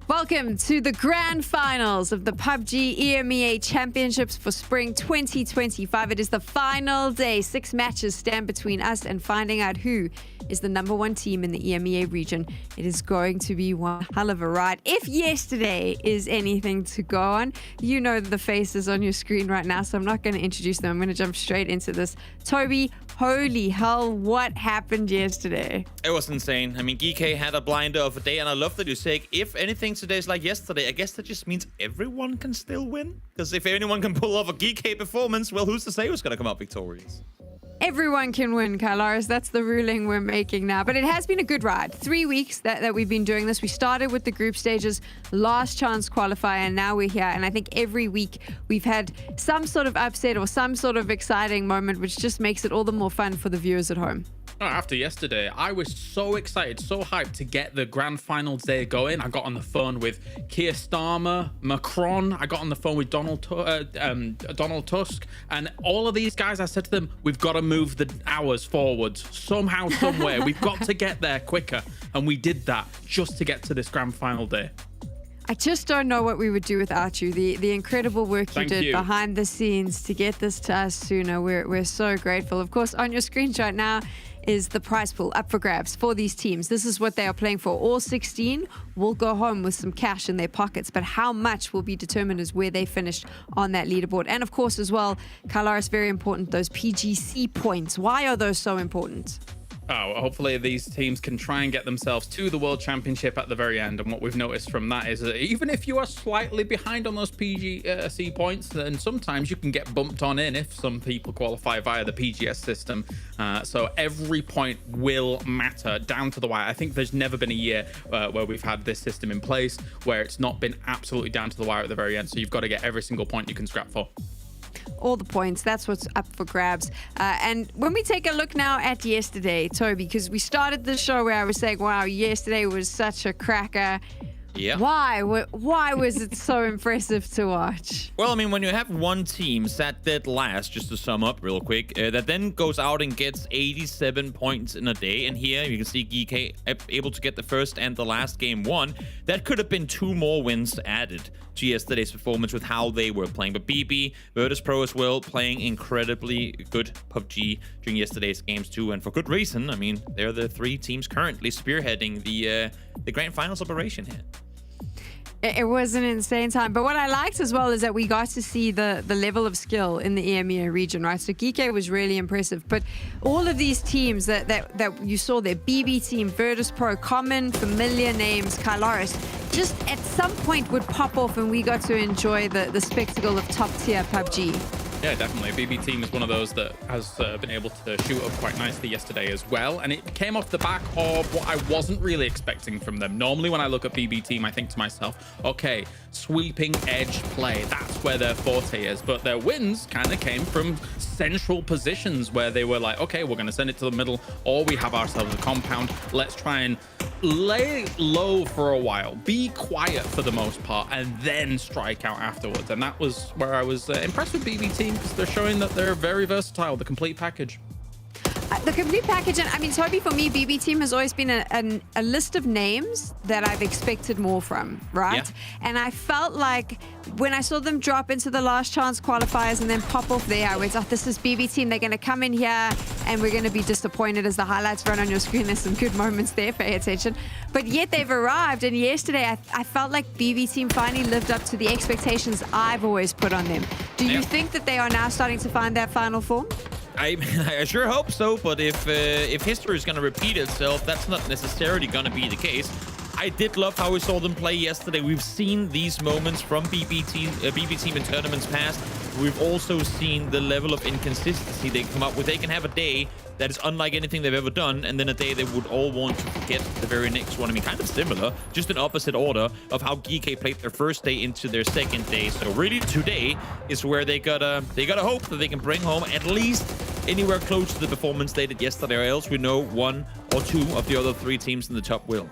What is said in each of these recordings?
Welcome to the grand finals of the PUBG EMEA Championships for Spring 2025. It is the final day. 6 matches stand between us and finding out who is the #1 team in the EMEA region. It is going to be one hell of a ride. If yesterday is anything to go on, you know the faces on your screen right now, so I'm not going to introduce them. I'm going to jump straight into this. Toby, holy hell, what happened yesterday? It was insane. I mean, GK had a blinder of a day, and I love that you say, if anything today is like yesterday, I guess that just means everyone can still win. Because if anyone can pull off a GK performance, well, who's to say who's going to come out victorious? Everyone can win, Kailaris. That's the ruling we're making now. But it has been a good ride. 3 weeks that we've been doing this. We started with the group stages, last chance qualifier, and now we're here. And I think every week we've had some sort of upset or some sort of exciting moment, which just makes it all the more fun for the viewers at home. After yesterday, I was so excited, so hyped to get the grand finals day going. I got on the phone with Keir Starmer, Macron. I got on the phone with Donald Tusk, and all of these guys. I said to them, "We've got to move the hours forwards somehow, somewhere. We've got to get there quicker," and we did that just to get to this grand final day. I just don't know what we would do without you. The incredible work you did behind the scenes to get this to us sooner. We're so grateful. Of course, on your screens right now is the prize pool up for grabs for these teams. This is what they are playing for. All 16 will go home with some cash in their pockets, but how much will be determined as where they finished on that leaderboard. And of course as well, Kailaris, very important, those PGC points. Why are those so important? Hopefully these teams can try and get themselves to the World Championship at the very end. And what we've noticed from that is that even if you are slightly behind on those PGC points, then sometimes you can get bumped on in if some people qualify via the PGS system. So every point will matter down to the wire. I think there's never been a year where we've had this system in place where it's not been absolutely down to the wire at the very end. So you've got to get every single point you can scrap for. All the points, that's what's up for grabs. And when we take a look now at yesterday, Toby, because we started the show where I was saying, wow, yesterday was such a cracker. Yeah. Why was it so impressive to watch? Well, I mean, when you have one team sat dead last, just to sum up real quick, that then goes out and gets 87 points in a day, and here you can see GK able to get the first and the last game won. That could have been 2 more wins added to yesterday's performance with how they were playing. But BB, Virtus.pro as well, playing incredibly good PUBG during yesterday's games too, and for good reason. I mean, they're the 3 teams currently spearheading the grand finals operation here. It was an insane time. But what I liked as well is that we got to see the level of skill in the EMEA region, right? So GK was really impressive. But all of these teams that you saw there, BB team, Virtus.pro, common, familiar names, Kailaris, just at some point would pop off and we got to enjoy the spectacle of top-tier PUBG. Yeah, definitely. BB team is one of those that has been able to shoot up quite nicely yesterday as well. And it came off the back of what I wasn't really expecting from them. Normally, when I look at BB team, I think to myself, okay, sweeping edge play. That's where their forte is. But their wins kind of came from central positions where they were like, okay, we're going to send it to the middle, or we have ourselves a compound. Let's try and lay low for a while, be quiet for the most part, and then strike out afterwards. And that was where I was impressed with BB team, because they're showing that they're very versatile, the complete package. The complete package, and I mean, Toby, for me, BB team has always been a list of names that I've expected more from, right? Yeah. And I felt like when I saw them drop into the last chance qualifiers and then pop off there, I went, oh, this is BB team. They're going to come in here and we're going to be disappointed as the highlights run on your screen. There's some good moments there, pay attention. But yet they've arrived, and yesterday I felt like BB team finally lived up to the expectations I've always put on them. Do you think that they are now starting to find that final form? I sure hope so, but if history is going to repeat itself, that's not necessarily going to be the case. I did love how we saw them play yesterday. We've seen these moments from BB team in tournaments past. We've also seen the level of inconsistency they come up with. They can have a day that is unlike anything they've ever done, and then a day they would all want to forget the very next one. I mean, kind of similar, just in opposite order of how GK played their first day into their second day. So really, today is where they gotta hope that they can bring home at least anywhere close to the performance they did yesterday, or else we know 1 or 2 of the other 3 teams in the top will.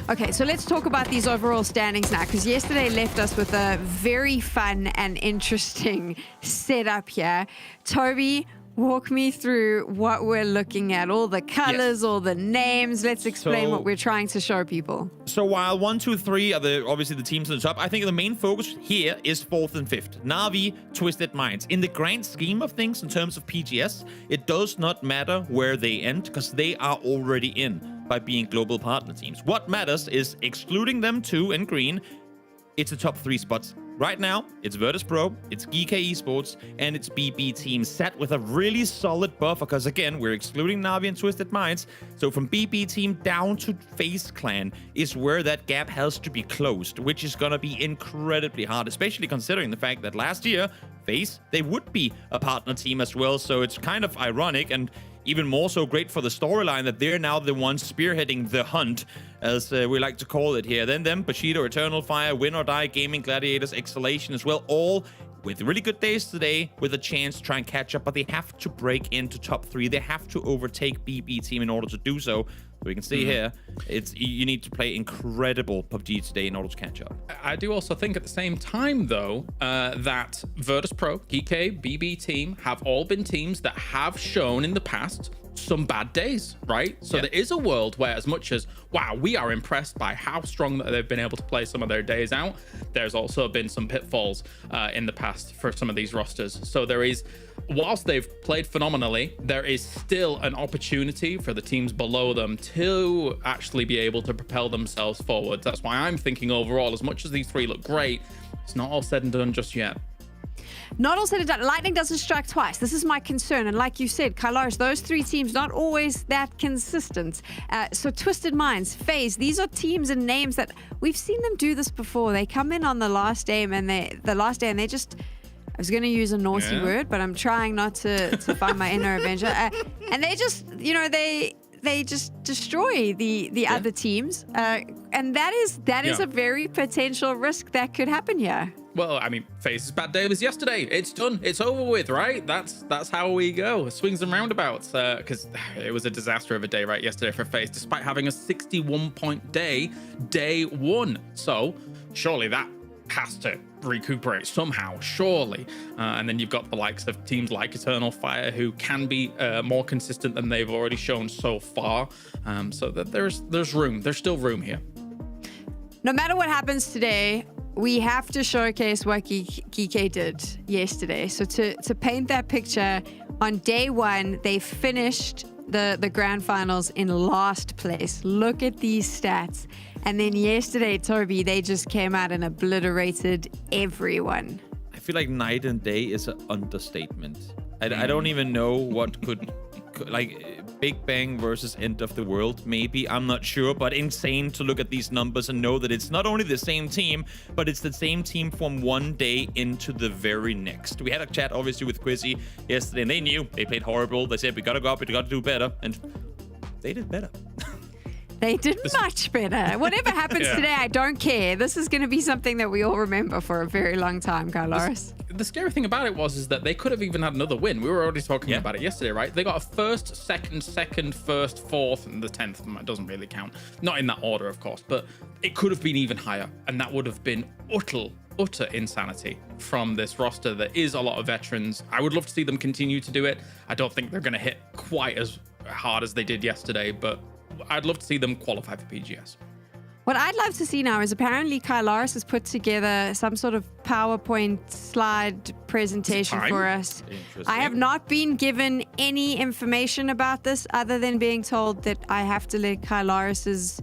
Okay, so let's talk about these overall standings now, because yesterday left us with a very fun and interesting setup here. Toby, walk me through what we're looking at, all the colors, all the names. Let's explain what we're trying to show people. So while 1, 2, 3 are obviously the teams on the top, I think the main focus here is 4th and 5th. Na'Vi, Twisted Minds. In the grand scheme of things, in terms of PGS, it does not matter where they end because they are already in by being global partner teams. What matters is excluding them 2 in green. It's the top 3 spots. Right now, it's Virtus Pro, it's GK Esports, and it's BB Team set with a really solid buffer because, again, we're excluding Na'Vi and Twisted Minds. So from BB Team down to FaZe Clan is where that gap has to be closed, which is going to be incredibly hard, especially considering the fact that last year, FaZe, they would be a partner team as well. So it's kind of ironic and even more so great for the storyline that they're now the ones spearheading the hunt, as we like to call it here. Then them, Bushido, Eternal Fire, Win or Die, Gaming, Gladiators, Exhalation as well, all with really good days today with a chance to try and catch up, but they have to break into top 3. They have to overtake BB Team in order to do so. So we can see here, you need to play incredible PUBG today in order to catch up. I do also think at the same time, though, that Virtus Pro, GK, BB Team have all been teams that have shown in the past some bad days, right? So there is a world where, as much as, wow, we are impressed by how strong that they've been able to play some of their days out, there's also been some pitfalls in the past for some of these rosters. So there is, whilst they've played phenomenally, there is still an opportunity for the teams below them to actually be able to propel themselves forward. That's why I'm thinking overall, as much as these 3 look great, it's not all said and done just yet. Not all said and done. Lightning doesn't strike twice. This is my concern. And like you said, Kailaris, those 3 teams, not always that consistent. So Twisted Minds, FaZe, these are teams and names that we've seen them do this before. They come in on the last day and they just, I was going to use a naughty word, but I'm trying not to find my inner Avenger. And they just, you know, they just destroy the other teams. And that is a very potential risk that could happen here. Well, I mean, FaZe's bad day was yesterday. It's done. It's over with, right? That's how we go. Swings and roundabouts. Because it was a disaster of a day, right, yesterday for FaZe, despite having a 61-point day 1. So surely that has to recuperate somehow, surely. And then you've got the likes of teams like Eternal Fire, who can be more consistent than they've already shown so far. So that there's room. There's still room here. No matter what happens today, we have to showcase what GK did yesterday. So to paint that picture, on day 1, they finished the grand finals in last place. Look at these stats. And then yesterday, Toby, they just came out and obliterated everyone. I feel like night and day is an understatement. I don't even know what could, like, Big Bang versus End of the World, maybe. I'm not sure, but insane to look at these numbers and know that it's not only the same team, but it's the same team from one day into the very next. We had a chat, obviously, with Quizzy yesterday, and they knew they played horrible. They said, we got to go up, we got to do better, and they did better. They did much better. Whatever happens today, I don't care. This is going to be something that we all remember for a very long time, Kailaris. The scary thing about it is that they could have even had another win. We were already talking about it yesterday, right? They got a first, second, first, fourth, and the 10th. That doesn't really count. Not in that order, of course, but it could have been even higher, and that would have been utter insanity from this roster. There is a lot of veterans. I would love to see them continue to do it. I don't think they're going to hit quite as hard as they did yesterday, but I'd love to see them qualify for PGS. What I'd love to see now is apparently Kailaris has put together some sort of PowerPoint slide presentation for us. I have not been given any information about this other than being told that I have to let Kailaris's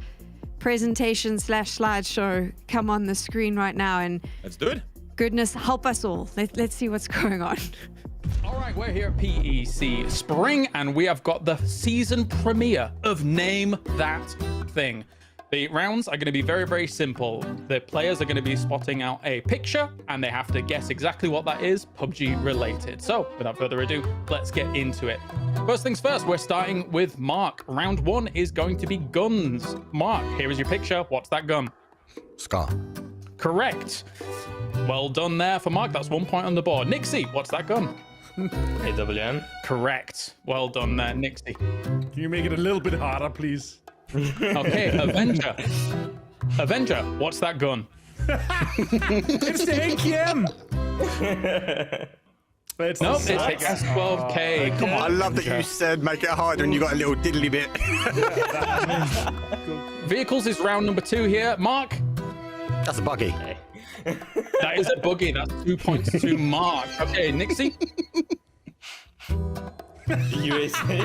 presentation / slideshow come on the screen right now. And let's do it. Goodness help us all. Let's see what's going on. All right, we're here at PEC Spring, and we have got the season premiere of Name That Thing. The rounds are going to be very, very simple. The players are going to be spotting out a picture, and they have to guess exactly what that is, PUBG related. So, without further ado, let's get into it. First things first, we're starting with Mark. Round 1 is going to be guns. Mark, here is your picture. What's that gun? Scar. Correct. Well done there for Mark. That's 1 point on the board. Nixie, what's that gun? AWM. Correct. Well done there, Nixie. Can you make it a little bit harder, please? Okay, Avenger. Avenger, what's that gun? It's the AKM. But it's Nope, the it's saga. S12K. Come I on. love that you said make it harder and you got a little diddly bit. Vehicles is round number 2 here. Mark. That's a buggy. That is a buggy. That's 2 points to Mark. Okay, Nixie. USA.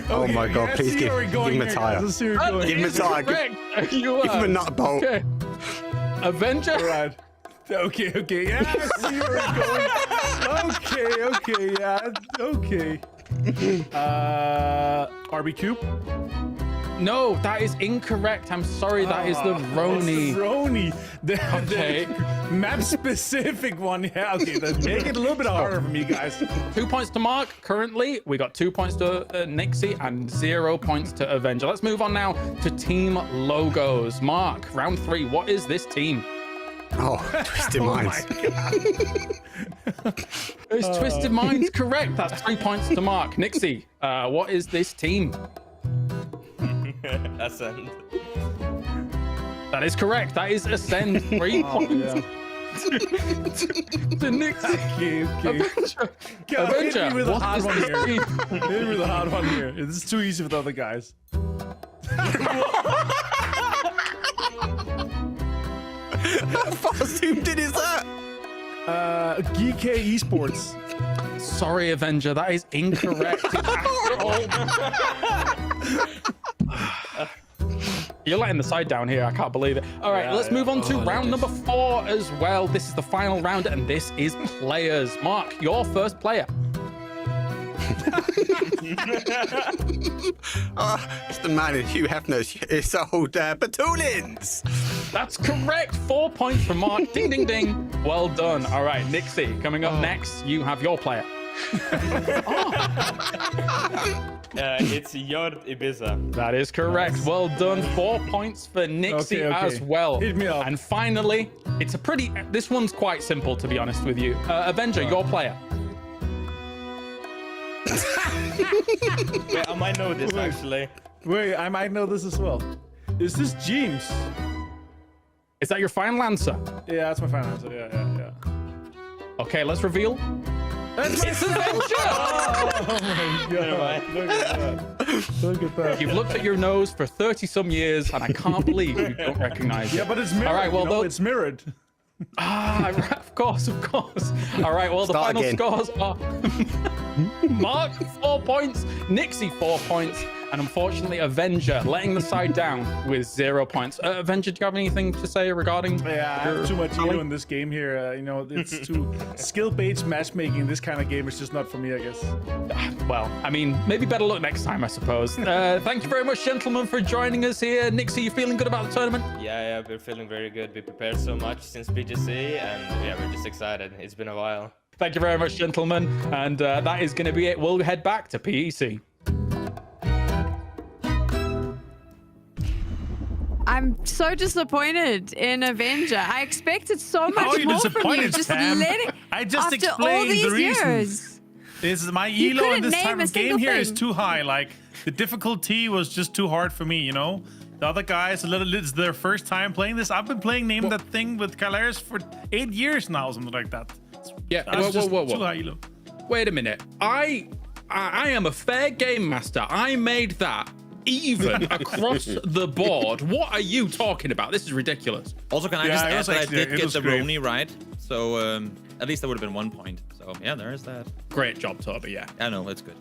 Oh my god, let's please see give where we're going him a here, tire. guys. Let's see where we're going. Give him a tire. Correct. You Give him a are. nut bolt. Okay. Avenger. Right. Okay, yeah, I see where we're going. Okay, yeah, okay. RB No, that is incorrect. I'm sorry. That is the Roni. Roni. Okay. The map-specific one. Yeah, okay, let's make it a little bit harder for me, guys. 2 points to Mark. Currently, we got 2 points to Nixie and 0 points to Avenger. Let's move on now to team logos. Mark, round 3. What is this team? Oh, Twisted Minds. It's Twisted Minds, correct. That's 3 points to Mark. Nixie, what is this team? Ascend. That is correct. That is Ascend. 3 points to Nixie. Okay. Avenger. Hit Avenger, me with a what hard is one this here. team? Hit me with a hard one here. This is too easy for the other guys. How far zoomed in is that? GK Esports. Sorry, Avenger. That is incorrect. You're letting the side down here. I can't believe it. All right, let's move on to round number 4 as well. This is the final round, and this is players. Mark, your first player. It's the man in Hugh Hefner's old Batulins. That's correct. 4 points for Mark. Ding, ding, ding. Well done. All right, Nixie, coming up next, you have your player. It's Jord Ibiza. That is correct. Nice. Well done. 4 points for Nixie as well. Hit me up. And finally, it's a pretty... This one's quite simple, to be honest with you. Avenger, your player. Wait, I might know this actually. Wait, I might know this as well. Is this James? Is that your final answer? Yeah, that's my final answer. Yeah. Okay, let's reveal. It's Avenger! Oh my god. Look at that. Look at that. You've looked at your nose for 30-some years, and I can't believe you don't recognize it. Yeah, but it's mirrored. All right, well, it's mirrored. Of course. All right, well, the Start final again. scores are Mark, 4 points, Nixie, 4 points, and unfortunately, Avenger letting the side down with 0 points. Avenger, do you have anything to say regarding? Yeah, I your have too much tally? ego in this game here. It's too skill-based matchmaking in this kind of game. It's just not for me, I guess. Well, I mean, maybe better luck next time, I suppose. Thank you very much, gentlemen, for joining us here. Nixie, you feeling good about the tournament? Yeah, we're feeling very good. We prepared so much since BGC, and yeah, we're just excited. It's been a while. Thank you very much, gentlemen. And that is going to be it. We'll head back to PEC. I'm so disappointed in Avenger. I expected so much How are you more from you. disappointed, Just Pam? letting I just after all explained the these reasons. years. This is my You elo in couldn't this name type a of game single here is thing. too high. Like the difficulty was just too hard for me, you know. The other guys, it's their first time playing this. I've been playing Name That Thing with Kalaris for 8 years now, something like that. Yeah, That's just whoa. too high elo. Wait a minute. I am a fair game master. I made that even across the board. What are you talking about? This is ridiculous. Also, can I Yeah, just it add was that I actually- did it get was the great. Roni right? So at least that would have been 1 point. So yeah, there is that. Great job, Toby. Yeah. I know, it's good.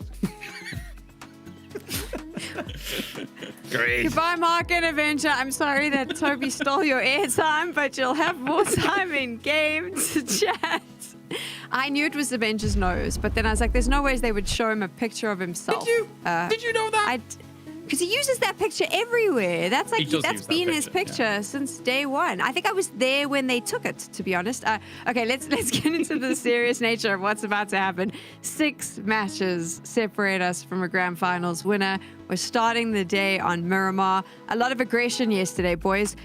Great. Goodbye, Mark and Avenger. I'm sorry that Toby stole your airtime, but you'll have more time in game to chat. I knew it was Avenger's nose, but then I was like, there's no ways they would show him a picture of himself. Did you know that? Because he uses that picture everywhere. That's like He does that's use that been his picture, picture since day one. I think I was there when they took it, to be honest. Okay, let's get into the serious nature of what's about to happen. 6 matches separate us from a grand finals winner. We're starting the day on Miramar. A lot of aggression yesterday, boys.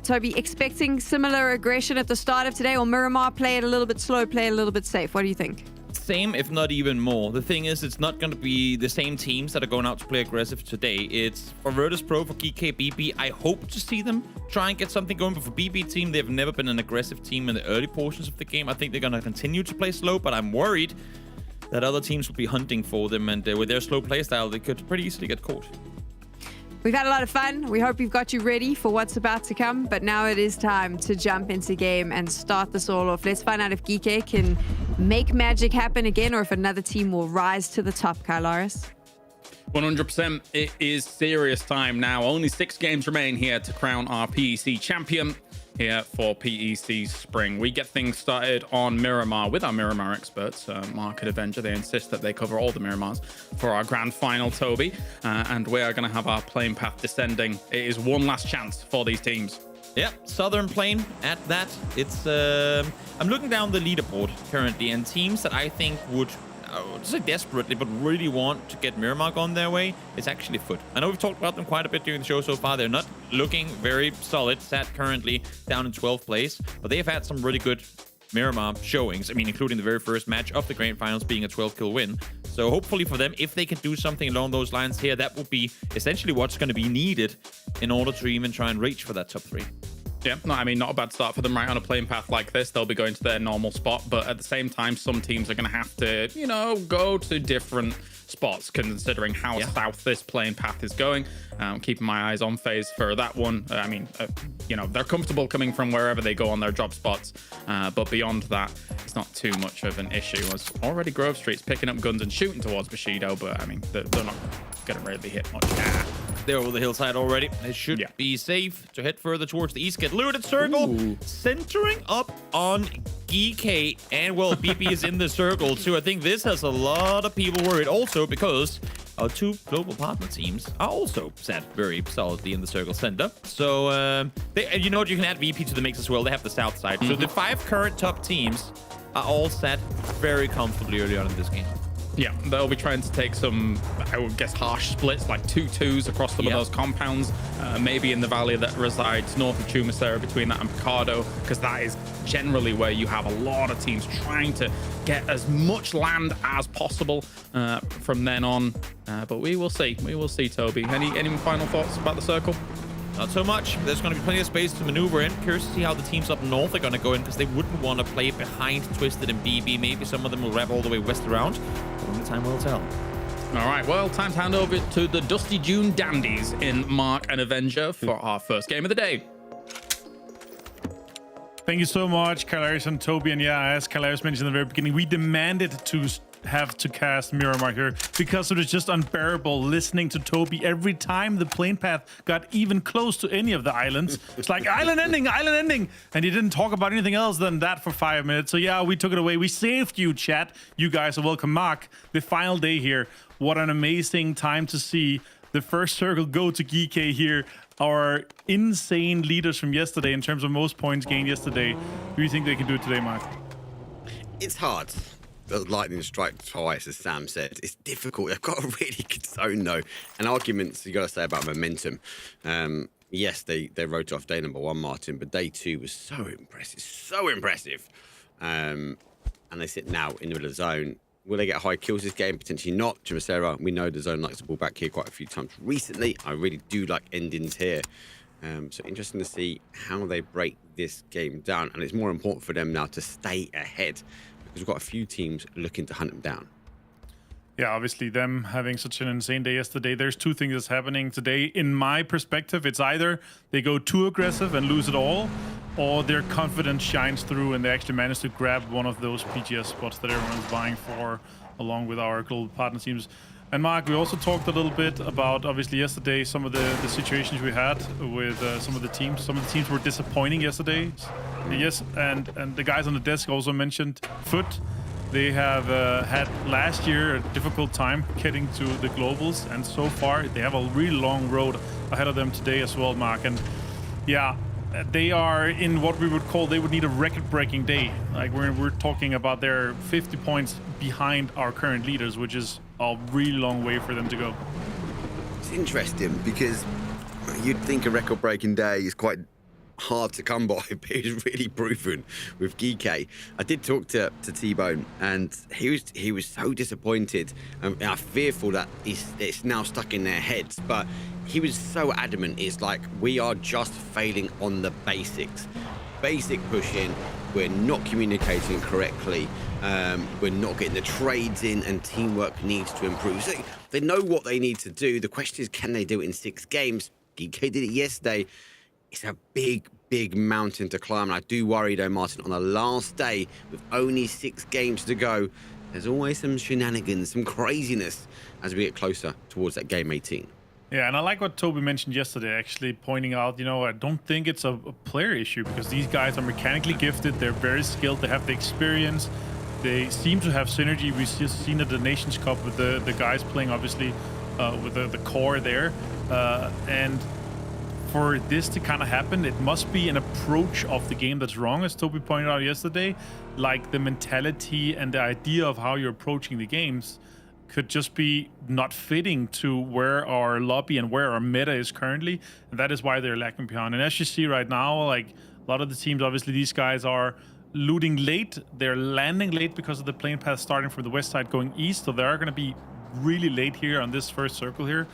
Toby, expecting similar aggression at the start of today, or Miramar play it a little bit slow, play it a little bit safe? What do you think? same, if not even more. The thing is, it's not going to be the same teams that are going out to play aggressive today. It's for Virtus Pro, for GK, BB. I hope to see them try and get something going, but for BB team, they've never been an aggressive team in the early portions of the game. I think they're going to continue to play slow, but I'm worried that other teams will be hunting for them, and with their slow playstyle, they could pretty easily get caught. We've had a lot of fun. We hope we've got you ready for what's about to come, but now it is time to jump into game and start this all off. Let's find out if GK can make magic happen again, or if another team will rise to the top, Kylaris. 100%. It is serious time now. Only 6 games remain here to crown our PEC champion here for PEC Spring. We get things started on Miramar with our Miramar experts, Mark and Avenger. They insist that they cover all the Miramars for our grand final, Toby. And we are going to have our playing path descending. It is one last chance for these teams. Yeah, Southern Plain at that. It's I'm looking down the leaderboard currently, and teams that I think would, I would say desperately, but really want to get Miramar on their way, it's actually Foot. I know we've talked about them quite a bit during the show so far. They're not looking very solid, sat currently down in 12th place, but they've had some really good Miramar showings. I mean, including the very first match of the Grand Finals being a 12-kill win. So hopefully for them, if they can do something along those lines here, that will be essentially what's going to be needed in order to even try and reach for that top 3. Yeah, no, I mean, not a bad start for them right on a playing path like this. They'll be going to their normal spot, but at the same time, some teams are going to have to, you know, go to different spots considering how south this playing path is going. Keeping my eyes on FaZe for that one. I mean, you know, they're comfortable coming from wherever they go on their drop spots, but beyond that, it's not too much of an issue. As already Grove Street's picking up guns and shooting towards Bushido, but I mean, they're not going to really hit much. They're over the hillside already. They should be safe to head further towards the east. Get looted circle. Centering up on GK. And, well, BP is in the circle, too. I think this has a lot of people worried. Also, because our 2 global partner teams are also set very solidly in the circle center. So, and you know what? You can add VP to the mix as well. They have the south side. So the 5 current top teams are all set very comfortably early on in this game. Yeah, they'll be trying to take some, I would guess, harsh splits, like 2-2s across some of those compounds, maybe in the valley that resides north of Chumacera between that and Picardo, because that is generally where you have a lot of teams trying to get as much land as possible from then on. But we will see. We will see, Toby. Any final thoughts about the circle? Not so much. There's going to be plenty of space to maneuver in. Curious to see how the teams up north are going to go in, because they wouldn't want to play behind Twisted and BB. Maybe some of them will wrap all the way west around. Only time will tell. All right, well, time to hand over to the Dusty June Dandies in Mark and Avenger for our first game of the day. Thank you so much, Kylaris and Toby. And yeah, as Kylaris mentioned in the very beginning, we demanded to have to cast Miramar here because it was just unbearable listening to Toby every time the plane path got even close to any of the islands. It's like island ending, and he didn't talk about anything else than that for 5 minutes. So yeah, we took it away. We saved you, chat. You guys are welcome. Mark, the final day here. What an amazing time to see the first circle go to GK here. Our insane leaders from yesterday in terms of most points gained yesterday. Do you think they can do it today, Mark? It's hard. The lightning strike twice, as Sam said. It's difficult. They've got a really good zone, though. And arguments you got to say about momentum. Yes, they wrote off day number 1, Martin, but day 2 was so impressive. And they sit now in the middle of the zone. Will they get high kills this game? Potentially not. Chumacera, we know the zone likes to ball back here quite a few times recently. I really do like endings here. So interesting to see how they break this game down. And it's more important for them now to stay ahead, because we've got a few teams looking to hunt them down. Yeah, obviously them having such an insane day yesterday. There's 2 things that's happening today. In my perspective, it's either they go too aggressive and lose it all, or their confidence shines through and they actually manage to grab one of those PGS spots that everyone's vying for, along with our global partner teams. And Mark, we also talked a little bit about, obviously, yesterday, some of the situations we had with some of the teams. Some of the teams were disappointing yesterday. Yes, and the guys on the desk also mentioned Foot. They have had last year a difficult time getting to the globals, and so far they have a really long road ahead of them today as well, Mark. And yeah, they are in what we would call, they would need a record-breaking day. Like we're talking about they're 50 points behind our current leaders, which is a really long way for them to go. It's interesting because you'd think a record-breaking day is quite hard to come by, but he was really proven with Geeky. I did talk to T-Bone, and he was so disappointed and fearful that it's now stuck in their heads. But he was so adamant. It's like, we are just failing on the basics. Basic pushing, we're not communicating correctly, we're not getting the trades in, and teamwork needs to improve. So they know what they need to do. The question is, can they do it in 6 games? Geeky did it yesterday. It's a big mountain to climb. And I do worry though, Martin, on the last day with only 6 games to go, there's always some shenanigans, some craziness as we get closer towards that game 18. Yeah, and I like what Toby mentioned yesterday, actually pointing out, I don't think it's a player issue, because these guys are mechanically gifted. They're very skilled. They have the experience. They seem to have synergy. We've just seen at the Nations Cup with the guys playing, obviously, with the core there. And for this to kind of happen, it must be an approach of the game that's wrong, as Toby pointed out yesterday. Like, the mentality and the idea of how you're approaching the games could just be not fitting to where our lobby and where our meta is currently, and that is why they're lacking behind. And as you see right now, like, a lot of the teams, obviously these guys are looting late, they're landing late because of the plane path starting from the west side going east, so they are going to be really late here on this first circle here,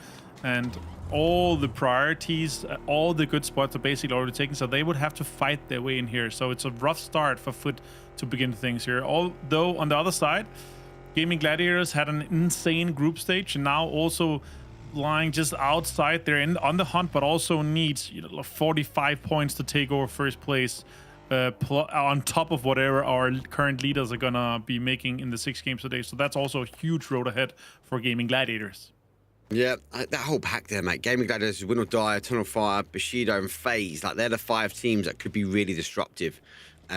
and all the priorities, all the good spots are basically already taken, so they would have to fight their way in here. So it's a rough start for Foot to begin things here. Although on the other side, Gaming Gladiators had an insane group stage, and now also lying just outside. They're on the hunt, but also needs 45 points to take over first place, on top of whatever our current leaders are gonna be making in the 6 games today. So that's also a huge road ahead for Gaming Gladiators. Yeah, that whole pack there, mate. Gaming Gladiators, Win or Die, Tunnel Fire, Bushido, and FaZe. Like, they're the 5 teams that could be really disruptive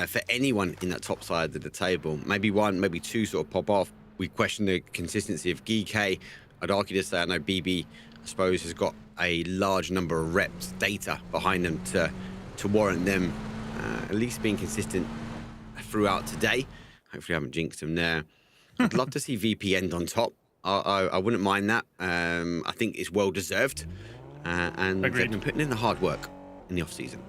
for anyone in that top side of the table. Maybe 1, maybe 2 sort of pop off. We question the consistency of Geeky. I'd argue to say, I know BB, I suppose, has got a large number of reps, data behind them to warrant them at least being consistent throughout today. Hopefully I haven't jinxed them there. I'd love to see VP end on top. I wouldn't mind that. I think it's well deserved. And they've been putting in the hard work in the off-season.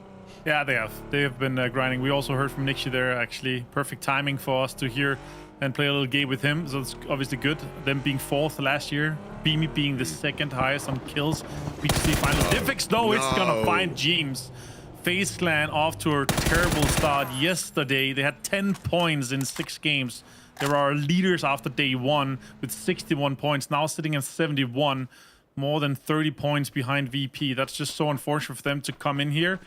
Yeah, they have. They have been grinding. We also heard from Nixie there, actually. Perfect timing for us to hear and play a little game with him, so it's obviously good. Them being 4th last year, Beamy being the 2nd highest on kills. BTC final Diffix, no, it's gonna find James. FaZe Clan off to a terrible start yesterday. They had 10 points in 6 games. They were our leaders after day 1 with 61 points, now sitting at 71, more than 30 points behind VP. That's just so unfortunate for them to come in here.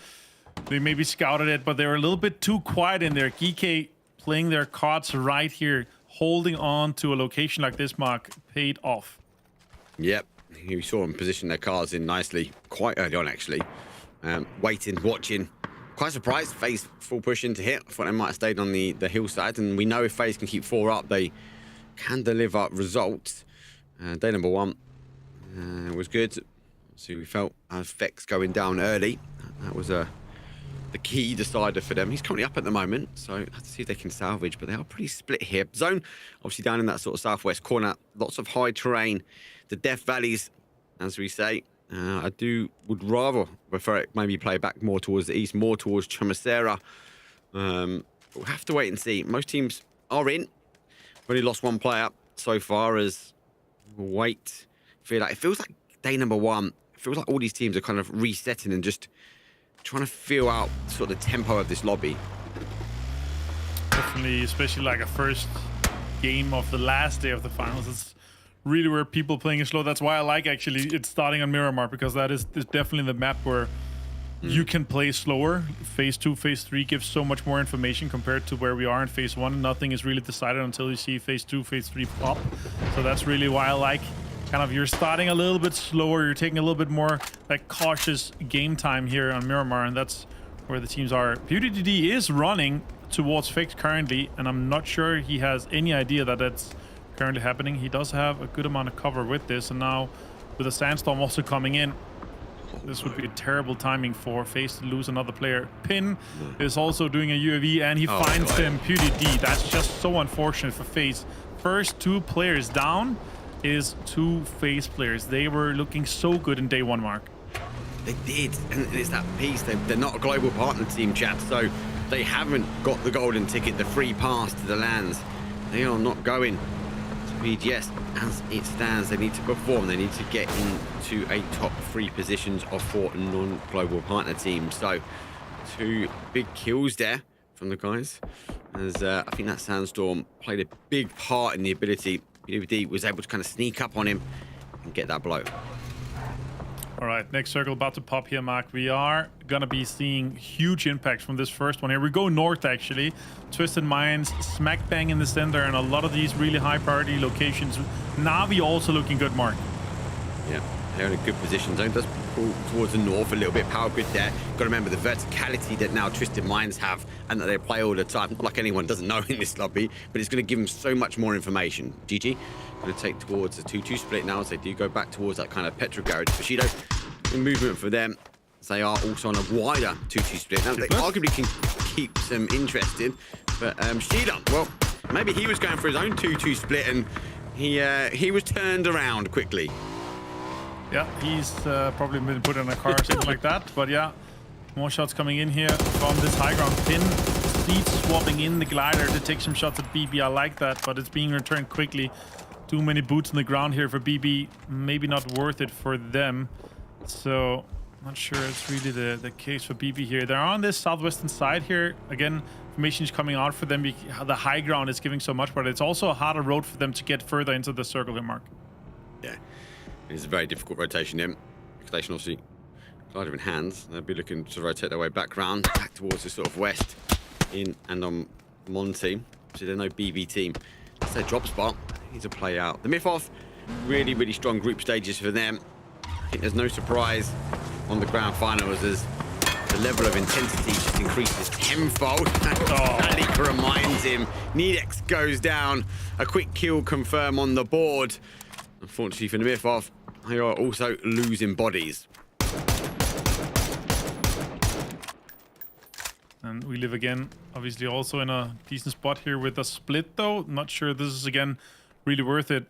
They maybe scouted it, but they were a little bit too quiet in there. Geeky playing their cards right here, holding on to a location like this, Mark, paid off. Yep, you saw them position their cards in nicely, quite early on actually. Waiting, watching. Quite surprised, FaZe full push into hit. I thought they might have stayed on the hillside, and we know if FaZe can keep 4 up, they can deliver results. Day number 1 was good. So we felt effects going down early. That was the key decider for them. He's currently up at the moment, so I have to see if they can salvage, but they are pretty split here. Zone, obviously down in that sort of southwest corner, lots of high terrain, the death valleys, as we say. I would rather prefer it maybe play back more towards the east, more towards Chamasera. We'll have to wait and see. Most teams are in. We've only lost 1 player so far, as we'll wait. It feels like day number 1. It feels like all these teams are kind of resetting and just trying to feel out sort of the tempo of this lobby. Definitely, especially like a first game of the last day of the finals. It's really where people playing it slow. That's why I like actually it's starting on Miramar, because that is definitely the map where you can play slower. Phase 2, Phase 3 gives so much more information compared to where we are in Phase 1. Nothing is really decided until you see Phase 2, Phase 3 pop. So that's really why I like kind of you're starting a little bit slower. You're taking a little bit more like cautious game time here on Miramar, and that's where the teams are. PewDD is running towards Fix currently, and I'm not sure he has any idea that that's currently happening. He does have a good amount of cover with this, and now with a sandstorm also coming in, this would be a terrible timing for FaZe to lose another player. Pin is also doing a UAV, and he finds him. PewDD, that's just so unfortunate for FaZe. First 2 players down is 2 FaZe players. They were looking so good in day 1, Mark. They did, and it's that piece. They're not a global partner team, chat, so they haven't got the golden ticket, the free pass to the lands. They are not going to BGS as it stands. They need to perform. They need to get into a top 3 positions of 4 non-global partner teams. So 2 big kills there from the guys, as I think that Sandstorm played a big part in the ability. PWD was able to kind of sneak up on him and get that blow. All right, next circle about to pop here, Mark. We are going to be seeing huge impacts from this first one here. We go north, actually. Twisted Minds, smack bang in the center, and a lot of these really high priority locations. Na'Vi also looking good, Mark. Yeah, they're in a good position. Zone does pull towards the north a little bit. Power grid there. Got to remember the verticality that now Twisted Minds have and that they play all the time. Not like anyone doesn't know in this lobby, but it's going to give them so much more information. GG. Going to take towards a 2-2 split now as they do go back towards that kind of petrol garage. Bushido, in movement for them. They are also on a wider 2-2 split. Now, they arguably can keep them interested, but Shida, well, maybe he was going for his own 2-2 split and he was turned around quickly. Yeah, he's probably been put in a car or something like that. But yeah, more shots coming in here from this high ground pin. Steve swapping in the glider to take some shots at BB. I like that, but it's being returned quickly. Too many boots on the ground here for BB. Maybe not worth it for them. So, not sure it's really the case for BB here. They're on this southwestern side here. Again, information is coming out for them. The high ground is giving so much, but it's also a harder road for them to get further into the circle here, Mark. Yeah, it's a very difficult rotation here. Station obviously glider in hands. They'll be looking to rotate their way back towards the sort of west in and on Monty. So there's no BB team. That's their drop spot. They need to play out. The Myth-Off, really, really strong group stages for them. I think there's no surprise on the grand finals as the level of intensity just increases tenfold. Alik reminds him. Nedex goes down. A quick kill confirm on the board. Unfortunately for the Myth-Off, they are also losing bodies. And we live again, obviously also in a decent spot here with a split though. Not sure this is again really worth it.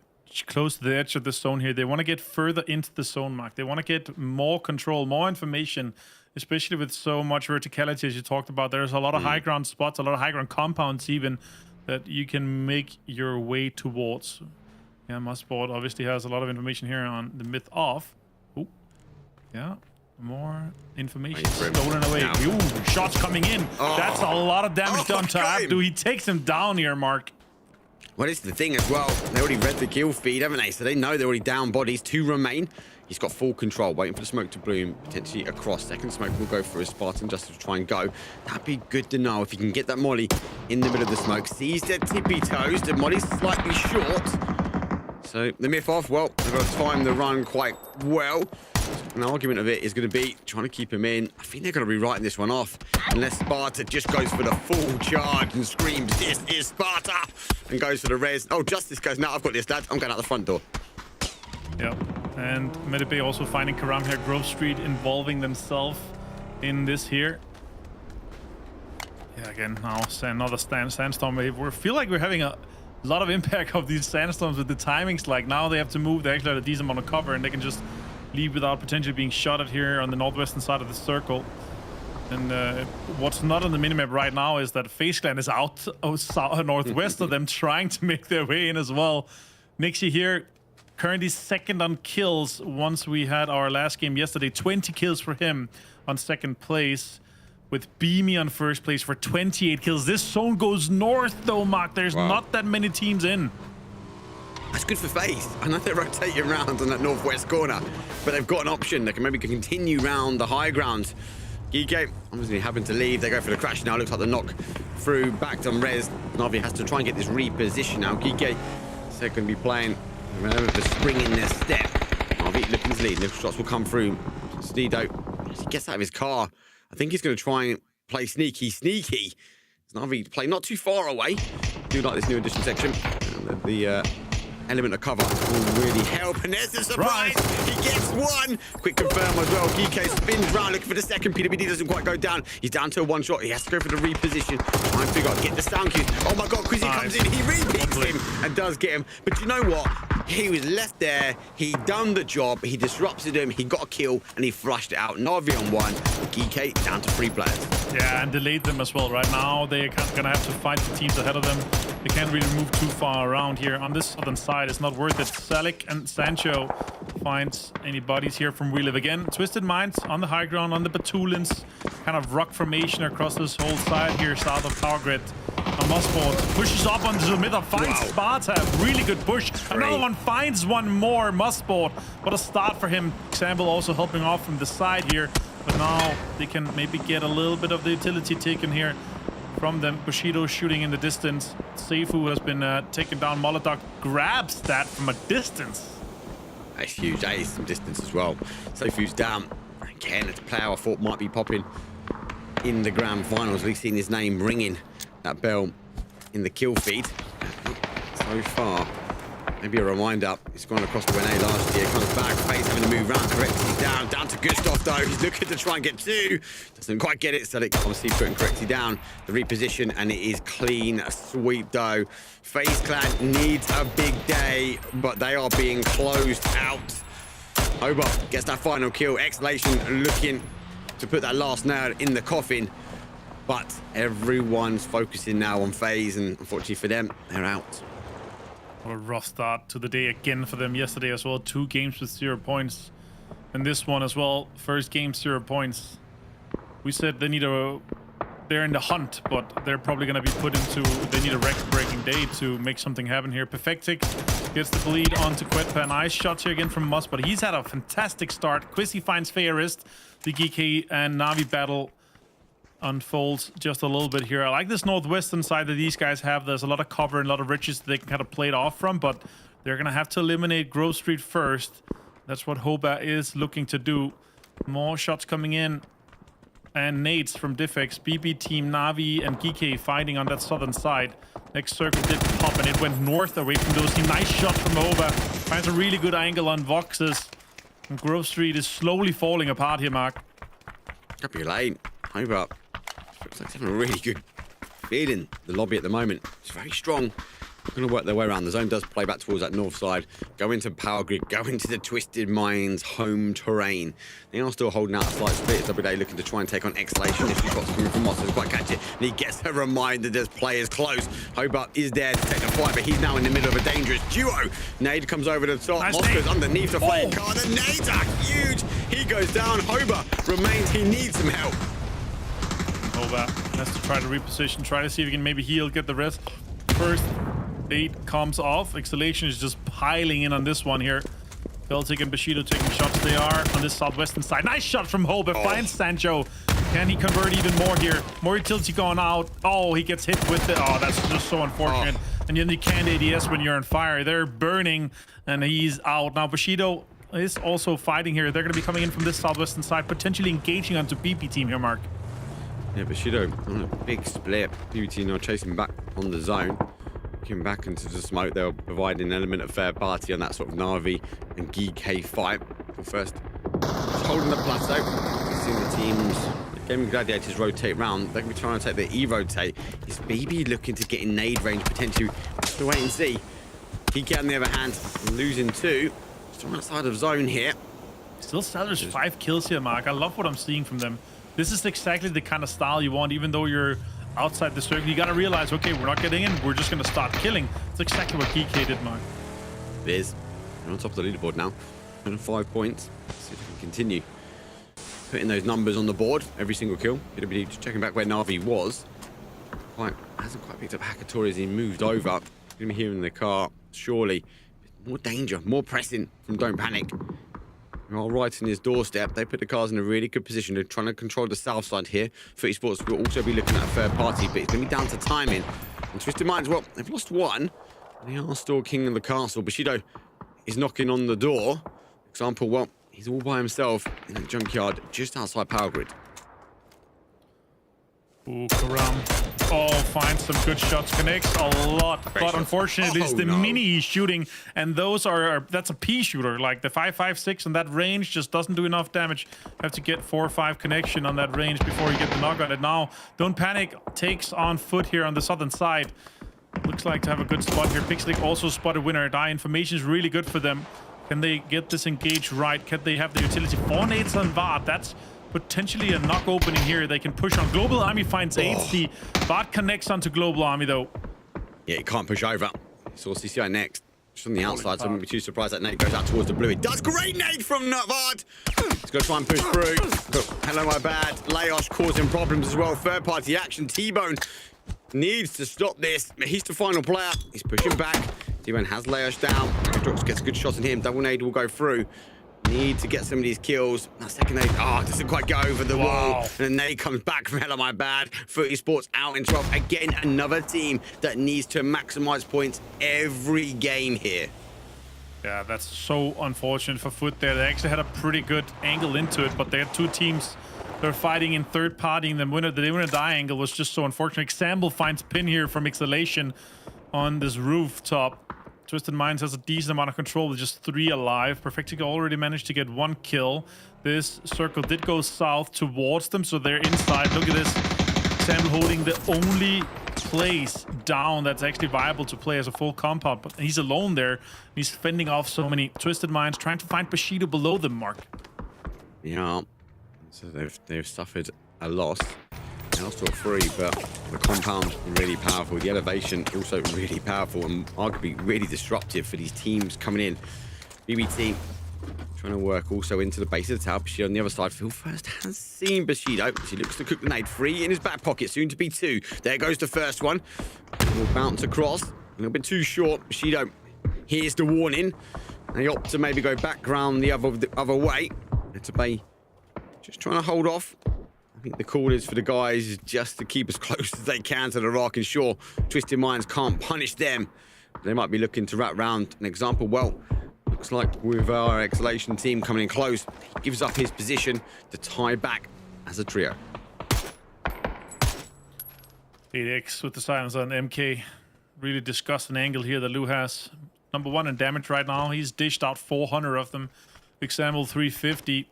Close to the edge of the zone here. They want to get further into the zone, Mark. They want to get more control, more information, especially with so much verticality as you talked about. There's a lot of high ground spots, a lot of high ground compounds even that you can make your way towards. Yeah, Mustboard obviously has a lot of information here on the Myth-Off. Oh, yeah. More information stolen away. Ooh, shots coming in. That's a lot of damage done to Abdu. He takes him down here, Mark. Well, it's the thing as well. They already read the kill feed, haven't they? So they know they're already down bodies. 2 remain. He's got full control, waiting for the smoke to bloom, potentially across. Second smoke will go for a Spartan just to try and go. That'd be good to know if you can get that molly in the middle of the smoke. Sees their tippy toes. The molly's slightly short. So the Myth-Off, well, they've got to time the run quite well. An argument of it is going to be trying to keep him in. I think they're going to be writing this one off unless Sparta just goes for the full charge and screams, "This is Sparta!" and goes for the res. Oh, Justice goes, "No, I've got this, lad. I'm going out the front door." Yep. And Medibay also finding Karam here. Grove Street involving themselves in this here. Yeah, again, now another sandstorm. We feel like we're having a lot of impact of these sandstorms with the timings. Like now they have to move. They actually have a decent amount of cover and they can just leave without potentially being shot at here on the northwestern side of the circle. And what's not on the minimap right now is that FaZe Clan is out northwest of them trying to make their way in as well. Nixie here, currently second on kills once we had our last game yesterday. 20 kills for him on second place, with Beamy on first place for 28 kills. This zone goes north though, Mark. There's not that many teams in. That's good for FaZe. I know they're rotating around on that northwest corner, but they've got an option. They can maybe continue round the high ground. Gige obviously having to leave. They go for the crash now. Looks like the knock through back on res. Navi has to try and get this reposition now. Gige is going to be playing the spring in their step. Navi looking to lead. Little shots will come through. Steedo, he gets out of his car. I think he's going to try and play sneaky. Navi play not too far away. Do like this new addition section. The element of cover will really help. And there's the surprise. He gets one. Quick confirm as well. GK spins round looking for the second. PWD doesn't quite go down. He's down to a one shot. He has to go for the reposition. Try and figure out, get the sound cues. Oh my God, Quizzy comes in. He re-picks him and does get him. But you know what? He was left there. He done the job. He disrupted him. He got a kill and he flushed it out. Navi on one. GK down to 3 players. Yeah, and delayed them as well. Right now, they're gonna have to fight the teams ahead of them. They can't really move too far around here. On this southern side, it's not worth it. Salik and Sancho finds any bodies here from Relive again. Twisted Minds on the high ground, on the Batulins. Kind of rock formation across this whole side here, south of Power Grid. Mussport pushes up onto the middle, finds Sparta. Really good push. Another one finds one more. Mussport. What a start for him. Example also helping off from the side here. But now they can maybe get a little bit of the utility taken here from them. Bushido shooting in the distance. Seifu has been taken down. Molotov grabs that from a distance. That's huge. That is some distance as well. Seifu's down. Again, it's a player I thought might be popping in the grand finals. We've seen his name ringing that bell in the kill feed. So far, maybe a reminder. He's gone across the NA last year. Comes back, face having to move around. Correctly down to Gustav though. He's looking to try and get 2. Doesn't quite get it. So obviously putting Correctly down. The reposition and it is clean sweep though. FaZe Clan needs a big day, but they are being closed out. Hobart gets that final kill. Exhalation looking to put that last nail in the coffin. But everyone's focusing now on FaZe, and unfortunately for them, they're out. What a rough start to the day again for them yesterday as well. 2 games with 0 points. And this one as well, first game 0 points. We said they need they're in the hunt, but they're probably going to be put into, they need a record-breaking day to make something happen here. Perfectix gets the bleed onto Quetpa. Nice shots here again from Mus, but he's had a fantastic start. Quizzy finds Fairist. The GK and Navi battle unfolds just a little bit here. I like this northwestern side that these guys have. There's a lot of cover and a lot of riches that they can kind of play it off from, but they're going to have to eliminate Grove Street first. That's what Hoba is looking to do. More shots coming in. And nades from Diffex. BB team, Navi and GK fighting on that southern side. Next circle did pop and it went north away from those. Nice shot from Hoba. Finds a really good angle on Voxes. And Grove Street is slowly falling apart here, Mark. Up your lane. Hoba. Looks like having a really good feeling. The lobby at the moment. It's very strong. Going to work their way around. The zone does play back towards that north side. Go into Power Grid. Go into the Twisted Minds home terrain. They are still holding out a slight split. It's every day looking to try and take on Exhalation. If you've got coming from Moss, doesn't quite catch it. And he gets a reminder there's players close. Hobart is there to take the fight, but he's now in the middle of a dangerous duo. Nade comes over the top. Nice Moss goes underneath the flame car. The nades are huge. He goes down. Hobart remains. He needs some help. Hobart has to try to reposition. Try to see if he can maybe heal, get the rest. First 8 comes off. Exhalation is just piling in on this one here. Celtic and Bushido taking shots. They are on this southwestern side. Nice shot from Hoba. Finds Sancho. Can he convert even more here? More utility going out. Oh, he gets hit with it. Oh, that's just so unfortunate. And then you can't ADS when you're on fire. They're burning and he's out. Now Bushido is also fighting here. They're going to be coming in from this southwestern side, potentially engaging onto BP team here, Mark. Yeah, Bushido on a big split. BBT now chasing back on the zone. Looking back into the smoke, they'll provide an element of fair party on that sort of Navi and GK fight. But first, holding the plateau. We've seen the teams, the Gaming Gladiators rotate round. They're going to be trying to take the E-rotate. Is BB looking to get in nade range potentially? We'll have to wait and see. GK on the other hand, losing 2. Still outside of zone here. Still salvage 5 kills here, Mark. I love what I'm seeing from them. This is exactly the kind of style you want, even though you're outside the circle. You got to realize, okay, we're not getting in. We're just going to start killing. It's exactly what GK did, Mark. It is. They're on top of the leaderboard now. 5 points. Let's see if we can continue putting those numbers on the board. Every single kill. PWD just checking back where Navi was. Hasn't quite picked up Hakatori as he moved over. Going to be here in the car. Surely. More danger. More pressing from Don't Panic. While right in his doorstep, they put the cars in a really good position. They're trying to control the south side here. Footy Sports will also be looking at a third party, but it's going to be down to timing. And Twisted Minds, well, they've lost 1. They are still king of the castle. Bushido is knocking on the door. Example, well, he's all by himself in the junkyard just outside Power Grid. Ooh, Karam. Oh, finds some good shots, connects a lot. But unfortunately, it's the mini he's shooting, and those that's a P shooter. Like the 5.56 on that range just doesn't do enough damage. Have to get 4 or 5 connection on that range before you get the knock on it. Now, Don't Panic takes on foot here on the southern side. Looks like to have a good spot here. Pixelic also spotted winner. Die information is really good for them. Can they get this engaged right? Can they have the utility? 4 nades on Vard. That's potentially a knock opening here. They can push on. Global Army finds HD. Vard connects onto Global Army though. Yeah, he can't push over. Saw CCI next. Just on the outside, so I wouldn't be too surprised that nade goes out towards the blue. It does. Great nade from Vard. He's got to try and push through. Oh, hello, my bad. Layosh causing problems as well. Third party action. T-Bone needs to stop this. He's the final player. He's pushing back. T-Bone has Layosh down. Drox gets a good shot on him. Double nade will go through. Need to get some of these kills. That second nade, doesn't quite go over the wall. And then nade comes back from Hello My Bad. 30 Sports out in 12. Again, another team that needs to maximize points every game here. Yeah, that's so unfortunate for Foot there. They actually had a pretty good angle into it, but they had 2 teams that were fighting in third party, and the winner die angle was just so unfortunate. Example finds pin here from Exhalation on this rooftop. Twisted Minds has a decent amount of control with just 3 alive. Perfectica already managed to get 1 kill. This circle did go south towards them, so they're inside. Look at this. Example holding the only place down that's actually viable to play as a full compound, but he's alone there. He's fending off so many Twisted Minds, trying to find Bushido below them, Mark. Yeah, so they've suffered a loss. Now still 3, but the compound really powerful. The elevation also really powerful and arguably really disruptive for these teams coming in. BBT trying to work also into the base of the tower. Bushido on the other side. Phil first has seen Bushido. She looks to cook the nade. 3 in his back pocket, soon to be 2. There goes the first one. Will bounce across. A little bit too short. Bushido hears the warning. They opt to maybe go background the other way. It's a Bay just trying to hold off. I think the call is for the guys just to keep as close as they can to the rock, and sure, Twisted Minds can't punish them. They might be looking to wrap round an example. Well, looks like with our Exhalation team coming in close, he gives up his position to tie back as a trio. 8x with the silence on MK. Really disgusting angle here that Lou has. Number 1 in damage right now. He's dished out 400 of them. Example 350.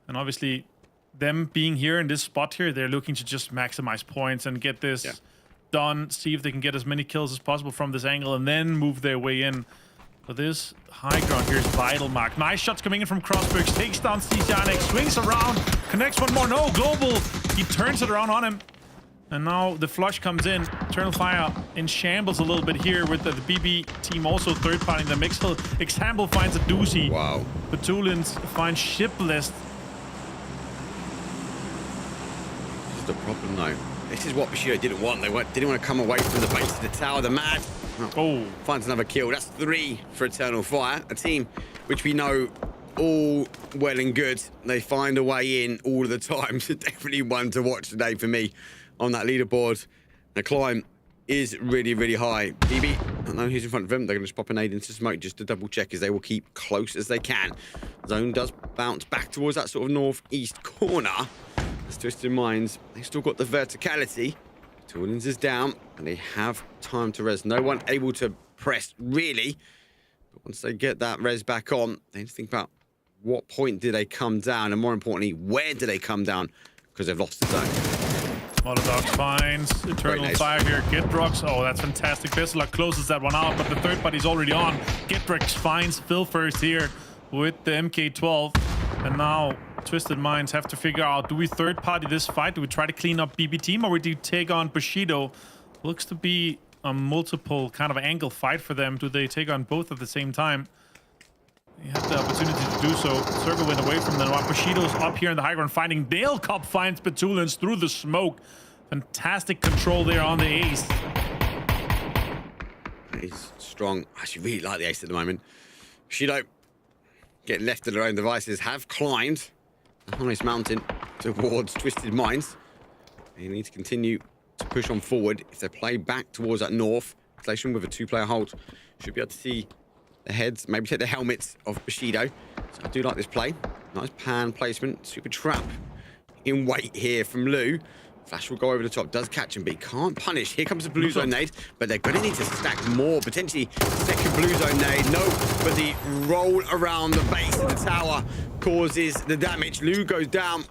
And obviously, them being here in this spot here, they're looking to just maximize points and get this done, see if they can get as many kills as possible from this angle, and then move their way in. So this high ground here is vital, Mark. Nice shots coming in from Crossbergs, takes down CCI, swings around, connects one more. No, Global, he turns it around on him. And now the flush comes in. Eternal Fire in shambles a little bit here with the BB team also third-partying the mix. Example finds a doozy. Wow. Petulins finds Shipless. The problem though, this is what Bushido didn't want. They didn't want to come away from the base of the tower. The Mad finds another kill. That's 3 for Eternal Fire, a team which we know all well and good. They find a way in all of the time. So definitely one to watch today for me on that leaderboard. The climb is really, really high. BB, I don't know who's in front of them. They're going to just pop a nade into smoke just to double check, as they will keep close as they can. Zone does bounce back towards that sort of northeast corner. As Twisted Minds, they've still got the verticality. Toolins is down, and they have time to res. No one able to press, really. But once they get that res back on, they need to think about what point do they come down, and more importantly, where do they come down? Because they've lost the zone. Smaller Dog finds Eternal Fire here. Gitrox, oh, that's fantastic. Bestluck closes that one out, but the third party's already on. Gitrox finds Phil first here with the MK12, and now Twisted Minds have to figure out, do we third party this fight? Do we try to clean up BB team, or do we take on Bushido? Looks to be a multiple kind of angle fight for them. Do they take on both at the same time? They have the opportunity to do so. Circle went away from them. While Bushido's up here in the high ground fighting. Dale Cup finds Petulins through the smoke. Fantastic control there on the ace. He's strong. I actually really like the ace at the moment. Bushido getting left to their own devices, have climbed the highest mountain towards Twisted Minds. They need to continue to push on forward. If they play back towards that north station with a 2-player hold, should be able to see the heads, maybe take the helmets of Bushido. So I do like this play. Nice pan placement, super trap in wait here from Lou. Flash will go over the top, does catch him, but he can't punish. Here comes the blue zone nade, but they're going to need to stack more. Potentially second blue zone nade. No, but the roll around the base of the tower causes the damage. Lou goes down.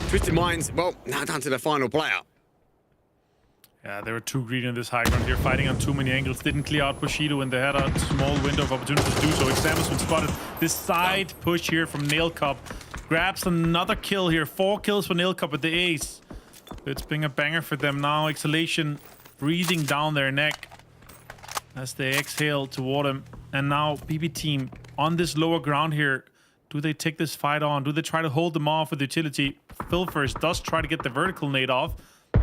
Twisted Minds, well, now down to the final player. Yeah, they were too greedy in this high ground here, fighting on too many angles. Didn't clear out Bushido, and they had a small window of opportunity to do so. Examus been spotted. This side push here from Nail Cup grabs another kill here. 4 kills for Nail Cup with the ace. It's been a banger for them now. Exhalation breathing down their neck as they exhale toward him. And now BB team on this lower ground here. Do they take this fight on? Do they try to hold them off with utility? Phil first does try to get the vertical nade off.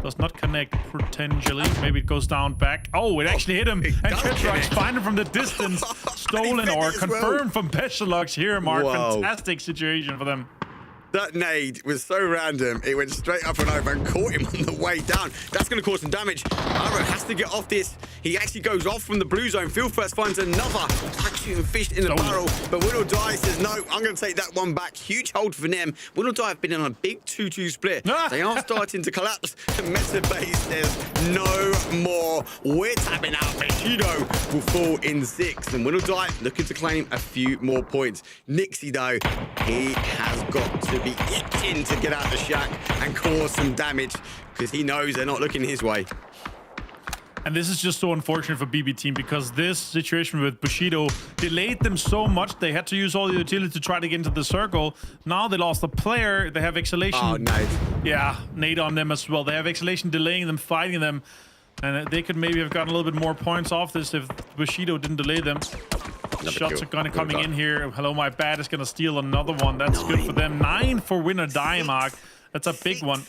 Does not connect potentially. Maybe it goes down back. Oh, it actually hit him. And Ketrox find him from the distance. Stolen or confirmed from Peshalux here, Mark. Whoa. Fantastic situation for them. That nade was so random. It went straight up and over and caught him on the way down. That's going to cause some damage. Aro has to get off this. He actually goes off from the blue zone. Field first finds another shooting fish in the barrel. But Will or Die says, no, I'm going to take that one back. Huge hold for them. Will or Die have been on a big 2-2 split. They are starting to collapse. Meta base, there's no more. We're tapping out. Bushido will fall in 6. And Will or Die looking to claim a few more points. Nixie, though, he has got to be itching to get out the shack and cause some damage because he knows they're not looking his way. And this is just so unfortunate for BB team because this situation with Bushido delayed them so much they had to use all the utility to try to get into the circle. Now they lost a player. They have Exhalation. Oh, nade. Yeah, nade on them as well. They have Exhalation delaying them, fighting them. And they could maybe have gotten a little bit more points off this if Bushido didn't delay them. Shots are gonna coming in here. Hello, my bad is gonna steal another one. That's good for them. 9 for win or die, Mark. That's a big one.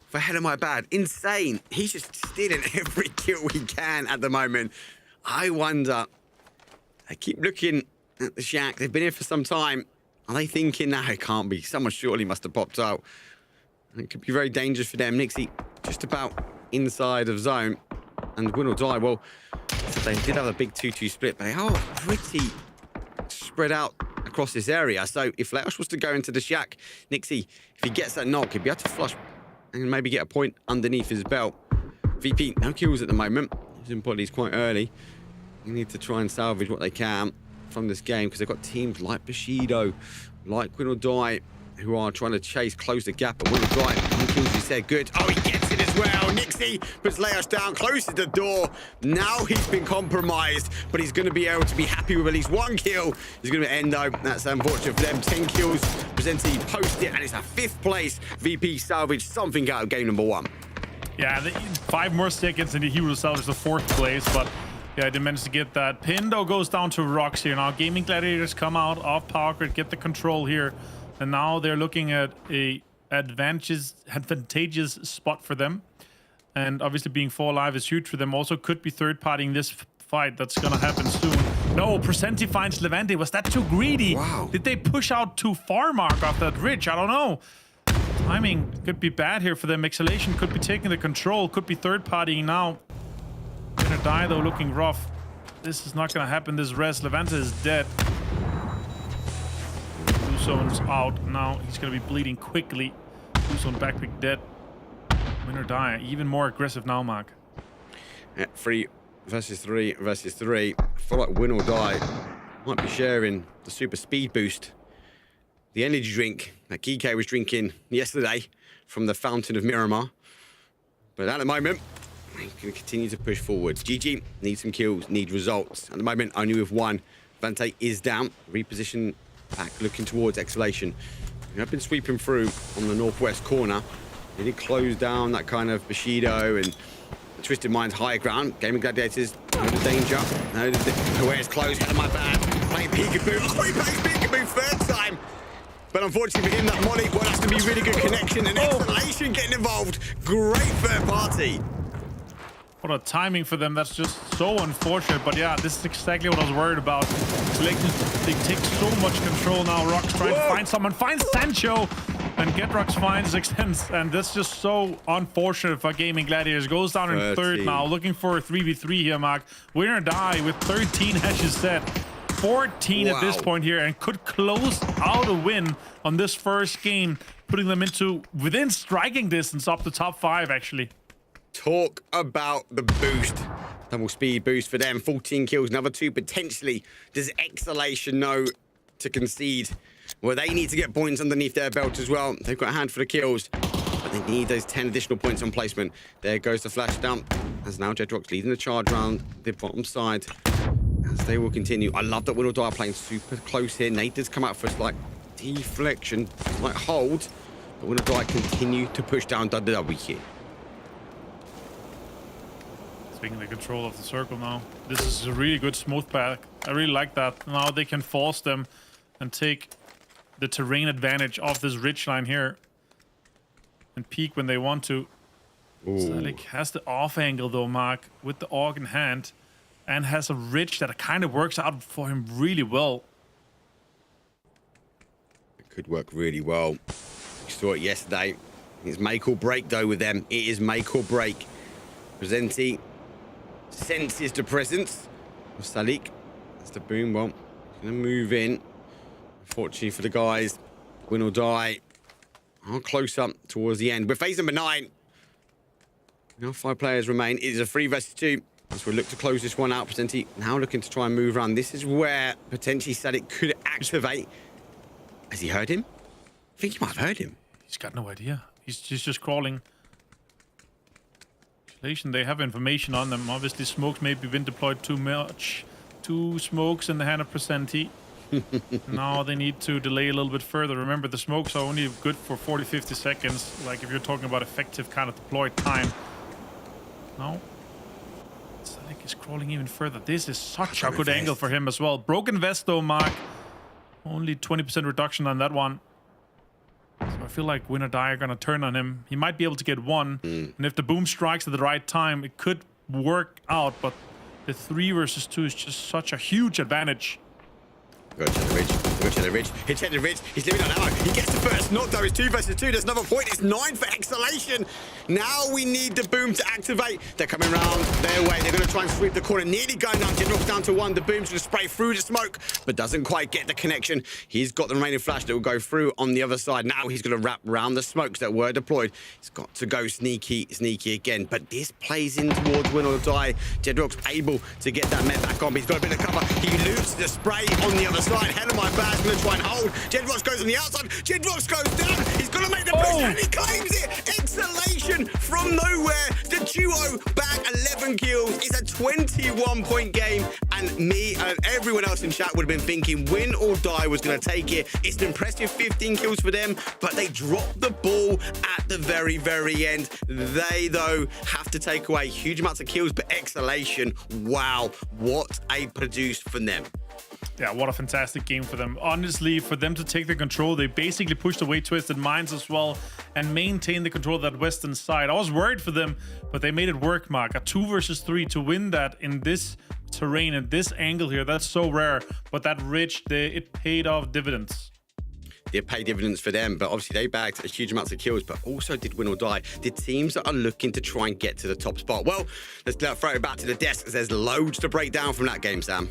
For Hello My Bad, insane. He's just stealing every kill he can at the moment. I wonder. I keep looking at the shack. They've been here for some time. Are they thinking, no, it can't be. Someone surely must have popped out. It could be very dangerous for them. Nixie just about inside of zone. And win or die, well, they did have a big 2-2 split, but they are pretty spread out across this area. So if Leosh was to go into the shack, Nixie, if he gets that knock, he'd be able to flush and maybe get a point underneath his belt. VP, no kills at the moment. His embodies quite early. You need to try and salvage what they can from this game because they've got teams like Bushido, like Win or Die, who are trying to close the gap. But Win or Die, one kills, you said good. Oh, he gets it as well. Nixie puts Leosh down, closes the door. Now he's been compromised, but he's going to be able to be happy with at least 1 kill. He's going to be Endo. That's unfortunate for them. 10 kills. Presenti post it, and it's a 5th place. VP salvage something out of game number 1. Yeah, 5 more seconds and he will salvage the 4th place, but yeah, they managed to get that. Pindo goes down to Rocks here. Now Gaming Gladiators come out off power grid, get the control here. And now they're looking at a advantageous spot for them. And obviously being 4 alive is huge for them. Also could be third-partying this fight that's going to happen soon. No, Presenti finds Levante. Was that too greedy? Wow. Did they push out too far, Mark, off that ridge? I don't know. Timing could be bad here for them. Exhalation could be taking the control. Could be third-partying now. Gonna die, though, looking rough. This is not going to happen. This res. Levante is dead. Zone's out now. He's going to be bleeding quickly. Zone backpick dead. Win or die. Even more aggressive now, Mark. 3 versus 3 versus 3. I feel like Win or Die might be sharing the super speed boost. The energy drink that Kike was drinking yesterday from the fountain of Miramar. But at the moment, he's going to continue to push forward. GG needs some kills, need results. At the moment, only with 1. Vante is down. Reposition back, looking towards Exhalation. We have been sweeping through on the northwest corner. They did close down that kind of Bushido and the Twisted Minds higher ground. Gaming Gladiators, no the danger. No, the way it's closed. Hello My Bad. Playing Peekaboo. Oh, he plays Peekaboo 3rd time. But unfortunately for him, that Molly, well, that's going to be really good connection. And Exhalation getting involved. Great third party. What a timing for them. That's just so unfortunate. But yeah, this is exactly what I was worried about. They take so much control now. Rock's trying to find someone. Finds Sancho. And Getrox finds Extends. And that's just so unfortunate for Gaming Gladiators. Goes down in 3rd now. Looking for a 3v3 here, Mark. Win or die with 13 hashes set. 14 at this point here and could close out a win on this first game, putting them into within striking distance up the top 5, actually. Talk about the boost. Double speed boost for them. 14 kills, another 2 potentially. Does Exhalation know to concede? Well, they need to get points underneath their belt as well. They've got a handful of kills, but they need those 10 additional points on placement. There goes the flash dump. As now Jedrock's leading the charge round the bottom side. As they will continue. I love that Win or Die are playing super close here. Nate does come out for a slight deflection, slight hold. But Win or Die continue to push down WW here. Taking the control of the circle now. This is a really good smooth path. I really like that. Now they can force them and take the terrain advantage of this ridge line here and peek when they want to. Salik has the off angle though, Mark, with the AUG in hand, and has a ridge that kind of works out for him really well. It could work really well. We saw it yesterday. It's make or break though with them. It is make or break. Presenti senses the presence of Salik. That's the boom. Well, gonna move in. Unfortunately for the guys, Win or Die are close up towards the end. We're phase number 9. Now 5 players remain. It is a 3 versus 2. As we look to close this one out, Presenti now looking to try and move around. This is where potentially Salik could activate. Has he heard him? I think he might have heard him. He's got no idea. He's just crawling. They have information on them. Obviously, smokes maybe been deployed too much. 2 smokes in the hand of Presenti. Now they need to delay a little bit further. Remember, the smokes are only good for 40-50 seconds. Like if you're talking about effective kind of deployed time. No. Salik is crawling even further. This is such a good angle for him as well. Broken vest though, Mark. Only 20% reduction on that one. So I feel like Win or Die are going to turn on him. He might be able to get 1. And if the boom strikes at the right time, it could work out. But the 3 versus 2 is just such a huge advantage. Go to the ridge. Go to the ridge. He checked the ridge. He's living on ammo. He gets the first knock though. It's 2 versus 2. There's another point. It's 9 for Exhalation. Now we need the boom to activate. They're coming round their way. They're going to try and sweep the corner. Nearly going down. Jedrock's down to 1. The boom's going to spray through the smoke, but doesn't quite get the connection. He's got the remaining flash that will go through on the other side. Now he's going to wrap around the smokes that were deployed. He's got to go sneaky again. But this plays in towards Win or Die. Jedrock's able to get that met back on, but he's got a bit of cover. He loots the spray on the other side. Hell of my bad's going to try and hold. Jedrock's goes on the outside. Jedrock's goes down. He's going to make the push and he claims it. Exhalation from nowhere. The duo back 11 kills. It's a 21-point game. And me and everyone else in chat would have been thinking Win or Die was going to take it. It's an impressive 15 kills for them, but they dropped the ball at the very, very end. They, though, have to take away huge amounts of kills, but Exhalation, wow, what a produce for them. Yeah, what a fantastic game for them. Honestly, for them to take the control, they basically pushed away Twisted Minds as well and maintained the control of that western side. I was worried for them, but they made it work, Mark. A 2 versus 3 to win that in this terrain and this angle here, that's so rare. But that ridge, it paid off dividends. It paid dividends for them, but obviously they bagged a huge amounts of kills, but also did Win or Die. The teams that are looking to try and get to the top spot. Well, let's throw it back to the desk, as there's loads to break down from that game, Sam.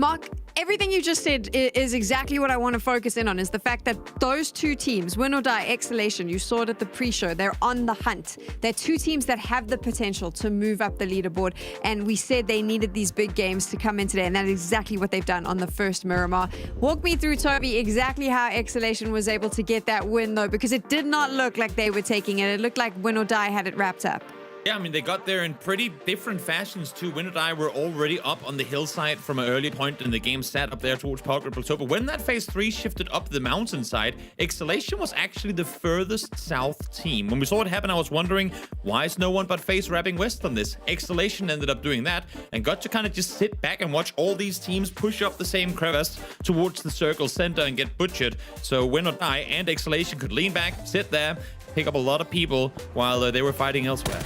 Mark, everything you just said is exactly what I want to focus in on, is the fact that those 2 teams, Win or Die, Exhalation, you saw it at the pre-show, they're on the hunt. They're 2 teams that have the potential to move up the leaderboard, and we said they needed these big games to come in today, and that is exactly what they've done on the first Miramar. Walk me through, Toby, exactly how Exhalation was able to get that win, though, because it did not look like they were taking it. It looked like Win or Die had it wrapped up. Yeah, I mean, they got there in pretty different fashions too. Win or Die were already up on the hillside from an early point in the game, set up there towards Parker Plateau. But when that phase 3 shifted up the mountainside, Exhalation was actually the furthest south team. When we saw it happen, I was wondering, why is no one but FaZe wrapping west on this? Exhalation ended up doing that and got to kind of just sit back and watch all these teams push up the same crevice towards the circle center and get butchered. So Win or Die and Exhalation could lean back, sit there, pick up a lot of people while they were fighting elsewhere.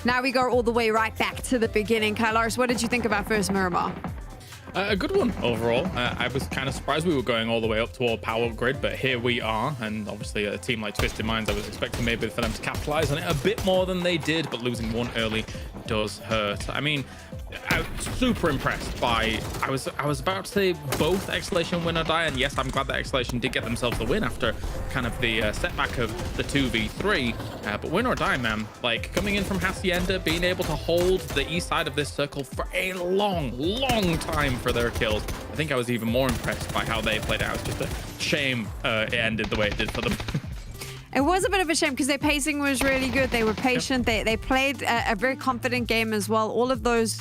Now we go all the way right back to the beginning. Kylars, what did you think about first Miramar? A good one overall. I was kind of surprised we were going all the way up toward Power Grid, but here we are. And obviously a team like Twisted Minds, I was expecting maybe for them to capitalize on it a bit more than they did, but losing 1 early does hurt. I mean, I'm super impressed by, I was about to say both Exhalation Win or Die, and yes, I'm glad that Exhalation did get themselves the win after kind of the setback of the 2v3, but Win or Die, man, like coming in from Hacienda, being able to hold the east side of this circle for a long time for their kills. I think I was even more impressed by how they played out. It's just a shame it ended the way it did for them. It was a bit of a shame because their pacing was really good. They were patient. They played a very confident game as well. All of those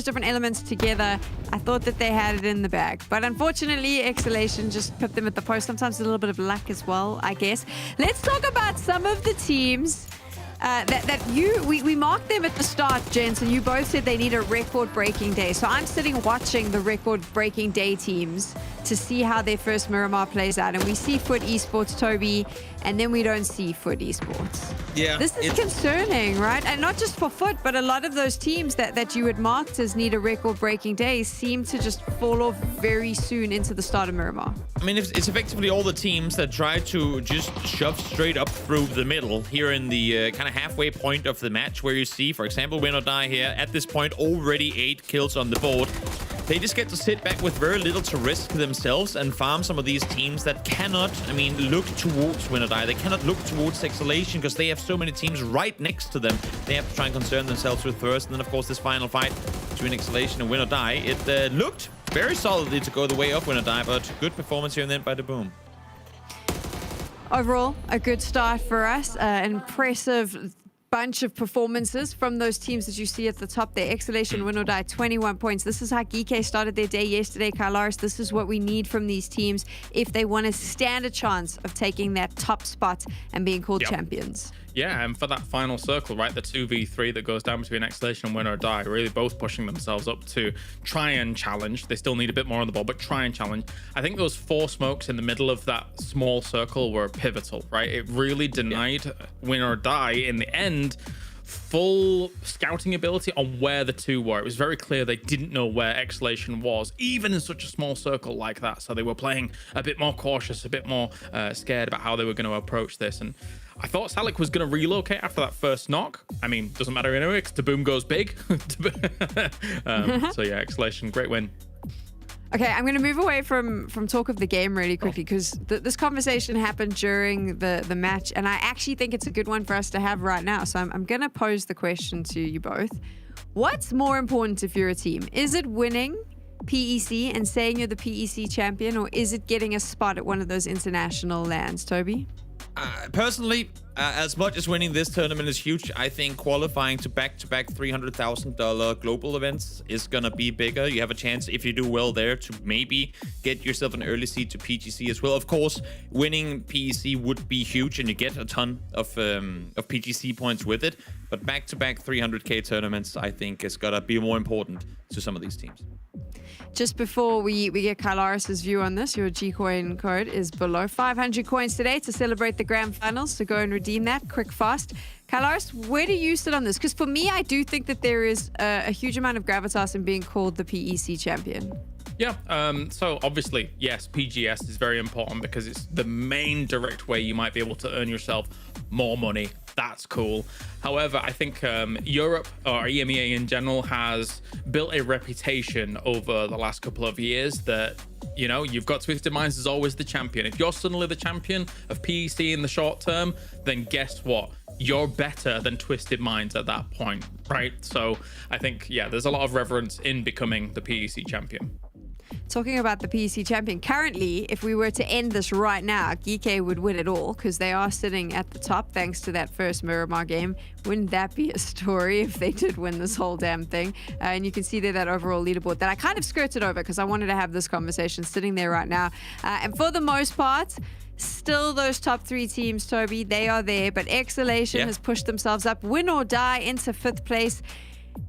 different elements together, I thought that they had it in the bag. But unfortunately, Exhalation just put them at the post. Sometimes a little bit of luck as well, I guess. Let's talk about some of the teams we marked them at the start, gents, and you both said they need a record-breaking day. So I'm sitting watching the record-breaking day teams to see how their first Miramar plays out. And we see Foot Esports, Toby, and then we don't see Foot Esports. Yeah. This is concerning, right? And not just for Foot, but a lot of those teams that you had marked as need a record-breaking day seem to just fall off very soon into the start of Miramar. I mean, it's effectively all the teams that try to just shove straight up through the middle here in the kind of halfway point of the match, where you see, for example, Win or Die here at this point, already 8 kills on the board. They just get to sit back with very little to risk themselves and farm some of these teams that cannot, I mean, look towards Win or Die. They cannot look towards Exhalation because they have so many teams right next to them. They have to try and concern themselves with first. And then, of course, this final fight between Exhalation and Win or Die, it looked very solidly to go the way of Win or Die, but good performance here and then by the Boom. Overall, a good start for us. An impressive bunch of performances from those teams that you see at the top there. Exhalation, Win or Die, 21 points. This is how Geeke started their day yesterday, Kylaris. This is what we need from these teams if they want to stand a chance of taking that top spot and being called champions. Yeah, and for that final circle, right, the 2v3 that goes down between Exhalation and Win or Die, really both pushing themselves up to try and challenge. They still need a bit more on the ball, but try and challenge. I think those 4 smokes in the middle of that small circle were pivotal, right? It really denied Win or Die in the end full scouting ability on where the two were. It was very clear they didn't know where Exhalation was, even in such a small circle like that. So they were playing a bit more cautious, a bit more scared about how they were going to approach this. And I thought Salik was going to relocate after that first knock. I mean, doesn't matter anyway, because the Boom goes big. So yeah, Exhalation, great win. Okay, I'm going to move away from talk of the game really quickly because this conversation happened during the match, and I actually think it's a good one for us to have right now. So I'm going to pose the question to you both. What's more important if you're a team? Is it winning PEC and saying you're the PEC champion, or is it getting a spot at one of those international lands, Toby? Personally, as much as winning this tournament is huge, I think qualifying to back-to-back $300,000 global events is gonna be bigger. You have a chance, if you do well there, to maybe get yourself an early seed to PGC as well. Of course, winning PEC would be huge, and you get a ton of PGC points with it. But back-to-back 300K tournaments, I think, is gonna be more important to some of these teams. Just before we get Kylaris' view on this, your G-Coin code is below 500 coins today to celebrate the grand finals. So go and redeem that quick, fast. Kylaris, where do you sit on this? Because for me, I do think that there is a huge amount of gravitas in being called the PEC champion. Yeah, so obviously, yes, PGS is very important because it's the main direct way you might be able to earn yourself more money. That's cool. However, I think Europe, or EMEA in general, has built a reputation over the last couple of years that, you know, you've got Twisted Minds as always the champion. If you're suddenly the champion of PEC in the short term, then guess what? You're better than Twisted Minds at that point, right? So I think, yeah, there's a lot of reverence in becoming the PEC champion. Talking about the PEC champion, currently, if we were to end this right now, Geeke would win it all because they are sitting at the top thanks to that first Miramar game. Wouldn't that be a story if they did win this whole damn thing? And you can see there that overall leaderboard that I kind of skirted over because I wanted to have this conversation sitting there right now. And for the most part, still those top 3 teams, Toby, they are there. But Exhalation has pushed themselves up. Win or Die into 5th place.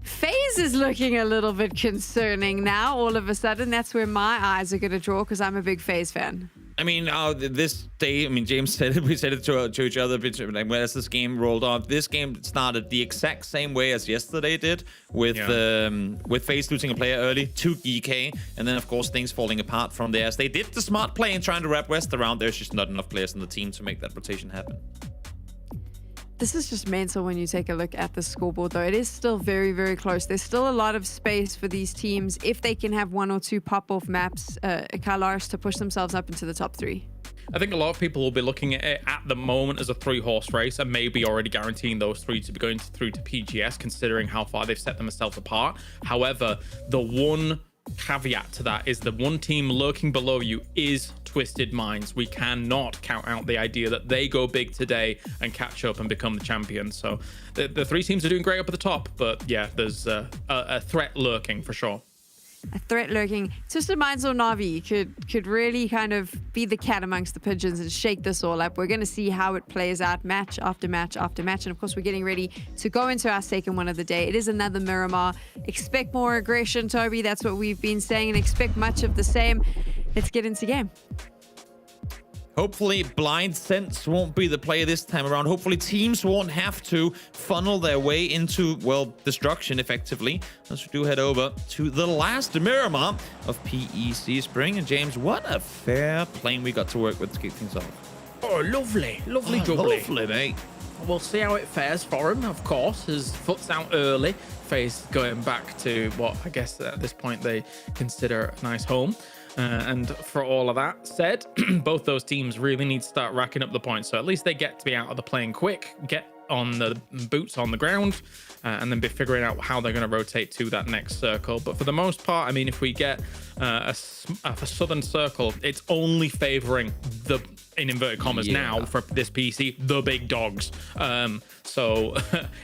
FaZe is looking a little bit concerning now, all of a sudden. That's where my eyes are going to draw because I'm a big FaZe fan. I mean, this day, I mean, James said it, we said it to each other, like, as this game rolled off, this game started the exact same way as yesterday did, with FaZe losing a player early to Geeke, and then, of course, things falling apart from there. As they did the smart play and trying to wrap West around, there's just not enough players on the team to make that rotation happen. This is just mental when you take a look at the scoreboard, though. It is still very, very close. There's still a lot of space for these teams if they can have 1 or 2 pop-off maps, Kalash, to push themselves up into the top 3. I think a lot of people will be looking at it at the moment as a 3-horse race and maybe already guaranteeing those 3 to be going through to PGS, considering how far they've set themselves apart. However, the one caveat to that is the one team lurking below you is Twisted Minds. We cannot count out the idea that they go big today and catch up and become the champions. So the 3 teams are doing great up at the top, but yeah, there's a threat lurking for sure. A threat lurking. Twisted Minds or Na'Vi could really kind of be the cat amongst the pigeons and shake this all up. We're going to see how it plays out match after match after match. And of course, we're getting ready to go into our second one of the day. It is another Miramar. Expect more aggression, Toby. That's what we've been saying, and expect much of the same. Let's get into game. Hopefully, blind sense won't be the play this time around. Hopefully, teams won't have to funnel their way into, well, destruction, effectively. As we do head over to the last Miramar of PEC Spring. And James, what a fair plane we got to work with to kick things off. Oh, lovely. Lovely jubbly. Lovely, mate. We'll see how it fares for him, of course. His foot's out early. Face going back to what I guess at this point they consider a nice home. And for all of that said, both those teams really need to start racking up the points. So at least they get to be out of the plane quick, get on the boots on the ground, and then be figuring out how they're going to rotate to that next circle. But for the most part, I mean, if we get a southern circle, it's only favoring the, in inverted commas now for this PC, the big dogs. So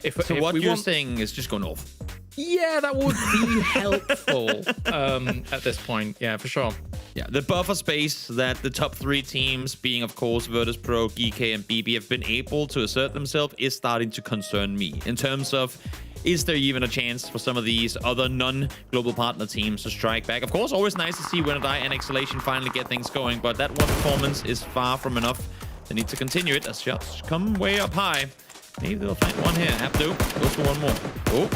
if what we you're want... saying is just go north. Yeah, that would be helpful at this point. Yeah, for sure. Yeah, the buffer space that the top 3 teams, being of course Virtus Pro, GK, and BB, have been able to assert themselves is starting to concern me in terms of, is there even a chance for some of these other non-global partner teams to strike back? Of course, always nice to see Winner Die and Exhalation finally get things going, but that one performance is far from enough. They need to continue it as shots come way up high. Maybe they'll find one here. Abdu goes for one more. Oh.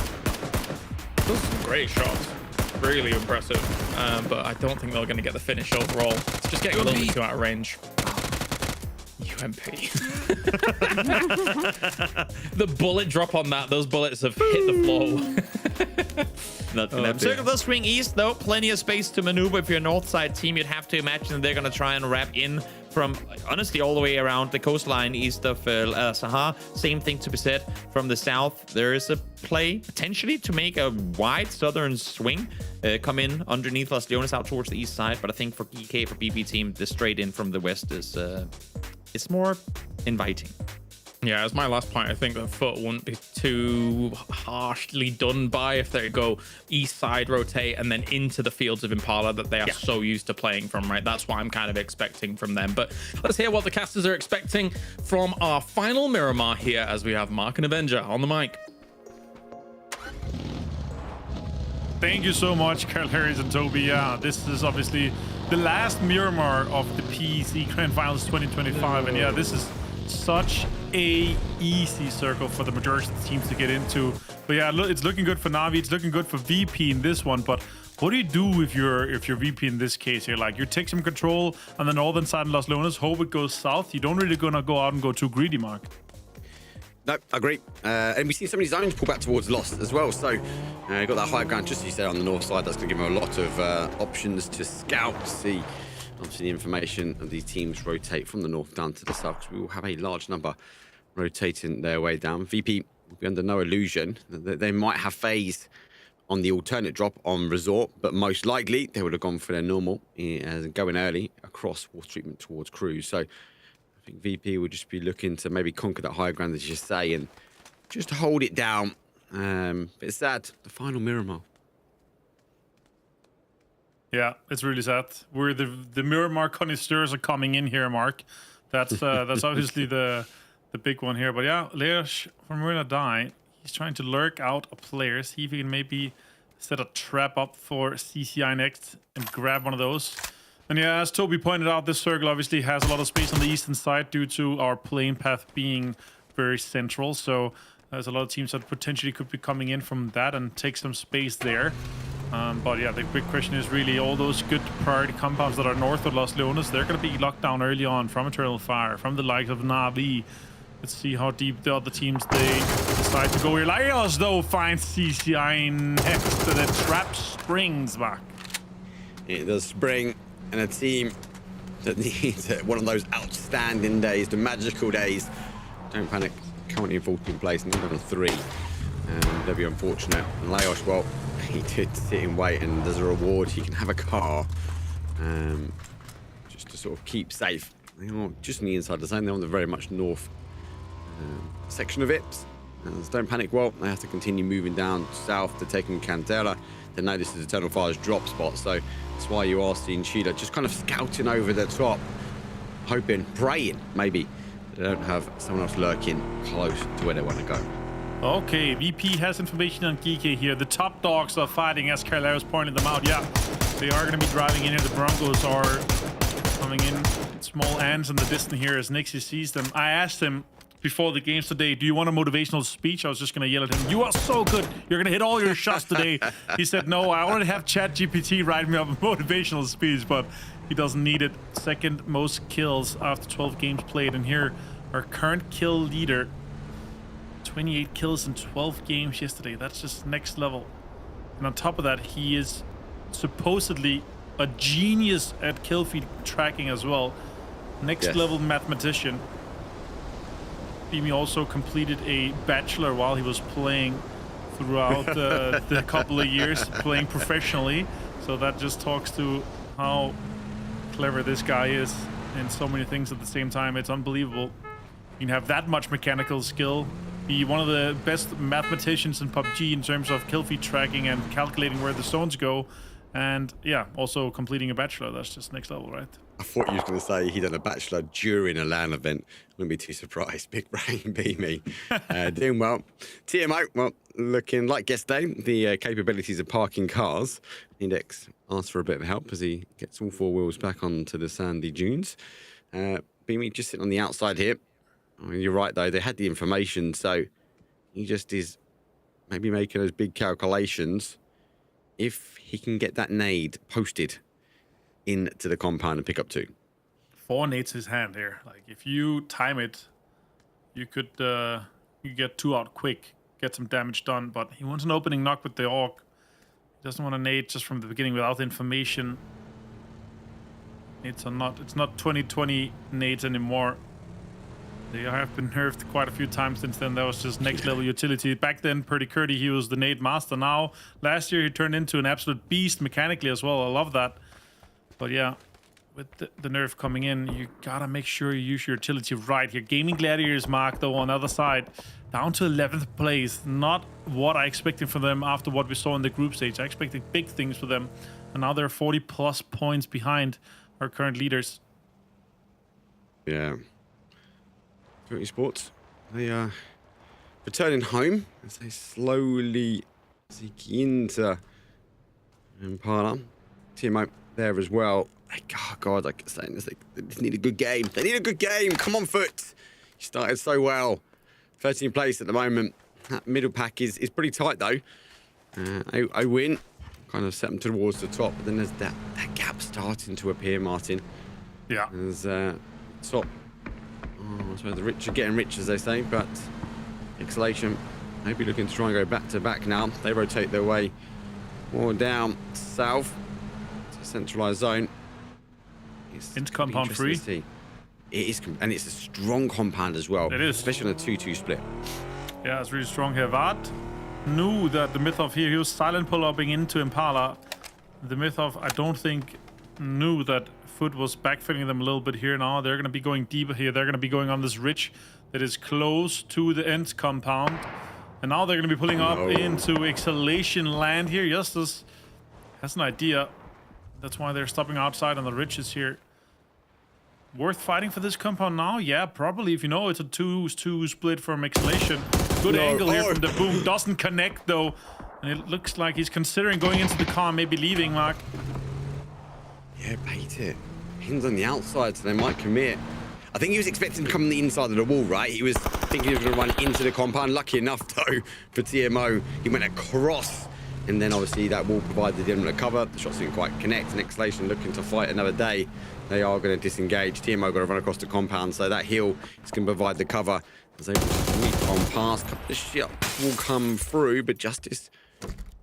Those are some great shots. Really impressive. But I don't think they're going to get the finish overall. It's just getting a little bit too out of range. UMP. The bullet drop on that. Those bullets have hit the floor. Not gonna happen. Circle does swing east, though. Plenty of space to maneuver. If you're a north side team, you'd have to imagine that they're going to try and wrap in from, honestly, all the way around the coastline east of Sahar. Same thing to be said from the south. There is a play potentially to make a wide southern swing, come in underneath Las Leones out towards the east side. But I think for GK, for BP team, the straight in from the west is it's more inviting. Yeah, as my last point, I think the foot wouldn't be too harshly done by if they go east side, rotate, and then into the fields of Impala that they are so used to playing from, right? That's what I'm kind of expecting from them. But let's hear what the casters are expecting from our final Miramar here as we have Mark and Avenger on the mic. Thank you so much, Carl Harris and Toby. Yeah, this is obviously the last Miramar of the PEC Grand Finals 2025. And yeah, this is such a easy circle for the majority of the teams to get into. But yeah, it's looking good for Na'Vi. It's looking good for VP in this one. But what do you do if you're VP in this case here? Like, you take some control on the northern side of Las Leones, hope it goes south. You don't really gonna go out and go too greedy, Mark. No, I agree. And we've seen some of these zones pull back towards Lost as well. So got that high ground, just as you said, on the north side. That's going to give them a lot of options to scout, see obviously the information of these teams rotate from the north down to the south, because we will have a large number rotating their way down. VP will be under no illusion that they might have phased on the alternate drop on Resort, but most likely they would have gone for their normal going early across water treatment towards Cruise. So I think VP would just be looking to maybe conquer that high ground, as you say, and just hold it down. But it's sad, the final Miramar. Yeah, it's really sad. We're the Miramar connoisseurs are coming in here, Mark. That's obviously the big one here. But yeah, Leosh from Winner Die, he's trying to lurk out a player, see if he can maybe set a trap up for CCI next and grab one of those. And yeah, as Toby pointed out, this circle obviously has a lot of space on the eastern side due to our plane path being very central. So there's a lot of teams that potentially could be coming in from that and take some space there. But yeah, the big question is really all those good priority compounds that are north of Las Leones, they're going to be locked down early on from Eternal Fire, from the likes of Na'Vi. Let's see how deep the other teams they decide to go here. Laios though finds CCI next to the trap springs back. It does spring, and a team that needs one of those outstanding days, the magical days. Don't panic, currently in 14th place, and level 3. They'll be unfortunate. And Laios, well, he did sit and wait, and there's a reward. He can have a car, just to sort of keep safe. They're just on the inside of the zone. They're on the very much north section of it. Don't panic, well, they have to continue moving down south to taking Cantera. They know this is Eternal Fire's drop spot, so that's why you are seeing Sheila just kind of scouting over the top, hoping, praying, maybe, they don't have someone else lurking close to where they want to go. Okay, VP has information on Geeky here. The top dogs are fighting as Carlero's pointed them out. Yeah, they are going to be driving in here. The Broncos are coming in small ants in the distance here as Nixie sees them. I asked him before the games today, do you want a motivational speech? I was just going to yell at him, you are so good. You're going to hit all your shots today. He said, no, I already have ChatGPT write me up a motivational speech, but he doesn't need it. Second most kills after 12 games played. And here, our current kill leader, 28 kills in 12 games yesterday. That's just next level. And on top of that, he is supposedly a genius at kill feed tracking as well. Next level mathematician. Emi also completed a bachelor while he was playing throughout the couple of years, playing professionally. So that just talks to how clever this guy is in so many things at the same time. It's unbelievable. You can have that much mechanical skill, be one of the best mathematicians in PUBG in terms of kill feed tracking and calculating where the zones go. And yeah, also completing a bachelor. That's just next level, right? I thought you was going to say he done a bachelor during a LAN event. Wouldn't be too surprised. Big brain, be me. Doing well. TMO, well, looking like yesterday. The capabilities of parking cars. Index asks for a bit of help as he gets all 4 wheels back onto the sandy dunes. Beamy just sitting on the outside here. I mean, you're right, though. They had the information, so he just is maybe making those big calculations. If he can get that nade posted into the compound and pick up 2. 4 nades his hand here. Like, if you time it, you could you get 2 out quick, get some damage done. But he wants an opening knock with the AUG. He doesn't want a nade just from the beginning without information. It's not 2020 nades anymore. They have been nerfed quite a few times since then. That was just next level utility. Back then, Purdy Curdy, he was the nade master. Now, last year, he turned into an absolute beast mechanically as well. I love that. But yeah, with the nerf coming in, you gotta make sure you use your utility right here. Gaming Gladiators mark, though, on the other side, down to 11th place. Not what I expected from them after what we saw in the group stage. I expected big things for them. And now they're 40+ points behind our current leaders. Yeah. Esports, they are returning home as they slowly seek into Impala. TMO there as well. Oh God, like I saying this, they just need a good game. They need a good game. Come on, Foot. You started so well. 13th place at the moment. That middle pack is pretty tight though. I win. Kind of set them towards the top, but then there's that gap starting to appear, Martin. Yeah. There's top. I suppose the rich are getting rich, as they say, but Exhalation maybe looking to try and go back to back now. They rotate their way more down south to centralized zone. Into compound 3. It is, and it's a strong compound as well. It is. Especially on a 2-2 split. Yeah, it's really strong here. Vard knew that the Mythov here, he was silent pull-upping into Impala. The Mythov, I don't think, knew that Foot was backfilling them a little bit here now. They're going to be going deeper here. They're going to be going on this ridge that is close to the end compound. And now they're going to be pulling up into Exhalation land here. Justus has an idea. That's why they're stopping outside on the ridges here. Worth fighting for this compound now? Yeah, probably. If you know it's a 2-2 split from Exhalation. Good angle here from the boom. Doesn't connect though. And it looks like he's considering going into the car, maybe leaving, Mark. Yeah, bait it. Pins on the outside, so they might commit. I think he was expecting to come on the inside of the wall, right? He was thinking he was going to run into the compound. Lucky enough, though, for TMO, he went across And then obviously that will provide the element of cover. The shots didn't quite connect, and Exhalation looking to fight another day. They are going to disengage. TMO got to run across the compound, so that hill is going to provide the cover. As they sweep on past, a couple of shots will come through, but Justice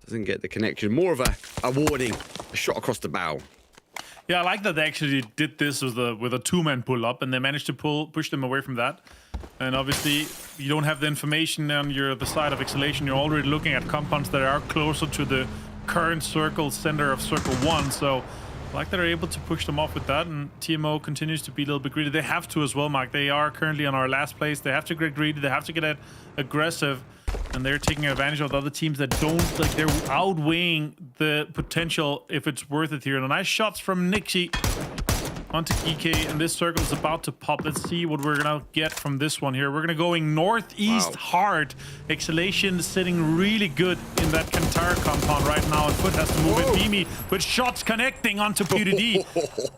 doesn't get the connection. More of a warning, a shot across the bow. Yeah, I like that they actually did this with a two-man pull-up, and they managed to push them away from that. And obviously, you don't have the information on the side of Exhalation. You're already looking at compounds that are closer to the current circle, center of Circle 1. So, I like that they're able to push them off with that, and TMO continues to be a little bit greedy. They have to as well, Mark. They are currently on our last place. They have to get greedy. They have to get aggressive. And they're taking advantage of the other teams that don't, like, they're outweighing the potential if it's worth it here. And nice shots from Nixie onto EK, and this circle is about to pop. Let's see what we're gonna get from this one here. We're gonna going northeast hard. Exhalation sitting really good in that Kantara compound right now, and Foot has to move in. Beamy with shots connecting onto PUBG.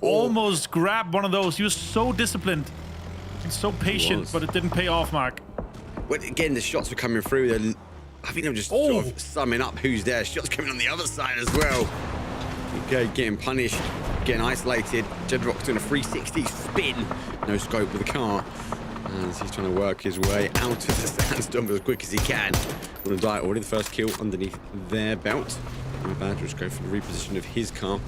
Almost grabbed one of those. He was so disciplined and so patient, but it didn't pay off, Mark. Well, again, the shots were coming through. I think they're just sort of summing up who's there. Shots coming on the other side as well. Okay, getting punished, getting isolated. Jedrock's doing a 360 spin. No scope with the car. As he's trying to work his way out of the sandstorm as quick as he can. Gonna die already. The first kill underneath their belt. And Badger's going for the reposition of his car.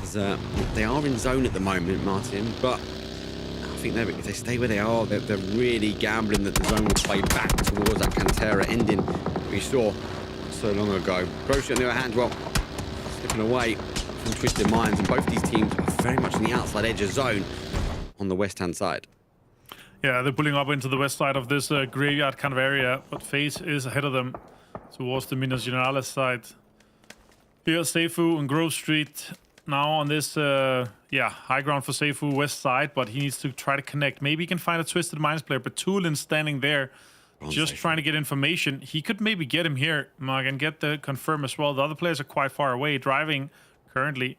As, they are in zone at the moment, Martin, but I think if they stay where they are, they're really gambling that the zone will play back towards that Kantara ending we saw so long ago. Groshi on the other hand, well, slipping away from Twisted Minds, and both these teams are very much on the outside edge of zone on the west-hand side. Yeah, they're pulling up into the west side of this graveyard kind of area, but FaZe is ahead of them towards the Minas Gerais side. Here, Seifu and Grove Street now on this, high ground for Seifu west side, but he needs to try to connect. Maybe he can find a Twisted Minds player, but Tulin standing there just trying to get information. He could maybe get him here, Mark, and get the confirm as well. The other players are quite far away, driving currently.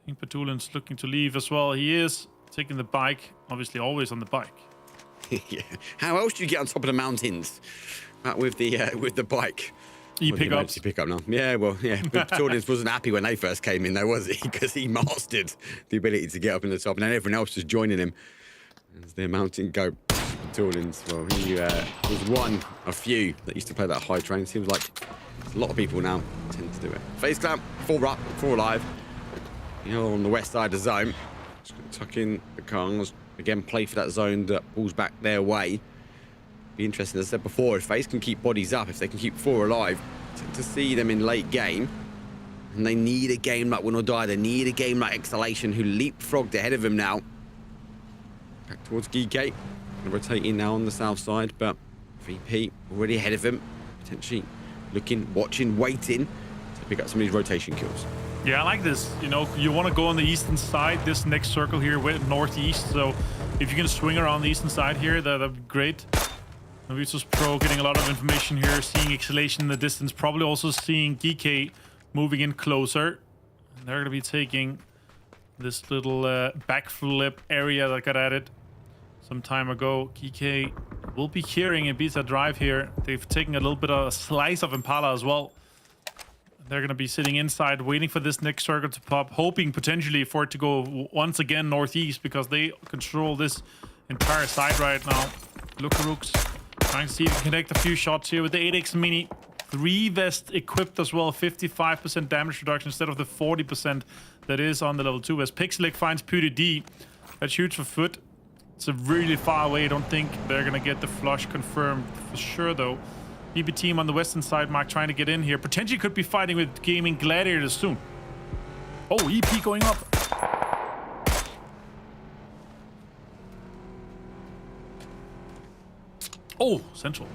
I think Patulin's looking to leave as well. He is taking the bike, obviously always on the bike. Yeah. How else do you get on top of the mountains with the bike? Pickups. Pick up now. Yeah, well, yeah. But Jordan wasn't happy when they first came in, though, was he? Because he mastered the ability to get up in the top, and then everyone else was joining him as their mountain go. Jordan's, well, he was one of few that used to play that high train. Seems like a lot of people now tend to do it. FaZe Clan, 4 up, 4 alive. You know, on the west side of the zone. Just going to tuck in the cars. Again, play for that zone that pulls back their way. Be interesting, as I said before, if FaZe can keep bodies up, if they can keep 4 alive, to see them in late game. And they need a game like Win or Die. They need a game like Exhalation, who leapfrogged ahead of them now. Back towards Geekgate. Rotating now on the south side, but VP already ahead of him. Potentially looking, watching, waiting to pick up some of these rotation kills. Yeah, I like this. You know, you want to go on the eastern side, this next circle here with northeast. So if you can swing around the eastern side here, that'd be great. Novitos Pro getting a lot of information here, seeing Exhalation in the distance, probably also seeing GK moving in closer. And they're going to be taking this little backflip area that got added some time ago. GK will be hearing Ibiza Drive here. They've taken a little bit of a slice of Impala as well. They're going to be sitting inside, waiting for this next circle to pop, hoping potentially for it to go once again northeast, because they control this entire side right now. Lukarooks trying to see if he can connect a few shots here with the 8x Mini. 3 vest equipped as well, 55% damage reduction instead of the 40% that is on the level 2 vest. Pixelic finds PUBG. That's huge for Foot. It's a really far away. I don't think they're going to get the flush confirmed for sure, though. BB team on the western side, Mark, trying to get in here. Potentially could be fighting with Gaming Gladiators soon. Oh, EP going up. Oh, Central.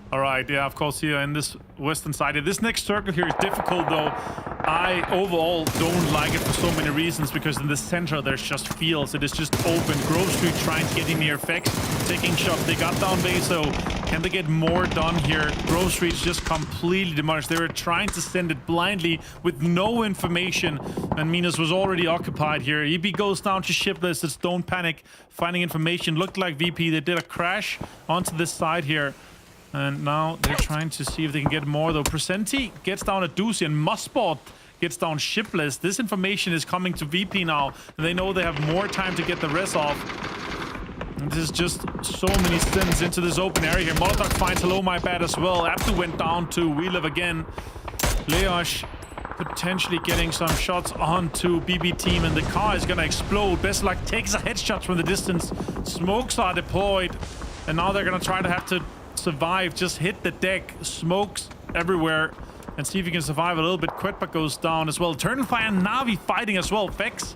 All right, yeah, of course, here in this western side. This next circle here is difficult, though. I overall don't like it for so many reasons, because in the center there's just fields. It is just open. Grove Street trying to get in near effects, taking shots. They got down base, so can they get more done here? Grove Street's just completely demolished. They were trying to send it blindly with no information, and Minas was already occupied here. EB goes down to shipless. It's don't panic, finding information. Looked like VP. They did a crash onto this side here. And now they're trying to see if they can get more, though. Presenti gets down a Doozy, and Musbot gets down shipless. This information is coming to VP now, and they know they have more time to get the res off. And this is just so many sins into this open area here. Molotov finds hello, my bad as well. Abdu went down to We Live again. Leosh potentially getting some shots onto BB team, and the car is gonna explode. Beslak takes a headshot from the distance. Smokes are deployed, and now they're gonna try to have to survive. Just hit the deck. Smokes everywhere, and see if you can survive a little bit. Quetpa goes down as well. Eternal Fire and Navi fighting as well. Fex,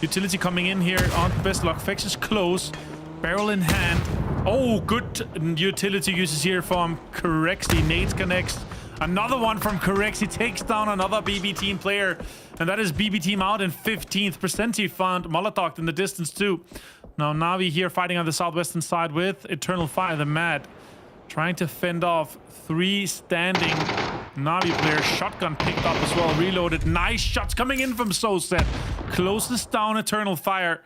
utility coming in here on Bestlock. Fex is close, barrel in hand. Oh, good utility uses here from Corexi. Nades connects. Another one from Corexi takes down another BB team player, and that is BB team out in 15th. Presenti found Molotov in the distance too. Now Navi here fighting on the southwestern side with Eternal Fire, the Mad, trying to fend off 3 standing Navi players. Shotgun picked up as well, reloaded. Nice shots coming in from Soset. Closes down Eternal Fire.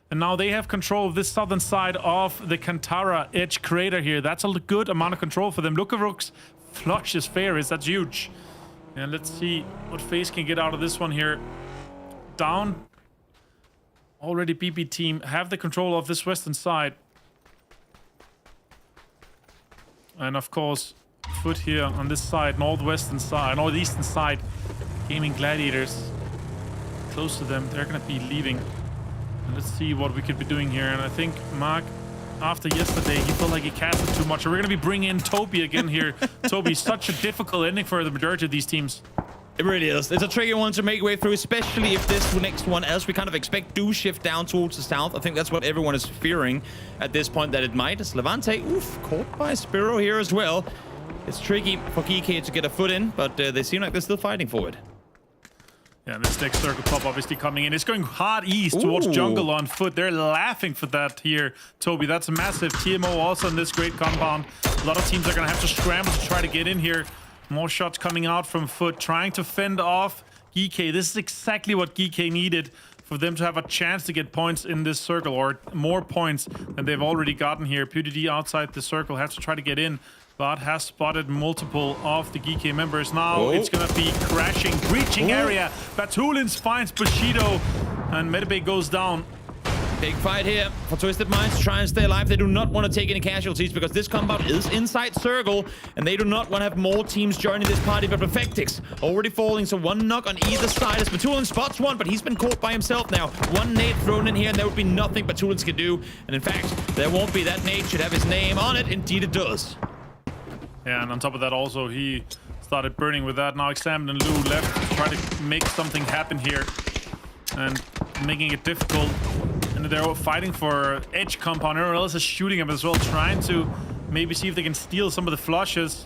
And now they have control of this southern side of the Kantara Edge crater here. That's a good amount of control for them. Lukavruk's flush is fair, that's huge. And let's see what FaZe can get out of this one here. Down. Already BB team have the control of this western side. And of course, Foot here on this side, northwestern side, northeastern side. Gaming Gladiators close to them. They're gonna be leaving. And let's see what we could be doing here. And I think Mark, after yesterday, he felt like he casted too much. We're gonna be bringing in Toby again here. Toby, such a difficult ending for the majority of these teams. It really is. It's a tricky one to make way through, especially if this next one, as we kind of expect, do shift down towards the south. I think that's what everyone is fearing at this point, that it might. It's Levante, caught by Spiro here as well. It's tricky for GK to get a foot in, but they seem like they're still fighting for it. Yeah, this next circle pop obviously coming in. It's going hard east towards jungle on foot. They're laughing for that here, Toby. That's a massive TMO also in this great compound. A lot of teams are going to have to scramble to try to get in here. More shots coming out from foot, trying to fend off GK. This is exactly what GK needed for them to have a chance to get points in this circle, or more points than they've already gotten here. PUDD outside the circle has to try to get in, but has spotted multiple of the GK members. Now it's gonna be crashing, breaching area. Batulins finds Bushido, and Medibay goes down. Big fight here for Twisted Minds to try and stay alive. They do not want to take any casualties because this compound is inside circle, and they do not want to have more teams joining this party. But Perfectix already falling, so one knock on either side as Batulin spots one, but he's been caught by himself now. One nade thrown in here, and there would be nothing Batulins can do. And in fact, there won't be. That nade should have his name on it. Indeed it does. Yeah, and on top of that also, he started burning with that. Now Examined and Lou left to try to make something happen here, and making it difficult. And they're fighting for edge compound. Everyone else is shooting him as well, trying to maybe see if they can steal some of the flushes.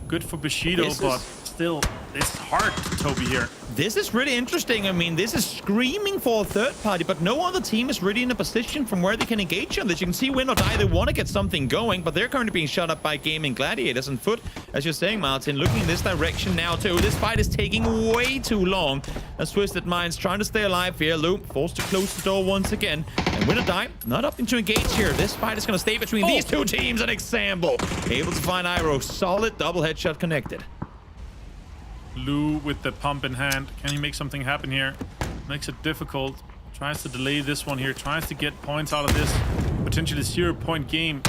Good for Bushido, but still, it's hard to Toby here. This is really interesting. I mean, this is screaming for a third party, but no other team is really in a position from where they can engage on this. You can see Win or Die, they want to get something going, but they're currently being shut up by Gaming Gladiators. And Foot, as you're saying, Martin, looking in this direction now too. This fight is taking way too long as Twisted Minds trying to stay alive here. Loop forced to close the door once again. And Win or Die, not opting to engage here. This fight is going to stay between these two teams, and Example able to find Iroh. Solid double headshot connected. Lou with the pump in hand. Can he make something happen here? Makes it difficult. Tries to delay this one here. Tries to get points out of this potentially 0-point game.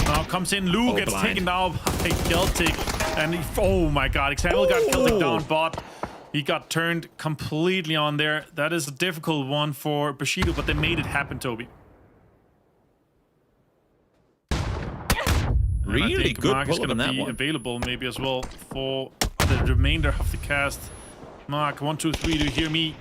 Now comes in. Lou gets taken down by Celtic. And oh my god, Example got Celtic down, but he got turned completely on there. That is a difficult one for Bushido, but they made it happen, Toby. Really good Mark is going to be available maybe as well for the remainder of the cast. Mark, 1, 2, 3, do you hear me?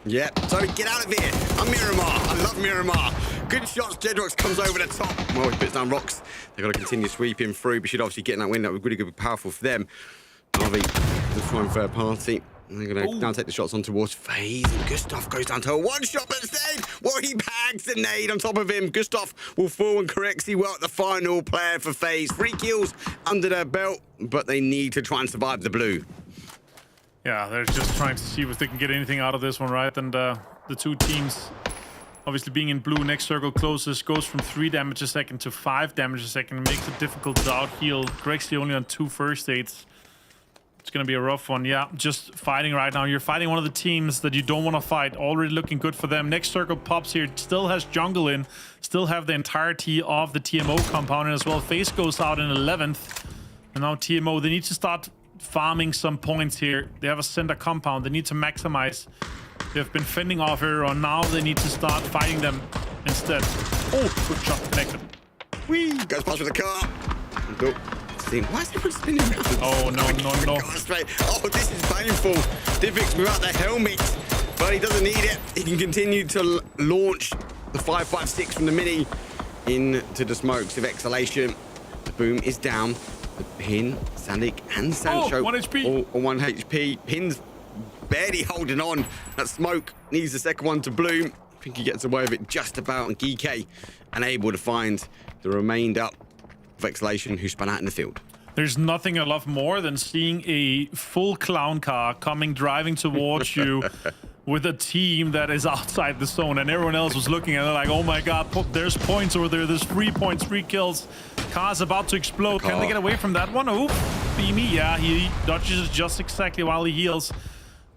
Yeah, so get out of here. I'm Miramar. I love Miramar. Good shots. Jedrox comes over the top. Well, he puts down rocks. They've got to continue sweeping through. But should obviously get in that win. That was really good, powerful for them. Harvey, the flying third party. And they're going to now take the shots on towards FaZe. And Gustav goes down to a one-shot, but instead, well, he bags the nade on top of him. Gustav will fall and correctly work the final player for FaZe. 3 kills under their belt, but they need to try and survive the blue. Yeah, they're just trying to see if they can get anything out of this one, right? And the two teams, obviously being in blue, next circle closest, goes from 3 damage a second to 5 damage a second. It makes it difficult to out-heal. Grexy only on 2 first aids. It's going to be a rough one. Yeah, just fighting right now. You're fighting one of the teams that you don't want to fight. Already looking good for them. Next circle pops here. Still has jungle in. Still have the entirety of the TMO compound in as well. FaZe goes out in 11th. And now TMO, they need to start farming some points here. They have a center compound. They need to maximize. They've been fending off here on. Now they need to start fighting them instead. Oh, good shot connected. Whee! Goes past with the car. Go. Why is everyone spinning around? Oh, no. Oh, this is painful. Divix without the helmet, but he doesn't need it. He can continue to launch the 5.56 from the mini into the smokes of exhalation. The boom is down. The Pin, Sandik, and Sancho 1 HP. All 1 HP. Pin's barely holding on. That smoke needs the second one to bloom. I think he gets away with it just about, and Geek unable to find the remainder of exhalation who spun out in the field. There's nothing I love more than seeing a full clown car driving towards you with a team that is outside the zone, and everyone else was looking at it like, oh my god, there's points over there, there's 3 points, 3 kills. Car's about to explode. Can they get away from that one? Oh, Beamy, yeah, he dodges just exactly while he heals.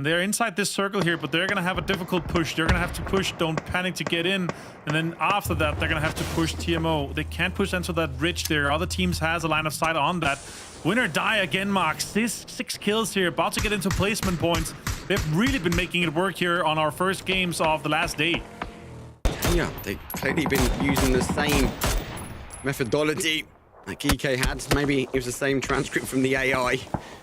They're inside this circle here, but they're going to have a difficult push. They're going to have to push, don't panic to get in. And then after that, they're going to have to push TMO. They can't push into that bridge there. Other teams has a line of sight on that. Win or die again, Mark. 6 kills here, about to get into placement points. They've really been making it work here on our first games of the last day. Yeah, they've clearly been using the same methodology that Geek had. Maybe it was the same transcript from the AI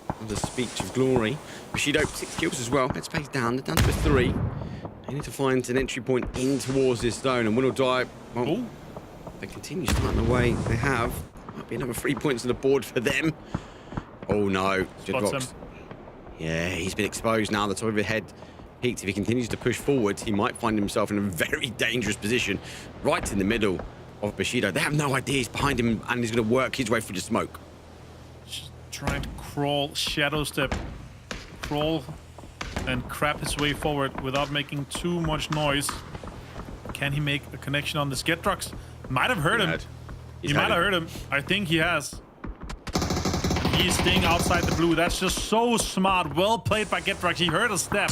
of the speech of glory. Bushido, 6 kills as well. Let's face down. They're down to 3. They need to find an entry point in towards this zone, and Win or Die, well, they continue starting the way they have. Might be another 3 points on the board for them. Oh no, Jedrox. Yeah, he's been exposed now. The top of his head peaked. If he continues to push forward, he might find himself in a very dangerous position right in the middle of Bushido. They have no idea he's behind him, and he's going to work his way through the smoke. Just trying to crawl, shadow step, crawl and crap his way forward without making too much noise. Can he make a connection on this? Getrox might have heard him. He might have heard him. I think he has. He's staying outside the blue. That's just so smart. Well played by Getrox. He heard a step.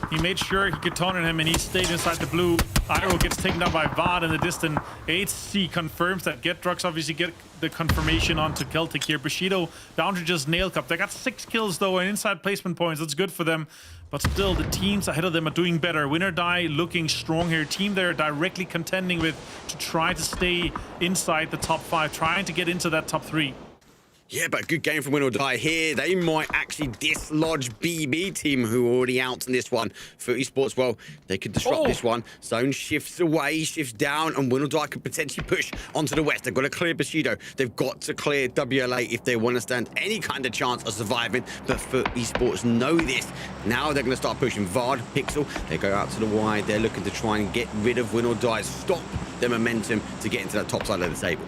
He made sure he could turn on him, and he stayed inside the blue. Iroh gets taken down by Vard in the distant. HC confirms that Getrox obviously get the confirmation onto Celtic here. Bushido down to just Nail Cup. They got 6 kills though, and inside placement points. That's good for them. But still, the teams ahead of them are doing better. Win or Die looking strong here. Team they're directly contending with to try to stay inside the top 5, trying to get into that top 3. Yeah, but a good game from Win or Die here. They might actually dislodge BB team, who are already out in this one. For Esports, well, they could disrupt this one. Zone shifts away, shifts down, and Win or Die could potentially push onto the west. They've got to clear Bushido. They've got to clear WLA if they want to stand any kind of chance of surviving. But for Esports know this. Now they're going to start pushing Vard, Pixel. They go out to the wide. They're looking to try and get rid of Win or Die, stop their momentum to get into that top side of the table.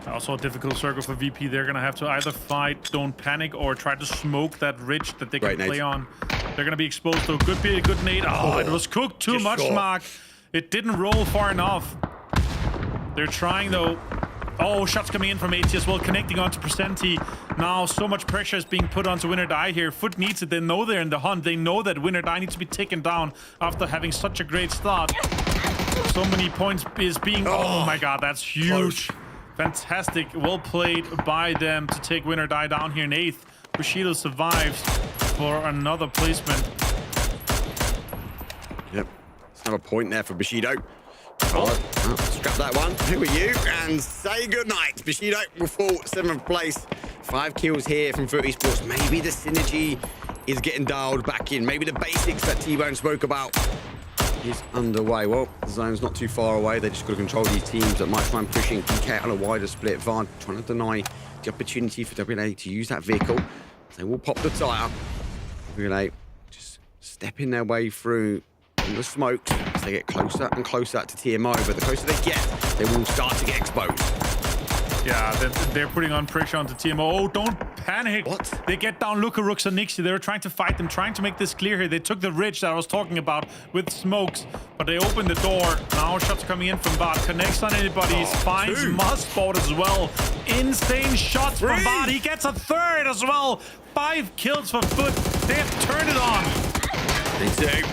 Also a difficult circle for VP. They're going to have to either fight, don't panic, or try to smoke that ridge that they can play on. They're going to be exposed to a good nade. Oh, it was cooked too much, Mark. It didn't roll far enough. They're trying, though. Oh, shots coming in from AT as well, connecting onto Presenti. Now, so much pressure is being put onto Win or Die here. Foot needs it. They know they're in the hunt. They know that Win or Die needs to be taken down after having such a great start. So many points is being... Oh, my God, that's huge. Close. Fantastic. Well played by them to take Win or Die down here in 8th. Bushido survives for another placement. Yep. Let's have a point there for Bushido. Scrap that one. Who are you? And say goodnight. Bushido will fall 7th place. 5 kills here from Fruit Esports. Maybe the synergy is getting dialed back in. Maybe the basics that T-Bone spoke about is underway. Well, the zone's not too far away. They just got to control these teams that might try and push in PK on a wider split. Vard trying to deny the opportunity for WLA to use that vehicle. They will pop the tire. WLA just stepping their way through on the smokes as they get closer and closer to TMO. But the closer they get, they will start to get exposed. Yeah, they're putting on pressure onto TMO. Oh, don't panic. What? They get down Luka, Rooks, and Nixie. They were trying to fight them, trying to make this clear here. They took the ridge that I was talking about with smokes, but they opened the door. Now shots coming in from Vard. Connects on anybody. Finds Mustbot as well. Insane shots from Vard. He gets a third as well. 5 kills for Foot. They have turned it on.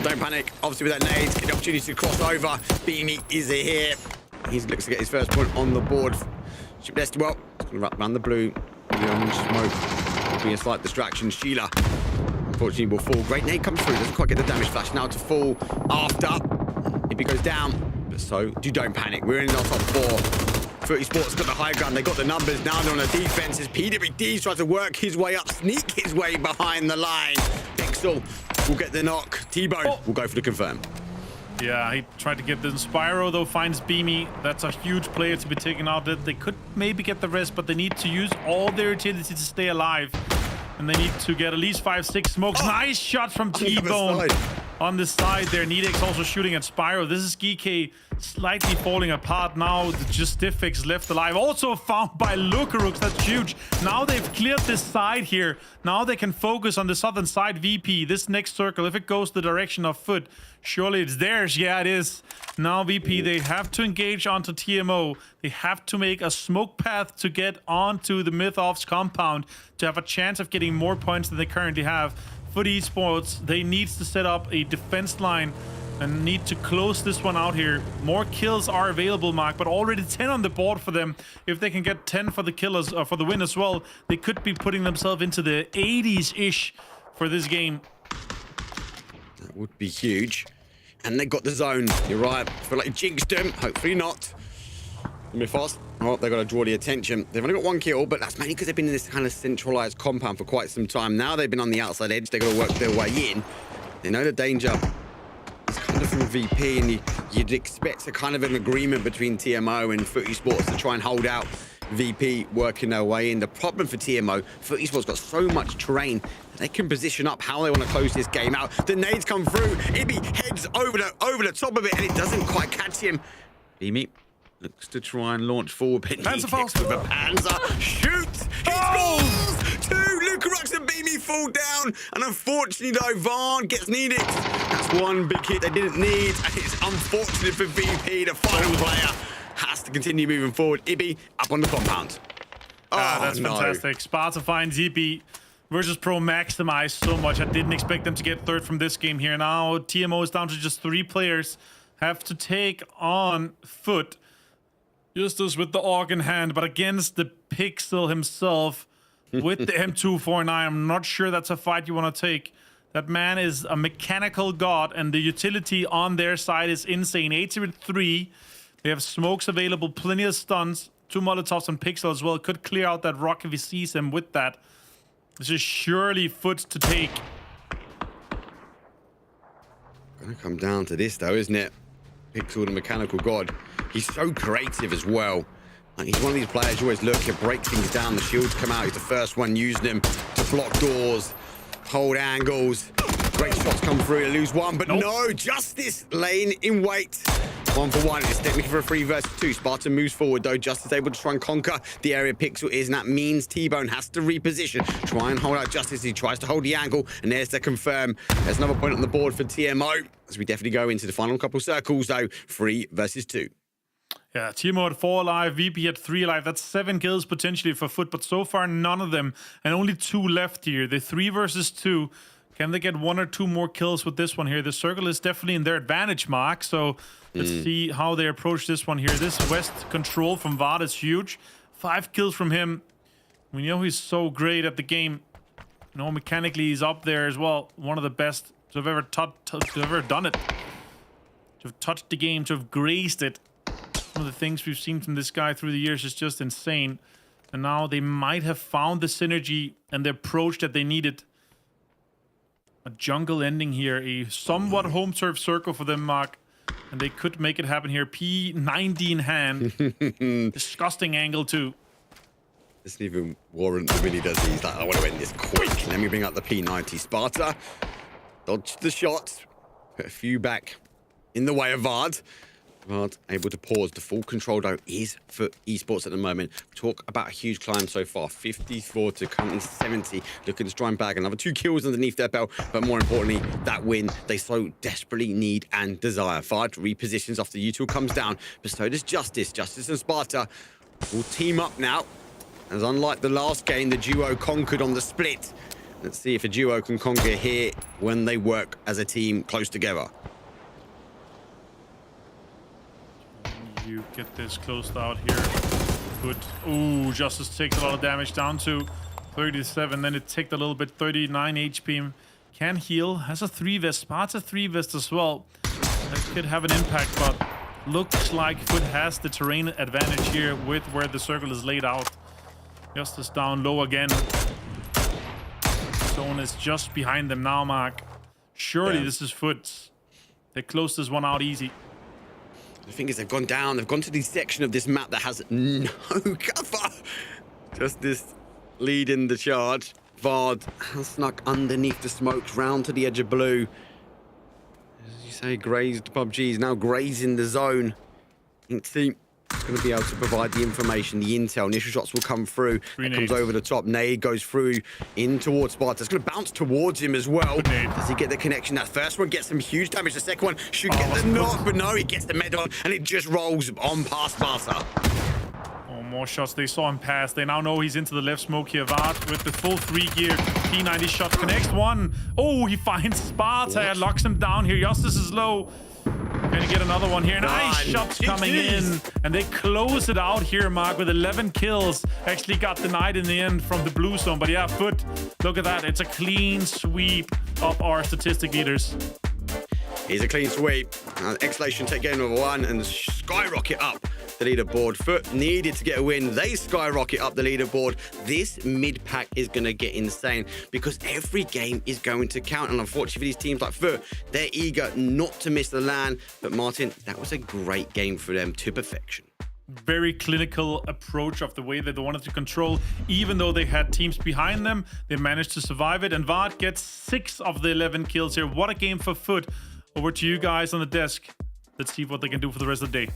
Don't panic. Obviously, with that nade, get the opportunity to cross over. Beanie is here. He looks to get his first point on the board. Chip Desti, well, it's going to run the blue. Beyond smoke. Will be a slight distraction. Sheila, unfortunately, will fall. Great nade comes through. Doesn't quite get the damage flash. Now to fall after. If he goes down. But so, don't panic. We're in our top 4. Footy Sports got the high ground. They got the numbers. Now they're on the defense. As PWD tries to work his way up, sneak his way behind the line. Pixel will get the knock. T-Bone will go for the confirm. Yeah, he tried to get the Spyro, though, finds Beamy. That's a huge player to be taken out. They could maybe get the rest, but they need to use all their utility to stay alive. And they need to get at least 5, 6 smokes. Nice shot from T-Bone on the side there. Nedex also shooting at Spyro. This is GK slightly falling apart now. Just Diffix left alive. Also found by Lukarux. That's huge. Now they've cleared this side here. Now they can focus on the southern side. VP, this next circle, if it goes the direction of Foot, surely it's theirs. Yeah, it is. Now VP, they have to engage onto TMO. They have to make a smoke path to get onto the Mythof's compound to have a chance of getting more points than they currently have. For Esports, they need to set up a defense line and need to close this one out here. More kills are available, Mark, but already 10 on the board for them. If they can get 10 for the killers, for the win as well, they could be putting themselves into the 80s-ish for this game. That would be huge. And they got the zone. You're right. I feel like you jinxed them. Hopefully not. Mythos. Oh, they've got to draw the attention. They've only got 1 kill, but that's mainly because they've been in this kind of centralized compound for quite some time. Now they've been on the outside edge. They've got to work their way in. They know the danger. It's kind of from VP, and you'd expect a kind of an agreement between TMO and Footy Sports to try and hold out VP working their way in. The problem for TMO, Footy Sports got so much terrain, they can position up how they want to close this game out. The nades come through. Ibby heads over the top of it, and it doesn't quite catch him. Beamy looks to try and launch forward, but Panzer fast with a Panzer. Shoot! He scores! 2! Lukarux and Beamy fall down, and unfortunately though, Vaughn gets needed. That's 1 big hit they didn't need, and it's unfortunate for VP, the final player. Has to continue moving forward. Ibby up on the compound. That's fantastic. Sparta finds Ibby versus Pro maximized so much. I didn't expect them to get third from this game here. Now TMO is down to just 3 players. Have to take on Foot. Justus with the AUG in hand, but against the Pixel himself with the M249. I'm not sure that's a fight you want to take. That man is a mechanical god, and the utility on their side is insane. 80 with 3. They have smokes available, plenty of stuns, 2 Molotovs on Pixel as well. Could clear out that rock if he sees him with that. This is surely Foot to take. Gonna come down to this though, isn't it? Pixel, the mechanical god. He's so creative as well. Like, he's one of these players you always look, he breaks things down, the shields come out, he's the first one using them to block doors, hold angles. Great shots come through, they lose 1, but no, Justice laying in wait. 1 for 1, it's technically for a 3 versus 2. Sparta moves forward though, Justice able to try and conquer the area Pixel is, and that means T-Bone has to reposition. Try and hold out Justice, he tries to hold the angle, and there's the confirm. There's another point on the board for TMO, as we definitely go into the final couple circles though, 3 versus 2. Yeah, TMO at 4 alive, VP at 3 alive. That's 7 kills potentially for Foot, but so far none of them, and only 2 left here. The 3 versus 2. Can they get 1 or 2 more kills with this one here? The circle is definitely in their advantage, Mark. So let's see how they approach this one here. This West control from Vard is huge. 5 kills from him. We know he's so great at the game. You know, mechanically he's up there as well. One of the best to have ever done it. To have touched the game, to have graced it. Some of the things we've seen from this guy through the years is just insane. And now they might have found the synergy and the approach that they needed. A jungle ending here, a somewhat home serve circle for them, Mark. And they could make it happen here. P90 in hand. Disgusting angle too. Doesn't even warrant the mini, does he? He's like, I want to end this quick. Let me bring up the P90 Sparta. dodged the shots, put a few back in the way of Vard. Vard able to pause. The full control, though, is for Esports at the moment. Talk about a huge climb so far. 54 to currently 70. Looking to try and bag another 2 kills underneath their belt. But more importantly, that win they so desperately need and desire. Vard repositions after U2 comes down. But so does Justice. Justice and Sparta will team up now. As unlike the last game, the duo conquered on the split. Let's see if a duo can conquer here when they work as a team close together. You get this closed out here. Good. Ooh, Justice takes a lot of damage, down to 37. Then it ticked a little bit, 39 HP. Can heal. Has a 3-vest. Sparta 3-vest as well. That could have an impact, but looks like Foot has the terrain advantage here with where the circle is laid out. Justice down low again. Zone is just behind them now, Mark. Surely this is Foot. They closed this one out easy. The thing is, they've gone down. They've gone to the section of this map that has no cover. Justice leading the charge. Vard has snuck underneath the smokes, round to the edge of blue. As you say, grazed PUBG is now grazing the zone. Team going to be able to provide the information, the intel. Initial shots will come through. It comes over the top. Nade goes through in towards Sparta. It's going to bounce towards him as well. Does he get the connection? That first one gets some huge damage. The second one should get the knock, but no, he gets the med on, and it just rolls on past Sparta. Oh, more shots. They saw him pass. They now know he's into the left smoke here. Vard with the full 3 gear. P90 shot connects one. Oh, he finds Sparta. Locks him down here. Justice is low. Gonna get another one here. Nice shots coming in. And they close it out here, Mark, with 11 kills. Actually got denied in the end from the blue zone. But yeah, Foot, look at that. It's a clean sweep of our statistic leaders. Here's a clean sweep. Exhalation take game number 1 and skyrocket up the leaderboard. Foot needed to get a win. They skyrocket up the leaderboard. This mid-pack is going to get insane because every game is going to count. And unfortunately for these teams like Foot, they're eager not to miss the land. But Martin, that was a great game for them to perfection. Very clinical approach of the way that they wanted to control. Even though they had teams behind them, they managed to survive it. And Vard gets 6 of the 11 kills here. What a game for Foot. Over to you guys on the desk. Let's see what they can do for the rest of the day.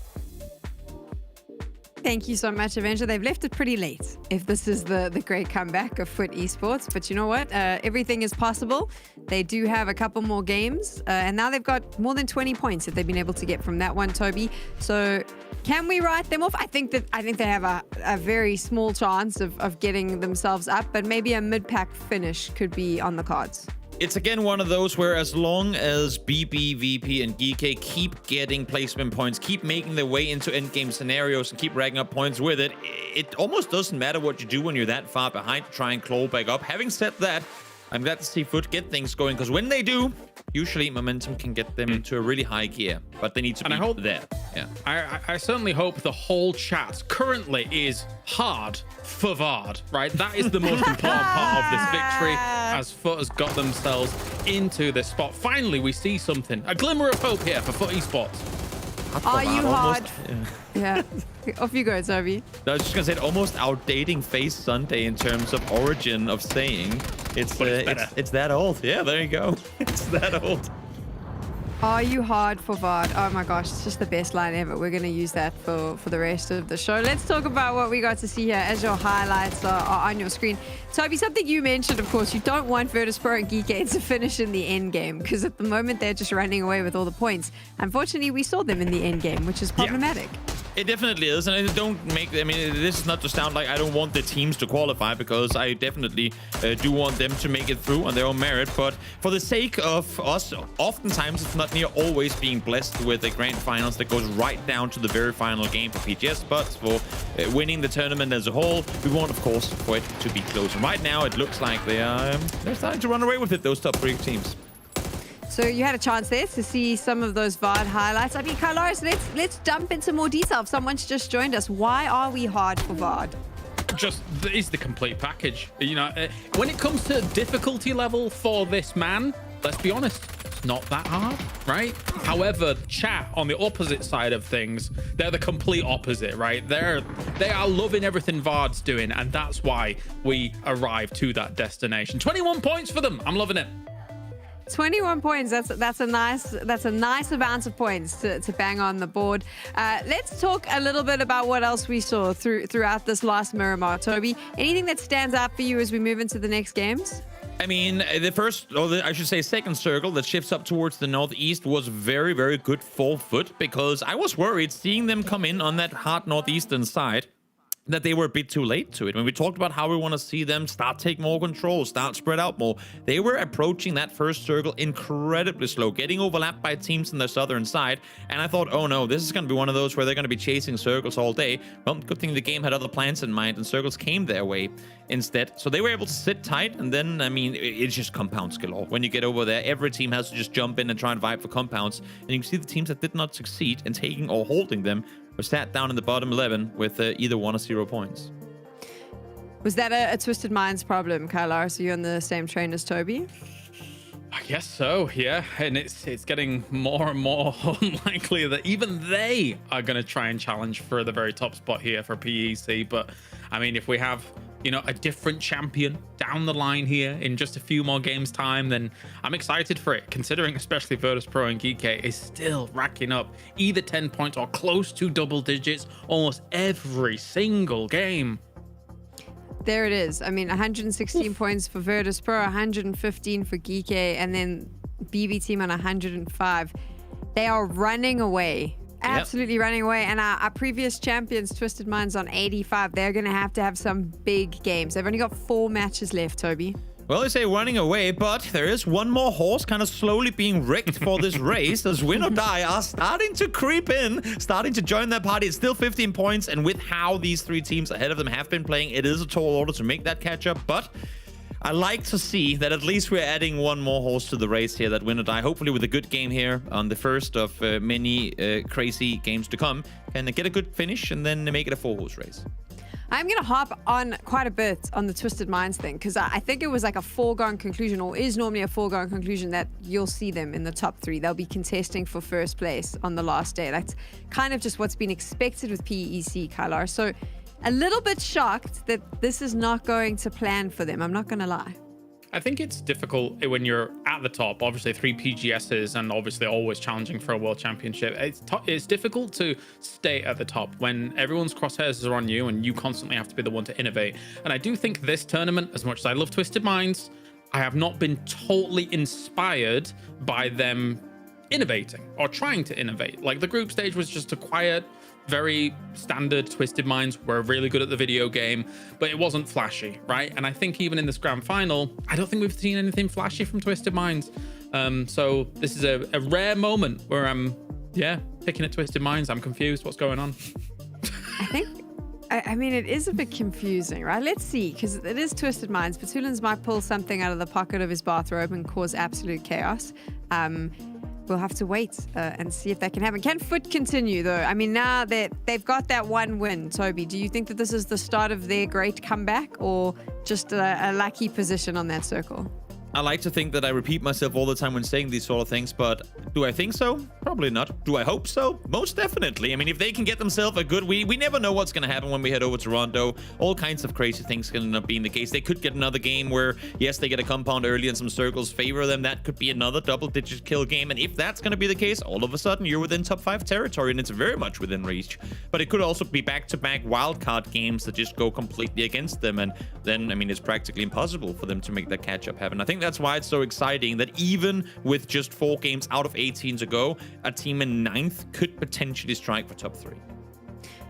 Thank you so much, Avenger. They've left it pretty late if this is the great comeback of Foot Esports. But you know what? Everything is possible. They do have a couple more games. And now they've got more than 20 points that they've been able to get from that one, Toby. So can we write them off? I think they have a very small chance of getting themselves up. But maybe a mid-pack finish could be on the cards. It's again one of those where as long as BB, VP, and GK keep getting placement points, keep making their way into endgame scenarios, and keep racking up points with it, it almost doesn't matter what you do when you're that far behind to try and claw back up. Having said that, I'm glad to see Foot get things going, because when they do, usually momentum can get them into a really high gear, but they need to be there. Yeah. I certainly hope the whole chat currently is hard for Vard, right? That is the most important part of this victory, as Foot has got themselves into this spot. Finally, we see something, a glimmer of hope here for Foot Esports. Are you hard? Yeah. Off you go, Toby. I was just gonna say, almost outdating Face Sunday in terms of origin of saying it's that old. Yeah, there you go. It's that old. Are you hard for Vard? Oh my gosh, it's just the best line ever. We're going to use that for the rest of the show. Let's talk about what we got to see here as your highlights are on your screen. Toby, something you mentioned, of course, you don't want Virtus.pro and Geekade to finish in the end game because at the moment they're just running away with all the points. Unfortunately, we saw them in the end game, which is problematic. Yeah. It definitely is, and I mean, this is not to sound like I don't want the teams to qualify, because I definitely do want them to make it through on their own merit, but for the sake of us, oftentimes it's not near always being blessed with the grand finals that goes right down to the very final game for PGS, but for winning the tournament as a whole, we want, of course, for it to be close. And right now, it looks like they're starting to run away with it, those top 3 teams. So you had a chance there to see some of those Vard highlights. I mean, Carlos, let's jump into more detail. If someone's just joined us, why are we hard for Vard? Just is the complete package. You know, when it comes to difficulty level for this man, let's be honest, it's not that hard, right? However, chat on the opposite side of things, they're the complete opposite, right? They are loving everything Vard's doing, and that's why we arrive to that destination. 21 points for them. I'm loving it. 21 points. That's a nice amount of points to bang on the board. Let's talk a little bit about what else we saw throughout this last Miramar. Toby, anything that stands out for you as we move into the next games? I mean, the first, or I should say second circle that shifts up towards the northeast was very, very good full foot, because I was worried seeing them come in on that hard northeastern side that they were a bit too late to it. When we talked about how we want to see them start take more control, start spread out more, they were approaching that first circle incredibly slow, getting overlapped by teams on the southern side. And I thought, oh no, this is going to be one of those where they're going to be chasing circles all day. Well, good thing the game had other plans in mind and circles came their way instead. So they were able to sit tight, and then, I mean, it's just compounds galore. When you get over there, every team has to just jump in and try and vibe for compounds. And you can see the teams that did not succeed in taking or holding them were sat down in the bottom 11 with either 1 or 0 points. Was that a Twisted Minds problem, Kylar? So you're on the same train as Toby? I guess so, yeah. And it's getting more and more unlikely that even they are going to try and challenge for the very top spot here for PEC. But I mean, if we have, you know, a different champion down the line here in just a few more games time, then I'm excited for it, considering especially Virtus.pro and Geeky is still racking up either 10 points or close to double digits almost every single game. There it is. I mean, 116 points for Virtus.pro, 115 for Geeky, and then BB team on 105. They are running away. Absolutely running away. And our previous champions, Twisted Minds, on 85. They're going to have some big games. They've only got 4 matches left, Toby. Well, they say running away, but there is one more horse kind of slowly being rigged for this race, as Win or Die are starting to creep in, starting to join that party. It's still 15 points, and with how these 3 teams ahead of them have been playing, it is a tall order to make that catch up, but I like to see that at least we're adding one more horse to the race here, that Win or Die, hopefully with a good game here on the first of many crazy games to come, can get a good finish and then make it a 4-horse race. I'm going to hop on quite a bit on the Twisted Minds thing, because I think it was like a foregone conclusion, or is normally a foregone conclusion, that you'll see them in the top 3. They'll be contesting for first place on the last day. That's kind of just what's been expected with PEC, Kylar. So a little bit shocked that this is not going to plan for them. I'm not going to lie. I think it's difficult when you're at the top, obviously 3 PGSs and obviously always challenging for a world championship. It's difficult to stay at the top when everyone's crosshairs are on you and you constantly have to be the one to innovate. And I do think this tournament, as much as I love Twisted Minds, I have not been totally inspired by them innovating or trying to innovate. Like, the group stage was just a quiet, very standard. Twisted Minds were really good at the video game, but it wasn't flashy, right? And I think even in this grand final, I don't think we've seen anything flashy from Twisted Minds. So this is a rare moment where I'm, picking at Twisted Minds. I'm confused. What's going on? I mean, it is a bit confusing, right? Let's see, because it is Twisted Minds. Patulins might pull something out of the pocket of his bathrobe and cause absolute chaos. We'll have to wait and see if that can happen. Can Foot continue, though? I mean, now that they've got that one win, Toby, do you think that this is the start of their great comeback, or just a lucky position on that circle? I like to think that I repeat myself all the time when saying these sort of things, but do I think so? Probably not. Do I hope so? Most definitely. I mean, if they can get themselves a good we never know what's going to happen when we head over to Rondo. All kinds of crazy things can end up being the case. They could get another game where, yes, they get a compound early and some circles favor them. That could be another double-digit kill game. And if that's going to be the case, all of a sudden you're within top 5 territory, and it's very much within reach. But it could also be back-to-back wildcard games that just go completely against them. And then, I mean, it's practically impossible for them to make that catch-up happen. I think that's why it's so exciting that even with just 4 games out of 18 to go, a team in 9th could potentially strike for top 3.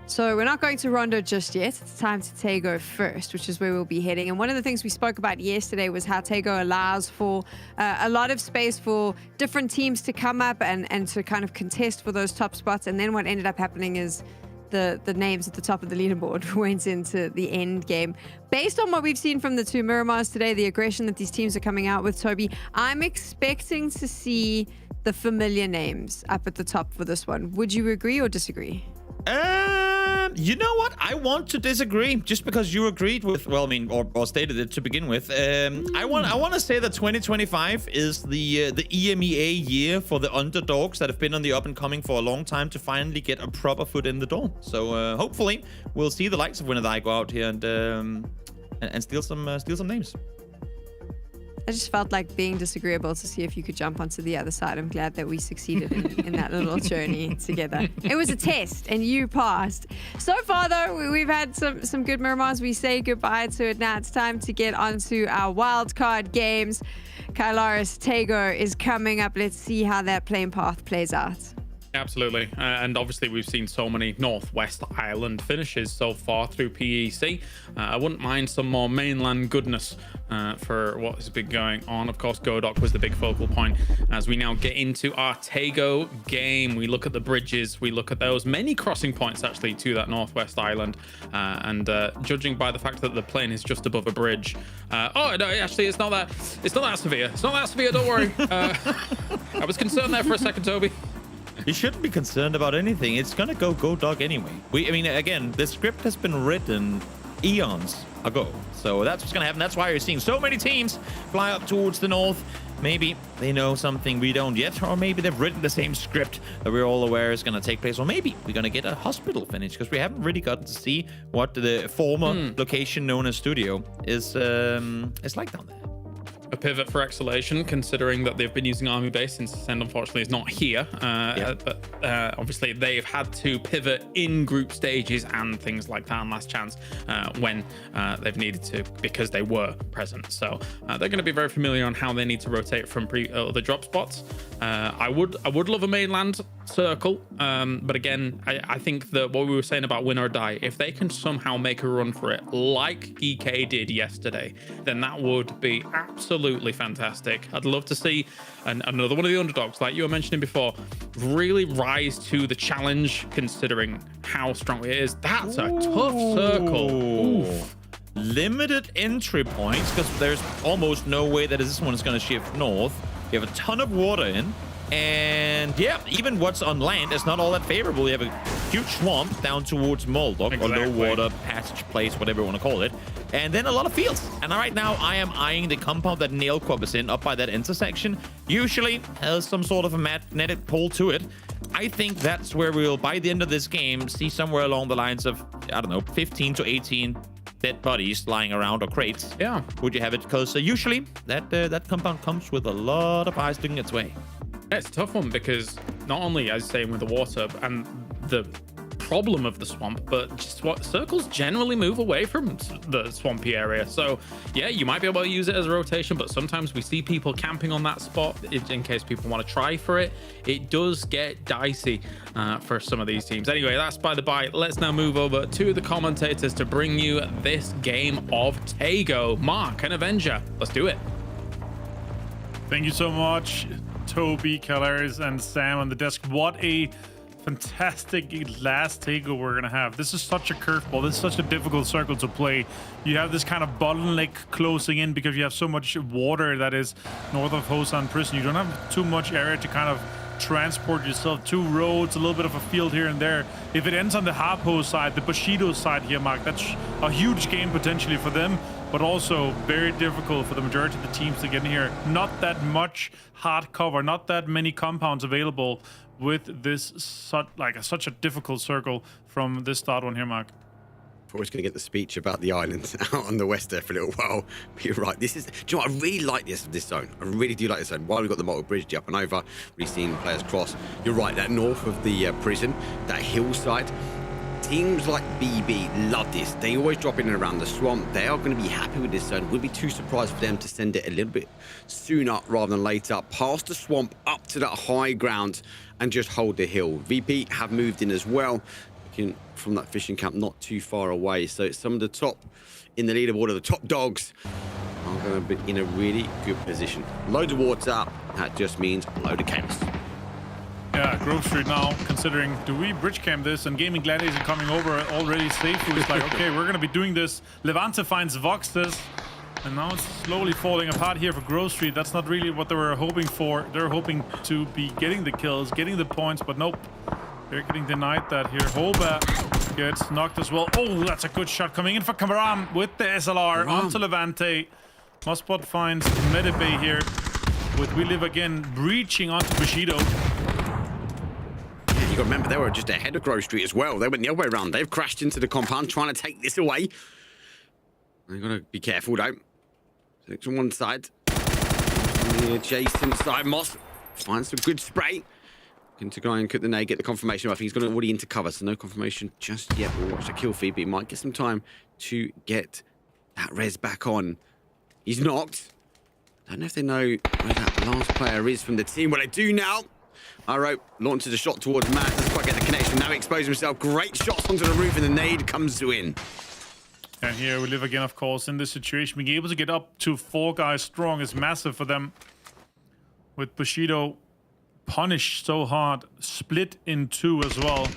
So we're not going to Rondo just yet. It's time to Tego first, which is where we'll be heading. And one of the things we spoke about yesterday was how Tego allows for a lot of space for different teams to come up and to kind of contest for those top spots. And then what ended up happening is the names at the top of the leaderboard went into the end game. Based on what we've seen from the 2 Miramars today, the aggression that these teams are coming out with, Toby, I'm expecting to see the familiar names up at the top for this one. Would you agree or disagree? You know what? I want to disagree, just because you agreed with, well, I mean, or stated it to begin with. I want to say that 2025 is the EMEA year for the underdogs that have been on the up and coming for a long time to finally get a proper foot in the door. So hopefully we'll see the likes of Win or Die go out here and steal some names. just felt like being disagreeable to see if you could jump onto the other side. I'm glad that we succeeded in that little journey together. It was a test, and you passed. So far, though, we've had some good Miramars. We say goodbye to it now. It's time to get onto our wildcard games. Kylaris Tego is coming up. Let's see how that playing path plays out. Absolutely. And obviously we've seen so many Northwest Island finishes so far through PEC. I wouldn't mind some more mainland goodness for what has been going on. Of course, Godok was the big focal point. As we now get into our Tego game, we look at the bridges, we look at those many crossing points actually to that Northwest Island. And judging by the fact that the plane is just above a bridge. Oh, no, actually, it's not that severe. It's not that severe, don't worry. I was concerned there for a second, Toby. You shouldn't be concerned about anything. It's gonna go dog anyway. I mean, again, the script has been written eons ago, so that's what's gonna happen. That's why you're seeing so many teams fly up towards the north. Maybe they know something we don't yet, or maybe they've written the same script that we're all aware is gonna take place, or maybe we're gonna get a hospital finish because we haven't really gotten to see what the former location known as Studio is like down there. A pivot for Exhalation, considering that they've been using Army Base since Ascend unfortunately is not here. But obviously they've had to pivot in group stages and things like that on Last Chance when they've needed to, because they were present. So they're going to be very familiar on how they need to rotate from other drop spots. I would love a mainland circle, but again, I think that what we were saying about win or die, if they can somehow make a run for it like EK did yesterday, then that would be absolutely fantastic. I'd love to see another one of the underdogs, like you were mentioning before, really rise to the challenge, considering how strong it is. That's a tough circle. Oof. Limited entry points, because there's almost no way that this one is going to shift north. You have a ton of water in, and yeah, even what's on land is not all that favorable. You have a huge swamp down towards Moldok, or low water passage place, whatever you want to call it, and then a lot of fields. And right now I am eyeing the compound that Nailquab is in, up by that intersection. Usually has some sort of a magnetic pull to it. I think that's where we'll, by the end of this game, see somewhere along the lines of, I don't know, 15 to 18 dead bodies lying around, or crates. Yeah. Would you have it? Because usually that compound comes with a lot of ice doing its way. Yeah, it's a tough one, because not only, as saying, with the water and the problem of the swamp, but just what circles generally move away from the swampy area. So yeah, you might be able to use it as a rotation, but sometimes we see people camping on that spot in case people want to try for it. It does get dicey for some of these teams. Anyway, that's by the by. Let's now move over to the commentators to bring you this game of Tego. Mark and Avenger, let's do it. Thank you so much, Toby, Kylaris, and Sam on the desk. What a fantastic last Tego we're gonna have. This is such a curveball. This is such a difficult circle to play. You have this kind of bottleneck closing in because you have so much water that is north of Hosan Prison. You don't have too much area to kind of transport yourself. Two roads, a little bit of a field here and there. If it ends on the Harpo side, the Bushido side here, Mark, that's a huge game potentially for them, but also very difficult for the majority of the teams to get in here. Not that much hard cover, not that many compounds available with this such a difficult circle from this start one here, Mark. We're always going to get the speech about the island out on the west there for a little while. But you're right. This is, do you know what? I really like this zone. I really do like this zone. While we've got the multiple bridge up and over, we've seen players cross. You're right. That north of the prison, that hillside, teams like BB love this. They always drop in and around the swamp. They are going to be happy with this zone. We'd be too surprised for them to send it a little bit sooner rather than later, past the swamp, up to that high ground, and just hold the hill. VP have moved in as well, from that fishing camp not too far away. So some of the top in the leaderboard of the top dogs are going to be in a really good position. Loads of water, that just means a load of chaos. Yeah, Grove Street now, considering, do we bridge camp this? And Gaming Gladiators are coming over already safe. Who's like, okay, we're going to be doing this. Levante finds Voxes, and now it's slowly falling apart here for Grove Street. That's not really what they were hoping for. They're hoping to be getting the kills, getting the points, but nope. They're getting denied that here. Hoba gets knocked as well. Oh, that's a good shot coming in for Kamaram with the SLR onto Levante. Mospot finds Medibay here with We Live Again breaching onto Bushido. Yeah, you got to remember, they were just ahead of Grove Street as well. They went the other way around. They've crashed into the compound trying to take this away. They've got to be careful, though. Selection one side. The adjacent side, Moss finds some good spray. Looking to try and cut the nade, get the confirmation. I think he's got it already into cover, so no confirmation just yet. We'll watch the kill feed, but he might get some time to get that res back on. He's knocked. Don't know if they know where that last player is from the team. Well, they do now. Iro launches a shot towards Matt. Doesn't quite get the connection. Now he exposes himself. Great shots onto the roof, and the nade comes to in. And here we live again, of course, in this situation. Being able to get up to 4 guys strong is massive for them. With Bushido punished so hard, split in 2 as well.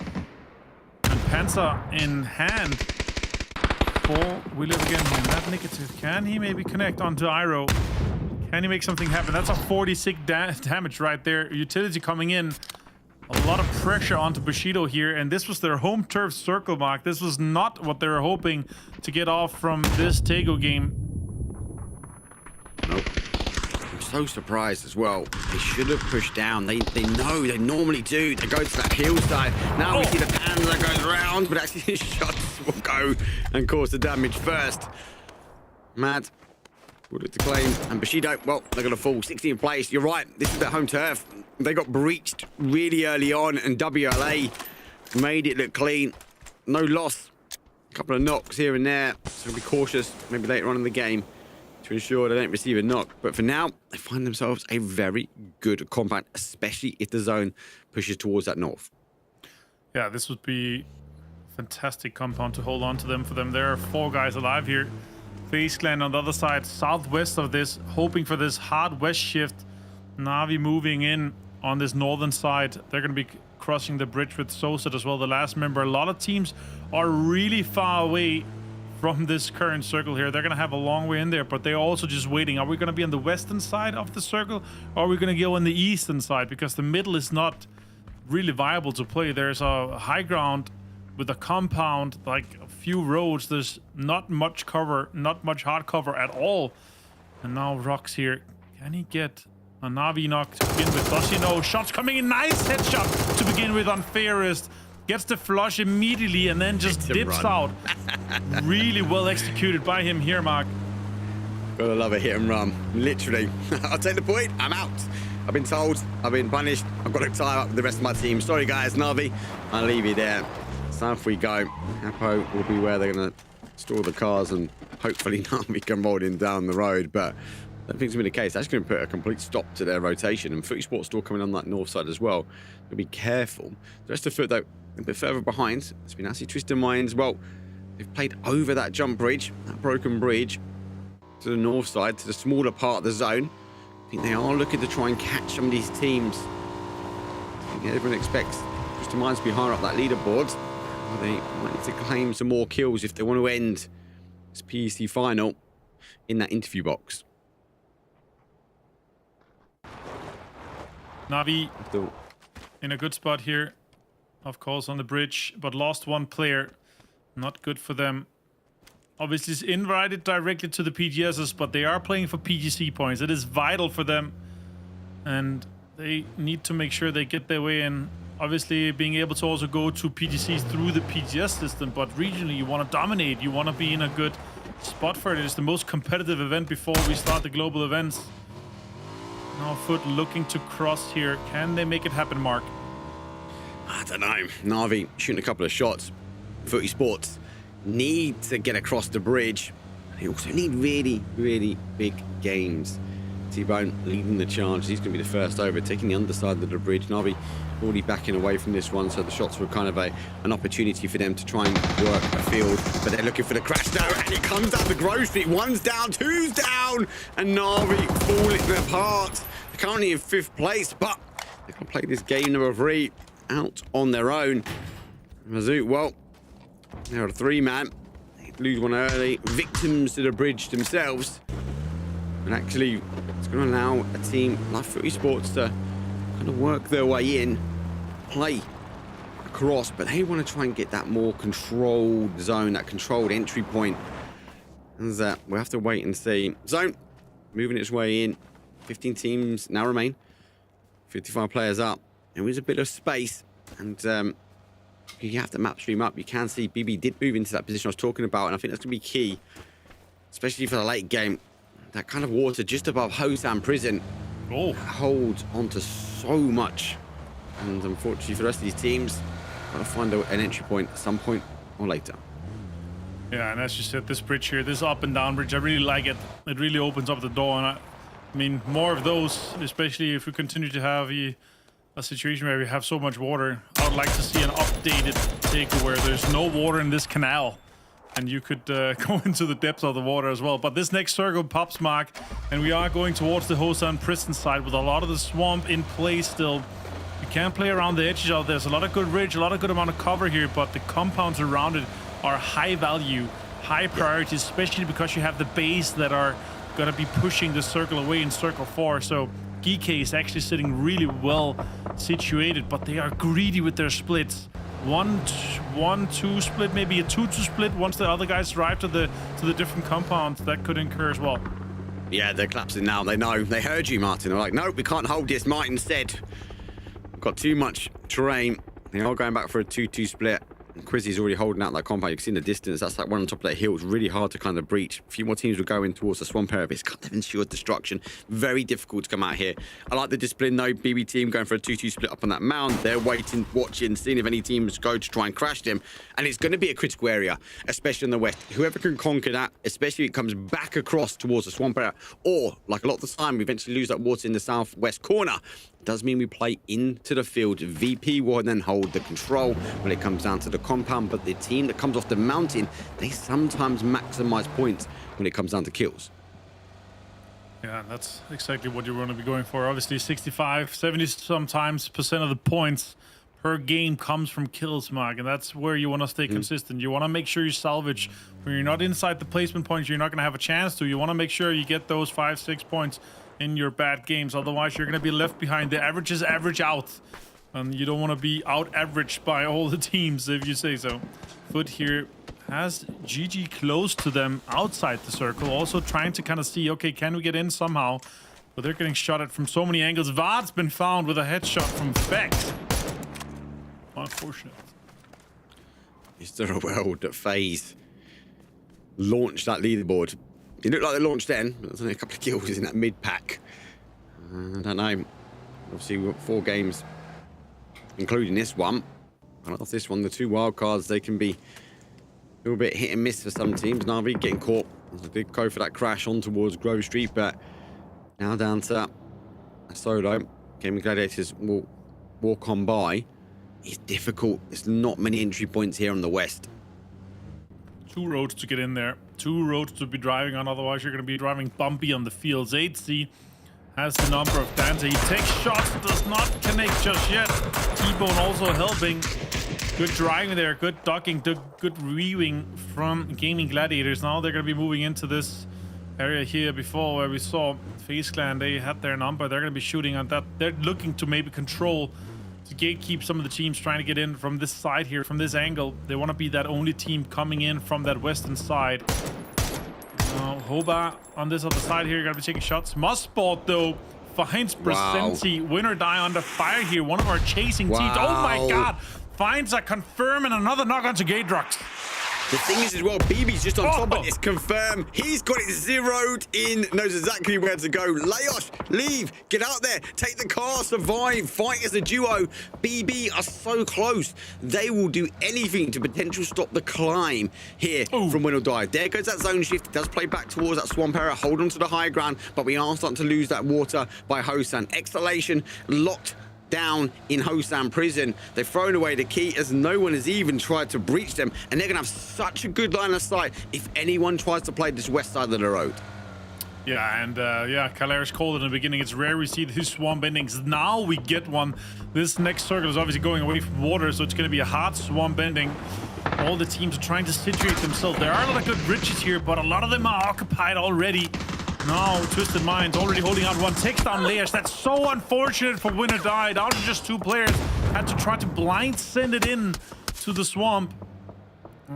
And Panzer in hand for we live again here. Not negative. Can he maybe connect onto Iro? Can he make something happen? That's a 46 damage right there. Utility coming in. A lot of pressure onto Bushido here, and this was their home turf circle, Mark. This was not what they were hoping to get off from this Tego game. Nope. I'm so surprised as well. They should have pushed down. They know, they normally do. They go to that hillside. Now we see the Panzer goes around, but actually his shots will go and cause the damage first. Mad. Put it to claim. And Bushido, well, they're going to fall 16th place. You're right. This is their home turf. They got breached really early on, and WLA made it look clean. No loss. A couple of knocks here and there. So be cautious maybe later on in the game to ensure they don't receive a knock. But for now, they find themselves a very good combat, especially if the zone pushes towards that north. Yeah, this would be a fantastic compound to hold on to them. For them, there are 4 guys alive here. FaZe Clan on the other side, southwest of this, hoping for this hard west shift. Na'Vi moving in on this northern side. They're going to be crossing the bridge with Soset as well, the last member. A lot of teams are really far away from this current circle here. They're going to have a long way in there, but they're also just waiting. Are we going to be on the western side of the circle, or are we going to go on the eastern side? Because the middle is not really viable to play. There's a high ground with a compound, like a few roads. There's not much cover, not much hard cover at all. And now Rox here. Can he get a Na'Vi knock to begin with? Does he know? Shots coming in. Nice headshot to begin with on Fairest. Gets the flush immediately and then just dips out. Really well executed by him here, Mark. Gotta love a hit and run. Literally. I'll take the point. I'm out. I've been told. I've been punished. I've got to tie up with the rest of my team. Sorry, guys. Na'Vi, I'll leave you there. South we go. Apo will be where they're going to store the cars, and hopefully Na'Vi can roll in down the road. But I don't think it's going to be the case. That's going to put a complete stop to their rotation. And Footy Sports still coming on that north side as well. They'll be careful. The rest of Foot, though, a bit further behind. It's been actually twisting minds. Well, they've played over that jump bridge, that broken bridge, to the north side, to the smaller part of the zone. I think they are looking to try and catch some of these teams. I think everyone expects Twisted Minds to be higher up that leaderboard. They might need to claim some more kills if they want to end this PEC final in that interview box. Na'Vi in a good spot here, of course, on the bridge, but lost 1 player. Not good for them. Obviously, it's invited directly to the PGSs, but they are playing for PGC points. It is vital for them, and they need to make sure they get their way in. Obviously, being able to also go to PGCs through the PGS system, but regionally, you want to dominate. You want to be in a good spot for it. It's the most competitive event before we start the global events. Now Foot looking to cross here. Can they make it happen, Mark? I don't know. Na'Vi shooting a couple of shots. Footy Sports need to get across the bridge. They also need really, really big games. T-Bone leading the charge. He's going to be the first over, taking the underside of the bridge. Na'Vi already backing away from this one, so the shots were kind of an opportunity for them to try and work a field. But they're looking for the crash now, and it comes down to Grove Street. 1's down, 2's down, and Na'Vi falling apart. They're currently in 5th place, but they can play this game number 3 out on their own. Mizzou, well, they're a 3-man. They lose one early. Victims to the bridge themselves. And actually, it's going to allow a team like Footy Sports to kind of work their way in, play across, but they want to try and get that more controlled zone, that controlled entry point. And that we'll have to wait and see. Zone moving its way in. 15 teams now remain. 55 players up. There is a bit of space, and you have to map stream up. You can see BB did move into that position I was talking about, and I think that's going to be key, especially for the late game. That kind of water just above Hosam Prison Oh. Holds onto so much. And unfortunately for the rest of these teams, gotta find an entry point at some point or later. Yeah, and as you said, this bridge here, this up and down bridge, I really like it. It really opens up the door, and I mean, more of those, especially if we continue to have a situation where we have so much water. I would like to see an updated take where there's no water in this canal, and you could go into the depths of the water as well. But this next circle pops, Mark, and we are going towards the Hosan prison side with a lot of the swamp in place still. You can't play around the edges of this. A lot of good ridge, a lot of good amount of cover here, but the compounds around it are high value, high priority, especially because you have the base that are gonna be pushing the circle away in circle 4. So GK is actually sitting really well situated, but they are greedy with their splits. 1-2 split, maybe a 2-2 split once the other guys arrive to the different compounds. That could incur as well. Yeah, they're collapsing now. They know. They heard you, Martin. They're like, nope, we can't hold this. Martin said, we've got too much terrain. They are going back for a 2-2 split. And Quizzy's already holding out that compound. You can see in the distance, that's like one on top of that hill. It's really hard to kind of breach. A few more teams will go in towards the swamp area, but it's kind of ensured destruction. Very difficult to come out here. I like the discipline though. BB team going for a 2-2 split up on that mound. They're waiting, watching, seeing if any teams go to try and crash them. And it's going to be a critical area, especially in the west. Whoever can conquer that, especially if it comes back across towards the swamp area, or like a lot of the time, we eventually lose that water in the southwest corner. Does mean we play into the field. VP will then hold the control when it comes down to the compound, but the team that comes off the mountain, they sometimes maximize points when it comes down to kills. Yeah, that's exactly what you want to be going for. Obviously 65, 70 sometimes percent of the points per game comes from kills, Mark, and that's where you want to stay consistent. You want to make sure you salvage. When you're not inside the placement points, you're not going to have a chance to. You want to make sure you get those 5-6 points in your bad games, otherwise you're going to be left behind. The averages average out, and you don't want to be out averaged by all the teams, if you say so. Foot here has GG close to them outside the circle, also trying to kind of see, okay, can we get in somehow? But they're getting shot at from so many angles. Vad's been found with a headshot from Vex. Unfortunate. Is there a world that FaZe launched that leaderboard? It looked like they launched then, but there's only a couple of kills in that mid-pack. I don't know. Obviously, we've got 4 games, including this one. And off this one, the 2 wildcards, they can be a little bit hit and miss for some teams. Na'Vi getting caught. There's a big go for that crash on towards Grove Street, but now down to a solo. Gaming Gladiators will walk on by. It's difficult. There's not many entry points here on the west. 2 roads to get in there. 2 roads to be driving on, otherwise you're going to be driving bumpy on the fields. 8C has the number of Dante. He takes shots, does not connect just yet. T-Bone also helping. Good driving there, good ducking, good reviewing from Gaming Gladiators. Now they're going to be moving into this area here before where we saw FaZe Clan. They had their number. They're going to be shooting on that. They're looking to maybe control, to gatekeep some of the teams trying to get in from this side here, from this angle. They want to be that only team coming in from that western side. Hoba on this other side here, gonna be taking shots. Mustbot though finds Presenti. Win or die under fire here. One of our chasing teams. Oh my god! Finds a confirm and another knock onto Gaydrux. The thing is as well, BB's just on top of this. Confirm. He's got it zeroed in. Knows exactly where to go. Layosh, leave. Get out there. Take the car. Survive. Fight as a duo. BB are so close. They will do anything to potentially stop the climb here from Win or Die. There goes that zone shift. It does play back towards that swamp area. Hold on to the high ground. But we are starting to lose that water by Hosan. Exhalation locked down in Hosan prison. They've thrown away the key as no one has even tried to breach them, and they're gonna have such a good line of sight if anyone tries to play this west side of the road. Yeah, and Kalaris called in the beginning. It's rare we see these swamp endings. Now we get one. This next circle is obviously going away from water, so it's going to be a hard swamp ending. All the teams are trying to situate themselves. There are a lot of good bridges here, but a lot of them are occupied already. No, Twisted Minds already holding out one. Takes down Layers. That's so unfortunate for Win or Die. Down to just 2 players. Had to try to blind send it in to the swamp.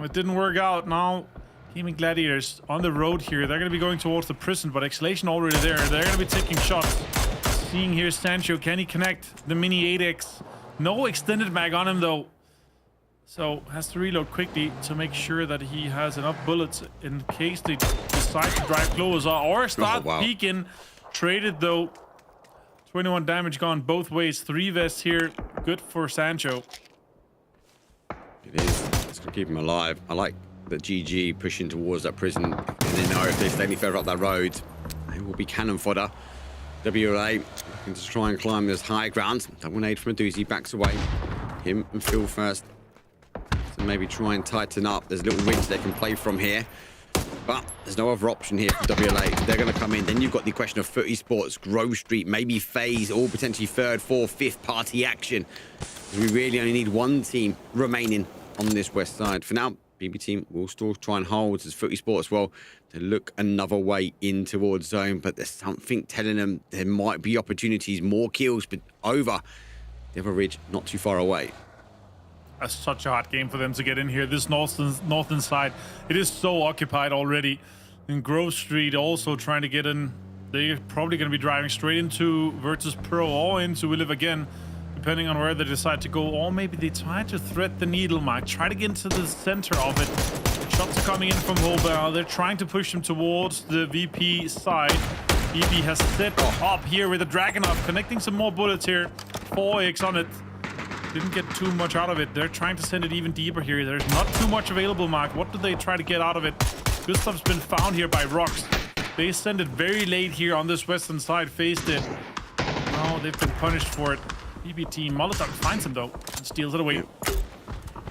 It didn't work out. Now, Gaming Gladiators on the road here. They're going to be going towards the prison, but Exhalation already there. They're going to be taking shots. Seeing here Sancho. Can he connect the Mini 8X? No extended mag on him, though. So, has to reload quickly to make sure that he has enough bullets in case they decide to drive closer or start peeking. Traded, though. 21 damage gone both ways. 3 vests here. Good for Sancho. It is. It's going to keep him alive. I like that GG pushing towards that prison. And they know if they stay any further up that road, they will be cannon fodder. WLA looking to try and climb this high ground. Double nade from a doozy. Backs away. Him and Phil first. So maybe try and tighten up. There's a little ridge they can play from here. But there's no other option here for WLA. They're going to come in. Then you've got the question of FUT Esports, Grove Street, maybe FaZe, all potentially third, fourth, fifth party action. We really only need one team remaining on this west side. For now, BB team will still try and hold as FUT Esports well to look another way in towards zone. But there's something telling them there might be opportunities, more kills, but over the other ridge, not too far away. That's such a hot game for them to get in here. This northern side, it is so occupied already. And Grove Street also trying to get in. They're probably going to be driving straight into Virtus Pro or into We Live Again, depending on where they decide to go. Or maybe they try to thread the needle mark, try to get into the center of it. Shots are coming in from Holber. They're trying to push them towards the VP side. VP has set up here with a Dragonov, connecting some more bullets here. 4x on it. Didn't get too much out of it. They're trying to send it even deeper here. There's not too much available, Mark. What do they try to get out of it? Gustav's been found here by Rocks. They send it very late here on this western side. Faced it. Oh, they've been punished for it. BB team. Molotov finds him though and steals it away.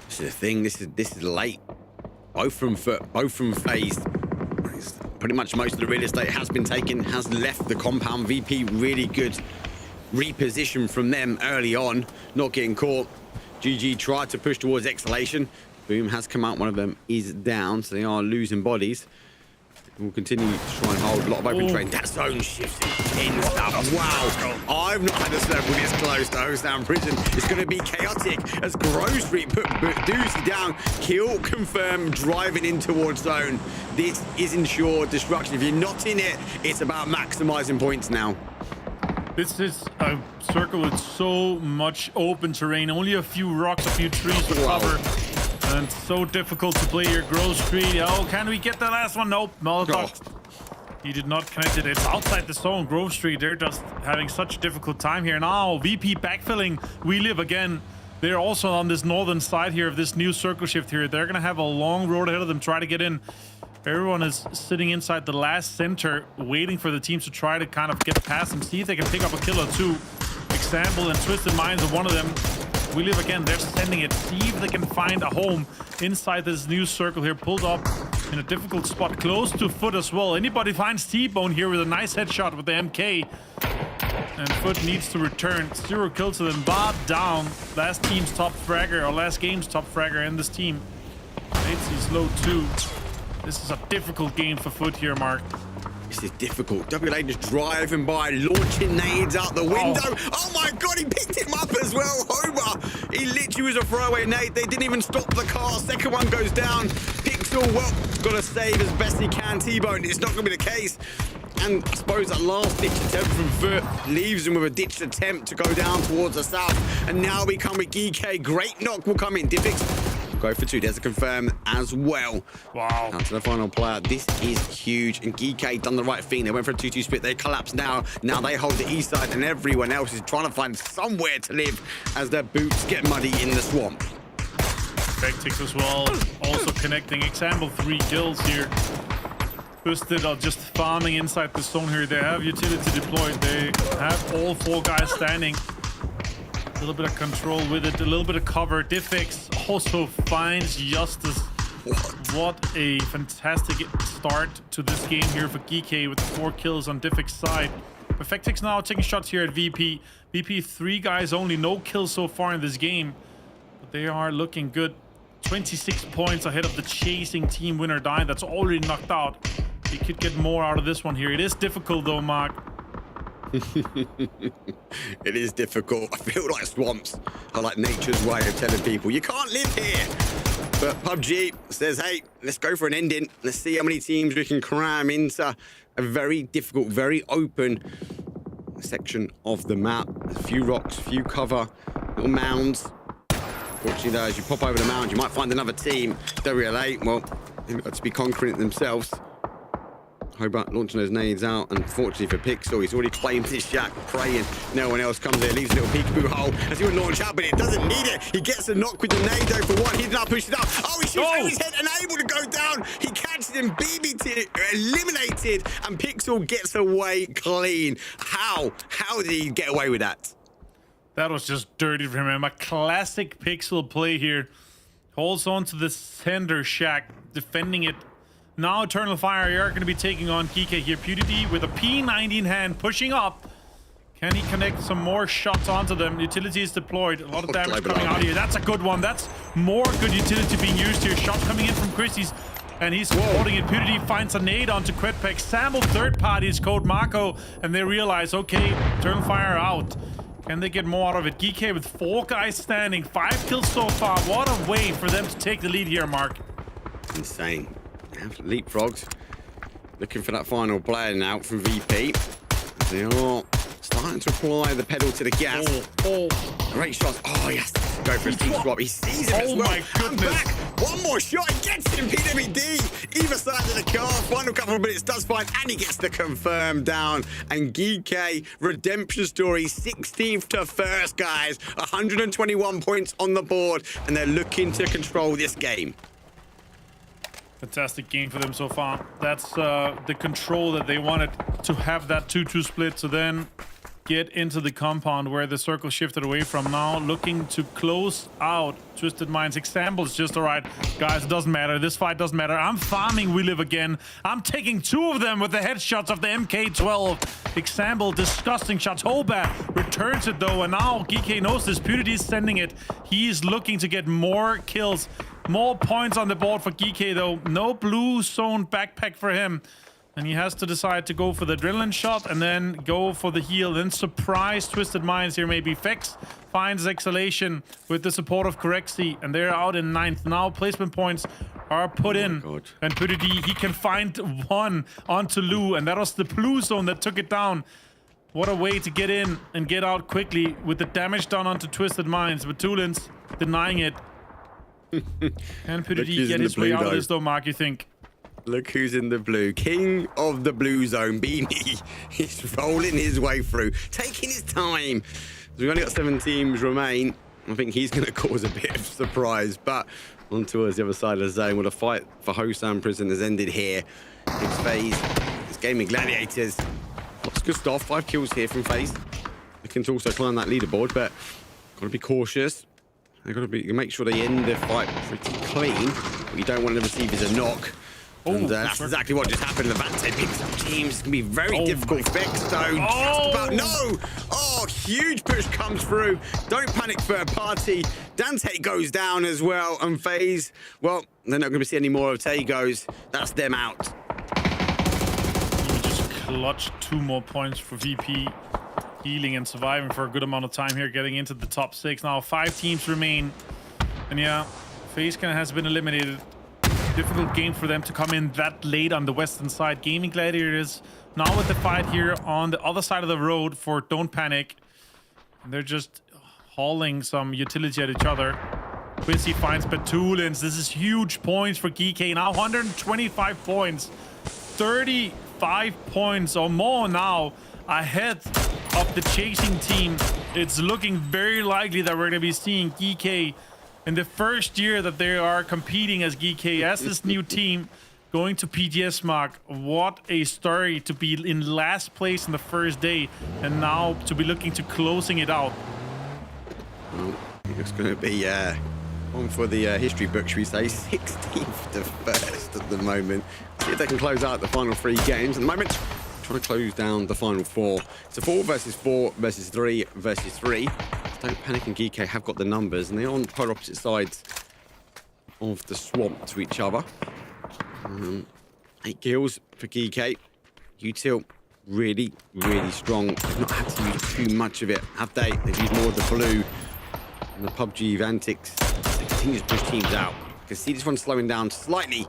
This is the thing. This is late. Both from FUT, both from FaZe. Pretty much most of the real estate has been taken, has left the compound. VP really good reposition from them early on, not getting caught. GG tried to push towards Exhalation. Boom has come out. One of them is down, so they are losing bodies. We'll continue to try and hold a lot of open train. That zone shifts in stuff. Wow. I've not had a circle this close to Hostown Prison. It's going to be chaotic as Grove Street put Doozy down. Kill confirmed, driving in towards zone. This is ensured destruction. If you're not in it, it's about maximizing points now. This is a circle with so much open terrain. Only a few rocks, a few trees to cover. And so difficult to play here. Grove Street. Oh, can we get the last one? Nope. Molotov. He did not connect it. It's outside the zone. Grove Street, they're just having such a difficult time here. Now, VP backfilling. We Live Again. They're also on this northern side here of this new circle shift here. They're going to have a long road ahead of them, try to get in. Everyone is sitting inside the last center, waiting for the teams to try to kind of get past them, see if they can pick up a kill or two. Example and Twisted Minds of one of them. We Live Again, they're sending it. See if they can find a home inside this new circle here. Pulled up in a difficult spot, close to FUT as well. Anybody finds T-Bone here with a nice headshot with the MK. And FUT needs to return. 0 kills to them, but down. Last team's top fragger, or last game's top fragger in this team. Nate's low too. This is a difficult game for FUT here, Mark. This is difficult. WLA just driving by, launching nades out the window. Oh my God, he picked him up as well. Homer, he literally was a throwaway nade. They didn't even stop the car. Second one goes down. Pixel, well, got to save as best he can. T-Bone, it's not going to be the case. And I suppose that last ditch attempt from FUT leaves him with a ditched attempt to go down towards the south. And now we come with GK. Great knock will come in. Diffix go for 2. There's a confirm as well. Wow. Down to the final player. This is huge. And GK done the right thing. They went for a 2-2 split. They collapse now. Now they hold the east side, and everyone else is trying to find somewhere to live as their boots get muddy in the swamp. Tactics as well. Also connecting. Example 3 kills here. Twisted are just farming inside the zone here. They have utility deployed. They have all 4 guys standing. A little bit of control with it, a little bit of cover. Diffix also finds Justice. What a fantastic start to this game here for GK with 4 kills on Diffix's side. Perfectix now taking shots here at VP. VP 3 guys only, no kills so far in this game. But they are looking good. 26 points ahead of the chasing team Winner Die that's already knocked out. He could get more out of this one here. It is difficult though, Mark. It is difficult. I feel like swamps are like nature's way of telling people you can't live here. But PUBG says, hey, let's go for an ending. Let's see how many teams we can cram into a very difficult, very open section of the map. A few rocks, a few cover, little mounds. Fortunately, though, as you pop over the mound, you might find another team. WLA, well, they've got to be conquering it themselves. Hobart launching those nades out. Unfortunately for Pixel, he's already claimed his shack, praying no one else comes there. Leaves a little peekaboo hole as he would launch out, but it doesn't need it. He gets a knock with the nade though for one. He's now pushed it up. Oh, he shoots over his head and able to go down. He catches him, BBT eliminated, and Pixel gets away clean. How did he get away with that? That was just dirty from him. A classic Pixel play here. Holds on to the center shack, defending it. Now Eternal Fire are going to be taking on Geeky here. PewDiePie with a P90 in hand, pushing up. Can he connect some more shots onto them? Utility is deployed. A lot of damage coming out here. That's a good one. That's more good utility being used here. Shot coming in from Christie's, and he's supporting it. PewDiePie finds a nade onto Quedpack. Sample third party's code Marco, and they realize, okay, Eternal Fire out. Can they get more out of it? Geeky with 4 guys standing, 5 kills so far. What a way for them to take the lead here, Mark. Insane. Leapfrogs looking for that final player now from VP. They are starting to apply the pedal to the gas. Great shots. Oh, yes. Go for a steep swap. He sees him as well. My goodness. And back. One more shot. He gets him. PWD. Either side of the car. Final couple of minutes does fine. And he gets the confirm down. And Geeky, redemption story. 16th to 1st, guys. 121 points on the board. And they're looking to control this game. Fantastic game for them so far. That's the control that they wanted, to have that 2-2 split, to then get into the compound where the circle shifted away from. Now looking to close out Twisted Minds. Examples just all right. Guys, it doesn't matter. This fight doesn't matter. I'm farming We Live Again. I'm taking 2 of them with the headshots of the MK12. Example, disgusting shots. Hobart returns it though, and now Geeky knows this. PewDiePie is sending it. He's looking to get more kills. More points on the board for Geeky though. No blue zone backpack for him. And he has to decide to go for the adrenaline shot and then go for the heal. Then surprise Twisted Minds here maybe. Fex finds Exhalation with the support of Correxy, and they're out in 9th. Now placement points are put in. And PewDiePie, he can find 1 onto Lou, and that was the blue zone that took it down. What a way to get in and get out quickly with the damage done onto Twisted Minds. But Tulins denying it. Can PewDiePie get his way out of this though, Mark, you think? Look who's in the blue. King of the blue zone, Beanie. He's rolling his way through, taking his time. We've only got 7 teams remain. I think he's going to cause a bit of surprise. But on towards the other side of the zone, where the fight for Hosam Prison has ended here. It's FaZe. It's Gaming Gladiators. Lots of good stuff. 5 kills here from FaZe. They can also climb that leaderboard, but got to be cautious. They've got to make sure they end the fight pretty clean. What you don't want to receive is a knock. And that's exactly what just happened. Levante picks up teams. It's going to be very difficult. Vexstone just about... No! Oh, huge push comes through. Don't panic, third party. Dante goes down as well. And FaZe, well, they're not going to see any more of Tagos. That's them out. You just clutch 2 more points for VP. Healing and surviving for a good amount of time here, getting into the top 6. Now 5 teams remain. And yeah, FaZe kind of has been eliminated. Difficult game for them to come in that late on the western side. Gaming Gladiators now with the fight here on the other side of the road for Don't Panic. And they're just hauling some utility at each other. Quincy finds Petulins. This is huge points for Geeky. Now 125 points. 35 points or more now ahead of the chasing team. It's looking very likely that we're going to be seeing Geeky in the first year that they are competing as Geeky, as this new team going to PGS, Mark. What a story to be in last place in the first day and now to be looking to closing it out. Well, it's going to be one for the history book, should we say. 16th to 1st at the moment. See if they can close out the final 3 games. At the moment, trying to close down the final 4. It's a 4 versus 4 versus 3 versus 3. Don't Panic and Geeky have got the numbers, and they're on polar opposite sides of the swamp to each other. 8 kills for Geeky. Util really, really strong. They've not had to use too much of it, have they? They've used more of the blue and the PUBG Vantics. They continue to push teams out. You can see this one slowing down slightly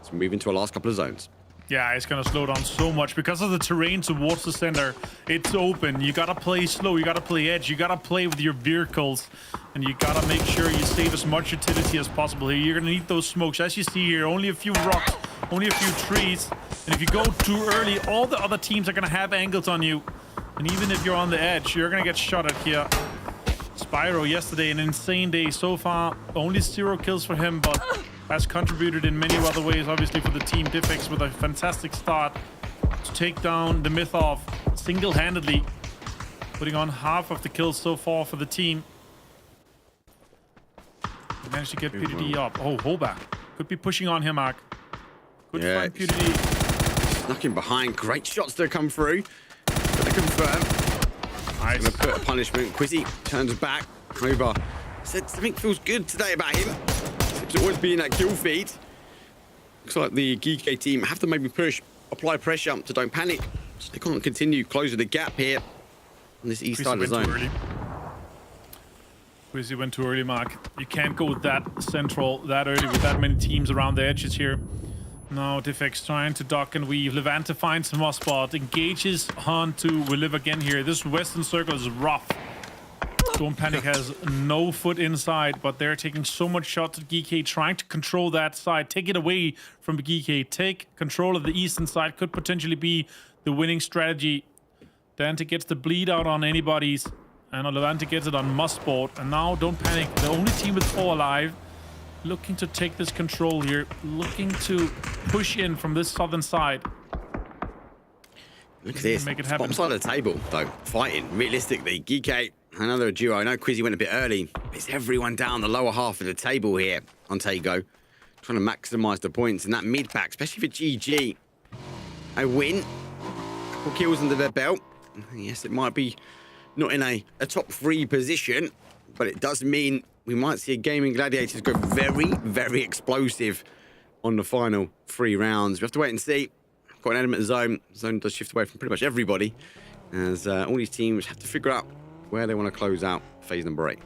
as we move into our last couple of zones. Yeah, it's going to slow down so much because of the terrain towards the center. It's open. You got to play slow. You got to play edge. You got to play with your vehicles. And you got to make sure you save as much utility as possible here. You're going to need those smokes. As you see here, only a few rocks, only a few trees. And if you go too early, all the other teams are going to have angles on you. And even if you're on the edge, you're going to get shot at here. Spyro yesterday, an insane day so far. Only 0 kills for him, but has contributed in many other ways, obviously, for the team. Diffix with a fantastic start to take down the Mythov single-handedly, putting on half of the kills so far for the team. Managed to get PDD up. Oh, Hoba could be pushing on here, Mark. Good find PDD. Snuck in behind. Great shots to come through. Gonna confirm. Nice. Gonna put a punishment. Quizzy turns back. Hoba said something feels good today about him. Seems to always be in that kill feed. Looks like the GK team have to maybe apply pressure to Don't Panic. So they can't continue closing the gap here on this east side of the zone. Quizzy went too early, Mark. You can't go that central that early with that many teams around the edges here. Now Diffix trying to duck and weave. Levante finds some spot, engages onto Will Live again here. This western circle is rough. Don't Panic has no foot inside, but they're taking so much shots at GK, trying to control that side, take it away from GK, take control of the eastern side. Could potentially be the winning strategy. Dante gets the bleed out on anybody's. And Levante gets it on Mustboard. And now Don't Panic, the only team with 4 alive, looking to take this control here, looking to push in from this southern side. Look at this. Make it happen. Bottom side of the table, though, fighting realistically. Geekate, another duo. I know Quizzy went a bit early. It's everyone down the lower half of the table here on Tego, trying to maximize the points in that mid pack, especially for GG. A win, couple kills under their belt. Yes, it might be not in a top 3 position, but it does mean we might see a Gaming Gladiators go very, very explosive on the final 3 rounds. We have to wait and see. Got an element zone. Zone does shift away from pretty much everybody, as all these teams have to figure out where they want to close out phase number 8.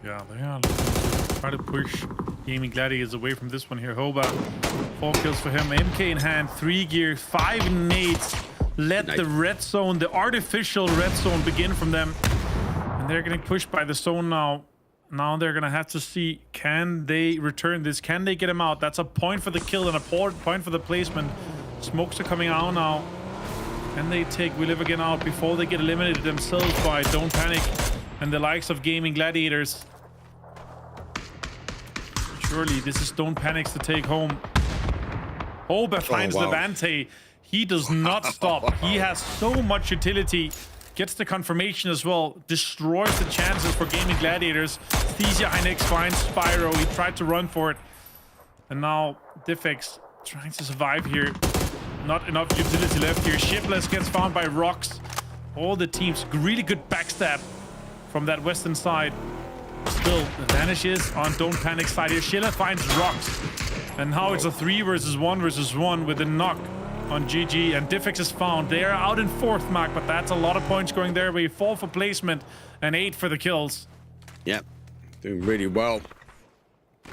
Yeah, they are looking to try to push Gaming Gladiators away from this one here. Hoba, 4 kills for him. MK in hand, 3 gear, 5 nades. Let the red zone, the artificial red zone, begin from them. And they're getting pushed by the zone now. Now they're going to have to see, can they return this? Can they get him out? That's a point for the kill and a point for the placement. Smokes are coming out now. Can they take Will Live again out before they get eliminated themselves by Don't Panic and the likes of Gaming Gladiators? Surely this is Don't Panic's to take home. Hoba finds Levante. He does not stop. He has so much utility. Gets the confirmation as well. Destroys the chances for Gaming Gladiators. Thesia Heinex finds Spyro. He tried to run for it. And now Diffix trying to survive here. Not enough utility left here. Shipless gets found by Rocks. All the teams, really good backstab from that western side. Still, the vanishes on Don't Panic side here. Schiller finds Rocks. And now it's a 3 versus 1 versus 1 with a knock on GG, and Diffix is found. They are out in 4th, Mark, but that's a lot of points going their way. 4 for placement and 8 for the kills. Yep, doing really well.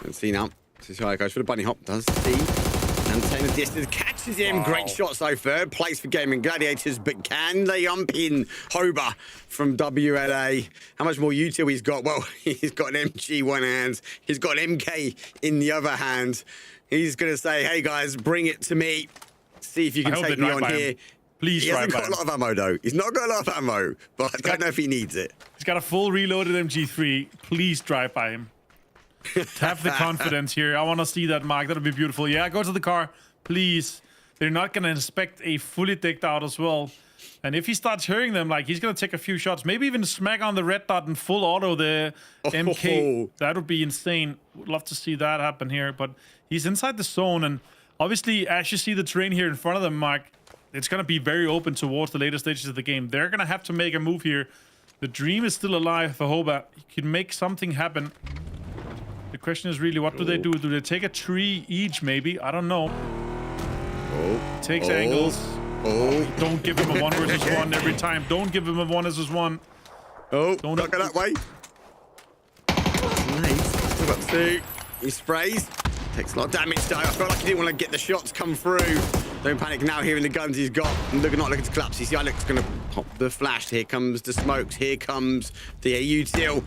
Let's see now. This is how it goes for the bunny hop. Does see. Maintain the distance, catches him. Great shot so third place for Gaming Gladiators, but can they unpin Hoba from WLA? How much more util he's got? Well, he's got an MG one hand. He's got an MK in the other hand. He's going to say, hey guys, bring it to me. See if you can take me on here. Please, he hasn't got a lot of ammo though. He's not got a lot of ammo, but I don't know if he needs it. He's got a full reloaded MG3. Please drive by him. Have the confidence here. I want to see that, Mark. That'll be beautiful. Yeah, go to the car, please. They're not going to inspect a fully decked out as well. And if he starts hearing them, like, he's going to take a few shots, maybe even smack on the red dot and full auto the MK. That would be insane. Would love to see that happen here. But he's inside the zone, and obviously, as you see the terrain here in front of them, Mark, it's going to be very open towards the later stages of the game. They're going to have to make a move here. The dream is still alive for Hoba. He can make something happen. The question is really, what do they do? Do they take a tree each, maybe? I don't know. Takes angles. Don't give him a 1 versus 1 every time. Don't give him a 1 versus 1. Don't go that way. Nice. Still got 2. He sprays. Takes a lot of damage though. I felt like he didn't want to get the shots come through. Don't Panic now hearing the guns he's got. Not looking to collapse. You see Alex going to pop the flash. Here comes the smokes. Here comes the util.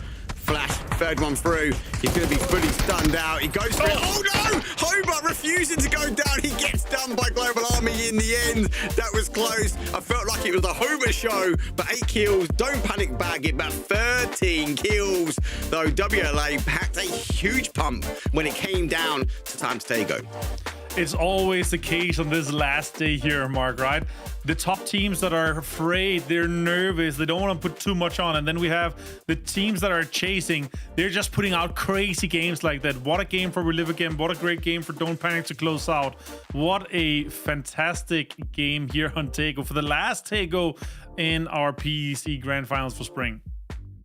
flash. Third one through. He's going to be fully stunned out. He goes for it. Oh no! Hobart refusing to go down. He gets done by Global Army in the end. That was close. I felt like it was the Hobart show, but 8 kills. Don't panic bag it, but 13 kills. Though WLA packed a huge pump when it came down to time to Tego. It's always the case on this last day here, Mark, right? The top teams that are afraid, they're nervous, they don't want to put too much on. And then we have the teams that are chasing, they're just putting out crazy games like that. What a game for We Live Again. What a great game for Don't Panic to close out. What a fantastic game here on Tego for the last Tego in our PEC Grand Finals for spring.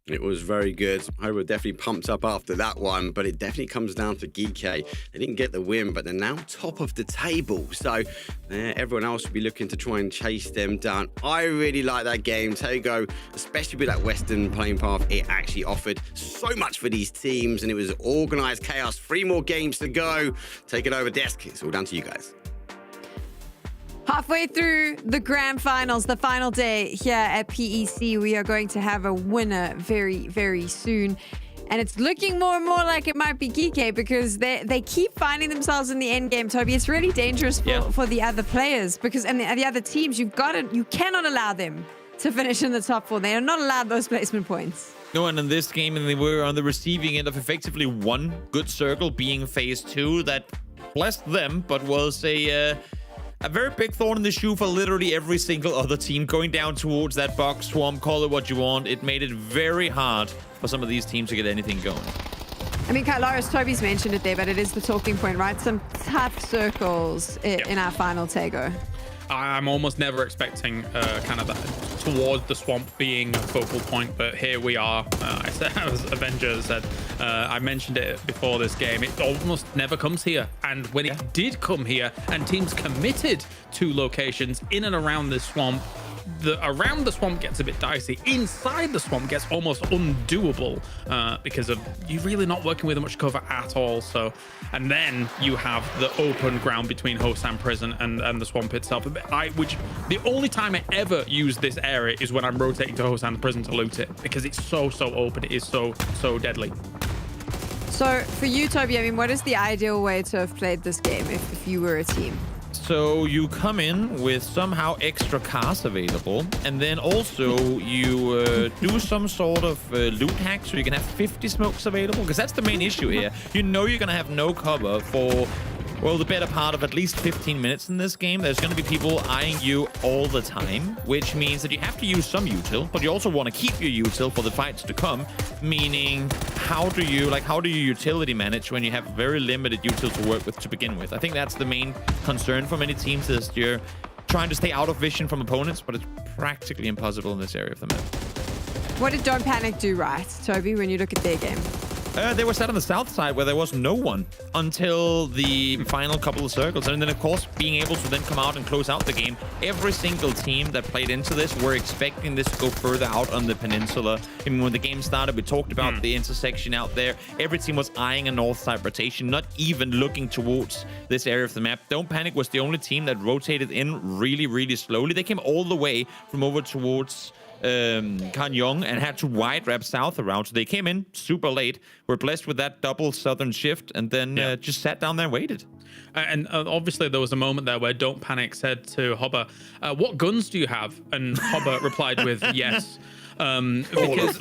It was very good. I was definitely pumped up after that one, but it definitely comes down to Geeky. They didn't get the win, but they're now top of the table. So everyone else will be looking to try and chase them down. I really like that game. Tego, especially with that Western playing path, it actually offered so much for these teams, and it was organized chaos. 3 more games to go. Take it over, Desk. It's all down to you guys. Halfway through the grand finals, the final day here at PEC, we are going to have a winner very, very soon. And it's looking more and more like it might be Geeky because they keep finding themselves in the end game, Toby. It's really dangerous for the other players because and the other teams, you cannot allow them to finish in the top 4. They are not allowed those placement points. No, and in this game, and they were on the receiving end of effectively one good circle being phase 2 that blessed them, but was a very big thorn in the shoe for literally every single other team going down towards that box swamp. Call it what you want. It made it very hard for some of these teams to get anything going. I mean, Kailaris, Toby's mentioned it there, but it is the talking point, right? Some tough circles in our final Tego. I'm almost never expecting kind of that towards the swamp being a focal point, but here we are. I said, as Avenger said, I mentioned it before this game, it almost never comes here. And when it did come here and teams committed to locations in and around this swamp, around the swamp gets a bit dicey. Inside the swamp gets almost undoable because of you really not working with much cover at all. So, and then you have the open ground between Hosan Prison and the swamp itself. Which the only time I ever use this area is when I'm rotating to Hosan Prison to loot it because it's so open. It is so deadly. So for you, Toby, I mean, what is the ideal way to have played this game if you were a team? So you come in with somehow extra cars available, and then also you do some sort of loot hack so you can have 50 smokes available, because that's the main issue here. You know you're going to have no cover for, well, the better part of at least 15 minutes in this game. There's going to be people eyeing you all the time, which means that you have to use some util, but you also want to keep your util for the fights to come, meaning how do you utility manage when you have very limited util to work with to begin with? I think that's the main concern for many teams is you're trying to stay out of vision from opponents, but it's practically impossible in this area of the map. What did Don't Panic do right, Toby, when you look at their game? They were set on the south side where there was no one until the final couple of circles. And then, of course, being able to then come out and close out the game. Every single team that played into this were expecting this to go further out on the peninsula. I mean, when the game started, we talked about the intersection out there. Every team was eyeing a north side rotation, not even looking towards this area of the map. Don't Panic was the only team that rotated in really, really slowly. They came all the way from over towards Kanyong and had to wide wrap south around. So they came in super late, were blessed with that double southern shift, and then just sat down there and waited. And obviously there was a moment there where Don't Panic said to Hobber, what guns do you have? And Hobber replied with yes. Because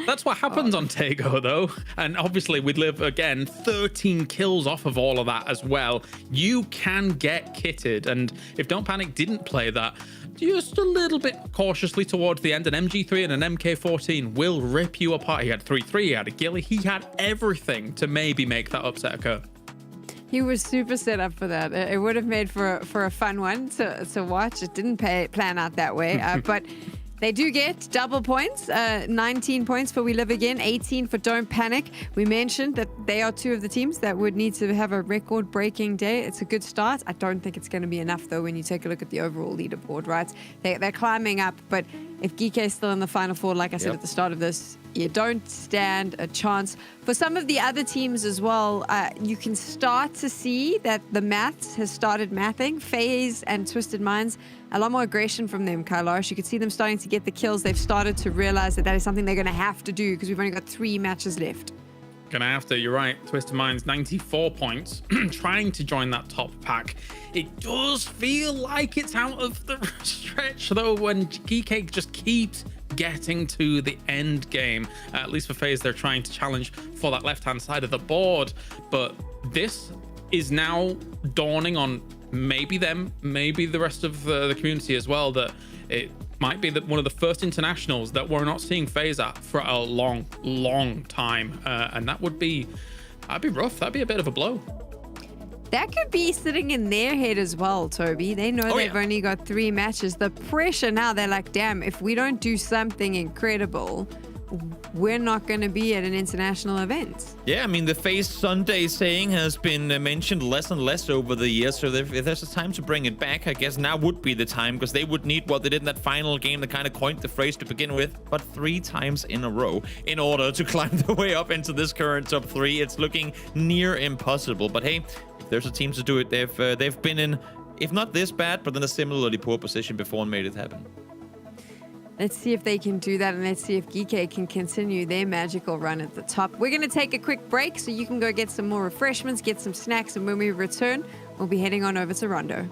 that's what happens on Tego, though. And obviously we live again 13 kills off of all of that as well. You can get kitted, and if Don't Panic didn't play that just a little bit cautiously towards the end, an MG3 and an MK14 will rip you apart. He had 3-3, he had a ghillie, he had everything to maybe make that upset occur. He was super set up for that. It would have made for a fun one to watch. It didn't plan out that way, but they do get double points, 19 points for We Live Again, 18 for Don't Panic. We mentioned that they are two of the teams that would need to have a record-breaking day. It's a good start. I don't think it's going to be enough, though, when you take a look at the overall leaderboard, right? They're climbing up, but if Geeky is still in the Final Four, like I said at the start of this, you don't stand a chance. For some of the other teams as well, you can start to see that the maths has started mathing. FaZe and Twisted Minds a lot more aggression from them, Kailash. You could see them starting to get the kills. They've started to realize that is something they're going to have to do because we've only got 3 matches left. Gonna have to, you're right. Twisted Minds, 94 points, trying to join that top pack. It does feel like it's out of the stretch, though, when Geekcake just keeps getting to the end game. At least for FaZe, they're trying to challenge for that left-hand side of the board. But this is now dawning on maybe them, maybe the rest of the community as well, that it might be one of the first internationals that we're not seeing FaZe at for a long time. And that'd be rough. That'd be a bit of a blow. That could be sitting in their head as well, Toby. They know they've only got 3 matches. The pressure now, they're like, damn, if we don't do something incredible, we're not going to be at an international event. Yeah, I mean, the FaZe Sunday saying has been mentioned less and less over the years. So if there's a time to bring it back, I guess now would be the time, because they would need what they did in that final game that kind of coined the phrase to begin with, but 3 times in a row in order to climb their way up into this current top 3. It's looking near impossible. But hey, if there's a team to do it, they've been in, if not this bad, but in a similarly poor position before and made it happen. Let's see if they can do that, and let's see if Geekcake can continue their magical run at the top. We're going to take a quick break so you can go get some more refreshments, get some snacks, and when we return, we'll be heading on over to Rondo.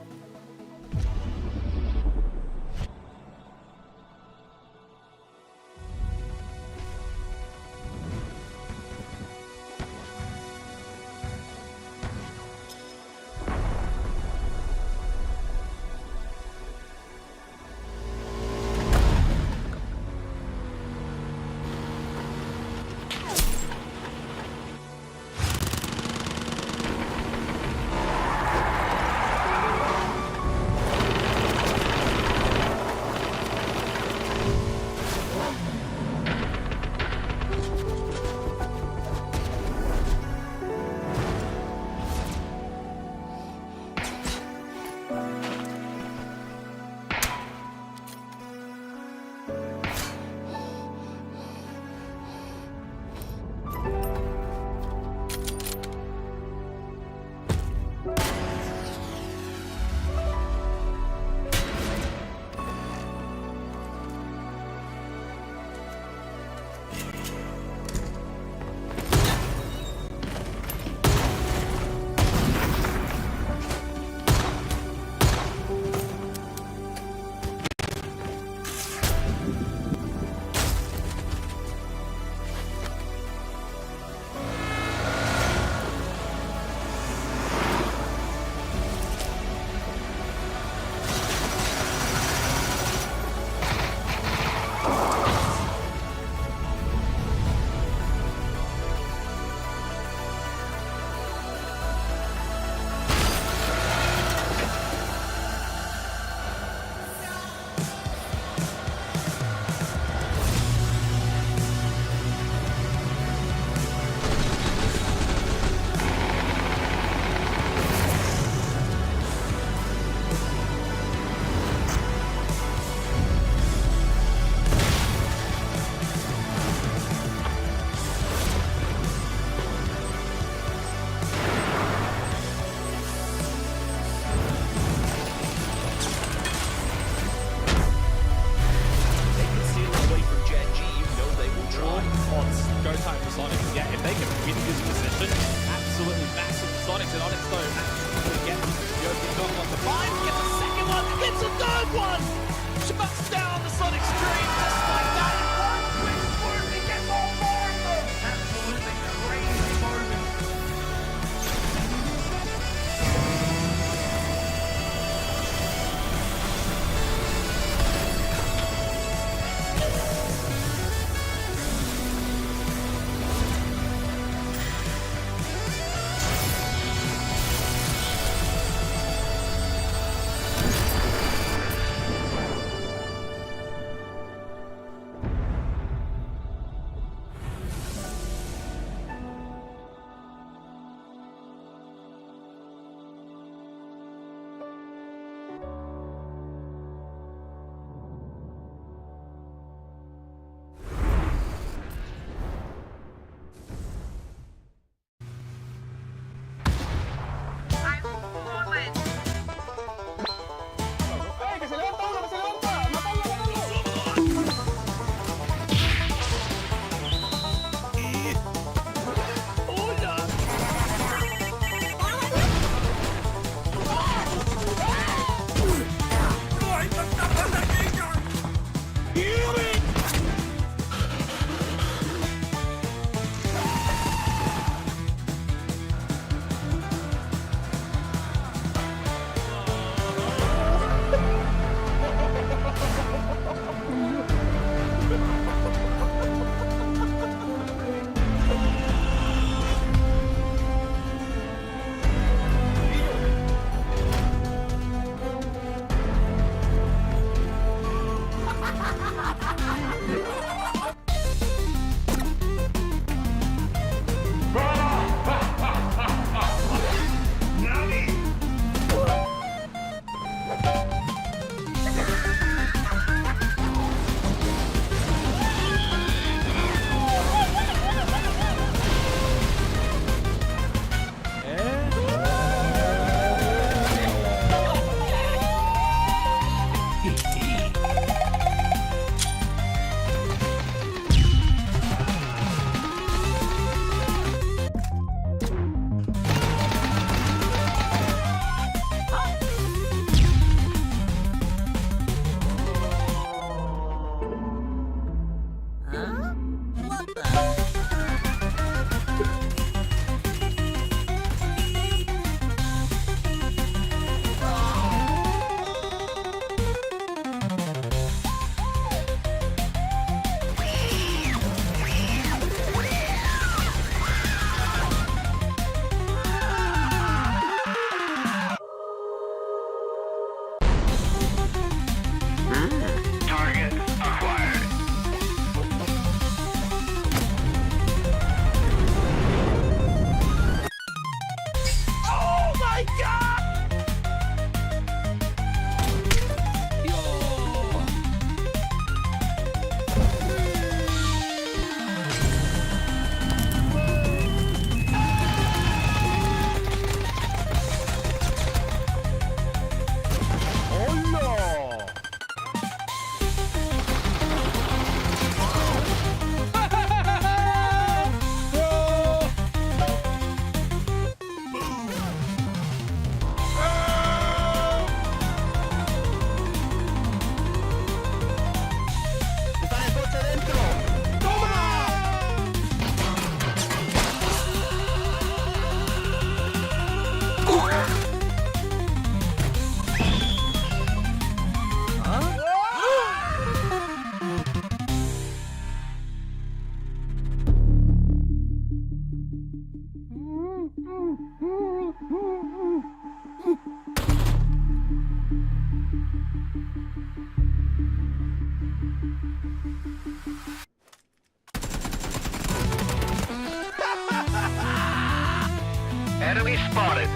Enemy spotted.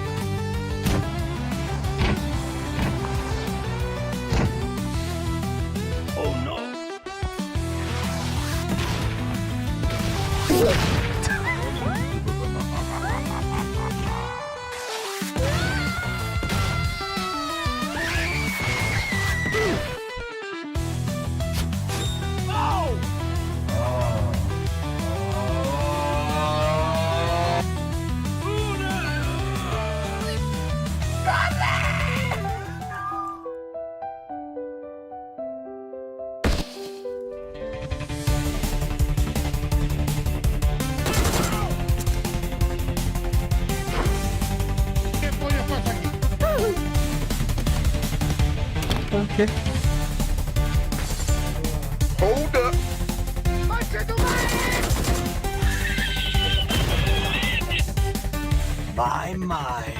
Oh no. Okay. Hold up. My.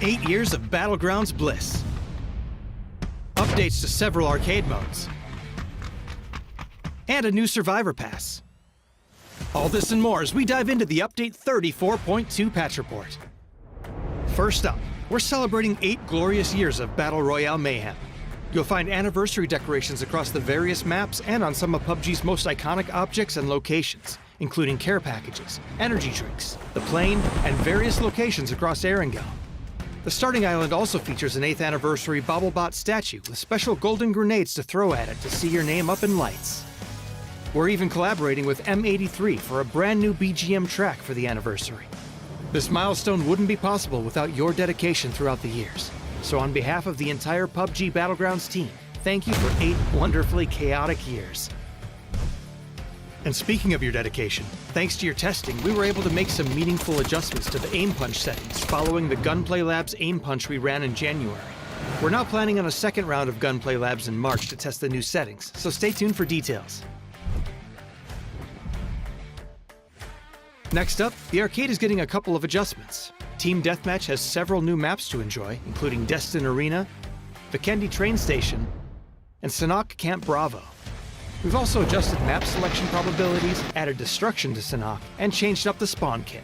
Eight years of Battlegrounds bliss. Updates to several arcade modes. And a new Survivor Pass. All this and more as we dive into the Update 34.2 patch report. First up, we're celebrating 8 glorious years of Battle Royale mayhem. You'll find anniversary decorations across the various maps and on some of PUBG's most iconic objects and locations, including care packages, energy drinks, the plane, and various locations across Erangel. The starting island also features an 8th anniversary BobbleBot statue with special golden grenades to throw at it to see your name up in lights. We're even collaborating with M83 for a brand new BGM track for the anniversary. This milestone wouldn't be possible without your dedication throughout the years. So on behalf of the entire PUBG Battlegrounds team, thank you for 8 wonderfully chaotic years. And speaking of your dedication, thanks to your testing, we were able to make some meaningful adjustments to the aim punch settings following the Gunplay Labs aim punch we ran in January. We're now planning on a second round of Gunplay Labs in March to test the new settings, so stay tuned for details. Next up, the arcade is getting a couple of adjustments. Team Deathmatch has several new maps to enjoy, including Destin Arena, Vikendi Train Station, and Sanhok Camp Bravo. We've also adjusted map selection probabilities, added destruction to Sanhok, and changed up the spawn kit.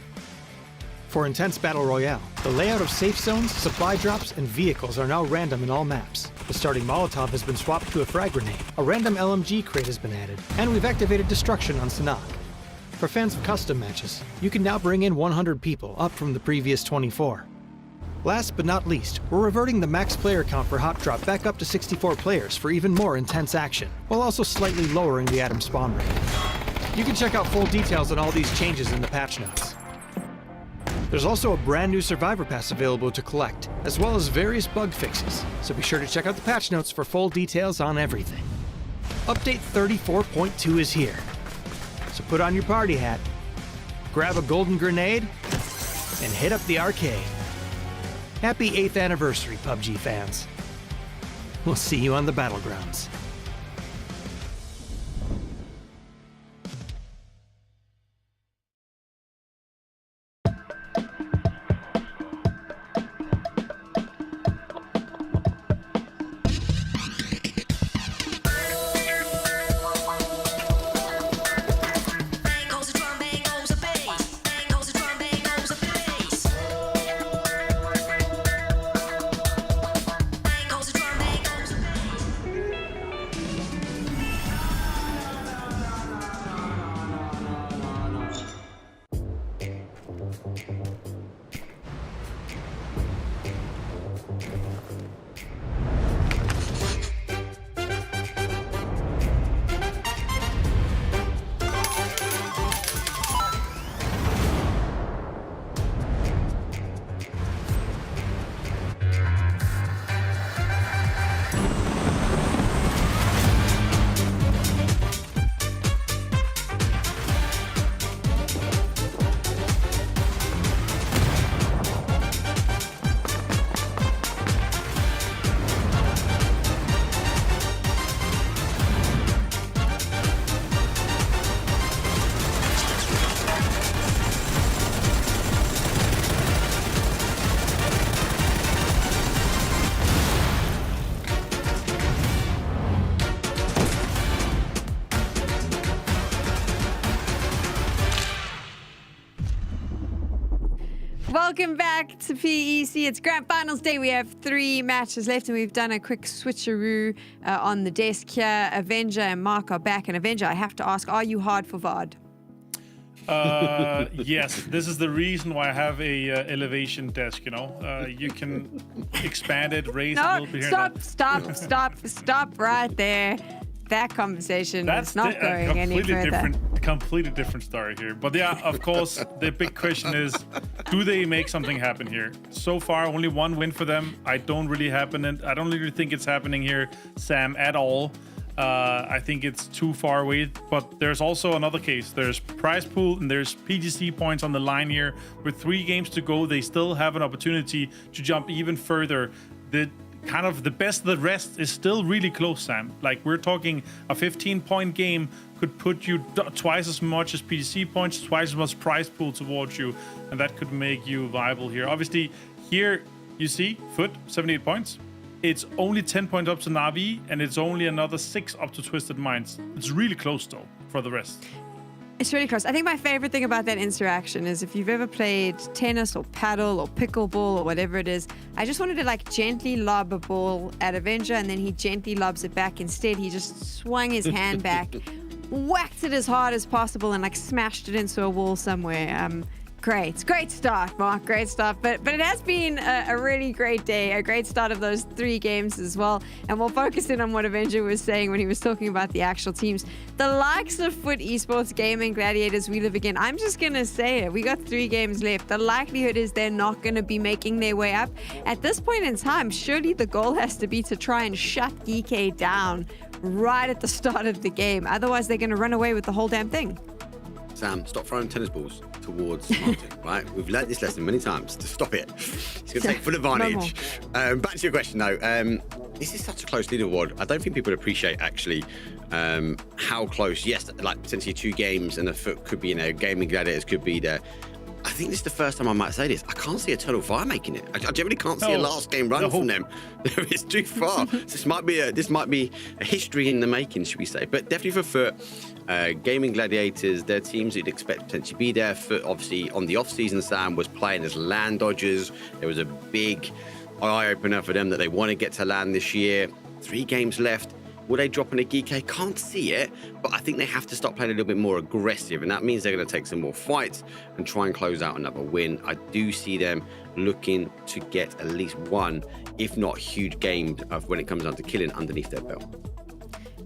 For intense battle royale, the layout of safe zones, supply drops, and vehicles are now random in all maps. The starting Molotov has been swapped to a frag grenade, a random LMG crate has been added, and we've activated destruction on Sanhok. For fans of custom matches, you can now bring in 100 people, up from the previous 24. Last but not least, we're reverting the max player count for Hot Drop back up to 64 players for even more intense action, while also slightly lowering the atom spawn rate. You can check out full details on all these changes in the patch notes. There's also a brand new Survivor Pass available to collect, as well as various bug fixes, so be sure to check out the patch notes for full details on everything. Update 34.2 is here, so put on your party hat, grab a golden grenade, and hit up the arcade. Happy 8th anniversary, PUBG fans. We'll see you on the Battlegrounds. Welcome back to PEC. It's Grand Finals Day. We have 3 matches left, and we've done a quick switcheroo on the desk here. Avenger and Mark are back. And Avenger, I have to ask, are you hard for VOD? Yes, this is the reason why I have a elevation desk, you know. You can expand it, raise it a little bit here. Stop right there. That conversation is not going any further. Completely different story here. But yeah, of course, the big question is, do they make something happen here? So far, only 1 win for them. I don't really think it's happening here, Sam, at all. I think it's too far away. But there's also another case. There's prize pool and there's PGC points on the line here. With 3 games to go, they still have an opportunity to jump even further. The best of the rest is still really close, Sam. Like, we're talking a 15-point game could put you twice as much as PGC points, twice as much prize pool towards you, and that could make you viable here. Obviously, here you see Foot 78 points. It's only 10 points up to Navi, and it's only another 6 up to Twisted Minds. It's really close though for the rest. It's really close. I think my favorite thing about that interaction is if you've ever played tennis or paddle or pickleball or whatever it is, I just wanted to like gently lob a ball at Avenger, and then he gently lobs it back. Instead, he just swung his hand back, whacked it as hard as possible, and like smashed it into a wall somewhere. Great start, Mark. Great start. But it has been a really great day, a great start of those 3 games as well. And we'll focus in on what Avenger was saying when he was talking about the actual teams. The likes of Foot Esports, Gaming, Gladiators, We Live Again. I'm just going to say it. We got 3 games left. The likelihood is they're not going to be making their way up. At this point in time, surely the goal has to be to try and shut DK down right at the start of the game. Otherwise, they're going to run away with the whole damn thing. Sam, stop throwing tennis balls towards Martin, right? We've learned this lesson many times. To stop it. It's going to take full advantage. Back to your question, though. This is such a close leaderboard. I don't think people appreciate, actually, how close. Yes, like potentially 2 games, and the Foot could be in there. Gaming Gladiators could be there. I think this is the first time I might say this. I can't see Eternal Fire making it. I generally can't see a last game run from them. It's too far. This might be a history in the making, should we say? But definitely for Foot, Gaming Gladiators, their teams you'd expect to potentially be there. Foot, obviously, on the off-season, Sam was playing as land dodgers. There was a big eye-opener for them that they want to get to land this year. 3 games left. Will they drop in a GK? Can't see it, but I think they have to start playing a little bit more aggressive, and that means they're going to take some more fights and try and close out another win. I do see them looking to get at least one, if not huge games of when it comes down to killing underneath their belt.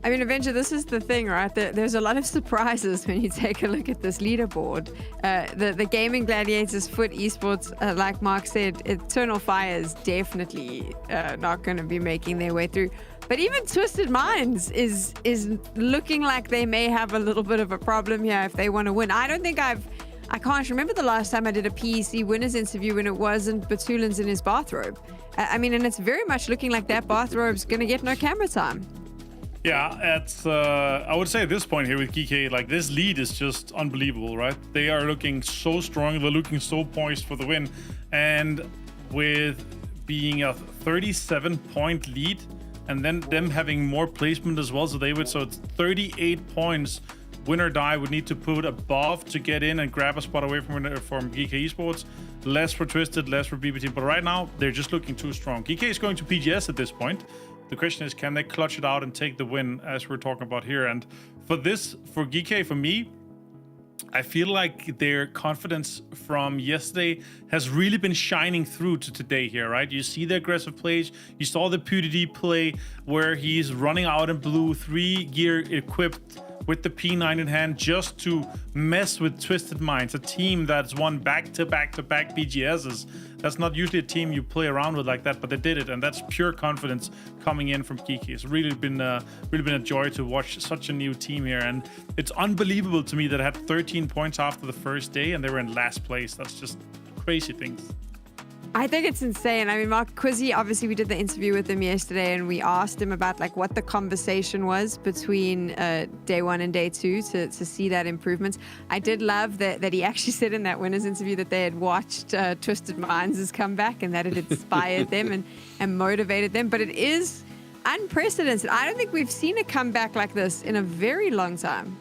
I mean, Avenger, this is the thing, right? There's a lot of surprises when you take a look at this leaderboard. The Gaming Gladiators, Foot Esports, like Mark said, Eternal Fire is definitely not going to be making their way through. But even Twisted Minds is looking like they may have a little bit of a problem here if they want to win. I can't remember the last time I did a PEC winners interview when it wasn't Batulins in his bathrobe. I mean, and it's very much looking like that bathrobe's going to get no camera time. Yeah, it's I would say at this point here with GK, like, this lead is just unbelievable, right? They are looking so strong, they're looking so poised for the win, and with being a 37-point lead, and then them having more placement as well, so it's 38 points. Win or die would need to put above to get in and grab a spot away from GK Esports. Less for Twisted, less for BBT, but right now they're just looking too strong. GK is going to PGS at this point. The question is, can they clutch it out and take the win, as we're talking about here? And for GK, for me, I feel like their confidence from yesterday has really been shining through to today here, right? You see the aggressive plays. You saw the PUDD play where he's running out in blue, 3-gear equipped with the P9 in hand just to mess with Twisted Minds, a team that's won back-to-back BGSs. That's not usually a team you play around with like that, but they did it, and that's pure confidence coming in from Kiki. It's really been a joy to watch such a new team here, and it's unbelievable to me that it had 13 points after the first day, and they were in last place. That's just crazy things. I think it's insane. I mean, Mark Quizzy, obviously we did the interview with him yesterday and we asked him about like what the conversation was between day 1 and day 2 to see that improvement. I did love that he actually said in that winners interview that they had watched Twisted Minds' comeback and that it inspired them and motivated them. But it is unprecedented. I don't think we've seen a comeback like this in a very long time.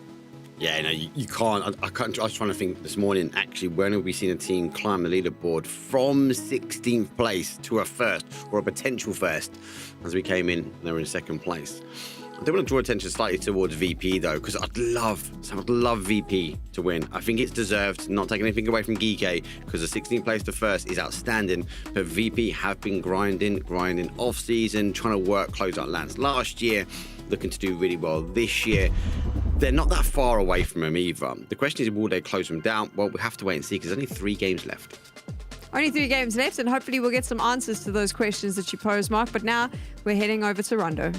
Yeah, no, you can't. I was trying to think this morning, actually, when have we seen a team climb the leaderboard from 16th place to a first, or a potential first, as we came in, they were in 2nd place. I do want to draw attention slightly towards VP, though, because I'd love VP to win. I think it's deserved, not taking anything away from Geeky, because the 16th place to first is outstanding, but VP have been grinding off-season, trying to work close-out lands last year, looking to do really well this year. They're not that far away from him either. The question is, will they close them down? Well, we have to wait and see, because there's only 3 games left. Only 3 games left, and hopefully we'll get some answers to those questions that you posed, Mark. But now we're heading over to Rondo.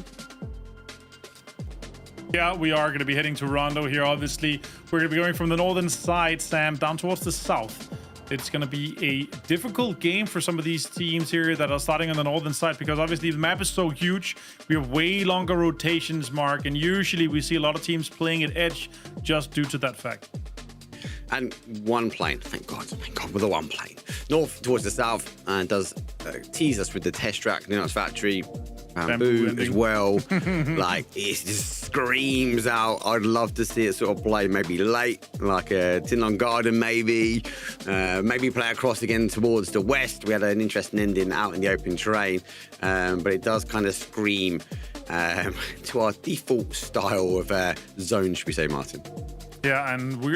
Yeah, we are going to be heading to Rondo here, obviously. We're going to be going from the northern side, Sam, down towards the south. It's going to be a difficult game for some of these teams here that are starting on the northern side, because obviously the map is so huge. We have way longer rotations, Mark, and usually we see a lot of teams playing at edge just due to that fact. And one plane, thank God, with a one plane. North towards the south, and does tease us with the test track, Linux Factory, Bamboo as well. Like, it just screams out. I'd love to see it sort of play maybe late, like a Tinlon Garden maybe play across again towards the west. We had an interesting ending out in the open terrain, but it does kind of scream to our default style of zone, should we say, Martin? Yeah, and we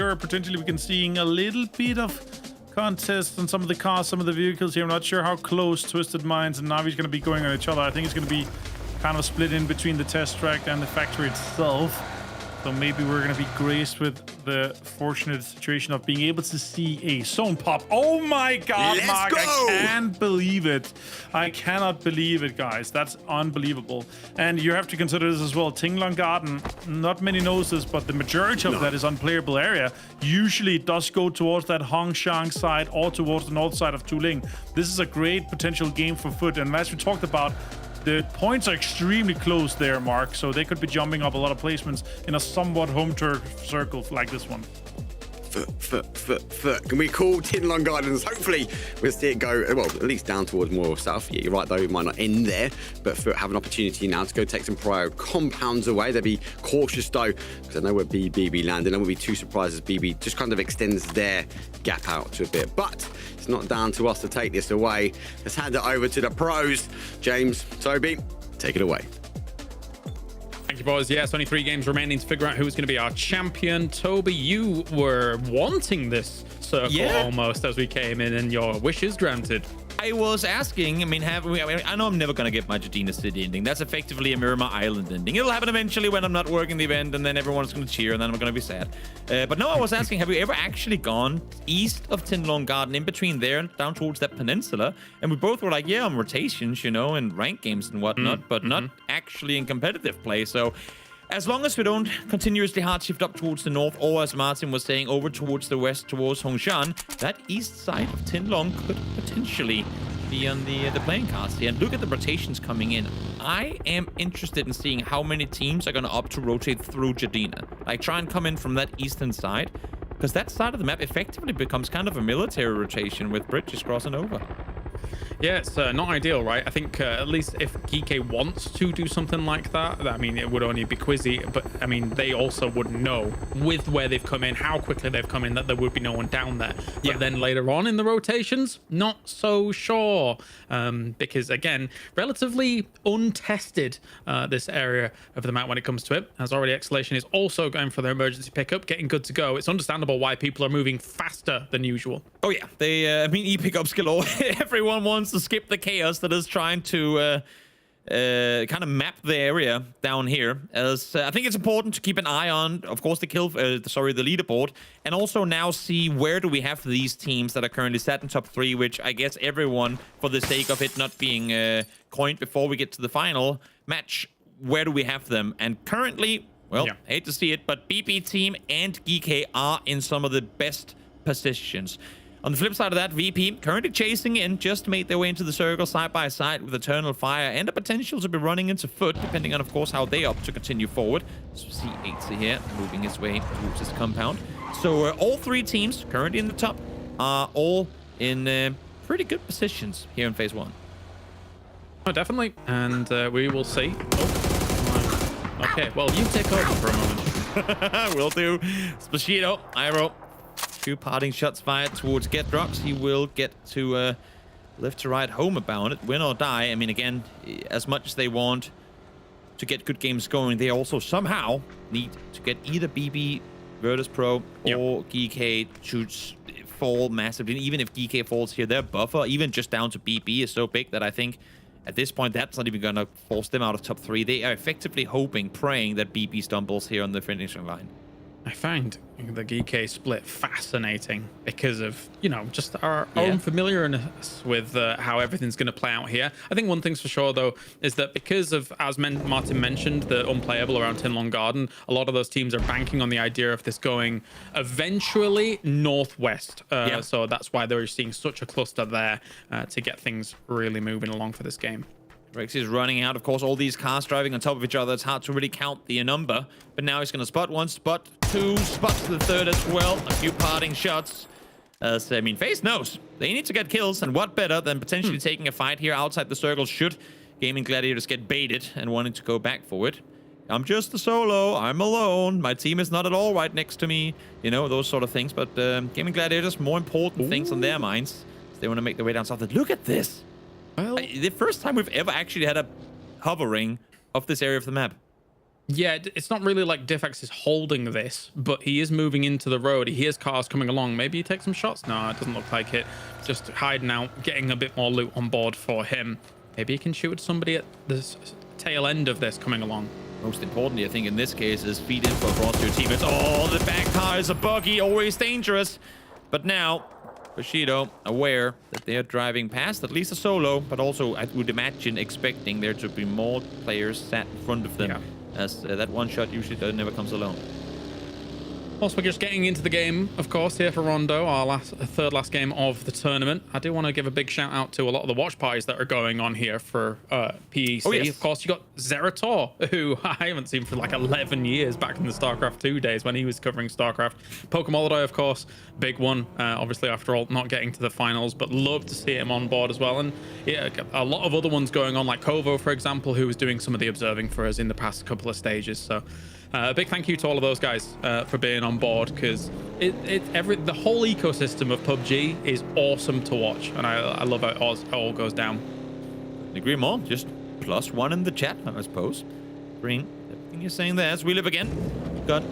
can seeing a little bit of contest on some of the cars, some of the vehicles here. I'm not sure how close Twisted Minds and Navi's going to be going on each other. I think it's going to be kind of split in between the test track and the factory itself. So maybe we're going to be graced with the fortunate situation of being able to see a zone pop. Oh my God, Let's Mark, go! I can't believe it. I cannot believe it, guys. That's unbelievable. And you have to consider this as well. Tinglong Garden, not many knows this, but the majority of that is unplayable area. Usually it does go towards that Hongshan side or towards the north side of Tuling. This is a great potential game for Foot. And as we talked about, the points are extremely close there, Mark, so they could be jumping up a lot of placements in a somewhat home turf circle like this one. Can we call Tinlong Gardens? Hopefully we'll see it go, well, at least down towards more south. Yeah, you're right, though. It might not end there. But Foot have an opportunity now to go take some prior compounds away. They'll be cautious, though, because I know where BB landed. I won't be too surprised as BB just kind of extends their gap out to a bit. But it's not down to us to take this away. Let's hand it over to the pros. James, Toby, take it away. Thank you, boys. Yes, only 3 games remaining to figure out who's going to be our champion. Toby, you were wanting this circle almost as we came in, and your wishes granted. I was asking, I mean, I know I'm never going to get my Jadina City ending. That's effectively a Miramar Island ending. It'll happen eventually when I'm not working the event, and then everyone's going to cheer, and then I'm going to be sad. But no, I was asking, have you ever actually gone east of Tinlong Garden, in between there and down towards that peninsula? And we both were like, yeah, on rotations, you know, and rank games and whatnot, but not actually in competitive play. So as long as we don't continuously hard shift up towards the north, or as Martin was saying, over towards the west, towards Hongshan, that east side of Tinlong could potentially be on the playing cards here. And look at the rotations coming in. I am interested in seeing how many teams are going to opt to rotate through Jadina. Like, try and come in from that eastern side, because that side of the map effectively becomes kind of a military rotation with bridges crossing over. Yeah, it's not ideal, right? I think at least if Geeky wants to do something like that, I mean, it would only be Quizzy, but I mean, they also would know with where they've come in, how quickly they've come in, that there would be no one down there. But then later on in the rotations, not so sure. Because again, relatively untested, this area of the map when it comes to it. As already Exhalation is also going for their emergency pickup, getting good to go. It's understandable why people are moving faster than usual. Oh yeah, they, I mean, e-pickups galore. Everyone wants to skip the chaos that is trying to kind of map the area down here. As I think it's important to keep an eye on, of course, the leaderboard, and also now see where do we have these teams that are currently set in top 3, which I guess everyone, for the sake of it not being coined before we get to the final match, where do we have them? And currently, well, I hate to see it, but BP team and GK are in some of the best positions. On the flip side of that, VP currently chasing in, just made their way into the circle side by side with Eternal Fire and the potential to be running into Foot, depending on, of course, how they opt to continue forward. So C8 here, moving his way towards his compound. So all 3 teams currently in the top are all in pretty good positions here in phase 1. Oh, definitely. And we will see. Oh. Okay, well, you take over for a moment. Will do. Spashido, Iroh. 2 parting shots fired towards Getrox. He will get to live to ride home about it, win or die. I mean, again, as much as they want to get good games going, they also somehow need to get either BB, Virtus Pro, or GK to fall massively. And even if GK falls here, their buffer, even just down to BB, is so big that I think at this point, that's not even going to force them out of top 3. They are effectively hoping, praying that BB stumbles here on the finishing line. I find the GK split fascinating because of, you know, just our own familiarness with how everything's going to play out here. I think one thing's for sure, though, is that because of, as Martin mentioned, the unplayable around Tinlong Garden, a lot of those teams are banking on the idea of this going eventually northwest. So that's why they're seeing such a cluster there to get things really moving along for this game. Rex is running out. Of course, all these cars driving on top of each other. It's hard to really count the number. But now he's going to spot 1, spot 2, spots the 3rd as well. A few parting shots. I mean, FaZe knows they need to get kills. And what better than potentially taking a fight here outside the circle should Gaming Gladiators get baited and wanting to go back for it. I'm just a solo. I'm alone. My team is not at all right next to me. You know, those sort of things. But Gaming Gladiators, more important things on their minds. They want to make their way down south. Look at this. Well, the first time we've ever actually had a hovering of this area of the map. Yeah, it's not really like Diffax is holding this, but he is moving into the road. He hears cars coming along. Maybe he takes some shots. No, it doesn't look like it. Just hiding out, getting a bit more loot on board for him. Maybe he can shoot at somebody at the tail end of this coming along. Most importantly, I think in this case, is feed info across your teammates. Oh, the back car is a buggy, always dangerous. But now, Bushido aware that they are driving past at least a solo, but also I would imagine expecting there to be more players sat in front of them, as that one shot usually never comes alone. Whilst we're just getting into the game, of course, here for Rondo, our third last game of the tournament, I do want to give a big shout out to a lot of the watch parties that are going on here for PEC. Oh, yes. Of course, you got Zerator, who I haven't seen for like 11 years back in the StarCraft 2 days when he was covering StarCraft. Pokemon, of course, big one, obviously, after all, not getting to the finals, but love to see him on board as well. And yeah, a lot of other ones going on, like Kovo, for example, who was doing some of the observing for us in the past couple of stages. So a big thank you to all of those guys for being on board, because the whole ecosystem of PUBG is awesome to watch, and I love how it all goes down. Agree more. Just +1 in the chat, I suppose. Green, everything you're saying there. As we live again, got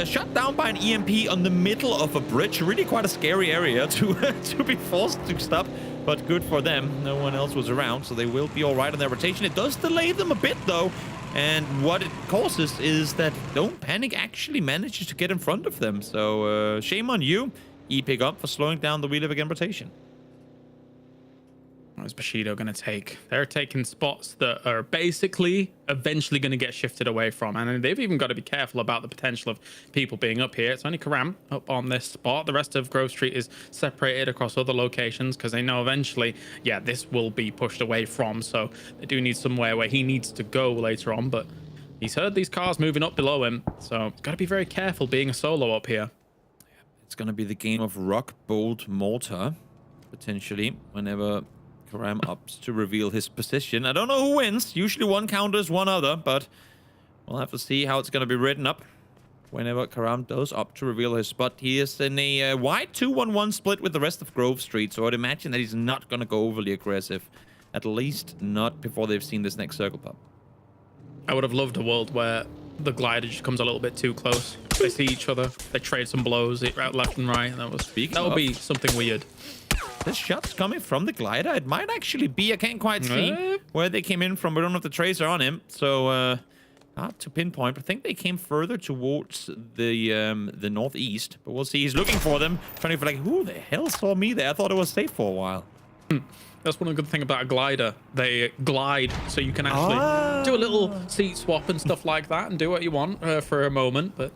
shot down by an EMP on the middle of a bridge. Really quite a scary area to to be forced to stop, but good for them. No one else was around, so they will be all right on their rotation. It does delay them a bit, though. And what it causes is that Don't Panic actually manages to get in front of them. So shame on you, E-Pick Up, for slowing down the We Live Again rotation. What is Bushido going to take? They're taking spots that are basically eventually going to get shifted away from. And they've even got to be careful about the potential of people being up here. It's only Karam up on this spot. The rest of Grove Street is separated across other locations because they know eventually, yeah, this will be pushed away from. So they do need somewhere where he needs to go later on. But he's heard these cars moving up below him. So he's got to be very careful being a solo up here. It's going to be the game of Rock, Bolt, Mortar, potentially, whenever Karam ups to reveal his position. I don't know who wins. Usually one counters one other, but we'll have to see how it's going to be written up whenever Karam does up to reveal his spot. He is in a wide 2-1-1 split with the rest of Grove Street, so I'd imagine that he's not going to go overly aggressive. At least not before they've seen this next circle pop. I would have loved a world where the glider just comes a little bit too close. They see each other, they trade some blows left and right. That would be something weird. This shot's coming from the glider. It might actually be. I can't quite see where they came in from. We don't have the tracer on him, so hard to pinpoint. I think they came further towards the northeast, but we'll see. He's looking for them, trying to be like, who the hell saw me there? I thought it was safe for a while. That's one good thing about a glider. They glide, so you can actually do a little seat swap and stuff like that and do what you want for a moment. But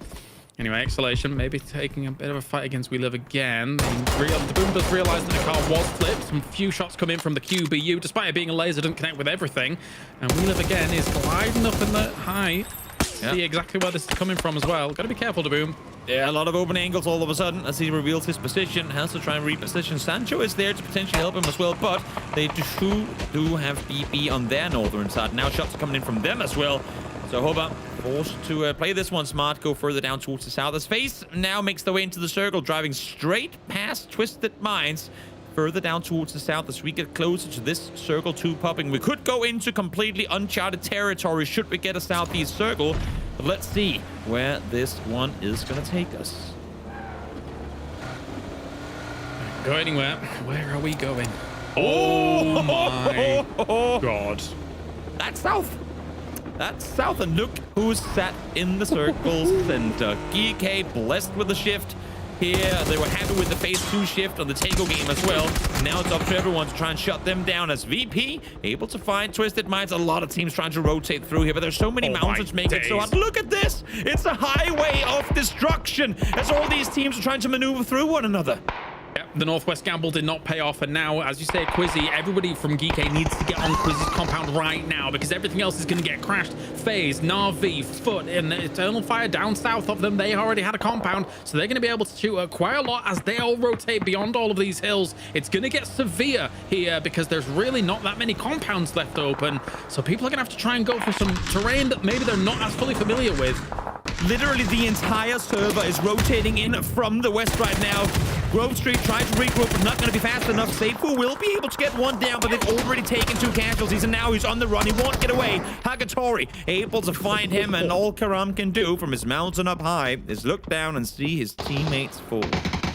anyway, Exhalation maybe taking a bit of a fight against We Live Again. The Boom does realize that the car was flipped. Some few shots come in from the QBU, despite it being a laser, doesn't connect with everything. And We Live Again is gliding up in the height. See exactly where this is coming from as well. Got to be careful, the Boom. Yeah, a lot of open angles all of a sudden as he reveals his position. Has to try and reposition. Sancho is there to potentially help him as well, but they do have BB on their northern side. Now shots are coming in from them as well. So Hoba forced to play this one smart, go further down towards the south. As FaZe now makes their way into the circle, driving straight past Twisted Minds, further down towards the south. As we get closer to this circle 2 popping, we could go into completely uncharted territory should we get a southeast circle. But let's see where this one is going to take us. Go anywhere. Where are we going? Oh my god. That's south. That's south, and look who's sat in the circle center. GK blessed with the shift here. They were happy with the phase 2 shift on the Taco game as well. Now it's up to everyone to try and shut them down, as VP able to find Twisted Minds. A lot of teams trying to rotate through here, but there's so many mountains making it so hard. Look at this. It's a highway of destruction as all these teams are trying to maneuver through one another. Yep, the Northwest gamble did not pay off, and now, as you say, Quizzy, everybody from GK needs to get on Quizzy's compound right now, because everything else is going to get crashed. FaZe, Na'Vi, Foot, and Eternal Fire down south of them, they already had a compound, so they're going to be able to shoot quite a lot as they all rotate beyond all of these hills. It's going to get severe here, because there's really not that many compounds left open, so people are going to have to try and go for some terrain that maybe they're not as fully familiar with. Literally the entire server is rotating in from the west right now. Grove Street trying to regroup, but not going to be fast enough. Seifu will be able to get one down, but they've already taken 2 casualties, and now he's on the run. He won't get away. Hagatori able to find him, and all Karam can do from his mountain up high is look down and see his teammates fall.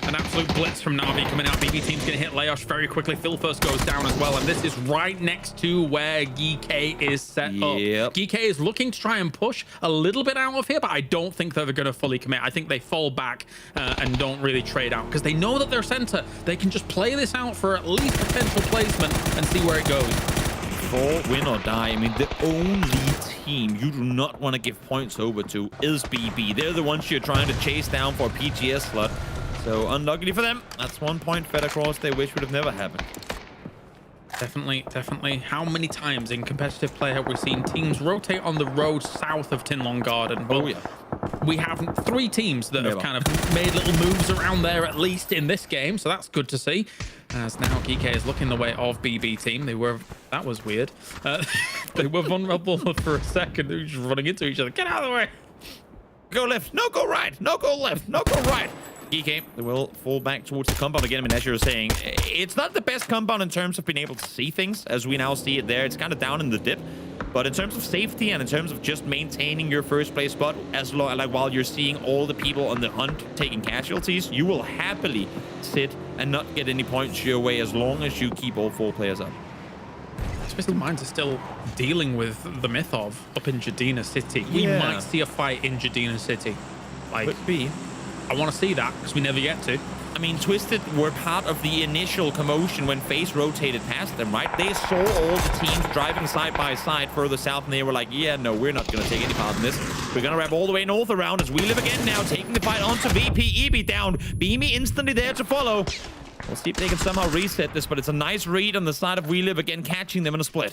An absolute blitz from Na'Vi coming out. BB team's going to hit Leosh very quickly. Philfirst goes down as well, and this is right next to where GK is set up. GK is looking to try and push a little bit out of here, but I don't think they're going to fully commit. I think they fall back and don't really trade out, because they know that they're center. They can just play this out for at least potential placement and see where it goes. For win or die, I mean, the only team you do not want to give points over to is BB. They're the ones you're trying to chase down for a PGS slot. So unluckily for them, that's 1 point fed across they wish would have never happened. Definitely. How many times in competitive play have we seen teams rotate on the road south of Tinlong Garden? Well, we have 3 teams that have kind of made little moves around there, at least in this game. So that's good to see. As now Geek is looking the way of BB team. That was weird. They were vulnerable for a second. They were just running into each other. Get out of the way. Go left. No, go right. No, go left. No, go right. GK will fall back towards the compound again. I mean, as you were saying, it's not the best compound in terms of being able to see things as we now see it there. It's kind of down in the dip. But in terms of safety and in terms of just maintaining your first place spot, as long like while you're seeing all the people on the hunt taking casualties, you will happily sit and not get any points your way as long as you keep all 4 players up. Twisted Minds are still dealing with the myth of up in Jadina City. We might see a fight in Jadina City. Like, Could be. I want to see that because we never get to. I mean, Twisted were part of the initial commotion when FaZe rotated past them, right? They saw all the teams driving side by side further south, and they were like, yeah, no, we're not going to take any part in this. We're going to wrap all the way north around as we live again now, taking the fight onto VP. EB down. Beamy instantly there to follow. We'll see if they can somehow reset this, but it's a nice read on the side of We Live again, catching them in a split.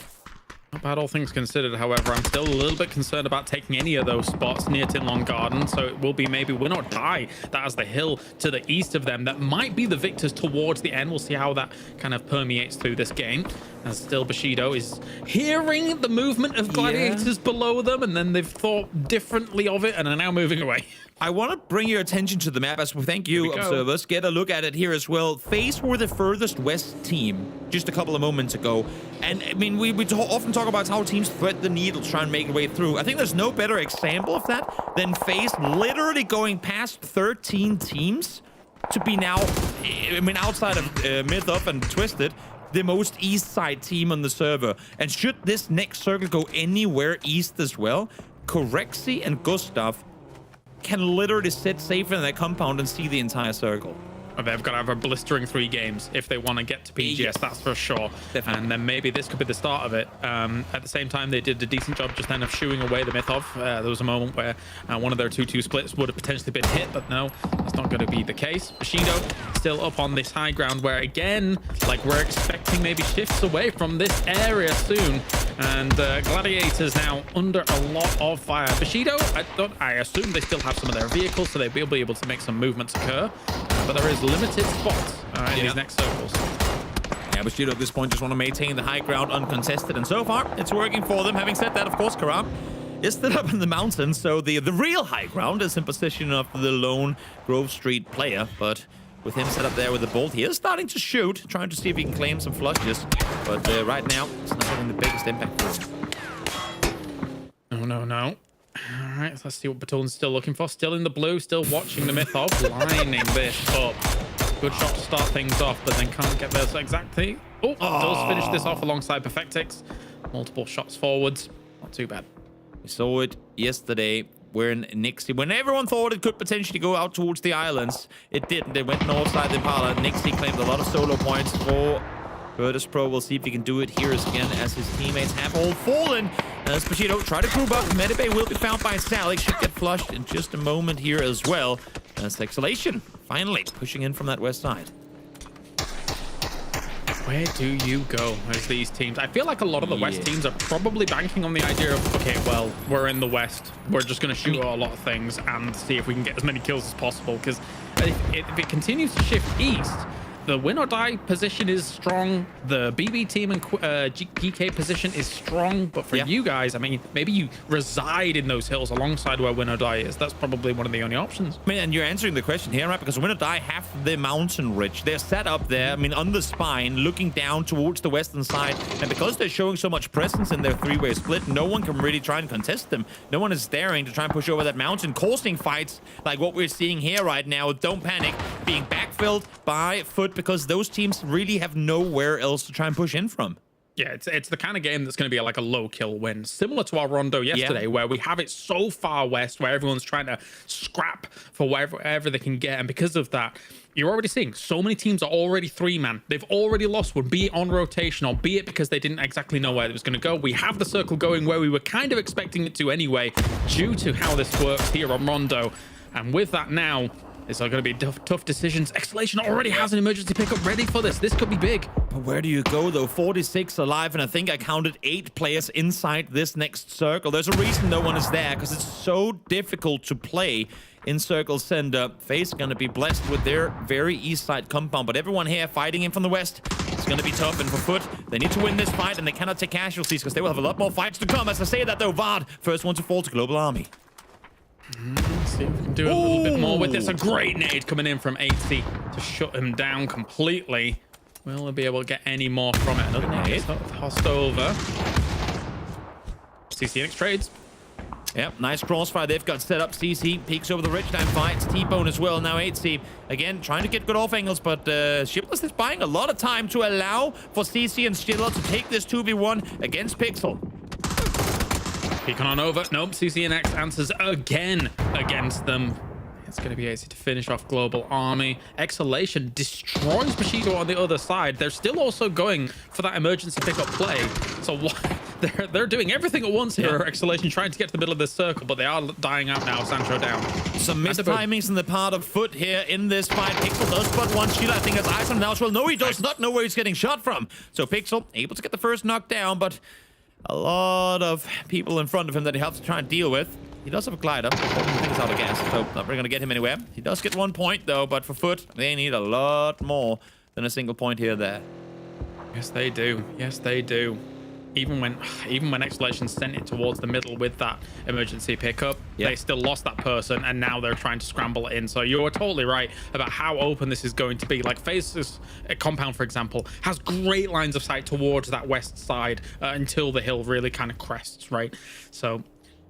Not bad, all things considered. However, I'm still a little bit concerned about taking any of those spots near Tinlong Garden. So it will be maybe Win or Die that has the hill to the east of them. That might be the victors towards the end. We'll see how that kind of permeates through this game. As still Bushido is hearing the movement of gladiators below them, and then they've thought differently of it and are now moving away. I want to bring your attention to the map as well. Thank you, observers. Get a look at it here as well. FaZe were the furthest west team just a couple of moments ago. And I mean, we often talk about how teams thread the needle to try and make their way through. I think there's no better example of that than FaZe literally going past 13 teams to be now, I mean, outside of Myth-Up and Twisted, the most east side team on the server. And should this next circle go anywhere east as well, Corexi and Gustav can literally sit safe in their compound and see the entire circle. They've got to have a blistering 3 games if they want to get to PGS, that's for sure. Definitely. And then maybe this could be the start of it. At the same time, they did a decent job just then of shooing away the myth of. There was a moment where one of their 2-2 splits would have potentially been hit, but no, that's not going to be the case. Bushido still up on this high ground where, again, like we're expecting maybe shifts away from this area soon. And Gladiators now under a lot of fire. Bushido, I assume they still have some of their vehicles, so they will be able to make some movements occur. But there is limited spots in these next circles. Yeah, Bushido at this point just want to maintain the high ground uncontested, and so far it's working for them. Having said that, of course, Karam is still up in the mountains, so the real high ground is in position of the lone Grove Street player, but with him set up there with the bolt, he is starting to shoot, trying to see if he can claim some flushes, but right now it's not having the biggest impact for him. No. All right, let's see what Baton's still looking for. Still in the blue, still watching the myth of, lining this up. Good shot to start things off, but then can't get there exactly. Oh, does finish this off alongside Perfectix. Multiple shots forwards. Not too bad. We saw it yesterday when Nixie, when everyone thought it could potentially go out towards the islands, it didn't. They went north side of Impala. Nixie claimed a lot of solo points for Virtus Pro. We'll see if he can do it here again as his teammates have all fallen. As Bushido try to group up, Medibay will be found by Sally. Should get flushed in just a moment here as well. As Exhalation finally pushing in from that west side. Where do you go as these teams? I feel like a lot of the West teams are probably banking on the idea of, okay, well, we're in the West. We're just going to shoot a lot of things and see if we can get as many kills as possible. Because if it continues to shift east, the Win or Die position is strong. The BB team and GK position is strong. But for you guys, I mean, maybe you reside in those hills alongside where Win or Die is. That's probably one of the only options. I mean, and you're answering the question here, right? Because Win or Die have the mountain ridge. They're set up there, I mean, on the spine, looking down towards the western side. And because they're showing so much presence in their 3-way split, no one can really try and contest them. No one is daring to try and push over that mountain, causing fights like what we're seeing here right now. Don't Panic being backfilled by Foot, because those teams really have nowhere else to try and push in from. Yeah, it's the kind of game that's going to be like a low kill win, similar to our Rondo yesterday, where we have it so far west, where everyone's trying to scrap for wherever they can get. And because of that, you're already seeing so many teams are already 3-man. They've already lost one, be it on rotation or be it because they didn't exactly know where it was going to go. We have the circle going where we were kind of expecting it to anyway, due to how this works here on Rondo. And with that now, it's going to be tough decisions. Exhalation already has an emergency pickup ready for this. This could be big. But where do you go, though? 46 alive, and I think I counted 8 players inside this next circle. There's a reason no one is there, because it's so difficult to play in circle center. FaZe going to be blessed with their very east side compound, but everyone here fighting in from the west. It's going to be tough, and for Foot, they need to win this fight, and they cannot take casualties, because they will have a lot more fights to come. As I say that, though, Vard, first one to fall to Global Army. Let's see if we can do a little bit more with this. A great nade coming in from 8C to shut him down completely. Will they be able to get any more from it? Another nade. Tossed over. CCNX trades. Yep, nice crossfire they've got set up. CC peeks over the ridge down, fights T-Bone as well. Now 8C again trying to get good off angles, but Shipless is buying a lot of time to allow for CC and Stiller to take this 2v1 against Pixel. Peeking on over. Nope, CCNX answers again against them. It's going to be easy to finish off Global Army. Exhalation destroys Bushido on the other side. They're still also going for that emergency pickup play. So they're doing everything at once here. Exhalation trying to get to the middle of this circle, but they are dying out now. Sancho down. Some missed timings in the part of Foot here in this fight. Pixel does spot one. Sheila, I think, has eyes on him now as well. No, he does not know where he's getting shot from. So Pixel able to get the first knock down, but a lot of people in front of him that he has to try and deal with. He does have a glider. I think it's out of gas, so not really going to get him anywhere. He does get 1 point, though, but for Foot, they need a lot more than a single point here there. Yes, they do. Yes, they do. Even when Exhalation sent it towards the middle with that emergency pickup, they still lost that person, and now they're trying to scramble it in. So you're totally right about how open this is going to be. Like FaZe's compound, for example, has great lines of sight towards that west side until the hill really kind of crests, right? So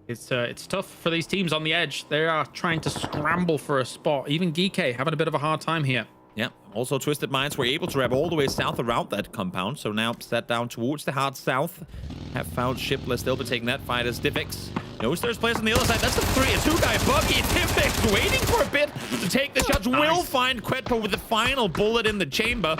it's tough for these teams on the edge. They are trying to scramble for a spot. Even Geek having a bit of a hard time here. Yeah, also Twisted Minds were able to wrap all the way south around that compound, so now set down towards the hard south. Have found Shipless, they'll be taking that fight as Diffix knows there's players on the other side. That's a 2-guy buggy. Diffix waiting for a bit to take the shots. Will find Quetpo with the final bullet in the chamber,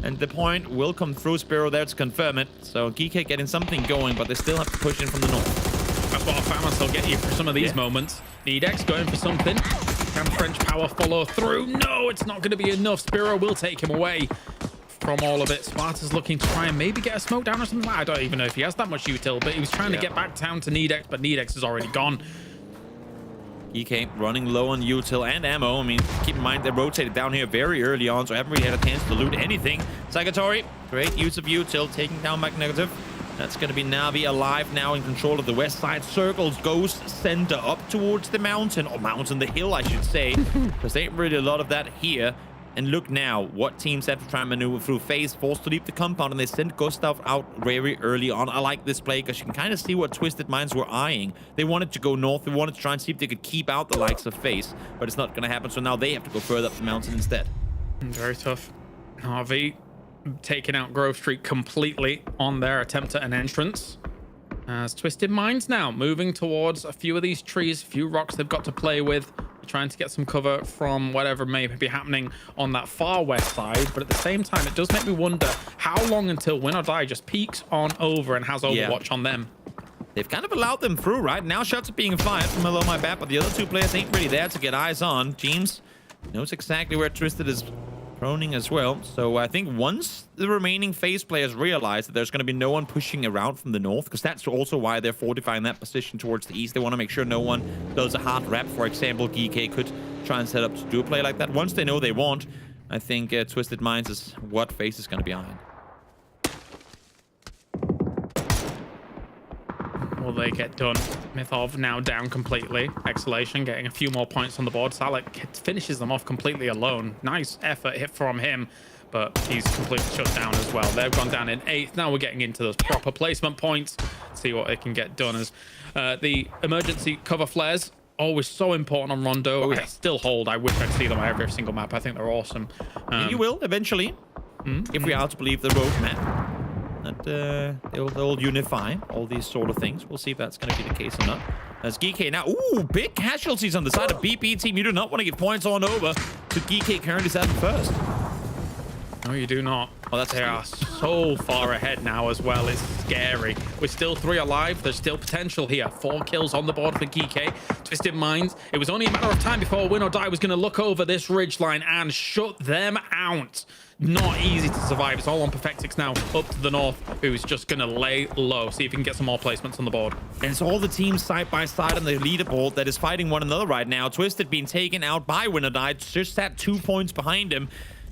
and the point will come through. Spiro there to confirm it. So Geek getting something going, but they still have to push in from the north. That's what I found will get you for some of these moments. Nedex going for something. Can French power follow through? No, it's not going to be enough. Spiro will take him away from all of it. Sparta's looking to try and maybe get a smoke down or something. I don't even know if he has that much util, but he was trying to get back down to Nedex, but Nedex is already gone. EK running low on util and ammo. I mean, keep in mind they rotated down here very early on, so I haven't really had a chance to loot anything. Sagatori, great use of util, taking down Mac Negative. That's going to be Navi alive now in control of the west side. Circles goes center up towards the mountain, or mountain, the hill, I should say, because there ain't really a lot of that here. And look now, what teams have to try and maneuver through. FaZe forced to leave the compound, and they sent Gustav out very early on. I like this play because you can kind of see what Twisted Minds were eyeing. They wanted to go north. They wanted to try and see if they could keep out the likes of FaZe, but it's not going to happen. So now they have to go further up the mountain instead. Very tough. RV taking out Grove Street completely on their attempt at an entrance. As Twisted Minds now moving towards a few of these trees, a few rocks they've got to play with, trying to get some cover from whatever may be happening on that far west side. But at the same time, it does make me wonder how long until Win or Die just peeks on over and has Overwatch on them. They've kind of allowed them through, right? Now shots are being fired from below my back, but the other two players ain't really there to get eyes on. James knows exactly where Twisted is proning as well. So I think once the remaining FaZe players realize that there's going to be no one pushing around from the north, because that's also why they're fortifying that position towards the east. They want to make sure no one does a hard wrap. For example, GK could try and set up to do a play like that. Once they know they won't, I think Twisted Minds is what FaZe is going to be eyeing. Will they get done? Mythov now down completely. Exhalation getting a few more points on the board. Salak finishes them off completely alone. Nice effort hit from him, but he's completely shut down as well. They've gone down in 8th. Now we're getting into those proper placement points. See what they can get done. As the emergency cover flares, always so important on Rondo. I still hold. I wish I'd see them on every single map. I think they're awesome. You will eventually, if we are to believe the roadmap. that they'll unify all these sort of things. We'll see if that's going to be the case or not. As GK now, ooh, big casualties on the side of BP team. You do not want to give points on over to GK currently set first. No, you do not. Oh, that's They are so far ahead now as well. It's scary. We're still 3 alive. There's still potential here. 4 kills on the board for GK. Twisted Minds. It was only a matter of time before Win or Die was going to look over this ridge line and shut them out. Not easy to survive. It's all on Perfectix now, up to the north, who's just going to lay low, see if he can get some more placements on the board. And it's all the teams side by side on the leaderboard that is fighting one another right now. Twisted being taken out by Win or Die, just at 2 points behind him.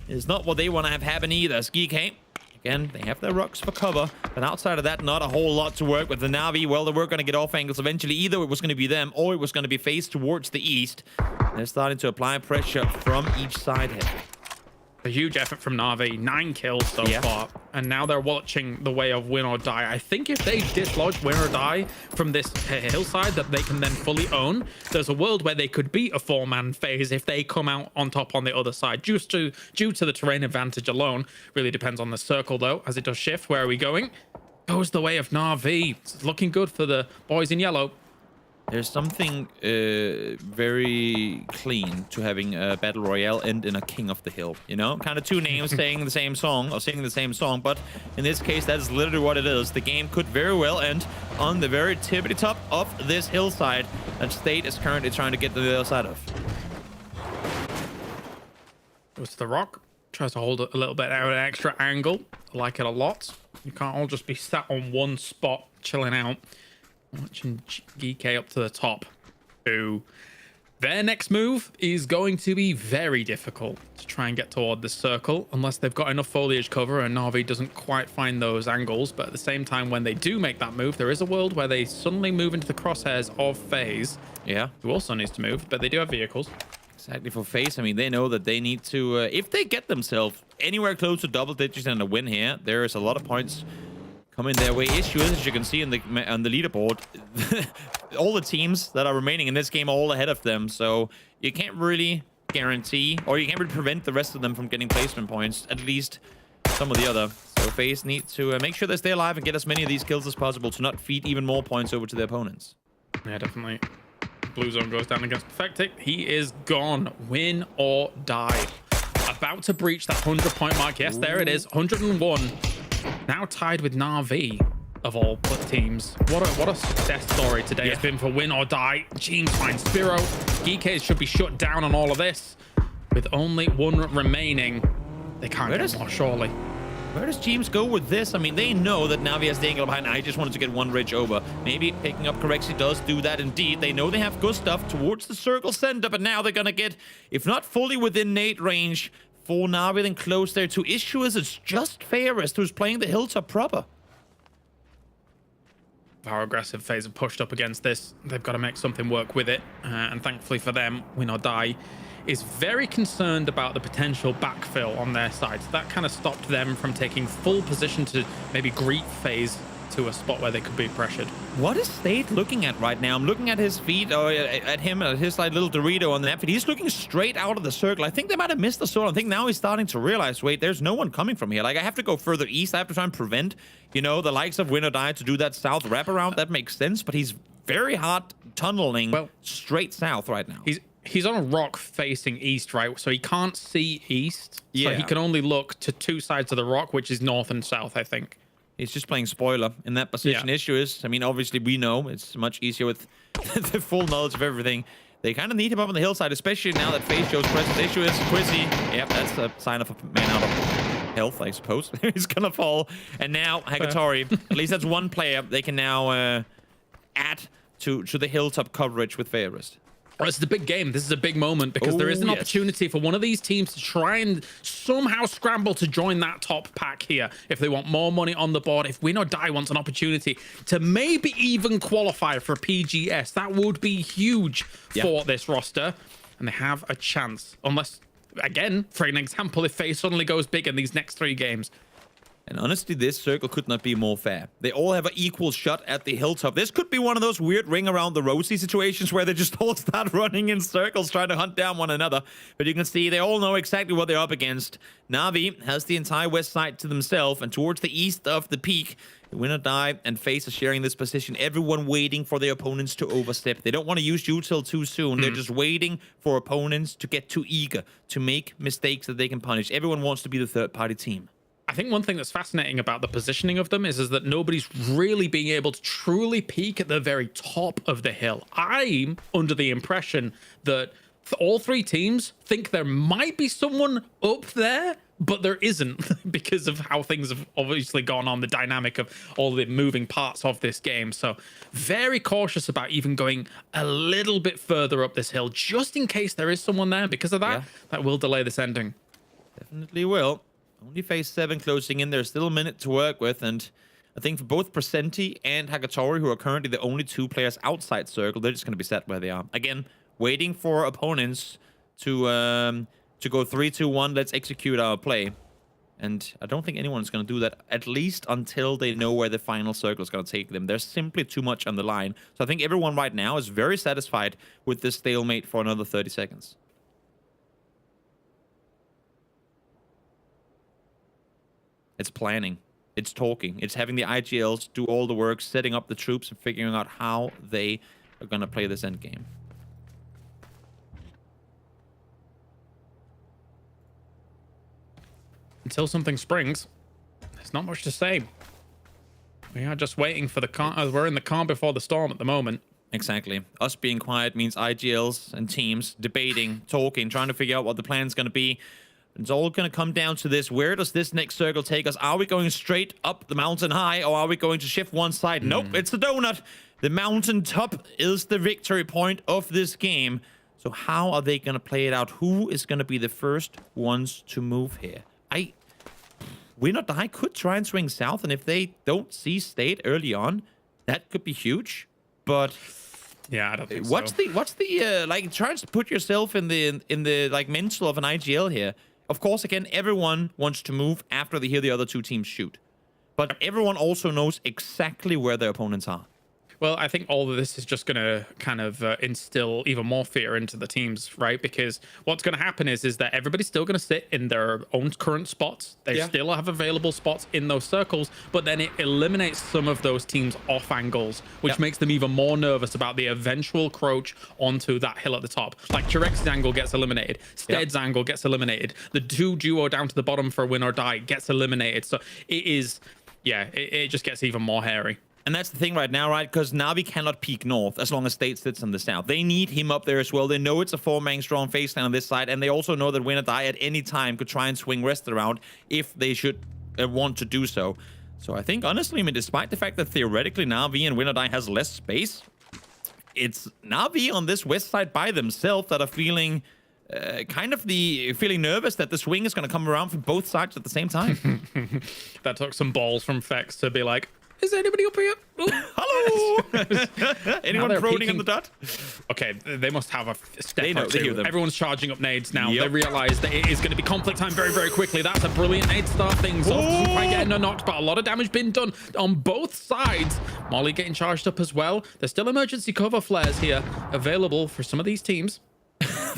Is not what they want to have happen either. GK, again, they have their rocks for cover, but outside of that, not a whole lot to work with. The Na'Vi, well, they were going to get off angles eventually. Either it was going to be them or it was going to be faced towards the east. They're starting to apply pressure from each side here. A huge effort from Na'Vi, 9 kills so far, and now they're watching the way of Win or Die. I think if they dislodge Win or Die from this hillside that they can then fully own, there's a world where they could beat a 4-man phase if they come out on top on the other side. Due to the terrain advantage alone. Really depends on the circle though, as it does shift. Where are we going? Goes the way of Na'Vi. It's looking good for the boys in yellow. There's something very clean to having a battle royale end in a king of the hill, you know, kind of 2 names saying the same song or singing the same song, but in this case that is literally what it is. The game could very well end on the very tippity top of this hillside that State is currently trying to get to the other side of. Goes to the rock, tries to hold it a little bit at an extra angle. I like it a lot. You can't all just be sat on one spot chilling out. Watching GK up to the top, who their next move is going to be very difficult to try and get toward this circle unless they've got enough foliage cover and Na'Vi doesn't quite find those angles. But at the same time, when they do make that move, there is a world where they suddenly move into the crosshairs of FaZe, who also needs to move, but they do have vehicles. Exactly, for FaZe, I mean, they know that they need to, if they get themselves anywhere close to double digits and a win here, there is a lot of points coming their way. Issue is, as you can see on the leaderboard, all the teams that are remaining in this game are all ahead of them, so you can't really guarantee, or you can't really prevent the rest of them from getting placement points, at least some of the other. So FaZe need to make sure they stay alive and get as many of these kills as possible to not feed even more points over to their opponents. Yeah, definitely. Blue zone goes down against Perfectic. He is gone. Win or die. About to breach that 100-point mark. Yes, there it is. 101. Now tied with Na'Vi of all teams. What a success story today has been for Win or Die. James finds Spiro. GK should be shut down on all of this. With only 1 remaining, they can't get more, surely. Where does James go with this? I mean, they know that Na'Vi has the angle behind. I just wanted to get 1 ridge over. Maybe picking up Correxy does do that indeed. They know they have good stuff towards the circle center, but now they're going to get, if not fully within nade range, for Na'Vi then close there. To issue is it's just Fairest who's playing the hilltop proper. How aggressive FaZe have pushed up against this. They've got to make something work with it. And thankfully for them, Win or Die is very concerned about the potential backfill on their side. So that kind of stopped them from taking full position to maybe greet FaZe to a spot where they could be pressured. What is State looking at right now? I'm looking at his feet, or at him, at his like little Dorito on the map. He's looking straight out of the circle. I think they might have missed the sword. I think now he's starting to realize, wait, there's no one coming from here. Like, I have to go further east. I have to try and prevent, you know, the likes of Win or Die to do that south wraparound. That makes sense, but he's very hard tunneling straight south right now. He's on a rock facing east, right? So he can't see east. So he can only look to 2 sides of the rock, which is north and south, I think. He's just playing spoiler in that position. Issue is, I mean, obviously we know it's much easier with the full knowledge of everything. They kind of need him up on the hillside, especially now that FaZe shows presence. Issue is Quizzy. Yep, that's a sign of a man out of health, I suppose. He's gonna fall. And now Hagatori, at least that's 1 player they can now add to the hilltop coverage with Fairest. This is a big game. This is a big moment because there is an opportunity for one of these teams to try and somehow scramble to join that top pack here if they want more money on the board. If Win or Die wants an opportunity to maybe even qualify for PGS, that would be huge for this roster. And they have a chance. Unless, again, for an example, if FaZe suddenly goes big in these next 3 games. And honestly, this circle could not be more fair. They all have an equal shot at the hilltop. This could be one of those weird ring around the rosy situations where they just all start running in circles trying to hunt down one another. But you can see they all know exactly what they're up against. Na'Vi has the entire west side to themselves, and towards the east of the peak, Win or Die and FaZe are sharing this position. Everyone waiting for their opponents to overstep. They don't want to use util too soon. They're just waiting for opponents to get too eager, to make mistakes that they can punish. Everyone wants to be the third-party team. I think one thing that's fascinating about the positioning of them is that nobody's really being able to truly peak at the very top of the hill. I'm under the impression that all three teams think there might be someone up there, but there isn't because of how things have obviously gone on, the dynamic of all the moving parts of this game. So very cautious about even going a little bit further up this hill, just in case there is someone there. Because of that, that will delay this ending. Definitely will. Only phase 7 closing in. There's still a minute to work with, and I think for both Presenti and Hagatori, who are currently the only two players outside circle, they're just going to be set where they are. Again, waiting for opponents to go 3-2-1. Let's execute our play. And I don't think anyone's going to do that, at least until they know where the final circle is going to take them. There's simply too much on the line. So I think everyone right now is very satisfied with this stalemate for another 30 seconds. It's planning. It's talking. It's having the IGLs do all the work, setting up the troops and figuring out how they are going to play this end game. Until something springs, there's not much to say. We are just waiting for the calm. We're in the calm before the storm at the moment. Exactly. Us being quiet means IGLs and teams debating, talking, trying to figure out what the plan's going to be. It's all going to come down to this. Where does this next circle take us? Are we going straight up the mountain high, or are we going to shift one side? Nope, it's the donut. The mountain top is the victory point of this game. So how are they going to play it out? Who is going to be the first ones to move here? Win or Die could try and swing south, and if they don't see state early on, that could be huge. But yeah, I don't think what's the like, try to put yourself in the like mental of an IGL here. Of course, again, everyone wants to move after they hear the other two teams shoot. But everyone also knows exactly where their opponents are. Well, I think all of this is just going to kind of instill even more fear into the teams, right? Because what's going to happen is that everybody's still going to sit in their own current spots. They still have available spots in those circles, but then it eliminates some of those teams off angles, which makes them even more nervous about the eventual crouch onto that hill at the top. Like Turex's angle gets eliminated, Stead's angle gets eliminated, the two duo down to the bottom for Win or Die gets eliminated. So it is, it just gets even more hairy. And that's the thing right now, right? Because Na'Vi cannot peek north as long as State sits on the south. They need him up there as well. They know it's a 4-man strong face line on this side, and they also know that Win or Die at any time could try and swing rest around if they should want to do so. So I think, honestly, I mean, despite the fact that theoretically Na'Vi and Win or Die has less space, it's Na'Vi on this west side by themselves that are feeling feeling nervous that the swing is going to come around from both sides at the same time. That took some balls from Fex to be like, is anybody up here? Hello! Anyone proning in the dot? Okay, they must have a step They know, or they hear two. them. Everyone's charging up nades now. They realize that it is going to be conflict time very, very quickly. That's a brilliant nade start thing. So doesn't quite get a knocked, but a lot of damage being done on both sides. Molly getting charged up as well. There's still emergency cover flares here available for some of these teams.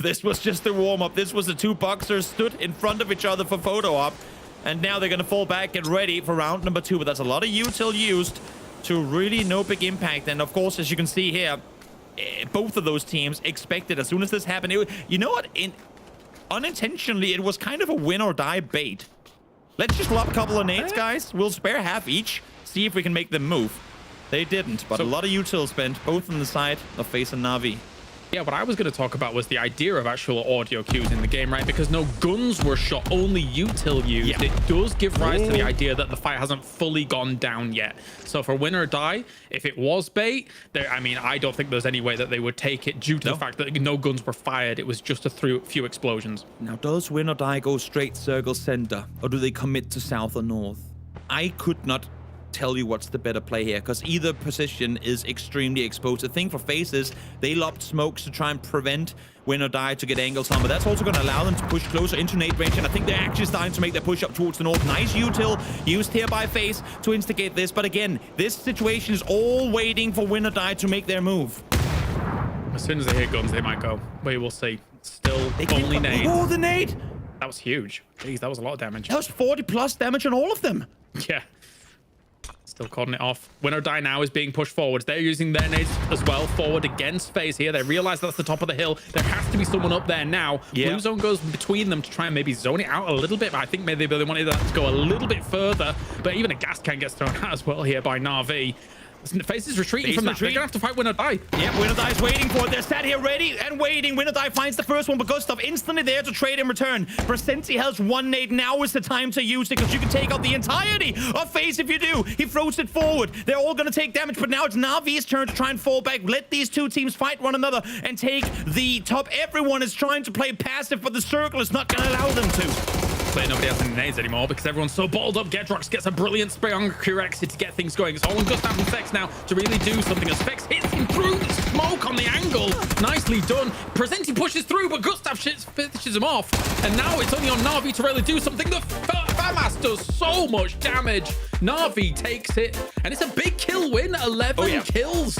This was just a warm-up. This was the two boxers stood in front of each other for photo op. And now they're going to fall back, get ready for round number 2. But that's a lot of util used to really no big impact. And of course, as you can see here, both of those teams expected as soon as this happened. You know what? Unintentionally, it was kind of a Win or Die bait. Let's just drop a couple of nades, guys. We'll spare half each. See if we can make them move. They didn't, but a lot of util spent, both on the side of FaZe and Na'Vi. Yeah, what I was going to talk about was the idea of actual audio cues in the game, right? Because no guns were shot, only util used. Yeah. It does give rise to the idea that the fight hasn't fully gone down yet. So for Win or Die, if it was bait, I mean, I don't think there's any way that they would take it due to the fact that no guns were fired. It was just a few explosions. Now, does Win or Die go straight circle center, or do they commit to south or north? I could not tell you what's the better play here, because either position is extremely exposed. The thing for FaZe is they lobbed smokes to try and prevent Win or Die to get angles on, but that's also going to allow them to push closer into nade range, and I think they're actually starting to make their push up towards the north. Nice util used here by FaZe to instigate this, but again, this situation is all waiting for Win or Die to make their move. As soon as they hear guns, they might go. We will see. Still only nade. Oh, the nade! That was huge. Jeez, that was a lot of damage. That was 40 plus damage on all of them. Yeah. Still calling it off. Win or Die now is being pushed forwards. They're using their nades as well forward against FaZe here. They realize that's the top of the hill. There has to be someone up there now. Yeah. Blue zone goes between them to try and maybe zone it out a little bit, but I think maybe they wanted that to go a little bit further. But even a gas can gets thrown out as well here by Na'Vi. FaZe is retreating from that. They're gonna have to fight Win or Die. Yeah, Win or Die is waiting for it. They're sat here ready and waiting. Win or Die finds the first one, but Gustav instantly there to trade in return. Brasenti has one nade. Now is the time to use it, because you can take out the entirety of FaZe if you do. He throws it forward. They're all gonna take damage, but now it's Navi's turn to try and fall back. Let these two teams fight one another and take the top. Everyone is trying to play passive, but the circle is not gonna allow them to. Nobody has any nades anymore because everyone's so balled up. Gedrox gets a brilliant spray on Kurexi to get things going. It's all on Gustav and Fex now to really do something as Fex hits him through the smoke on the angle. Nicely done. Presenti pushes through, but Gustav finishes him off. And now it's only on Na'Vi to really do something. The FAMAS does so much damage. Na'Vi takes it, and it's a big kill win. 11 kills.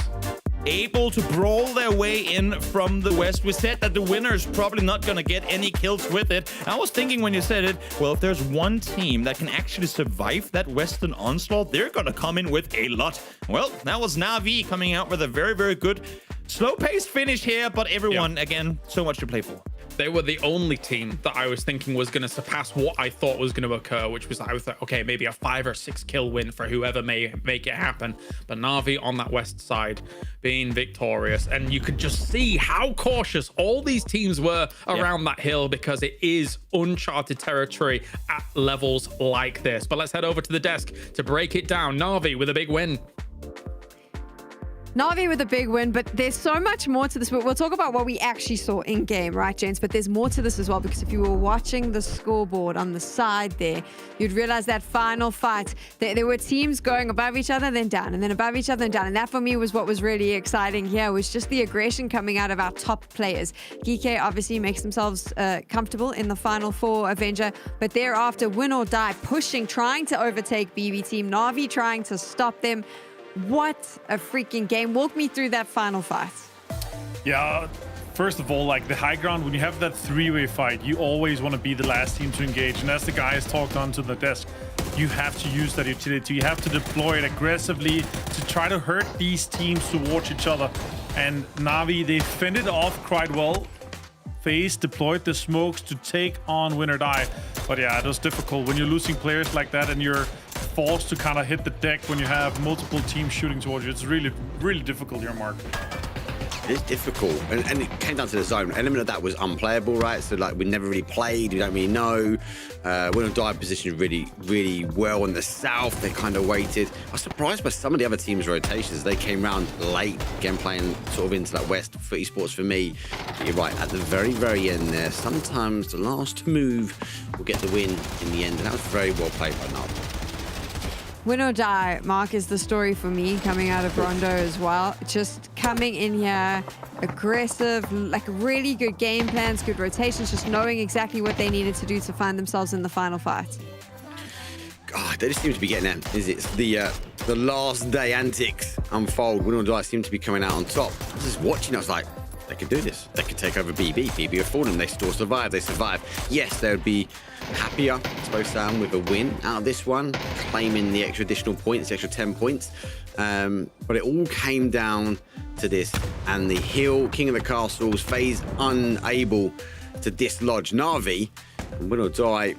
Able to brawl their way in from the west. We said that the winner is probably not going to get any kills with it. I was thinking when you said it, well, if there's one team that can actually survive that western onslaught, they're going to come in with a lot. Well, that was Na'Vi coming out with a very, very good slow-paced finish here, but everyone, again, so much to play for. They were the only team that I was thinking was going to surpass what I thought was going to occur, which was, I was like, okay, maybe a 5 or 6 kill win for whoever may make it happen. But Na'Vi on that west side being victorious. And you could just see how cautious all these teams were around that hill, because it is uncharted territory at levels like this. But let's head over to the desk to break it down. Na'Vi with a big win. Na'Vi with a big win, but there's so much more to this. We'll talk about what we actually saw in game, right, gents? But there's more to this as well, because if you were watching the scoreboard on the side there, you'd realize that final fight, there were teams going above each other, then down, and then above each other and down. And that for me was what was really exciting here, was just the aggression coming out of our top players. Geeky obviously makes themselves comfortable in the final 4 Avenger, but thereafter, Win or Die pushing, trying to overtake BB team, Na'Vi trying to stop them. What a freaking game. Walk me through that final fight. Yeah, first of all, like the high ground, when you have that 3-way fight, you always want to be the last team to engage. And as the guys talked onto the desk, you have to use that utility. You have to deploy it aggressively to try to hurt these teams towards each other. And Na'Vi, they fended off quite well. FaZe deployed the smokes to take on Win or Die. But yeah, it was difficult when you're losing players like that and you're forced to kind of hit the deck when you have multiple teams shooting towards you. It's really, really difficult here, Mark. It is difficult, and it came down to the zone. An element of that was unplayable, right? So like we never really played, we don't really know. Win or Die positioned really, really well in the south. They kind of waited. I was surprised by some of the other teams' rotations. They came round late, again playing sort of into that west for Esports. For me, you're right, at the very, very end there, sometimes the last move will get the win in the end, and that was very well played by Na'Vi. Win or Die, Mark, is the story for me coming out of Rondo as well. Just coming in here, aggressive, like really good game plans, good rotations, just knowing exactly what they needed to do to find themselves in the final fight. God, they just seem to be getting it. Is it the last day antics unfold? Win or Die seem to be coming out on top. I was just watching, I was like, they could do this. They could take over BB. BB have fallen. They still survive. They survive. Yes, they would be happier, I suppose, Sam, with a win out of this one, claiming the extra additional points, the extra 10 points. But it all came down to this. And the hill, king of the castles, FaZe unable to dislodge Na'Vi. And Win or Die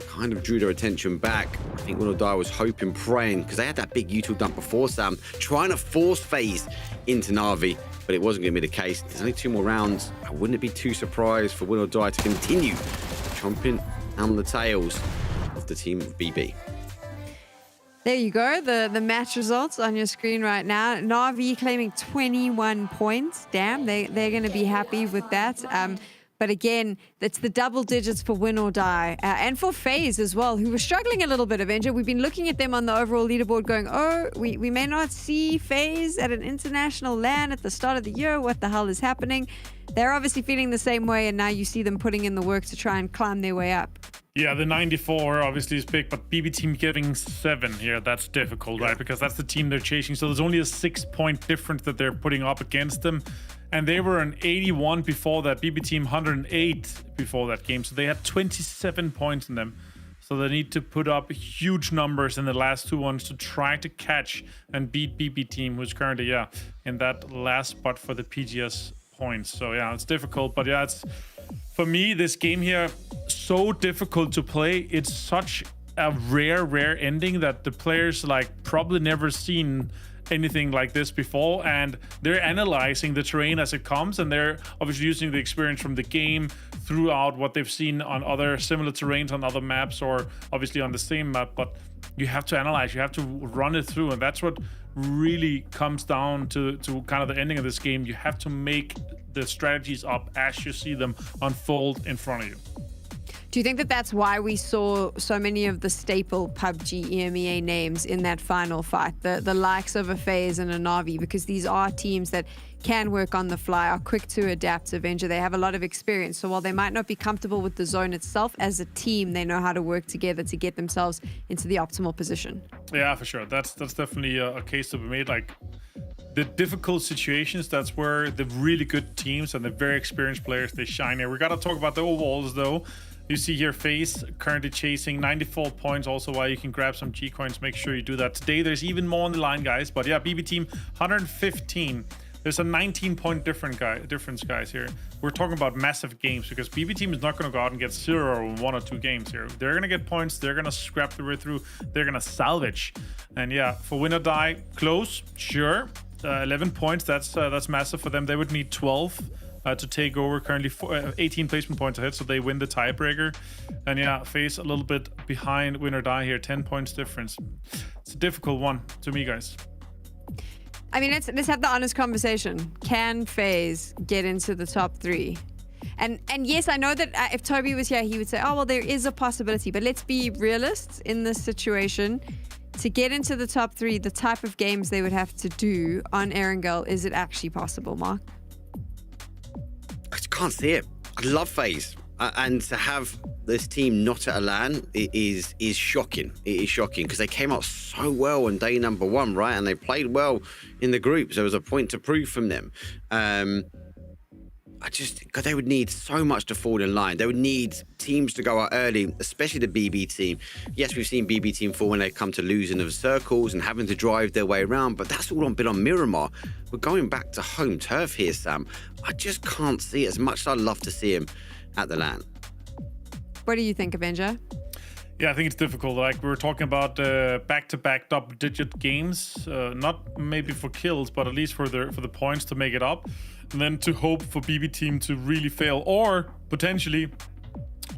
kind of drew their attention back. I think Win or Die was hoping, praying, because they had that big util dump before, Sam, trying to force FaZe into Na'Vi, but it wasn't going to be the case. There's only 2 more rounds. I wouldn't be too surprised for Win or Die to continue chomping on the tails of the team of BB. There you go, the match results on your screen right now. Na'Vi claiming 21 points. Damn, they're going to be happy with that. But again, it's the double digits for win or die. And for FaZe as well, who were struggling a little bit, Avenger. We've been looking at them on the overall leaderboard going, oh, we may not see FaZe at an international LAN at the start of the year. What the hell is happening? They're obviously feeling the same way, and now you see them putting in the work to try and climb their way up. Yeah, the 94 obviously is big, but BB team getting 7 here, that's difficult, right? Because that's the team they're chasing. So there's only a 6-point difference that they're putting up against them. And they were an 81 before that. BB team 108 before that game. So they had 27 points in them. So they need to put up huge numbers in the last 2 ones to try to catch and beat BB team, who's currently, in that last spot for the PGS points. So yeah, it's difficult. But yeah, it's, for me, this game here, so difficult to play. It's such a rare ending that the players like probably never seen anything like this before, and they're analyzing the terrain as it comes, and they're obviously using the experience from the game throughout what they've seen on other similar terrains on other maps, or obviously on the same map. But you have to analyze, you have to run it through, and that's what really comes down to kind of the ending of this game. You have to make the strategies up as you see them unfold in front of you. Do you think that that's why we saw so many of the staple PUBG EMEA names in that final fight? The likes of a FaZe and a Na'Vi, because these are teams that can work on the fly, are quick to adapt to Avenger. They have a lot of experience. So while they might not be comfortable with the zone itself, as a team, they know how to work together to get themselves into the optimal position. Yeah, for sure. That's definitely a case to be made. Like, the difficult situations, that's where the really good teams and the very experienced players, they shine here. We got to talk about the overalls, though. You see here FaZe currently chasing 94 points. Also, why you can grab some G coins, make sure you do that today. There's even more on the line, guys. But yeah, BB team 115. There's a 19-point difference, guys, here. We're talking about massive games, because BB team is not going to go out and get 0 or 1 or 2 games here. They're going to get points. They're going to scrap their way through. They're going to salvage. And yeah, for win or die, close, sure. 11 points, that's massive for them. They would need 12 to take over. Currently 18 placement points ahead, so they win the tiebreaker. And yeah, FaZe a little bit behind win or die here. 10 points difference. It's a difficult one to me, guys. I mean, let's have the honest conversation. Can FaZe get into the top 3? And yes, I know that if Toby was here, he would say, oh, well, there is a possibility. But let's be realists in this situation. To get into the top 3, the type of games they would have to do on Erangel, is it actually possible, Mark? I just can't see it. I love FaZe. And to have this team not at a LAN is shocking. It is shocking, because they came out so well on day number 1, right? And they played well in the groups. There was a point to prove from them. Because they would need so much to fall in line. They would need teams to go out early, especially the BB team. Yes, we've seen BB team fall when they come to losing of circles and having to drive their way around, but that's all been on Miramar. We're going back to home turf here, Sam. I just can't see it, as much as I'd love to see him at the LAN. What do you think, Avenger? Yeah, I think it's difficult. Like, we were talking about back-to-back double-digit games, not maybe for kills, but at least for the points to make it up, and then to hope for BB team to really fail, or potentially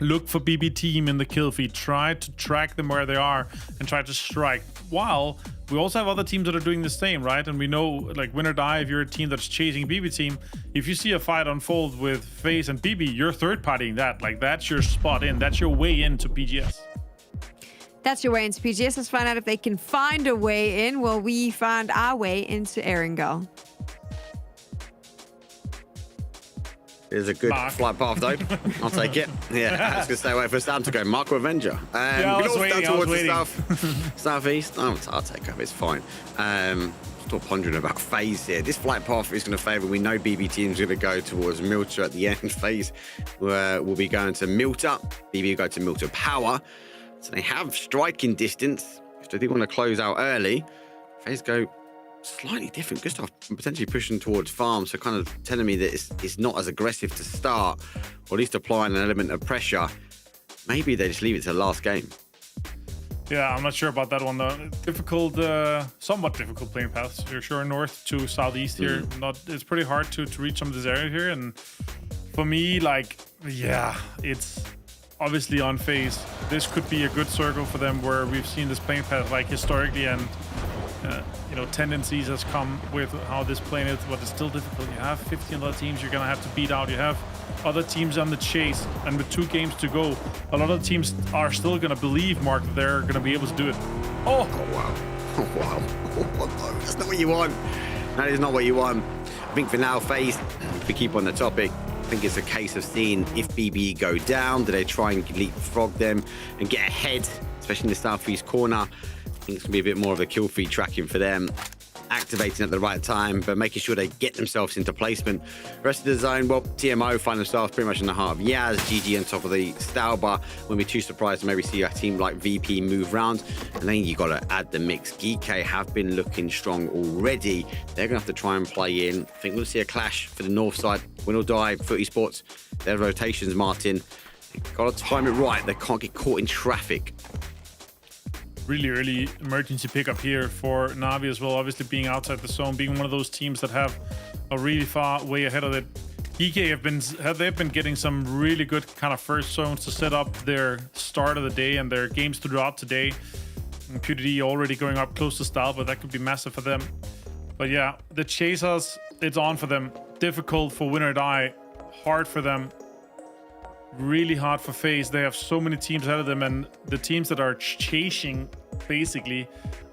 look for BB team in the kill feed, try to track them where they are and try to strike. While we also have other teams that are doing the same, right? And we know, like, win or die, if you're a team that's chasing BB team, if you see a fight unfold with FaZe and BB, you're third-partying that. Like, that's your spot in. That's your way into PGS. That's your way into PGS. Let's find out if they can find a way in. Well, we found our way into Erangel. It's a good flight path, though. I'll take it. Yeah, I was going to stay away for Sam to go. Marco Avenger. Yeah, I was waiting. Down towards the southeast. Oh, I'll take it. It's fine. Stop pondering about FaZe here. This flight path is going to favour. We know BB team's going to go towards Milta at the end. FaZe will be going to Milta. BB will go to Milta Power. So they have striking distance. If they do want to close out early, FaZe go slightly different. Gustav potentially pushing towards farm, so kind of telling me that it's not as aggressive to start, or at least applying an element of pressure. Maybe they just leave it to the last game. Yeah, I'm not sure about that one though. Difficult, somewhat difficult playing paths. You're sure north to southeast here. It's pretty hard to reach some of this area here. And for me, like, yeah, it's obviously on FaZe. This could be a good circle for them, where we've seen this playing path like historically, and tendencies has come with how this playing is, but it's still difficult. You have 15 other teams you're gonna have to beat out. You have other teams on the chase, and with 2 games to go, a lot of teams are still going to believe, Mark, that they're going to be able to do it. Oh, wow. Oh, wow. Oh, no, that's not what you want. That is not what you want. I think for now, FaZe, if we keep on the topic, I think it's a case of seeing if BBE go down, do they try and leapfrog them and get ahead, especially in the southeast corner. I think it's going to be a bit more of a kill feed tracking for them. Activating at the right time, but making sure they get themselves into placement. Rest of the zone, well, TMO find themselves pretty much in the heart of Yaz, GG on top of the Stauber. Wouldn't be too surprised to maybe see a team like VP move round. And then you got to add the mix. GK have been looking strong already. They're going to have to try and play in. I think we'll see a clash for the north side. Win or die, Foot Esports. Their rotations, Martin. Got to time it right. They can't get caught in traffic. Really early emergency pickup here for Na'Vi as well. Obviously being outside the zone, being one of those teams that have a really far way ahead of it. GK they've been getting some really good kind of first zones to set up their start of the day and their games throughout today. And PUBG already going up close to style, but that could be massive for them. But yeah, the chasers, it's on for them. Difficult for win or die, hard for them. Really hard for FaZe. They have so many teams ahead of them, and the teams that are chasing basically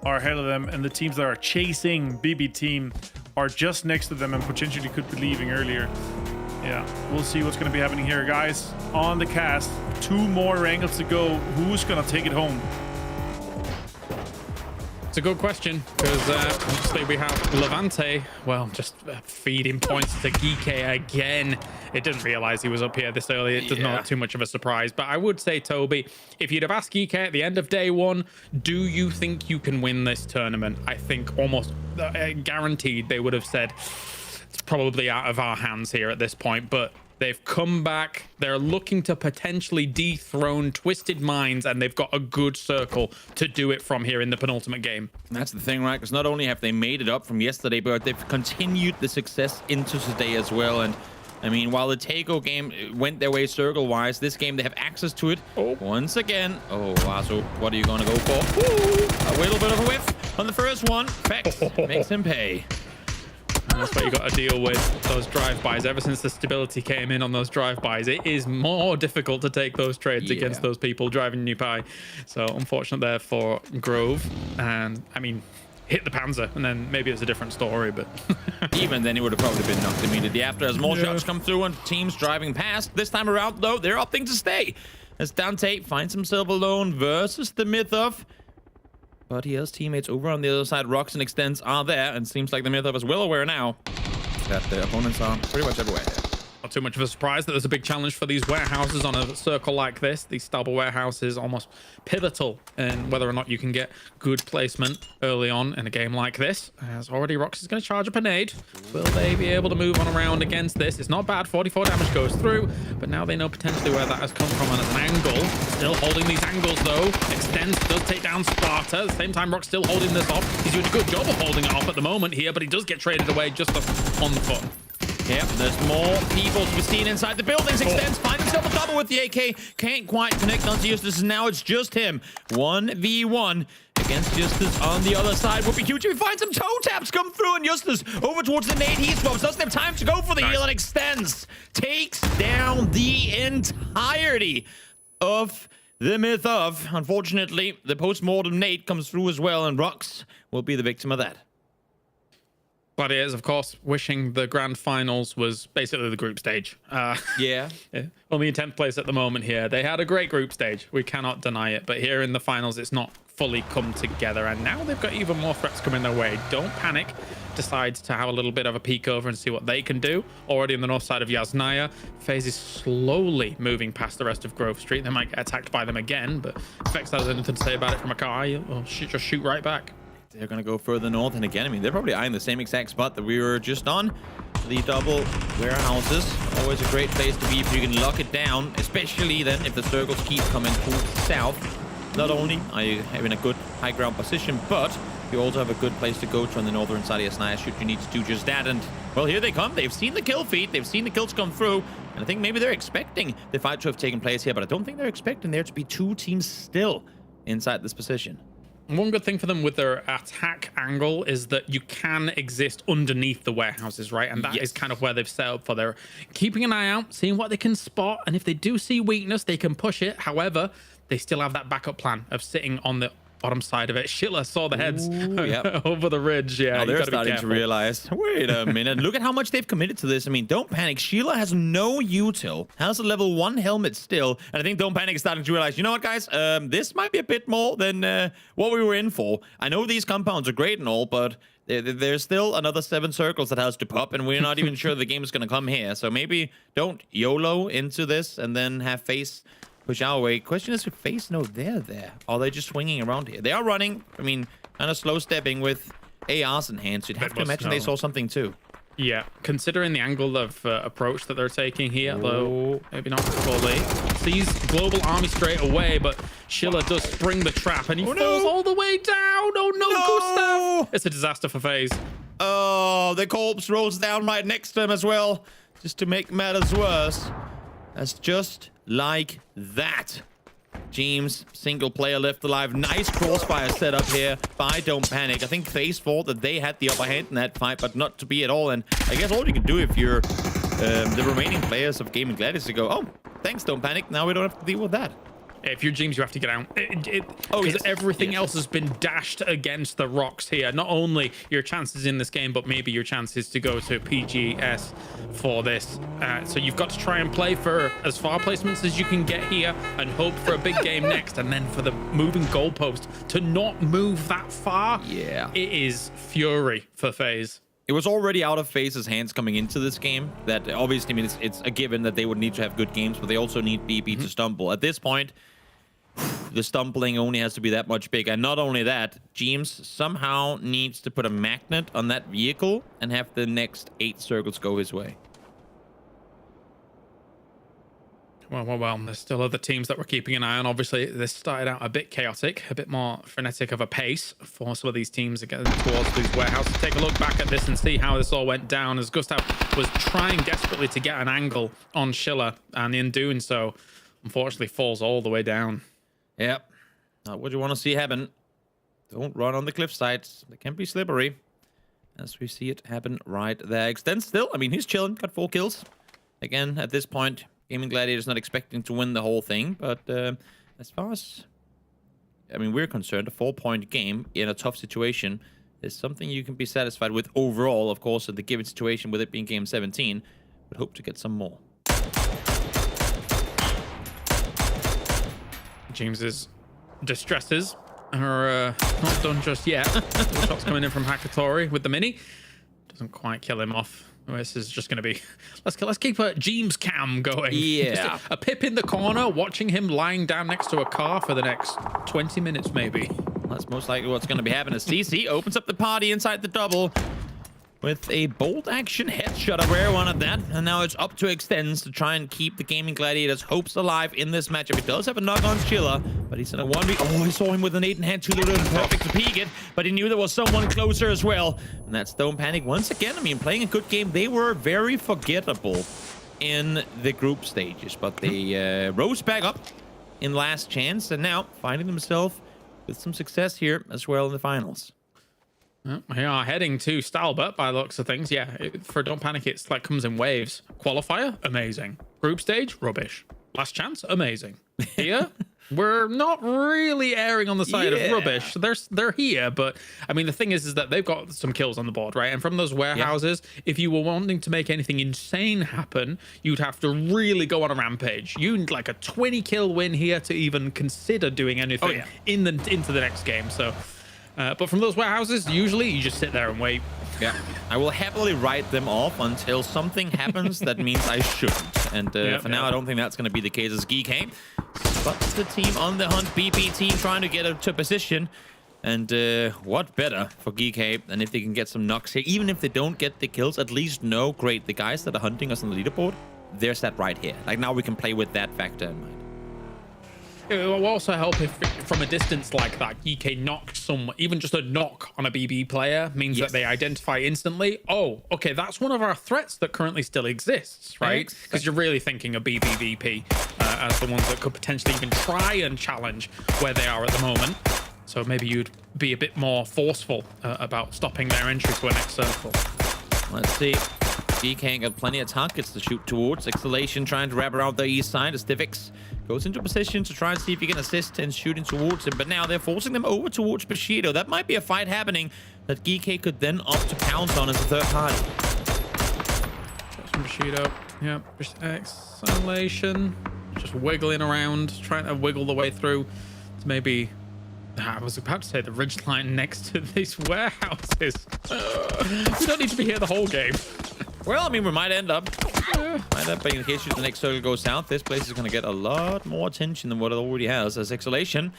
are ahead of them, and the teams that are chasing BB team are just next to them and potentially could be leaving earlier. Yeah, we'll see what's going to be happening here, guys. On the cast, 2 more angles to go. Who's going to take it home? It's a good question, because obviously we have Levante, well, just feeding points to Geeke again. It didn't realize he was up here this early. It does not too much of a surprise. But I would say, Toby, if you'd have asked Geeke at the end of day 1, do you think you can win this tournament? I think almost guaranteed they would have said it's probably out of our hands here at this point. But they've come back. They're looking to potentially dethrone Twisted Minds, and they've got a good circle to do it from here in the penultimate game. That's the thing, right? Because not only have they made it up from yesterday, but they've continued the success into today as well. And I mean, while the Taco game went their way circle-wise, this game, they have access to it once again. Oh, wow. So what are you going to go for? Ooh, a little bit of a whiff on the first one. Vex makes him pay. And that's what you got to deal with, those drive-bys. Ever since the stability came in on those drive-bys, it is more difficult to take those trades against those people driving new pie. So unfortunate there for Grove. And I mean, hit the Panzer, and then maybe it's a different story, but even then it would have probably been knocked immediately after as more shots come through and teams driving past. This time around, though, they're opting to stay as Dante finds himself alone versus the Mythov. But he has teammates over on the other side. Rocks and Extends are there, and seems like the Mythov is well aware now that the opponents are pretty much everywhere. Not too much of a surprise that there's a big challenge for these warehouses on a circle like this. These Stauber warehouses almost pivotal in whether or not you can get good placement early on in a game like this. As already Rox is going to charge up a nade. Will they be able to move on around against this? It's not bad. 44 damage goes through, but now they know potentially where that has come from and as an angle. Still holding these angles though. Extends does take down Sparta. At the same time, Rox still holding this off. He's doing a good job of holding it off at the moment here, but he does get traded away just on the foot. Yep, there's more people to be seen inside the buildings. Extends, find himself a double with the AK. Can't quite connect onto Justus. Now it's just him. 1v1 against Justus on the other side. Would be huge if he finds some toe taps come through, and Justus over towards the nade. He swaps. Doesn't have time to go for the heal, and Extends takes down the entirety of the Mythov. Unfortunately, the post-mortem nade comes through as well, and Rox will be the victim of that. Gladiators, of course, wishing the grand finals was basically the group stage. Yeah. Only in 10th place at the moment here. They had a great group stage. We cannot deny it. But here in the finals, it's not fully come together. And now they've got even more threats coming their way. Don't panic. Decides to have a little bit of a peek over and see what they can do. Already on the north side of Yasnaya, FaZe is slowly moving past the rest of Grove Street. They might get attacked by them again, but if Vex has anything to say about it from a car, he'll just shoot right back. They're going to go further north, and again, I mean, they're probably eyeing the same exact spot that we were just on. The double warehouses, always a great place to be if you can lock it down, especially then if the circles keep coming towards the south. Not only are you having a good high ground position, but you also have a good place to go to on the northern side of Yasnaya should you need to do just that. And, well, here they come. They've seen the kill feed. They've seen the kills come through. And I think maybe they're expecting the fight to have taken place here, but I don't think they're expecting there to be 2 teams still inside this position. One good thing for them with their attack angle is that you can exist underneath the warehouses, right? And that is kind of where they've set up for their keeping an eye out, seeing what they can spot. And if they do see weakness, they can push it. However, they still have that backup plan of sitting on the bottom side of it. Schiller saw the heads over the ridge. Yeah, now they're starting to realize, wait a minute, look at how much they've committed to this. I mean, don't panic. Sheila has no util, has a level 1 helmet still, and I think Don't Panic is starting to realize, you know what, guys, this might be a bit more than what we were in for. I know these compounds are great and all, but there's still another 7 circles that has to pop, and we're not even sure the game is going to come here. So maybe don't YOLO into this and then have FaZe push our way. Question is, if FaZe know they're there? Are they just swinging around here? They are running. I mean, kind of slow stepping with ARs in hand. So you'd have to imagine they saw something too. Yeah, considering the angle of approach that they're taking here, though, maybe not fully. Sees Global Army straight away, but Schiller does spring the trap, and he falls all the way down. Oh no, Gustav! It's a disaster for FaZe. Oh, the corpse rolls down right next to him as well, just to make matters worse. That's just like that. James, single player left alive. Nice crossfire setup here by Don't Panic. I think FaZe thought that they had the upper hand in that fight, but not to be at all. And I guess all you can do if you're the remaining players of Gaming Glad is to go, oh, thanks, Don't Panic. Now we don't have to deal with that. If you're James, you have to get out. Because everything else has been dashed against the rocks here. Not only your chances in this game, but maybe your chances to go to PGS for this. So you've got to try and play for as far placements as you can get here and hope for a big game next. And then for the moving goalpost to not move that far, it is fury for FaZe. It was already out of FaZe's hands coming into this game. That obviously, I mean, it's a given that they would need to have good games, but they also need BB to stumble. At this point, the stumbling only has to be that much bigger. And not only that, James somehow needs to put a magnet on that vehicle and have the next 8 circles go his way. Well, there's still other teams that we're keeping an eye on. Obviously, this started out a bit chaotic, a bit more frenetic of a pace for some of these teams again towards these warehouses. Take a look back at this and see how this all went down as Gustav was trying desperately to get an angle on Schiller, and in doing so, unfortunately falls all the way down. Yep. Not what you want to see happen. Don't run on the cliff sides. They can be slippery. As we see it happen right there. Extend still. I mean, he's chilling. Got 4 kills. Again, at this point, Gaming Gladiator's not expecting to win the whole thing. But as far as, I mean, we're concerned, a 4-point game in a tough situation is something you can be satisfied with overall. Of course, in the given situation, with it being game 17, would hope to get some more. James's distresses are not done just yet. Shots coming in from Hakatori with the mini. Doesn't quite kill him off. This is just going to be... Let's keep a James cam going. Yeah. Just a Pip in the corner, watching him lying down next to a car for the next 20 minutes, maybe. That's most likely what's going to be happening. CC opens up the party inside the double with a bolt action headshot, a rare one at that. And now it's up to Extends to try and keep the Gaming Gladiators' hopes alive in this matchup. He does have a knock on Schiller, but he's in a 1v. Oh, he saw him with an 8 in hand, 2 loaded and perfect to peek it, but he knew there was someone closer as well. And that's Don't Panic once again. I mean, playing a good game. They were very forgettable in the group stages, but they rose back up in last chance and now finding themselves with some success here as well in the finals. We are heading to Stalbert by the looks of things. Yeah, for Don't Panic, it's like comes in waves. Qualifier, amazing. Group stage, rubbish. Last chance, amazing. Here, we're not really erring on the side of rubbish. They're here, but I mean, the thing is that they've got some kills on the board, right? And from those warehouses, if you were wanting to make anything insane happen, you'd have to really go on a rampage. You need like a 20 kill win here to even consider doing anything into the next game. So. But from those warehouses, usually you just sit there and wait. Yeah, I will happily write them off until something happens that means I shouldn't. And for now, I don't think that's going to be the case as GK. But the team on the hunt, BP team trying to get up to position. And what better for GK than if they can get some knocks here. Even if they don't get the kills, at least know, great, the guys that are hunting us on the leaderboard, there's that right here. Like now we can play with that factor in mind. It will also help if from a distance like that, GK knocks someone, even just a knock on a BB player means that they identify instantly. Oh, okay, that's one of our threats that currently still exists, right? Because you're really thinking of BBVP as the ones that could potentially even try and challenge where they are at the moment. So maybe you'd be a bit more forceful about stopping their entry to a next circle. Let's see. GK got plenty of targets to shoot towards. Exhalation trying to wrap around the east side as Stivix goes into position to try and see if he can assist and shooting towards him. But now they're forcing them over towards Bushido. That might be a fight happening that GK could then opt to pounce on as a third party. From Bushido. Yeah, exhalation. Just wiggling around, trying to wiggle the way through to maybe... I was about to say the ridgeline next to these warehouses. We don't need to be here the whole game. Well, I mean, we might end up. But in case the next circle goes south, this place is going to get a lot more attention than what it already has. As Exhalation,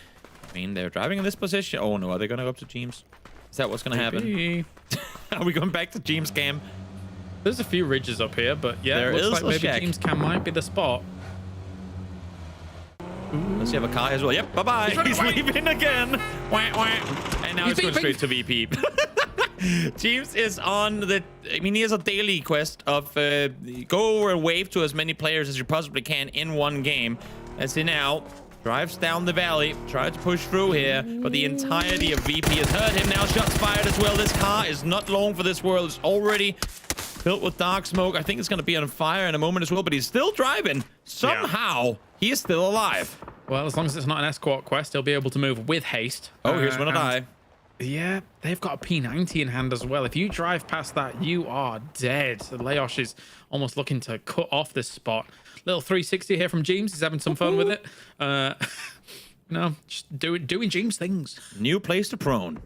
I mean, they're driving in this position. Oh no, are they going to go up to James? Is that what's going to happen? Are we going back to James Cam? There's a few ridges up here, but yeah, There it looks is like a maybe shack. James Cam might be the spot. Let's see, have a car as well. Yep, bye-bye. He's leaving again. Wah, wah. And now he's going straight to VP. James is on the... I mean, he has a daily quest of go over and wave to as many players as you possibly can in one game. As he now drives down the valley, tries to push through here, but the entirety of VP has hurt him. Now shots fired as well. This car is not long for this world. It's already filled with dark smoke. I think it's going to be on fire in a moment as well, but he's still driving. Somehow, he is still alive. Well, as long as it's not an escort quest, he'll be able to move with haste. Oh, here's one to die. Yeah, they've got a P90 in hand as well. If you drive past that, you are dead. So Leosh is almost looking to cut off this spot. Little 360 here from James. He's having some fun with it. Just doing James things. New place to prone.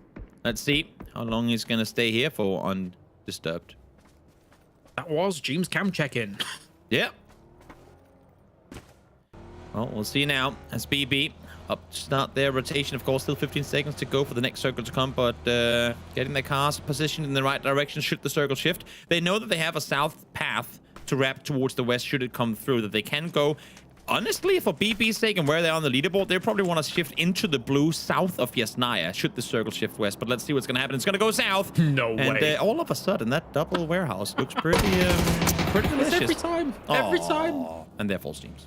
Let's see how long he's going to stay here for undisturbed. That was James Cam check-in. Yep. Well, we'll see now as BB up to start their rotation. Of course, still 15 seconds to go for the next circle to come, but getting their cars positioned in the right direction should the circle shift. They know that they have a south path to wrap towards the west should it come through, that they can go. Honestly, for BB's sake and where they are on the leaderboard, they probably want to shift into the blue south of Yasnaya should the circle shift west. But let's see what's going to happen. It's going to go south. No and, way. And all of a sudden, that double warehouse looks pretty delicious. Every time. Every time. And they're full steams.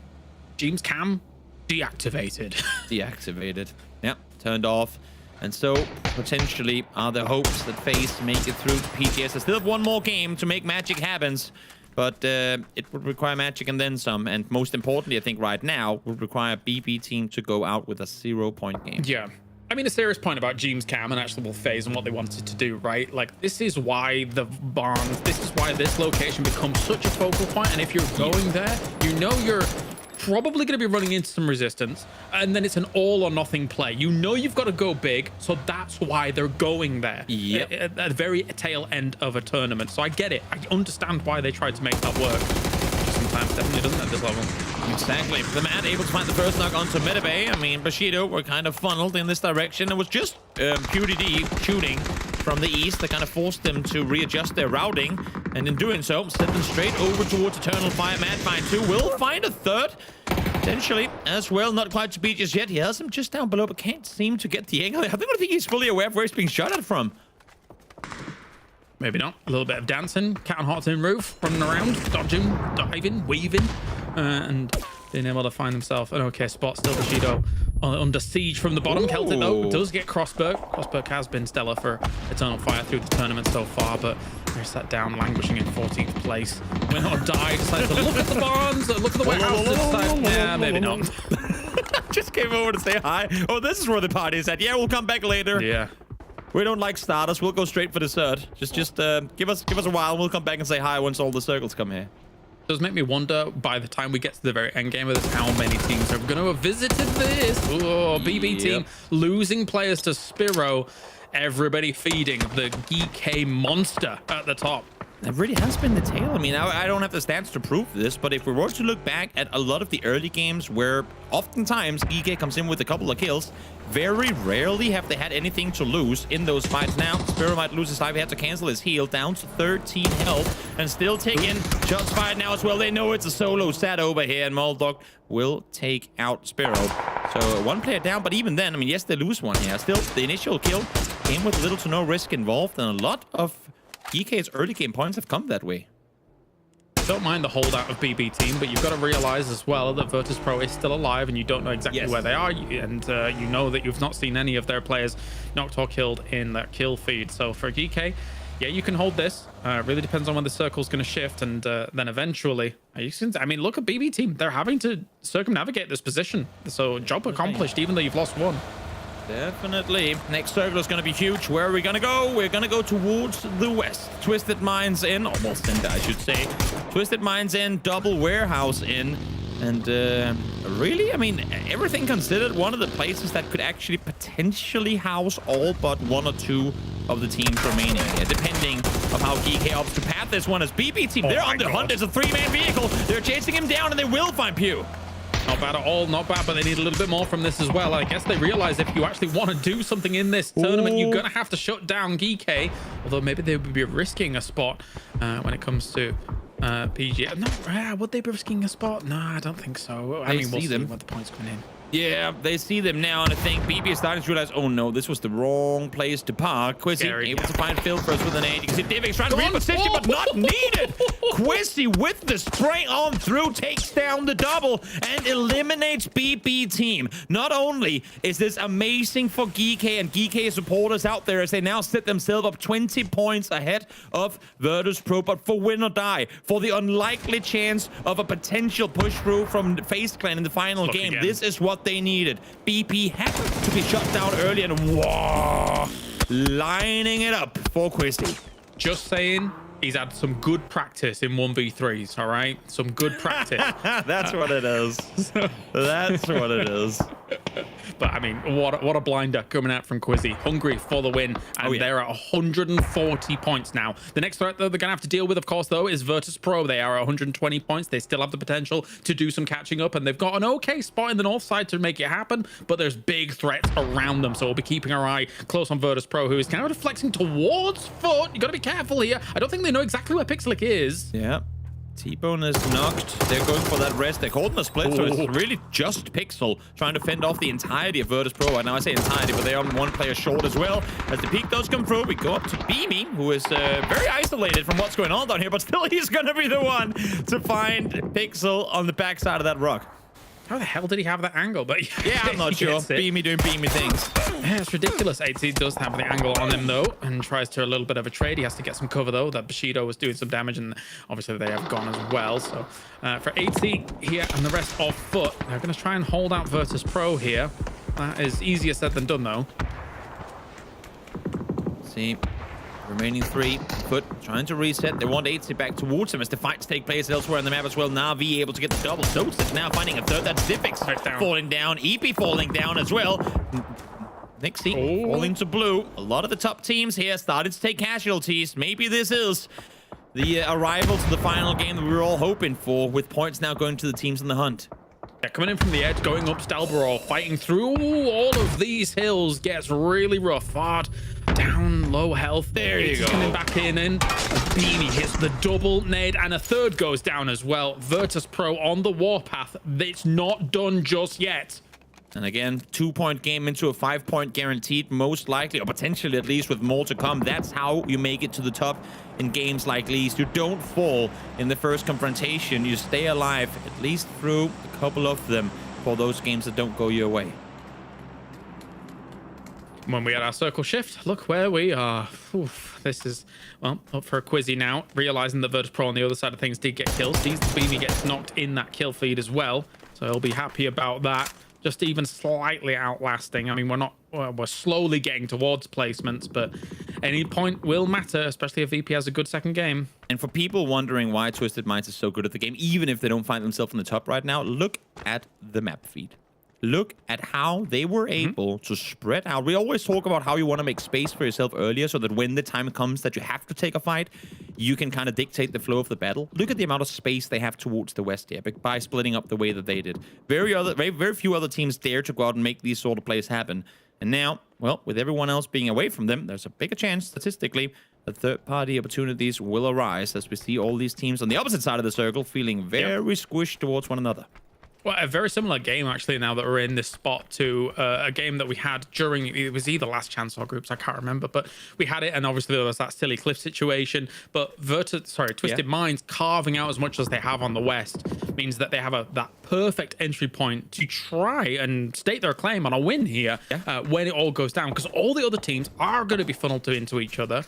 James Cam deactivated. Deactivated. Yep, turned off. And so, potentially, are the hopes that FaZe make it through to PGS. They still have one more game to make magic happens. But it would require magic and then some. And most importantly, I think right now, would require BB team to go out with a 0-point game. Yeah. I mean, a serious point about James Cam and actual FaZe and what they wanted to do, right? Like, this is why the barns, this is why this location becomes such a focal point. And if you're going there, you know you're probably going to be running into some resistance, and then it's an all or nothing play. You know you've got to go big, so that's why they're going there. Yep. At the very tail end of a tournament. So I get it. I understand why they tried to make that work. Sometimes definitely doesn't at this level. Exactly. The man able to find the first knock onto Medibay. I mean, Bushido were kind of funneled in this direction. It was just PUDD shooting from the east that kind of forced them to readjust their routing, and in doing so, sent them straight over towards Eternal Fire. Madfind 2 will find a third, potentially, as well. Not quite to beat just yet. He has him just down below, but can't seem to get the angle. I don't think he's fully aware of where he's being shot at from. Maybe not. A little bit of dancing, cat on hot tin roof, running around, dodging, diving, weaving, and being able to find himself an okay spot. Still Bushido under siege from the bottom. Celtic, though, does get Crossberg. Crossberg has been stellar for Eternal Fire through the tournament so far, but they're sat down, languishing in 14th place. Went on die, decided to look at the barns, look at the warehouse, decide, yeah, maybe not. Just came over to say hi. Oh, this is where the party is at. Yeah, we'll come back later. Yeah. We don't like starters. We'll go straight for dessert. Just give us a while. We'll come back and say hi once all the circles come here. It does make me wonder, by the time we get to the very end game of this, how many teams are going to have visited this. Oh, BB team losing players to Spiro. Everybody feeding the GK monster at the top. That really has been the tale. I mean, I don't have the stats to prove this, but if we were to look back at a lot of the early games where oftentimes EK comes in with a couple of kills, very rarely have they had anything to lose in those fights. Now, Spiro might lose his life. He had to cancel his heal down to 13 health and still taking shots fired now as well. They know it's a solo sat over here, and Moldog will take out Spiro. So one player down, but even then, I mean, yes, they lose one here. Still, the initial kill came with little to no risk involved, and a lot of EK's early game points have come that way. Don't mind the holdout of BB team, but you've got to realize as well that Virtus Pro is still alive and you don't know exactly where they are. And you know that you've not seen any of their players knocked or killed in that kill feed. So for GK, yeah, you can hold this. Really depends on when the circle's going to shift. And then eventually, I mean, look at BB team. They're having to circumnavigate this position. So job accomplished, even though you've lost one. Definitely. Next circle is going to be huge. Where are we going to go? We're going to go towards the west. Twisted Minds in. Almost in, I should say. Twisted Minds in. Double Warehouse in. And really, I mean, everything considered, one of the places that could actually potentially house all but one or two of the teams remaining, depending on how GK opts to path this one as BB team. They're on the hunt. There's a 3-man vehicle. They're chasing him down, and they will find Pew. Not bad at all, not bad, but they need a little bit more from this as well. I guess they realize if you actually want to do something in this tournament, you're going to have to shut down GK, although maybe they would be risking a spot when it comes to PG. No, would they be risking a spot? No, I don't think so. I mean, we'll see what the points come in. Yeah, they see them now, and I think BB is starting to realize, oh no, this was the wrong place to park. Quizzy able to find Phil first with an 8. You can see Divix trying to reposition, but not needed. Quizzy with the spray on through, takes down the double and eliminates BB team. Not only is this amazing for GK and GK supporters out there as they now set themselves up 20 points ahead of Virtus Pro, but for win or die, for the unlikely chance of a potential push through from FaZe Clan in the final game, this is what they needed. BP had to be shut down early, and whoa, lining it up for Quizzy. Just saying, he's had some good practice in 1v3s, all right? Some good practice. That's what it is. That's what it is. But I mean, what a blinder coming out from Quizzy. Hungry for the win, and they're at 140 points now. The next threat that they're going to have to deal with, of course, though, is Virtus Pro. They are at 120 points. They still have the potential to do some catching up, and they've got an okay spot in the north side to make it happen, but there's big threats around them, so we'll be keeping our eye close on Virtus Pro, who is kind of flexing towards Foot. You got to be careful here. I don't think they know exactly where Pixelic is. Yeah. T-Bone is knocked. They're going for that rest. They're holding a split, so it's really just Pixel trying to fend off the entirety of Virtus Pro. And now I say entirety, but they're on one player short as well. As the peak does come through, we go up to Beamy, who is very isolated from what's going on down here, but still he's going to be the one to find Pixel on the backside of that rock. How the hell did he have that angle? But yeah, I'm not sure. Beamy doing Beamy things. Yeah, it's ridiculous. 8C does have the angle on him, though, and tries to a little bit of a trade. He has to get some cover, though. That Bushido was doing some damage, and obviously they have gone as well. So for 8C here and the rest of Foot, they're going to try and hold out Virtus Pro here. That is easier said than done, though. See. Remaining 3, Foot trying to reset. They want 8C back towards him as the fights take place elsewhere on the map as well. Na'Vi able to get the double. Soats now finding a third. That's Divix falling down. EP falling down as well. Nixie falling to blue. A lot of the top teams here started to take casualties. Maybe this is the arrival to the final game that we were all hoping for, with points now going to the teams in the hunt. Yeah, coming in from the edge, going up Stalborough, fighting through all of these hills gets really rough. Hard down, low health. There you go. Coming back in, and Beanie hits the double nade, and a third goes down as well. Virtus Pro on the warpath. It's not done just yet. And again, 2-point game into a 5-point guaranteed, most likely, or potentially at least, with more to come. That's how you make it to the top in games like these. You don't fall in the first confrontation. You stay alive, at least through a couple of them, for those games that don't go your way. When we had our circle shift, look where we are. Oof, this is, well, up for a Quizzy now, realizing that Virtus Pro on the other side of things did get killed. Sees the Beanie gets knocked in that kill feed as well, so he'll be happy about that. Just even slightly outlasting. I mean, we're slowly getting towards placements, but any point will matter, especially if VP has a good second game. And for people wondering why Twisted Minds is so good at the game, even if they don't find themselves in the top right now, look at the map feed. Look at how they were able to spread out. We always talk about how you want to make space for yourself earlier so that when the time comes that you have to take a fight, you can kind of dictate the flow of the battle. Look at the amount of space they have towards the west here by splitting up the way that they did. Very few other teams dare to go out and make these sort of plays happen. And now, well, with everyone else being away from them, there's a bigger chance, statistically, that third-party opportunities will arise as we see all these teams on the opposite side of the circle feeling very squished towards one another. Well, a very similar game, actually, now that we're in this spot to a game that we had during, it was either Last Chance or Groups, I can't remember, but we had it, and obviously there was that silly cliff situation, but Twisted Minds carving out as much as they have on the West means that they have that perfect entry point to try and state their claim on a win here when it all goes down, because all the other teams are going to be funneled into each other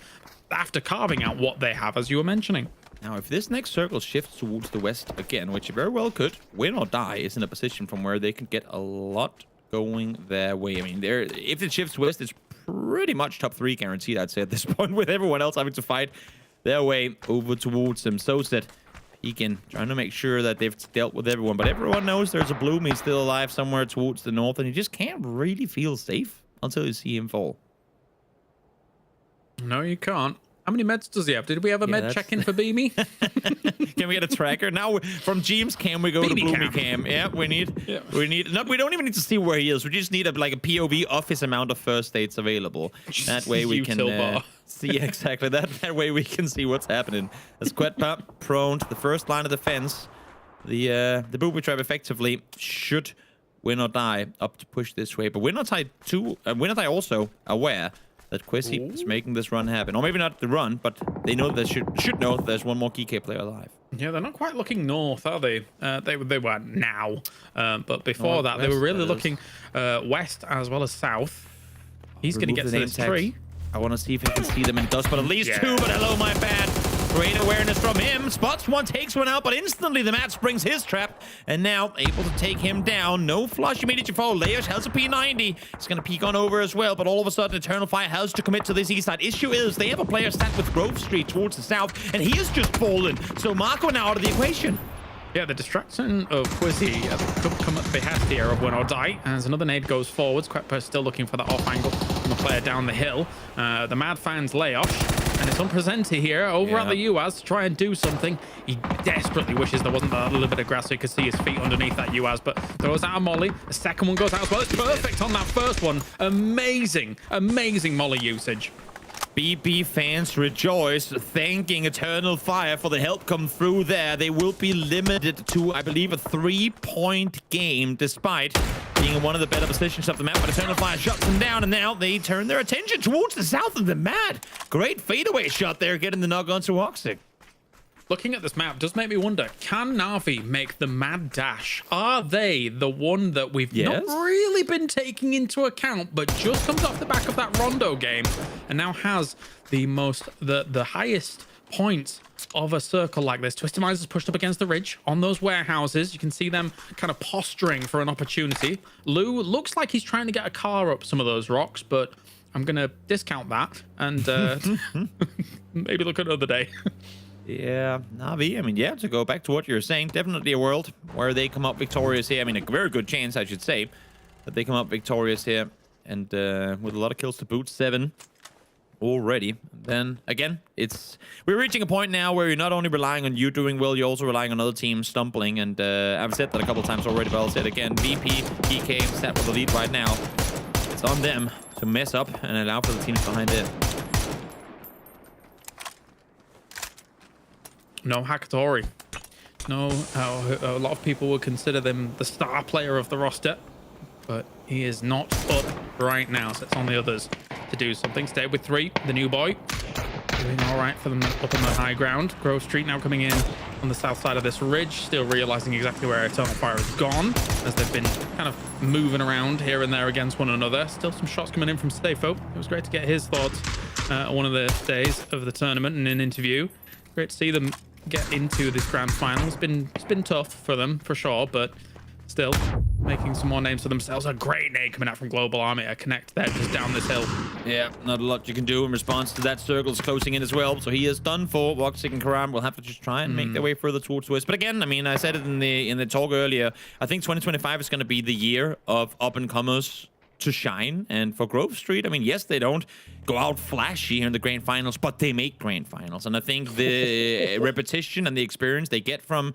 after carving out what they have, as you were mentioning. Now, if this next circle shifts towards the west again, which it very well could, Win or Die is in a position from where they can get a lot going their way. I mean, if it shifts west, it's pretty much top 3 guaranteed, I'd say, at this point, with everyone else having to fight their way over towards them. So that he can trying to make sure that they've dealt with everyone. But everyone knows there's a Bloom. He's still alive somewhere towards the north, and you just can't really feel safe until you see him fall. No, you can't. How many meds does he have? Did we have a med check-in for Beamy? Can we get a tracker? Now, from James Cam, we go to Bloomy Cam. Yeah, we need... No, we don't even need to see where he is. We just need like a POV of his amount of first aids available. That way we can see exactly that way we can see what's happening. As Quetpa prone to the first line of defense, the booby trap effectively should Win or Die up to push this way. But Win or Die also aware that Quizzy is making this run happen. Or maybe not the run, but they know they should know that there's one more GK player alive. Yeah, they're not quite looking north, are they? They were now. But before that, they were really looking west as well as south. He's going to get to this tree. I want to see if he can see them, and he does, but at least 2. But hello, my bad. Great awareness from him. Spots one, takes one out, but instantly the match springs his trap, and now able to take him down. No flush immediately fall. Leosh has a P90. He's going to peek on over as well, but all of a sudden, Eternal Fire has to commit to this east side. Issue is they have a player sat with Grove Street towards the south, and he has just fallen. So Marco now out of the equation. Yeah, the distraction of Quizzy could come at the behest here of Win or Die, as another nade goes forwards. Quetpa still looking for that off angle from the player down the hill. The Mad finds Leosh, and it's on Presenter here over at the UAZ to try and do something. He desperately wishes there wasn't that little bit of grass so he could see his feet underneath that UAZ, but throws out a molly. The second one goes out as well. It's perfect on that first one. Amazing, amazing molly usage. BB fans rejoice, thanking Eternal Fire for the help come through there. They will be limited to, I believe, a 3-point game, despite being in one of the better positions of the map. But Eternal Fire shuts them down, and now they turn their attention towards the south of the Mad. Great fadeaway shot there, getting the knock onto Oxig. Looking at this map does make me wonder, can Na'Vi make the Mad Dash? Are they the one that we've not really been taking into account, but just comes off the back of that Rondo game and now has the highest points of a circle like this? Twisted Minds is pushed up against the ridge on those warehouses. You can see them kind of posturing for an opportunity. Lou looks like he's trying to get a car up some of those rocks, but I'm going to discount that and maybe look another day. Yeah, Na'Vi, I mean, yeah, to go back to what you're saying, definitely a world where they come up victorious here. I mean, a very good chance, I should say, that they come up victorious here. And with a lot of kills to boot, 7 already. Then, again, we're reaching a point now where you're not only relying on you doing well, you're also relying on other teams stumbling. And I've said that a couple times already, but I'll say it again. VP, PK, set with the lead right now. It's on them to mess up and allow for the teams behind it. No Hakatori. No, a lot of people would consider them the star player of the roster, but he is not up right now, so it's on the others to do something. Stay with 3, the new boy. Doing all right for them up on the high ground. Grove Street now coming in on the south side of this ridge, still realizing exactly where Eternal Fire has gone, as they've been kind of moving around here and there against one another. Still some shots coming in from Stefo. It was great to get his thoughts one of the days of the tournament in an interview. Great to see them get into this grand final. It's been tough for them for sure, but still making some more names for themselves. A great nade coming out from Global Army. A connect there just down this hill. Yeah, not a lot you can do in response to that. Circle's closing in as well, so he is done for. Woxic and Karam will have to just try and make their way further towards the west. But again, I mean, I said it in the talk earlier, I think 2025 is going to be the year of up-and-comers to shine. And for Grove Street, I mean, yes, they don't go out flashy in the grand finals, but they make grand finals. And I think the repetition and the experience they get from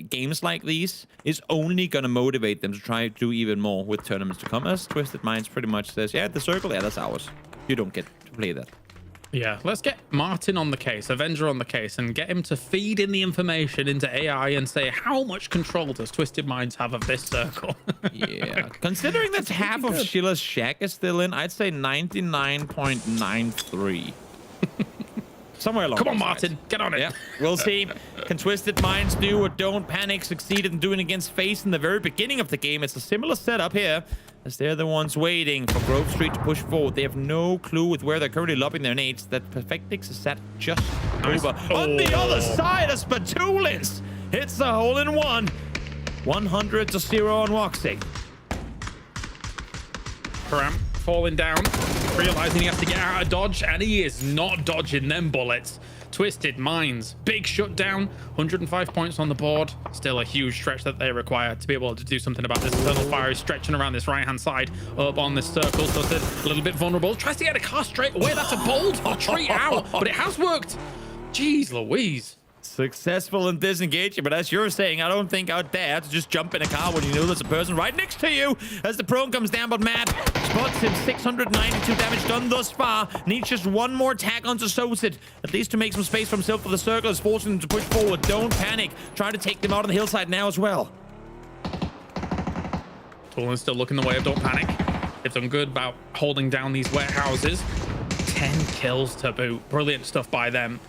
games like these is only going to motivate them to try to do even more with tournaments to come. As Twisted Minds pretty much says, yeah, the circle, yeah, that's ours. You don't get to play that. Yeah, let's get Martin on the case, Avenger on the case, and get him to feed in the information into AI and say, how much control does Twisted Minds have of this circle? Yeah. Considering that half of Sheila's shack is still in, I'd say 99.93. Somewhere along Come on, those Martin, lines. get on it. Yeah, we'll see. Can Twisted Minds do what Don't Panic succeeded in doing against FaZe in the very beginning of the game? It's a similar setup here, as they're the ones waiting for Grove Street to push forward. They have no clue with where they're currently lobbing their nades. That Perfectix is set just over. On the other side, as Spatulis hits the hole-in-one. 100-0 on Woxy. Param falling down, realizing he has to get out of dodge, and he is not dodging them bullets. Twisted Minds, big shutdown, 105 points on the board. Still a huge stretch that they require to be able to do something about this. Eternal Fire is stretching around this right-hand side up on this circle, so it's a little bit vulnerable. Tries to get a car straight away. That's a bold retreat out, but it has worked. Jeez Louise. Successful in disengaging, but as you're saying, I don't think I'd dare to just jump in a car when you know there's a person right next to you as the prone comes down, but Matt spots him. 692 damage done thus far. Needs just one more tag onto Sosit, at least to make some space for himself for the circle, is forcing him to push forward. Don't Panic. Trying to take them out on the hillside now as well. Tolan's still looking the way of Don't Panic. They've done good about holding down these warehouses. 10 kills to boot. Brilliant stuff by them.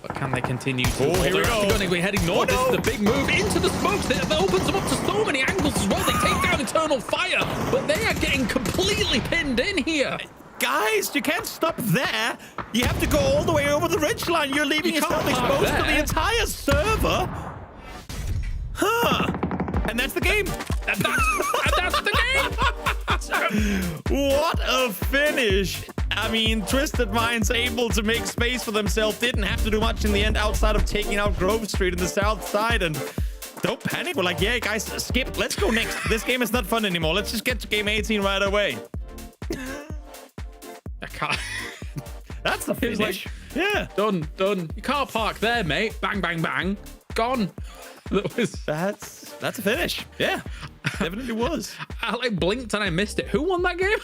But can they continue to? Oh, here we go. Going to be heading north. Oh, no. This is the big move into the smokes. That opens them up to so many angles as well. They take down Eternal Fire, but they are getting completely pinned in here. Guys, you can't stop there. You have to go all the way over the ridgeline. You're leaving You yourself can't park exposed to the there. entire server. Huh. And that's the game. And that's the game. What a finish. I mean, Twisted Minds able to make space for themselves. Didn't have to do much in the end outside of taking out Grove Street in the south side. And Don't Panic. We're like, yeah, guys, skip. Let's go next. This game is not fun anymore. Let's just get to game 18 right away. I can't. That's the finish. Like, yeah. Done. You can't park there, mate. Bang, bang, bang. Gone. That's a finish. Yeah, definitely was. I like blinked and I missed it. Who won that game?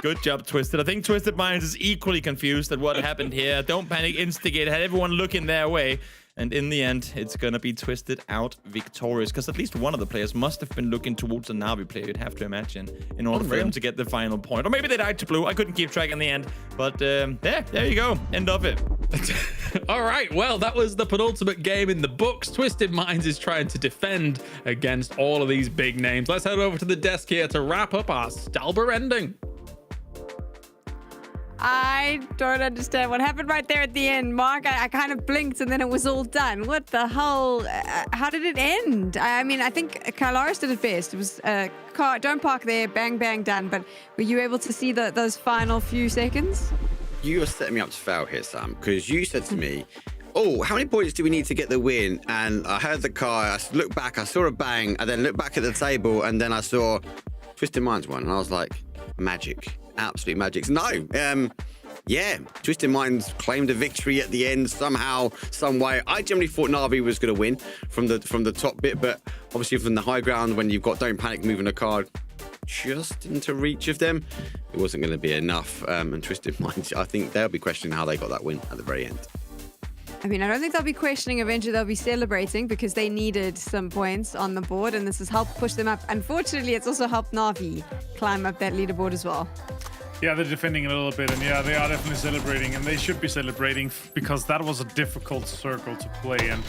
Good job, Twisted. I think Twisted Minds is equally confused at what happened here. Don't Panic, instigate, had everyone looking their way. And in the end, it's going to be Twisted out victorious. Because at least one of the players must have been looking towards a Na'Vi player, you'd have to imagine, in order for him to get the final point. Or maybe they died to blue. I couldn't keep track in the end. But there you go. End of it. All right, well, that was the penultimate game in the books. Twisted Minds is trying to defend against all of these big names. Let's head over to the desk here to wrap up our Stalber ending. I don't understand what happened right there at the end, Mark. I kind of blinked and then it was all done. What the hell? How did it end? I mean, I think Kylaris did it best. It was car, don't park there, bang, bang, done. But were you able to see those final few seconds? You were setting me up to fail here, Sam, because you said to me, oh, how many points do we need to get the win? And I heard the car, I looked back, I saw a bang, and then looked back at the table, and then I saw Twisted Minds won, and I was like, magic. Absolute magic. No, yeah, Twisted Minds claimed a victory at the end somehow, some way. I generally thought Na'Vi was going to win from the top bit, but obviously from the high ground, when you've got Don't Panic moving a card just into reach of them, it wasn't going to be enough. And Twisted Minds, I think they'll be questioning how they got that win at the very end. I mean, I don't think they'll be questioning. Eventually, they'll be celebrating because they needed some points on the board, and this has helped push them up. Unfortunately, it's also helped Na'Vi climb up that leaderboard as well. Yeah, they're defending a little bit, and yeah, they are definitely celebrating, and they should be celebrating because that was a difficult circle to play. And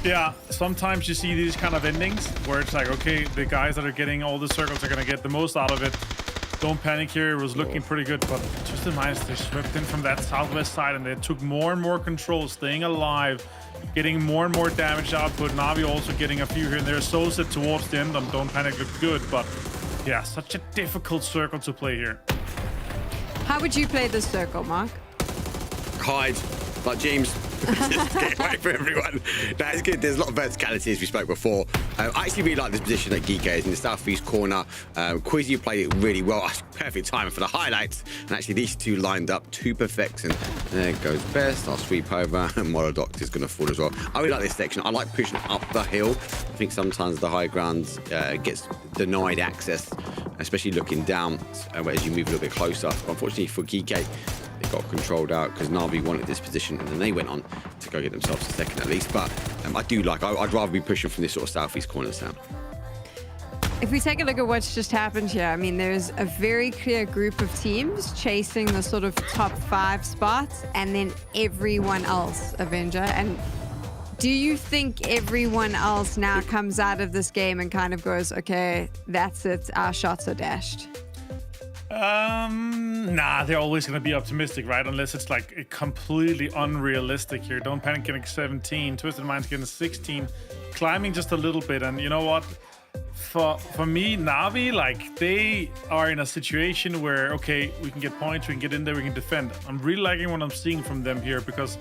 yeah, sometimes you see these kind of endings where it's like, okay, the guys that are getting all the circles are going to get the most out of it. Don't Panic here was looking pretty good, but Twisted Minds, they swept in from that southwest side, and they took more and more control, staying alive, getting more and more damage output. Na'Vi also getting a few here and there. Soulset towards the end on Don't Panic looked good, but yeah, such a difficult circle to play here. How would you play this circle, Mark? Hide, like James. Just get away from everyone. That's good. There's a lot of verticality, as we spoke before. I actually really like this position that Geeko is in the southeast corner. Quizzy played it really well. Perfect timing for the highlights. And actually, these two lined up to perfection. There goes Best. I'll sweep over, and Morodoct is going to fall as well. I really like this section. I like pushing up the hill. I think sometimes the high ground gets denied access, especially looking down as you move a little bit closer. Unfortunately for Geeko, got controlled out because Na'Vi wanted this position and then they went on to go get themselves a second at least. But I'd rather be pushing from this sort of southeast corner, Sam. If we take a look at what's just happened here, I mean, there's a very clear group of teams chasing the sort of top 5 spots and then everyone else, Avenger. And do you think everyone else now comes out of this game and kind of goes, okay, that's it, our shots are dashed? Nah, they're always going to be optimistic, right? Unless it's like completely unrealistic here. Don't Panic getting 17, Twisted Minds getting 16, climbing just a little bit. And you know what? For me, Na'Vi, like, they are in a situation where, okay, we can get points, we can get in there, we can defend. I'm really liking what I'm seeing from them here because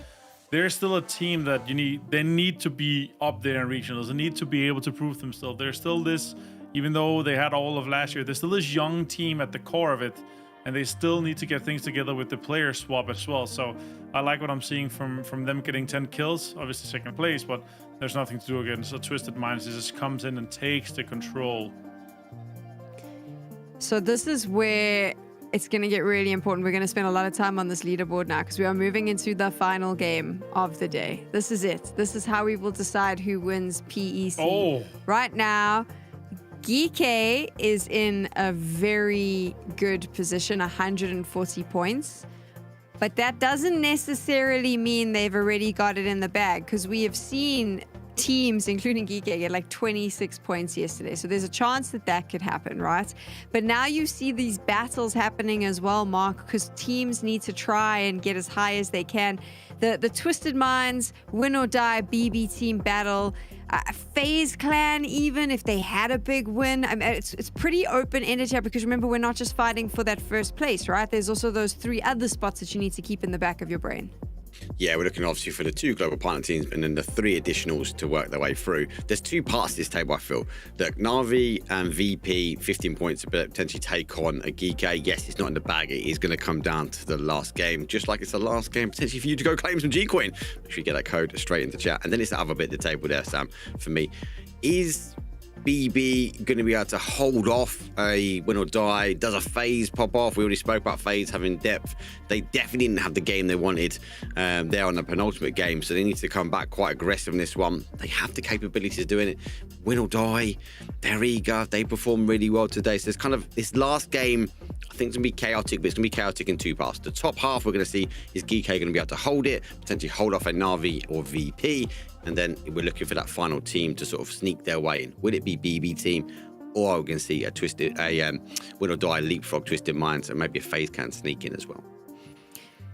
they're still a team that they need to be up there in regionals. They need to be able to prove themselves. They're still this, even though they had all of last year, they're still this young team at the core of it, and they still need to get things together with the player swap as well. So I like what I'm seeing from them getting 10 kills, obviously second place, but there's nothing to do against so Twisted Minds. It just comes in and takes the control. So this is where it's going to get really important. We're going to spend a lot of time on this leaderboard now because we are moving into the final game of the day. This is it. This is how we will decide who wins PEC. Oh. Right now, GK is in a very good position, 140 points. But that doesn't necessarily mean they've already got it in the bag because we have seen teams, including Geeke, get like 26 points yesterday. So there's a chance that that could happen, right? But now you see these battles happening as well, Mark, because teams need to try and get as high as they can. The Twisted Minds, win or die BB team battle. FaZe Clan, even if they had a big win, I mean, it's pretty open-ended here because remember, we're not just fighting for that first place, right? There's also those 3 other spots that you need to keep in the back of your brain. Yeah, we're looking obviously for the 2 global partner teams and then the 3 additionals to work their way through. There's 2 parts to this table, I feel. Look, Na'Vi and VP, 15 points to potentially take on a Geeke. Yes, it's not in the bag. It is going to come down to the last game, just like it's the last game potentially for you to go claim some G-Coin. Make sure you get that code straight into chat. And then it's the other bit of the table there, Sam, for me. Is BB going to be able to hold off a win or die? Does a FaZe pop off? We already spoke about FaZe having depth. They definitely didn't have the game they wanted there on the penultimate game, so they need to come back quite aggressive in this one. They have the capabilities of doing it. Win or die, they're eager. They perform really well today. So it's kind of this last game, I think it's going to be chaotic, but it's going to be chaotic in 2 parts. The top half we're going to see is Geeke going to be able to hold it, potentially hold off a Na'Vi or VP. And then we're looking for that final team to sort of sneak their way in. Will it be BB team, or are we going to see a win or die leapfrog Twisted Minds, and maybe a FaZe can sneak in as well?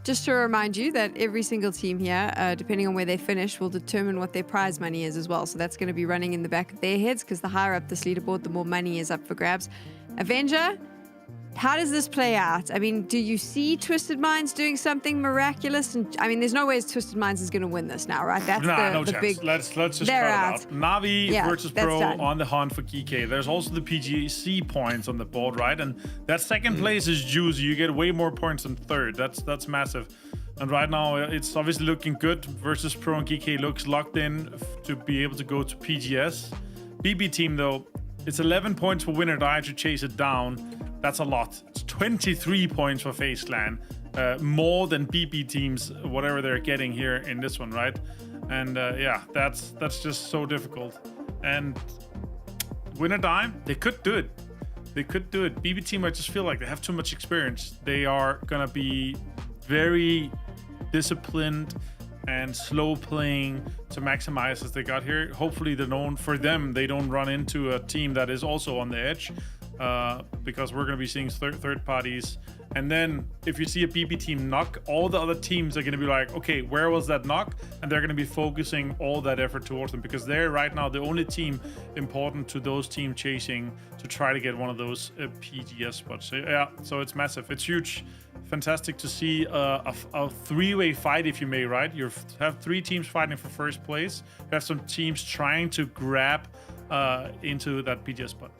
Just to remind you that every single team here, depending on where they finish, will determine what their prize money is as well. So that's going to be running in the back of their heads because the higher up this leaderboard, the more money is up for grabs. Avenger, how does this play out? I mean, do you see Twisted Minds doing something miraculous? And I mean, there's no way Twisted Minds is going to win this now, right? That's no the chance. big. Let's just cut it out. Na'Vi versus Pro done. on the hunt for Geeke. There's also the PGC points on the board, right? And that second place is juicy. You get way more points than third. That's massive. And right now, it's obviously looking good. Versus Pro and Geeke looks locked in to be able to go to PGS. BB team, though, it's 11 points for win or die to chase it down. That's a lot. It's 23 points for FaZe Clan. More than BB teams, whatever they're getting here in this one, right? And yeah, that's just so difficult. And win or die, they could do it. They could do it. BB team, I just feel like they have too much experience. They are gonna be very disciplined and slow playing to maximize as they got here. Hopefully they don't run into a team that is also on the edge. Because we're going to be seeing third parties. And then if you see a BB team knock, all the other teams are going to be like, okay, where was that knock? And they're going to be focusing all that effort towards them because they're right now the only team important to those team chasing to try to get one of those PGS spots. So, yeah, so it's massive. It's huge. Fantastic to see a 3-way fight, if you may, right? You have 3 teams fighting for first place. You have some teams trying to grab into that PGS spot.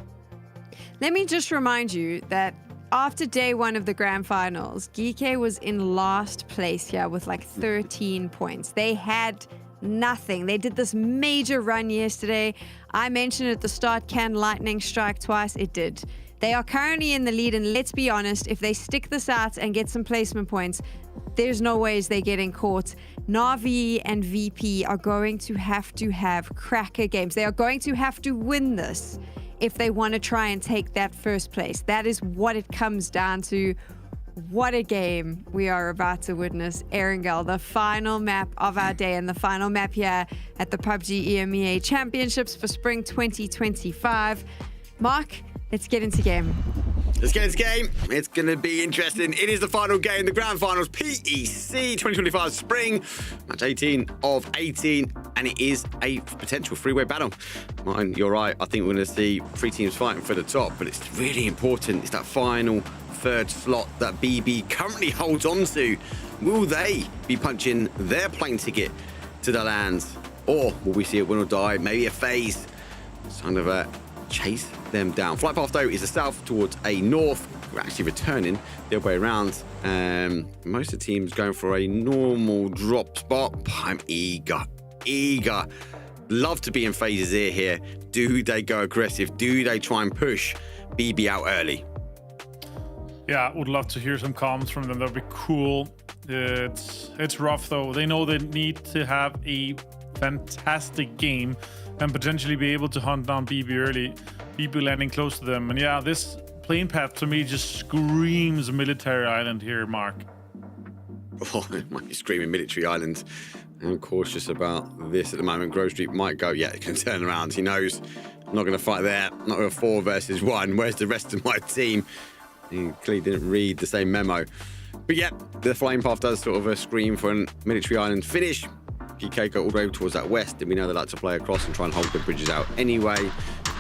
Let me just remind you that after day 1 of the grand finals, Geeke was in last place here with like 13 points. They had nothing. They did this major run yesterday. I mentioned at the start, can lightning strike twice? It did. They are currently in the lead, and let's be honest, if they stick this out and get some placement points, there's no ways they're getting caught. Na'Vi and VP are going to have cracker games. They are going to have to win this if they want to try and take that first place. That is what it comes down to. What a game we are about to witness. Erangel, the final map of our day and the final map here at the PUBG EMEA Championships for Spring 2025. Mark, let's get into game. Let's get into game. It's going to be interesting. It is the final game, the grand finals, PEC 2025 Spring, match 18 of 18, and it is a potential three-way battle. Martin, you're right. I think we're going to see 3 teams fighting for the top, but it's really important. It's that final third slot that BB currently holds on to. Will they be punching their plane ticket to the lands, or will we see a win or die, maybe a phase? It's kind of chase them down. Flight path though is a south towards a north. We're actually returning the other way around. Most of the teams going for a normal drop spot. I'm eager. Love to be in phases here. Do they go aggressive? Do they try and push BB out early? Yeah, would love to hear some comments from them. That'd be cool. It's rough though. They know they need to have a fantastic game and potentially be able to hunt down BB early. BB landing close to them. And yeah, this plane path to me just screams military island here, Mark. Oh, it might be screaming military island. I'm cautious about this at the moment. Grove Street might go, yeah, it can turn around. He knows I'm not going to fight there. I'm not going to 4 versus 1. Where's the rest of my team? He clearly didn't read the same memo. But yeah, the flying path does sort of a scream for a military island finish. PK go all the way towards that west, and we know they like to play across and try and hold the bridges out anyway.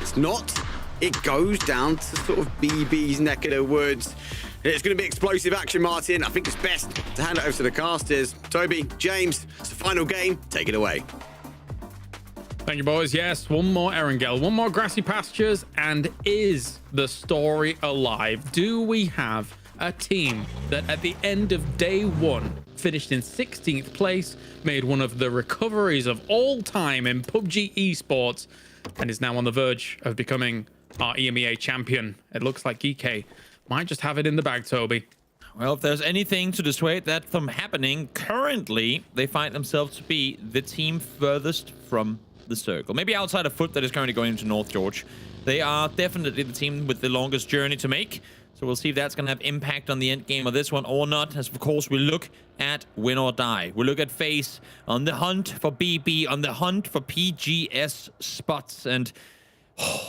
It's not. It goes down to sort of BB's neck of the woods. It's going to be explosive action, Martin. I think it's best to hand it over to the casters. Toby, James, it's the final game. Take it away. Thank you, boys. Yes, one more Erangel, one more grassy pastures, and is the story alive? Do we have a team that at the end of day 1 finished in 16th place, made one of the recoveries of all time in PUBG Esports, and is now on the verge of becoming our EMEA champion? It looks like GK might just have it in the bag, Toby. Well, if there's anything to dissuade that from happening, currently they find themselves to be the team furthest from the circle. Maybe outside of Foot that is currently going into North George. They are definitely the team with the longest journey to make. So we'll see if that's going to have impact on the end game of this one or not. As of course we look at win or die. We look at FaZe on the hunt for BB, on the hunt for PGS spots. And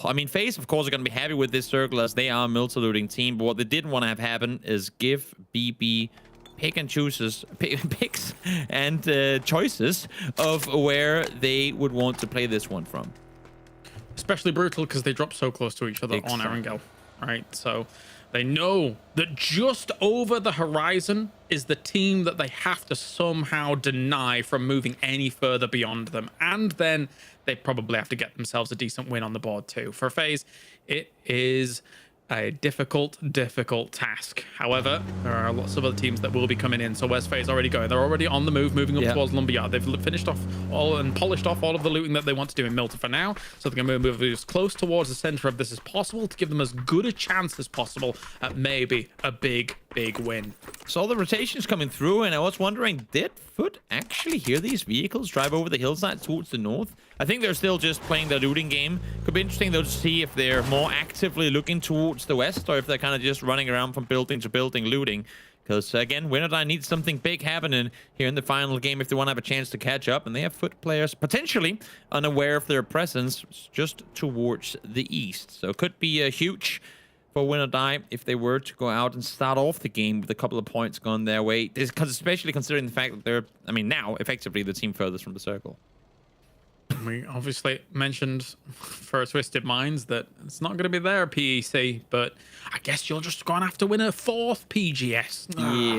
I mean, FaZe of course are going to be happy with this circle as they are a multi-looting team. But what they didn't want to have happen is give BB picks and choices of where they would want to play this one from. Especially brutal because they drop so close to each other on Erangel, right? So they know that just over the horizon is the team that they have to somehow deny from moving any further beyond them. And then they probably have to get themselves a decent win on the board too. For FaZe, it is a difficult task. However, there are lots of other teams that will be coming in. So where's FaZe already going? They're already on the move, moving up towards Lumberyard. They've finished off all and polished off all of the looting that they want to do in Milton for now. So they're going to move as close towards the center of this as possible to give them as good a chance as possible at maybe a big win. So the rotations coming through, and I was wondering, did Foot actually hear these vehicles drive over the hillside towards the north? I think they're still just playing the looting game. Could be interesting though to see if they're more actively looking towards the west, or if they're kind of just running around from building to building looting. Because again, win or die needs something big happening here in the final game if they want to have a chance to catch up. And they have Foot players potentially unaware of their presence just towards the east. So it could be a huge for win or die if they were to go out and start off the game with a couple of points gone their way. Especially considering the fact that they're, I mean, now effectively the team furthest from the circle. We obviously mentioned for Twisted Minds that it's not going to be their PEC, but I guess you're just going to have to win a 4th PGS.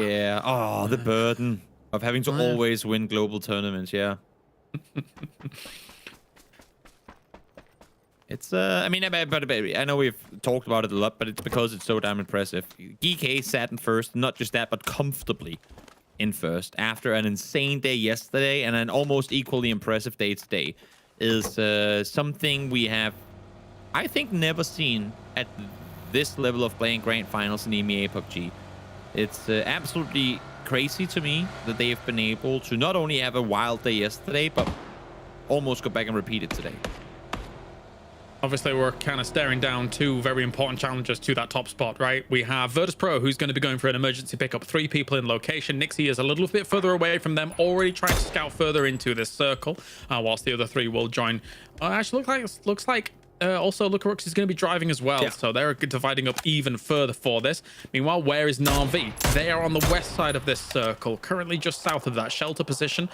Yeah. Oh, the burden of having to always win global tournaments. Yeah. It's I mean, but I know we've talked about it a lot, but it's because it's so damn impressive. GK sat in first, not just that, but comfortably in first after an insane day yesterday and an almost equally impressive day today is something we have, I think, never seen at this level of playing grand finals in EMEA PUBG. It's absolutely crazy to me that they have been able to not only have a wild day yesterday, but almost go back and repeat it today. Obviously, we're kind of staring down two very important challengers to that top spot, right? We have Virtus Pro, who's going to be going for an emergency pickup. 3 people in location. Nixie is a little bit further away from them, already trying to scout further into this circle, whilst the other 3 will join. Actually, looks like also Lucarux is going to be driving as well, so they're dividing up even further for this. Meanwhile, where is Na'Vi? They are on the west side of this circle, currently just south of that shelter position,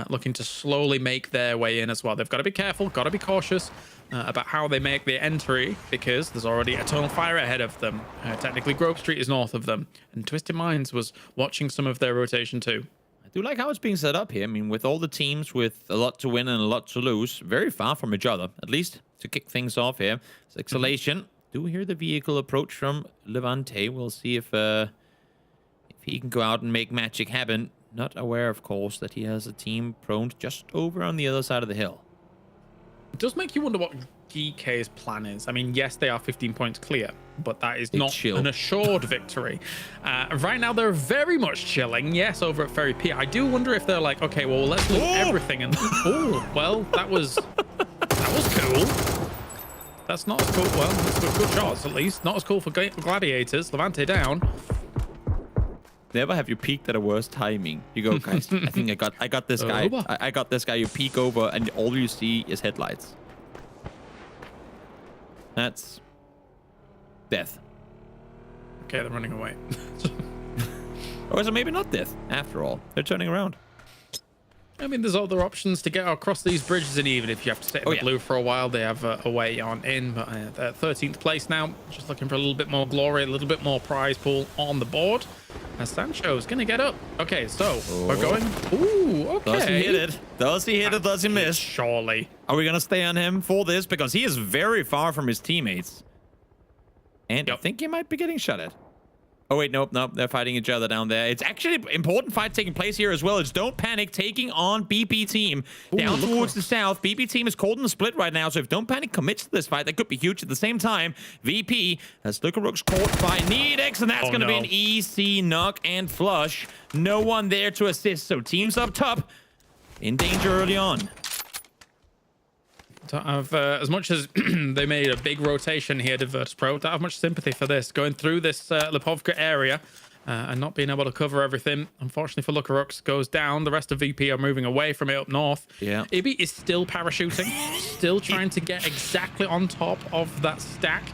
looking to slowly make their way in as well. They've got to be careful, got to be cautious about how they make the entry, because there's already Eternal Fire ahead of them. Technically, Grove Street is north of them, and Twisted Minds was watching some of their rotation too. I do like how it's being set up here. I mean, with all the teams with a lot to win and a lot to lose, very far from each other, at least to kick things off here. It's Exhalation. Do hear the vehicle approach from Levante. We'll see if he can go out and make magic happen. Not aware, of course, that he has a team prone just over on the other side of the hill. It does make you wonder what GK's plan is. I mean, yes, they are 15 points clear, but that is not an assured victory. Right now, they're very much chilling. Yes, over at Ferry P. I do wonder if they're like, okay, well, let's loot everything. And oh, well, that was cool. That's not as cool. Well, that's good shots at least. Not as cool for Gladiators. Levante down. Never have you peeked at a worse timing. You go, guys, I think I got this guy. I got this guy. You peek over and all you see is headlights. That's death. Okay, they're running away. Or is it maybe not death after all? They're turning around. I mean, there's other options to get across these bridges, and even if you have to stay in the blue for a while, they have a way on in. But they're 13th place now, just looking for a little bit more glory, a little bit more prize pool on the board. As Sancho's going to get up. Okay, so we're going. Ooh, okay. Does he hit it? Does he hit it? Does he miss? Surely. Are we going to stay on him for this? Because he is very far from his teammates. And I think he might be getting shot at. Oh, wait, nope. They're fighting each other down there. It's actually an important fight taking place here as well. It's Don't Panic taking on BP Team down towards the south. BP Team is cold in the split right now, so if Don't Panic commits to this fight, that could be huge. At the same time, VP has Lucarux caught by Nedex, and that's going to be an EC knock and flush. No one there to assist, so teams up top in danger early on. As much as they made a big rotation here to Virtus Pro, don't have much sympathy for this. Going through this Lipovka area and not being able to cover everything. Unfortunately for Lucarux, goes down. The rest of VP are moving away from it up north. Yeah. Ibi is still parachuting, still trying to get exactly on top of that stack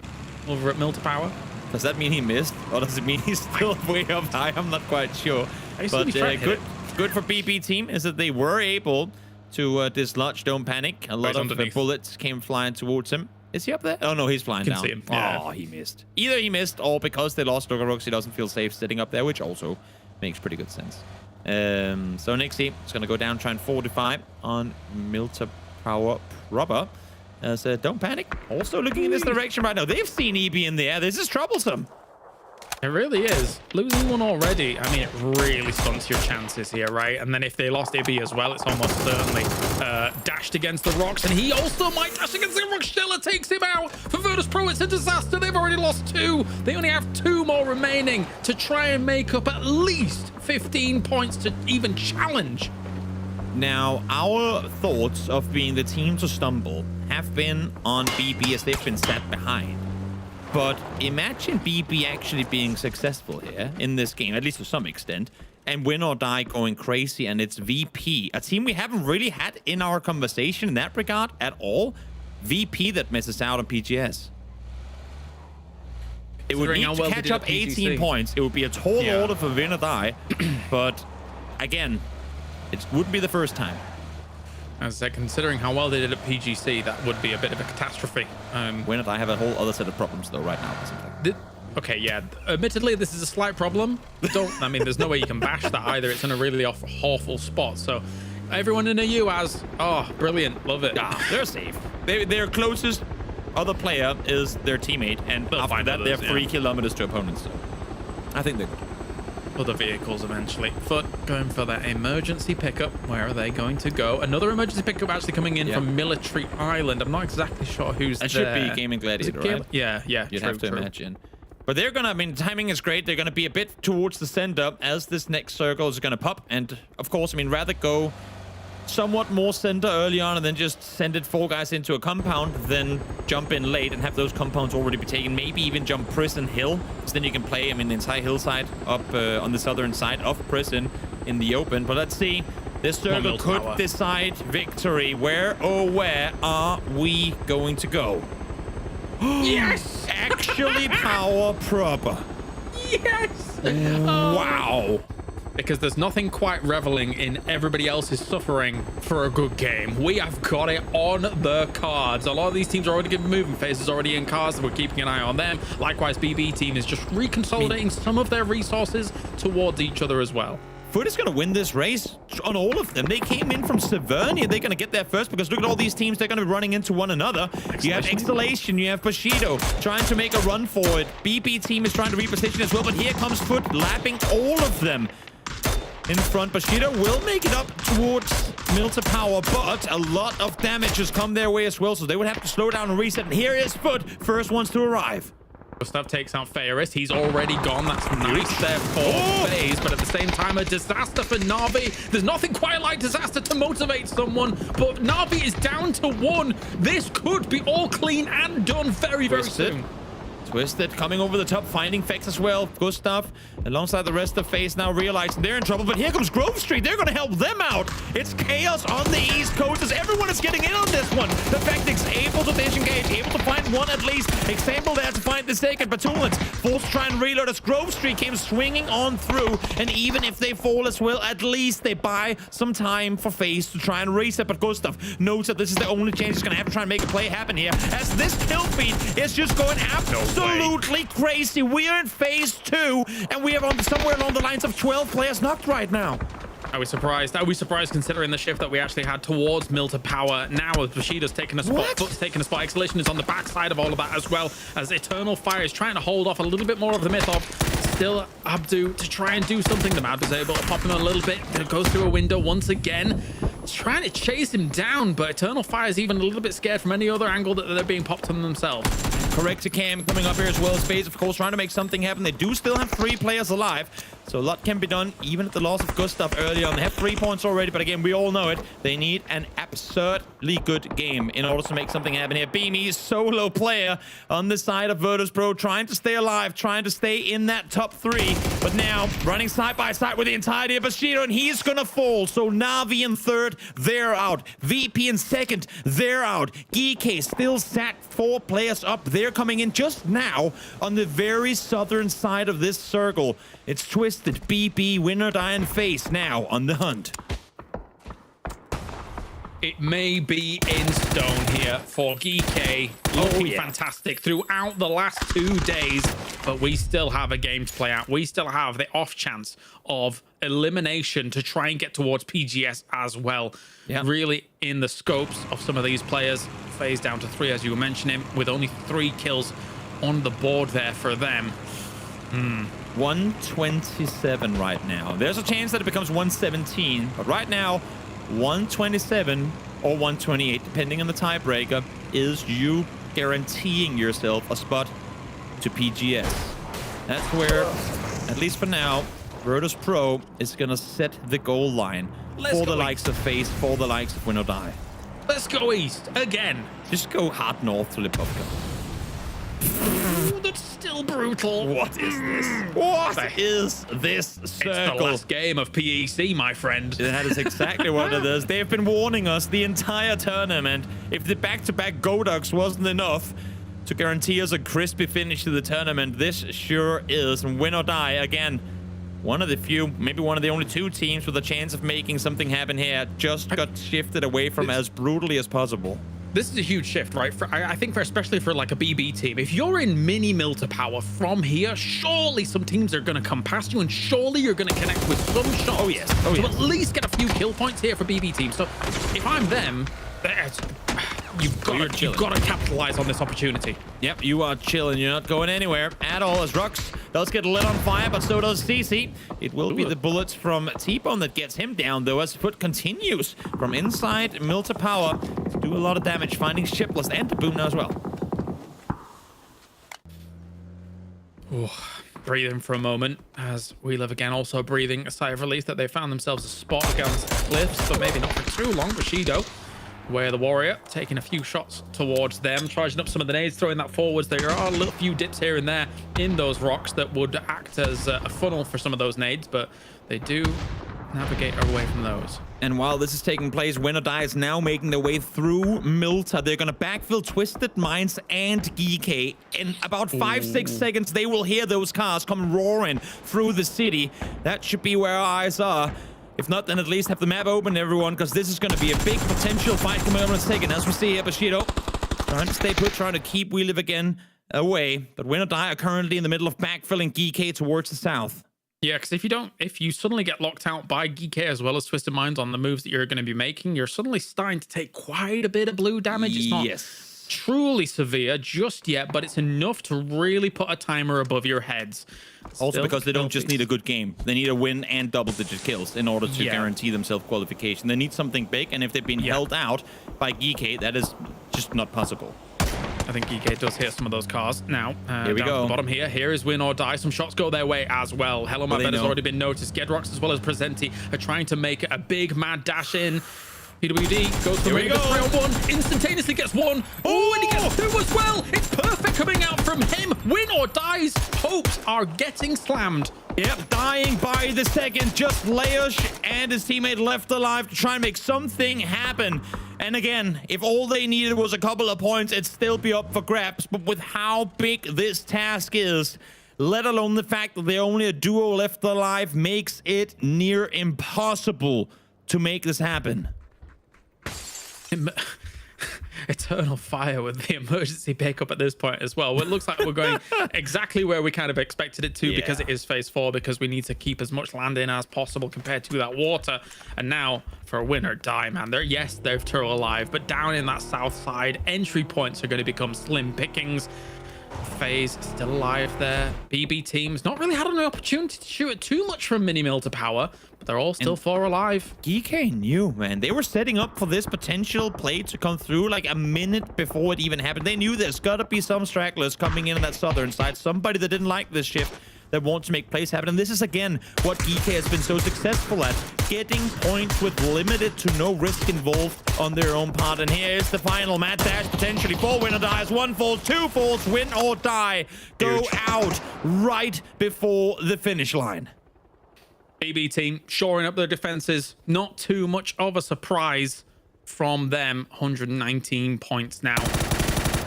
over at Milta Power. Does that mean he missed? Or does it mean he's still way up high? I'm not quite sure. But good for BP Team is that they were able to dislodge Don't Panic. A lot of the bullets came flying towards him. Is he up there? Oh, no, he's flying down. See him. Yeah. Oh, he missed. Either he missed, or because they lost Lucarux, he doesn't feel safe sitting up there, which also makes pretty good sense. So Nixie is going to go down, try and fortify on Milta Power proper. As Don't Panic also looking in this direction right now. They've seen EB in the air. This is troublesome. It really is. Losing one already, I mean, it really stunts your chances here, right? And then if they lost Ibby as well, it's almost certainly dashed against the rocks. And he also might dash against the rocks. Stella takes him out. For Virtus Pro, it's a disaster. They've already lost 2. They only have 2 more remaining to try and make up at least 15 points to even challenge. Now, our thoughts of being the team to stumble have been on BB as they've been sat behind. But imagine BB actually being successful here in this game, at least to some extent, and win or die going crazy, and it's VP, a team we haven't really had in our conversation in that regard at all. VP that misses out on PGS. It would need to catch up 18 points. It would be a tall order for win or die, but again, it wouldn't be the first time. As I said, considering how well they did at PGC, that would be a bit of a catastrophe. Win or die have a whole other set of problems, though, right now. Okay, yeah. Admittedly, this is a slight problem. I mean, there's no way you can bash that either. It's in a really awful spot. So everyone in EU has, brilliant, love it. They're safe. Their closest other player is their teammate, and after that, they're 3 kilometers to opponents. So I think they're good. Other vehicles eventually. Foot going for that emergency pickup. Where are they going to go? Another emergency pickup actually coming in from Military Island. I'm not exactly sure who's there. It should be Gaming Gladiator, right? Yeah. You'd have to imagine. But they're gonna, I mean, timing is great. They're gonna be a bit towards the center as this next circle is gonna pop. And of course, I mean, rather go somewhat more center early on and then just send it 4 guys into a compound, then jump in late and have those compounds already be taken. Maybe even jump Prison Hill, so then you can play, I mean, the entire hillside up on the southern side of Prison in the open. But let's see. This circle could decide victory. Where, oh, where are we going to go? Yes! Actually power proper. Yes! Wow. Because there's nothing quite reveling in everybody else's suffering for a good game. We have got it on the cards. A lot of these teams are already getting moving phases, already in cars, so we're keeping an eye on them. Likewise, BB team is just reconsolidating some of their resources towards each other as well. Foot is going to win this race on all of them. They came in from Severnia. They're going to get there first because look at all these teams. They're going to be running into one another. You have Exhalation. You have Bushido trying to make a run for it. BB team is trying to reposition as well, but here comes Foot lapping all of them in front. Bushido will make it up towards Milta Power, but a lot of damage has come their way as well, so they would have to slow down and reset. And here is Foot, first ones to arrive. Gustav takes out Fairest. He's already gone. That's nice there for FaZe, but at the same time, a disaster for Na'Vi. There's nothing quite like disaster to motivate someone, but Na'Vi is down to 1. This could be all clean and done very, very soon. Twisted coming over the top, finding Fex as well. Gustav, alongside the rest of FaZe, now realizing they're in trouble. But here comes Grove Street. They're going to help them out. It's chaos on the East Coast as everyone is getting in on this one. The Factix able to disengage, able to find one at least. Example there to find the second. Batulans forced to try and reload as Grove Street came swinging on through. And even if they fall as well, at least they buy some time for FaZe to try and reset. But Gustav knows that this is the only chance he's going to have to try and make a play happen here, as this kill feed is just going absolutely crazy. We are in phase 2, and we are on somewhere along the lines of 12 players knocked right now. Are we surprised? Are we surprised considering the shift that we actually had towards Milta Power? Now as Bushido's taking a spot, Foot's taking a spot, Exhalation is on the backside of all of that as well, as Eternal Fire is trying to hold off a little bit more of the Mythop. Still Abdu to try and do something. The Mad is able to pop him a little bit. It goes through a window once again. Trying to chase him down, but Eternal Fire is even a little bit scared from any other angle that they're being popped on themselves. Correct to Cam coming up here as well as FaZe, of course, trying to make something happen. They do still have 3 players alive, so a lot can be done, even at the loss of Gustav early on. They have 3 points already, but again, we all know it. They need an absurdly good game in order to make something happen here. Beamy's solo player on the side of Virtus Pro, trying to stay alive, trying to stay in that top 3, but now running side by side with the entirety of Bushido, and he's gonna fall. So Na'Vi in 3rd, they're out. VP in 2nd, they're out. GK still sat 4 players up. They're coming in just now on the very southern side of this circle. It's Twisted, BB, Win or Die, and FaZe now on the hunt. It may be in stone here for GK. Looking fantastic throughout the last 2 days, but we still have a game to play out. We still have the off chance of elimination to try and get towards PGS as well. Yeah. Really in the scopes of some of these players. FaZe down to 3, as you were mentioning, with only 3 kills on the board there for them. 127 right now. There's a chance that it becomes 117, but right now 127 or 128, depending on the tiebreaker, is you guaranteeing yourself a spot to PGS. That's where, at least for now, Virtus Pro is gonna set the goal line for the likes of FaZe, for the likes of Win or Die. Let's go east again. Just go hard north to Lipovka. Ooh, that's still brutal. What is this? What is this circle? It's the last game of PEC, my friend. That is exactly what it is. They've been warning us the entire tournament. If the back-to-back Godox wasn't enough to guarantee us a crispy finish to the tournament, this sure is. And Win or Die, again, one of the few, maybe one of the only 2 teams with a chance of making something happen here, just got shifted away from as brutally as possible. This is a huge shift, right? I think especially for like a BB team, if you're in mini Milta Power from here, surely some teams are going to come past you, and surely you're going to connect with some shots. Oh yes. To at least get a few kill points here for BB teams. So if I'm them, you've got to capitalize on this opportunity. Yep, you are chilling. You're not going anywhere at all. As Rux does get lit on fire, but so does CC. It will be the bullets from T-Bone that gets him down, though, as Foot continues from inside Milta Power to do a lot of damage, finding Shipless and the Boom now as well. Breathing for a moment as we live again, also breathing a sigh of relief that they found themselves a spot against cliffs, but maybe not for too long. Bushido, where the warrior taking a few shots towards them, charging up some of the nades, throwing that forwards. There are a little few dips here and there in those rocks that would act as a funnel for some of those nades, but they do navigate away from those. And while this is taking place, Win or Die is now making their way through Milta. They're going to backfill Twisted Minds and GK. In about 5-6 seconds, they will hear those cars come roaring through the city. That should be where our eyes are. If not, then at least have the map open, everyone, because this is going to be a big potential fight coming up in a second. As we see here, Bushido trying to stay put, trying to keep We Live Again away. But Win or Die are currently in the middle of backfilling GK towards the south. Yeah, because if you suddenly get locked out by GK as well as Twisted Minds on the moves that you're going to be making, you're suddenly starting to take quite a bit of blue damage. It's not truly severe just yet, but it's enough to really put a timer above your heads. Also because they don't just need a good game. They need a win and double-digit kills in order to Yeah. guarantee themselves qualification. They need something big, and if they've been held out by GK, that is just not possible. I think GK does hit some of those cars now. Here we down go. To the bottom here. Here is Win or Die. Some shots go their way as well. Hello, my Well, bet they has know. already been noticed. Gedrox as well as Presenti are trying to make a big mad dash in. PWD goes for Here we the go. 3-on-1. Instantaneously gets one. Oh, and he gets two as well. It's perfect coming out from him. Win or Die's hopes are getting slammed. Yep, dying by the second. Just Leosh and his teammate left alive to try and make something happen. And again, if all they needed was a couple of points, it'd still be up for grabs. But with how big this task is, let alone the fact that they're only a duo left alive, makes it near impossible to make this happen. Eternal fire with the emergency pickup at this point as well. It looks like we're going exactly where we kind of expected it to, because it is phase 4, because we need to keep as much land in as possible compared to that water. And now for a Win or Die, man, they're turtle alive, but down in that south side, entry points are going to become slim pickings. FaZe still alive there. BB team's not really had an opportunity to shoot it too much from mini mill to power, but they're all still 4 alive. GK knew, man. They were setting up for this potential play to come through like a minute before it even happened. They knew there's got to be some stragglers coming in on that southern side. Somebody that didn't like this shift, that wants to make plays happen. And this is, again, what GK has been so successful at. Getting points with limited to no risk involved on their own part. And here's the final mad dash, potentially 4 Win or Dies. 1 falls, 2 falls, Win or Die. Go out right before the finish line. BB team shoring up their defenses. Not too much of a surprise from them. 119 points now.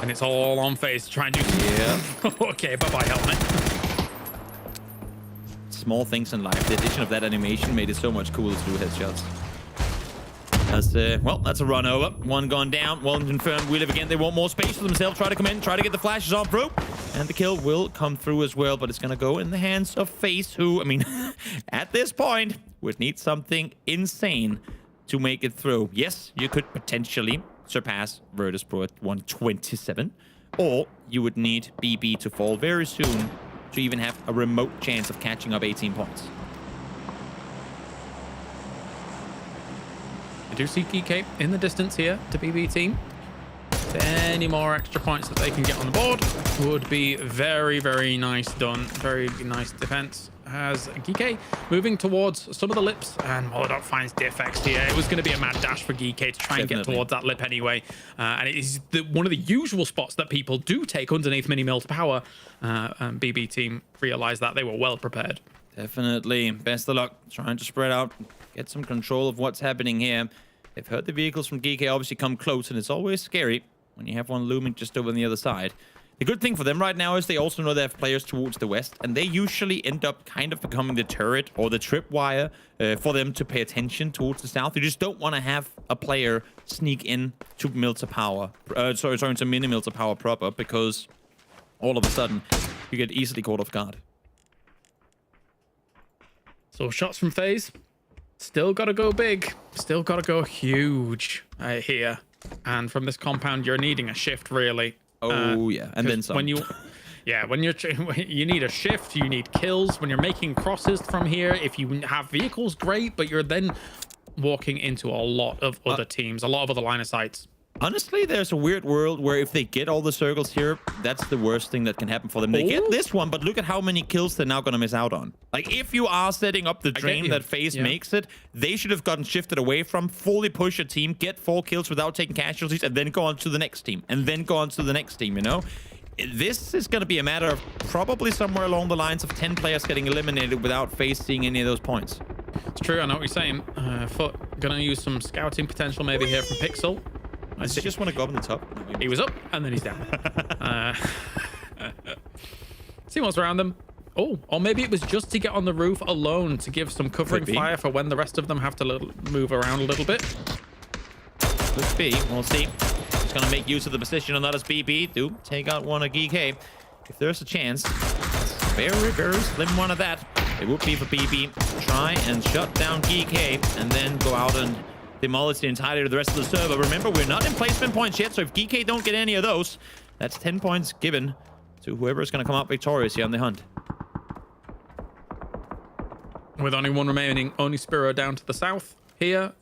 And it's all on FaZe to try and do something. Okay, bye-bye, helmet. Small things in life. The addition of that animation made it so much cooler to do headshots. Well, that's a run over. One gone down, one confirmed. We Live Again. They want more space for themselves. Try to come in, try to get the flashes on through. And the kill will come through as well, but it's going to go in the hands of FaZe, who, I mean, at this point, would need something insane to make it through. Yes, you could potentially surpass Virtus Pro at 127, or you would need BB to fall very soon to even have a remote chance of catching up 18 points. I do see GK in the distance here to BB team. Any more extra points that they can get on the board would be very, very nice done. Very nice defense. As GK moving towards some of the lips, and Molodok finds the effects here. It was going to be a mad dash for GK to try and get towards that lip anyway. And it is one of the usual spots that people do take underneath mini mill to power. And BB team realized that they were well prepared. Definitely. Best of luck. Trying to spread out, get some control of what's happening here. They've heard the vehicles from GK obviously come close, and it's always scary when you have one looming just over on the other side. The good thing for them right now is they also know they have players towards the west, and they usually end up kind of becoming the turret or the tripwire for them to pay attention towards the south. You just don't want to have a player sneak in to mill to power, to mini mill to power proper, because all of a sudden you get easily caught off guard. So shots from FaZe. Still got to go big. Still got to go huge here. And from this compound, you're needing a shift, really. Oh, yeah. And then some. When you need a shift, you need kills. When you're making crosses from here, if you have vehicles, great. But you're then walking into a lot of other teams, a lot of other line of sights. Honestly, there's a weird world where if they get all the circles here, that's the worst thing that can happen for them. They get this one, but look at how many kills they're now going to miss out on. Like, if you are setting up the dream that FaZe makes it, they should have gotten shifted away from, fully push a team, get 4 kills without taking casualties, and then go on to the next team, and then go on to the next team, you know? This is going to be a matter of probably somewhere along the lines of 10 players getting eliminated without FaZe seeing any of those points. It's true, I know what you're saying. Foot gonna use some scouting potential maybe here from Pixel. I just want to go up on the top. He was up and then he's down. See what's around them. Oh, or maybe it was just to get on the roof alone to give some covering fire for when the rest of them have to move around a little bit. Could be. We'll see. He's going to make use of the position on that as BB. Do take out one of GK. If there's a chance, very, very slim one of that. It would be for BB. Try and shut down GK and then go out and demolish the entirety of the rest of the server. Remember, we're not in placement points yet, so if GK don't get any of those, that's 10 points given to whoever is going to come out victorious here on the hunt. With only one remaining, only Spiro down to the south here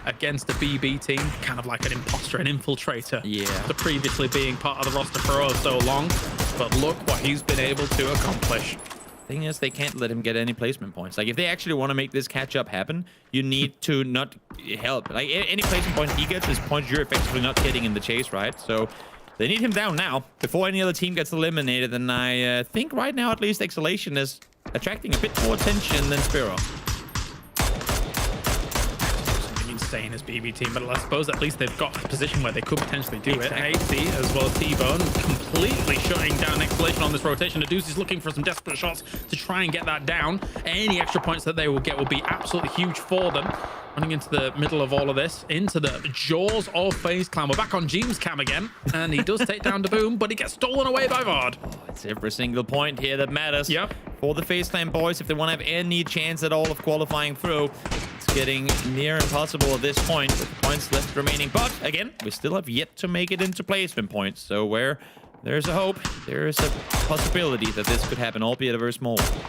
against the BB team, kind of like an imposter, an infiltrator. Yeah. After previously being part of the roster for so long, but look what he's been able to accomplish. Thing is, they can't let him get any placement points. Like, if they actually want to make this catch-up happen, you need to not help. Like, any placement point he gets is points you're effectively not getting in the chase, right? So they need him down now before any other team gets eliminated. And I think right now, at least, Exhalation is attracting a bit more attention than Spiro. Insane as BB team, but I suppose at least they've got a position where they could potentially do it. AC as well as T-Bone completely shutting down Exhalation on this rotation. Adeuce is looking for some desperate shots to try and get that down. Any extra points that they will get will be absolutely huge for them. Running into the middle of all of this, into the jaws of FaZe Clan. We're back on Jeem's cam again, and he does take down Daboom, but he gets stolen away by Vard. Oh, it's every single point here that matters. Yep. For the FaZe Clan boys, if they want to have any chance at all of qualifying through, it's getting near impossible at this point with the points left remaining. But again, we still have yet to make it into placement points. So where there's a hope, there's a possibility that this could happen, albeit a very small one.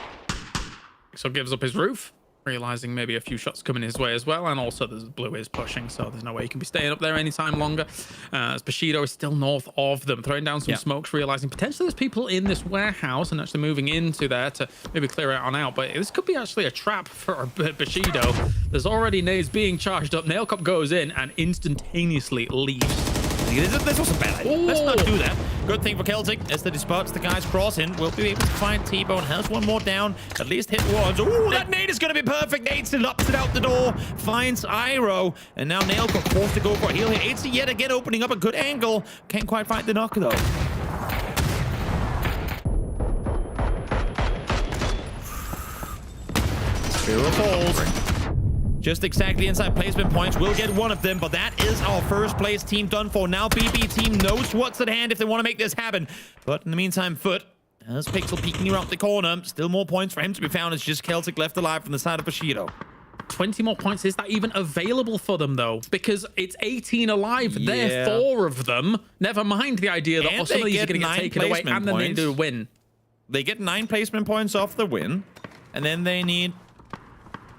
So gives up his roof, realizing maybe a few shots coming his way as well, and also the blue is pushing, so there's no way he can be staying up there anytime longer. As Bushido is still north of them, throwing down some smokes, realizing potentially there's people in this warehouse and actually moving into there to maybe clear it on out, but this could be actually a trap for Bushido. There's already nades being charged up. Nailcop goes in and instantaneously leaves. This was a bad idea. Let's not do that. Good thing for Celtic as that he spots the guys crossing. We'll be able to find T-Bone. Has one more down. At least hit once. Ooh, that nade is going to be perfect. Nades it, ups it out the door. Finds Iroh. And now Nailcop forced to go for a heal here. AC yet again opening up a good angle. Can't quite find the knock though. Spiro falls. Just exactly inside placement points. We'll get one of them, but that is our first place team done for. Now BB team knows what's at hand if they want to make this happen. But in the meantime, Foot has Pixel peeking around the corner. Still more points for him to be found. It's just Celtic left alive from the side of Bushido. 20 more points. Is that even available for them, though? Because it's 18 alive. There are 4 of them. Never mind the idea that some of these are going to get taken away, and then they do win. They get 9 placement points off the win, and then they need...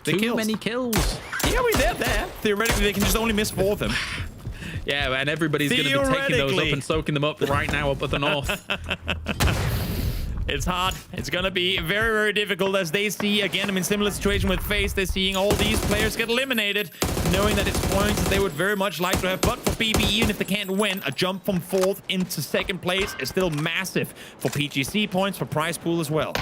Too many kills. Yeah, they're there. Theoretically, they can just only miss 4 of them. Yeah, and everybody's going to be taking those up and soaking them up right now up at the north. It's hard. It's going to be very, very difficult as they see, again, I mean, similar situation with FaZe. They're seeing all these players get eliminated, knowing that it's points that they would very much like to have. But for BB, even if they can't win, a jump from 4th into 2nd place is still massive for PGC points, for prize pool as well.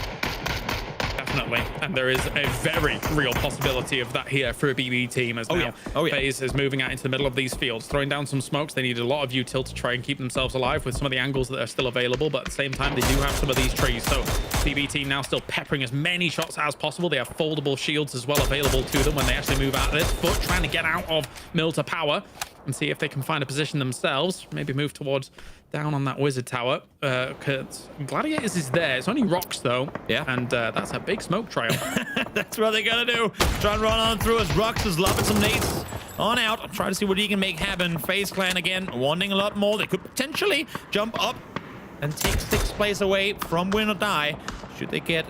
Definitely, and there is a very real possibility of that here for a BB team as now FaZe is moving out into the middle of these fields, throwing down some smokes. They need a lot of util to try and keep themselves alive with some of the angles that are still available, but at the same time, they do have some of these trees. So BB team now still peppering as many shots as possible. They have foldable shields as well available to them when they actually move out of this. Foot trying to get out of Mill to Power and see if they can find a position themselves. Maybe move towards down on that wizard tower. Gladiators is there. It's only rocks though. Yeah. And that's a big smoke trail. That's what they're gonna do. Try and run on through as Rux is lobbing some nades on out. Try to see what he can make happen. FaZe Clan again wanting a lot more. They could potentially jump up and take 6th place away from win or die should they get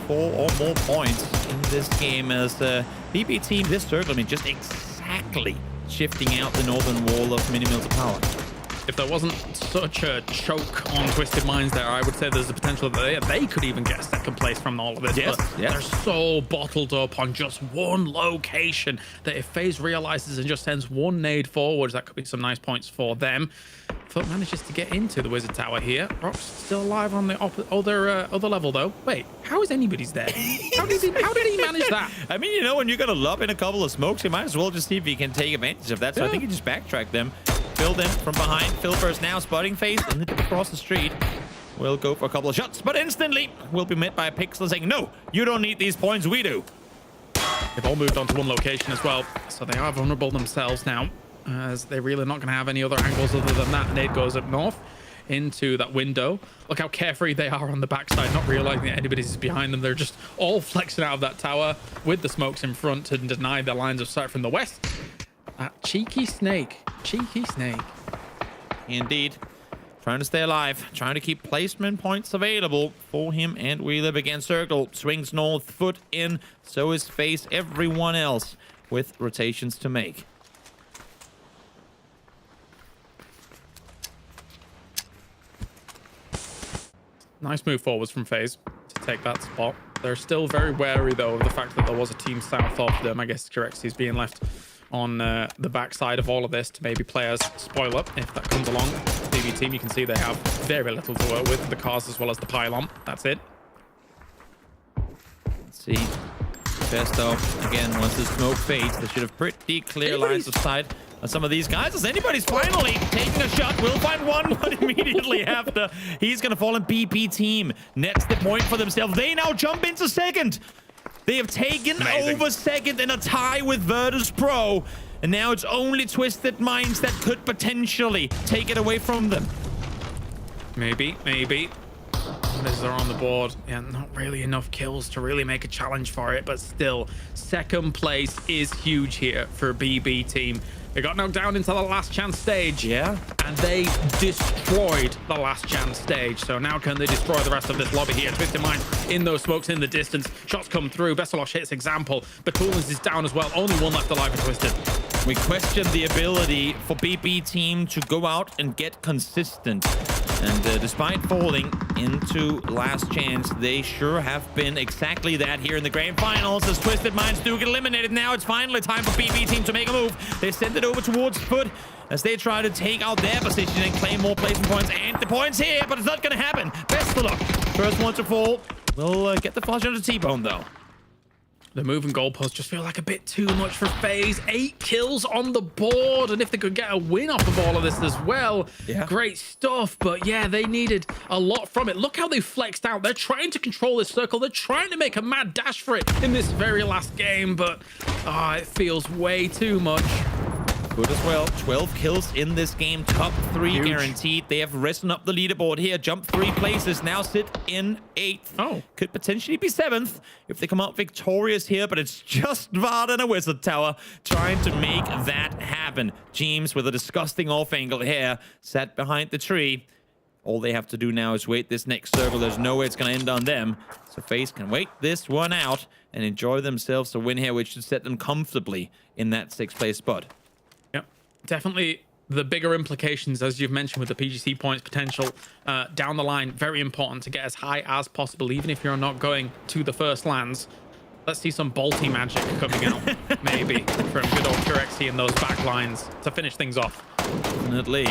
4 or more points in this game as the BB team this circle, I mean, just exactly shifting out the northern wall of mini-mill to power. If there wasn't such a choke on Twisted Minds there, I would say there's the potential that they could even get a second place from all of this. Yes, but yes. they're so bottled up on just one location that if FaZe realizes and just sends one nade forwards, that could be some nice points for them. Foot manages to get into the Wizard Tower here. Rock's still alive on the other level, though. Wait, how is anybody's there? How did he manage that? I mean, you know, when you're going to lob in a couple of smokes, you might as well just see if you can take advantage of that. So I think you just backtrack them. Phil them from behind. Phil first now, spotting FaZe, and then across the street. We'll go for a couple of shots, but instantly we'll be met by a Pixel saying, no, you don't need these points, we do. They've all moved on to one location as well, so they are vulnerable themselves now, as they're really not going to have any other angles other than that. Nade goes up north into that window. Look how carefree they are on the backside, not realizing that anybody's behind them. They're just all flexing out of that tower with the smokes in front to deny the lines of sight from the west. That cheeky snake. Cheeky snake. Indeed. Trying to stay alive. Trying to keep placement points available for him and We Live against Circle. Swings north, foot in. So is FaZe. Everyone else with rotations to make. Nice move forwards from FaZe to take that spot. They're still very wary, though, of the fact that there was a team south of them. I guess Correxi's being left on the backside of all of this to maybe players spoil up if that comes along. BB team, you can see they have very little to work with. The cars as well as the pylon. That's it. Let's see. Festo, again, once the smoke fades, they should have pretty clear lines of sight on some of these guys. As anybody's finally taking a shot, we'll find one, but immediately after, he's going to fall in. BP team nets the point for themselves. They now jump into second. They have taken over second in a tie with Virtus Pro. And now it's only Twisted Minds that could potentially take it away from them. Maybe. Numbers are on the board. Yeah, not really enough kills to really make a challenge for it, but still, second place is huge here for BB team. They got knocked down into the last chance stage. Yeah. And they destroyed the last chance stage. So now can they destroy the rest of this lobby here? Twisted Minds in those smokes in the distance. Shots come through. Veselosh hits example. Batulins is down as well. Only one left alive for Twisted. We question the ability for BB team to go out and get consistent. And despite falling into last chance, they sure have been exactly that here in the grand finals. As Twisted Minds do get eliminated, now it's finally time for BB team to make a move. They send it over towards Foot as they try to take out their position and claim more placement points. And the points here, but it's not going to happen. Best of luck. First one to fall. We'll get the flush under T-Bone, though. The moving goalposts just feel like a bit too much for FaZe. 8 kills on the board, and if they could get a win off of all of this as well, great stuff. But yeah, they needed a lot from it. Look how they flexed out. They're trying to control this circle. They're trying to make a mad dash for it in this very last game, but it feels way too much. Good as well. 12 kills in this game. Top 3 guaranteed. They have risen up the leaderboard here. Jump 3 places. Now sit in 8th. Oh. Could potentially be 7th if they come out victorious here, but it's just Vard and a Wizard Tower trying to make that happen. James with a disgusting off angle here. Sat behind the tree. All they have to do now is wait this next circle. There's no way it's going to end on them. So FaZe can wait this one out and enjoy themselves a win here, which should set them comfortably in that 6th place spot. Definitely the bigger implications, as you've mentioned, with the PGC points potential down the line. Very important to get as high as possible, even if you're not going to the first lands. Let's see some bolty magic coming out, maybe, from good old Kurexi in those back lines to finish things off. Definitely.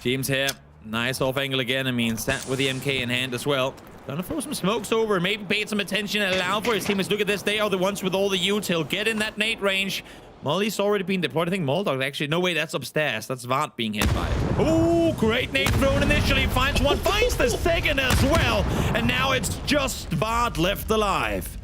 James here. Nice off angle again. I mean, sat with the MK in hand as well. Gonna throw some smokes over, maybe paid some attention and allow for his teammates. Look at this. They are the ones with all the util. Get in that nade range. Molly's already been deployed. I think Moldog actually. No way, that's upstairs. That's Vart being hit by it. Oh, great nade thrown initially. Finds one, finds the second as well. And now it's just Vart left alive.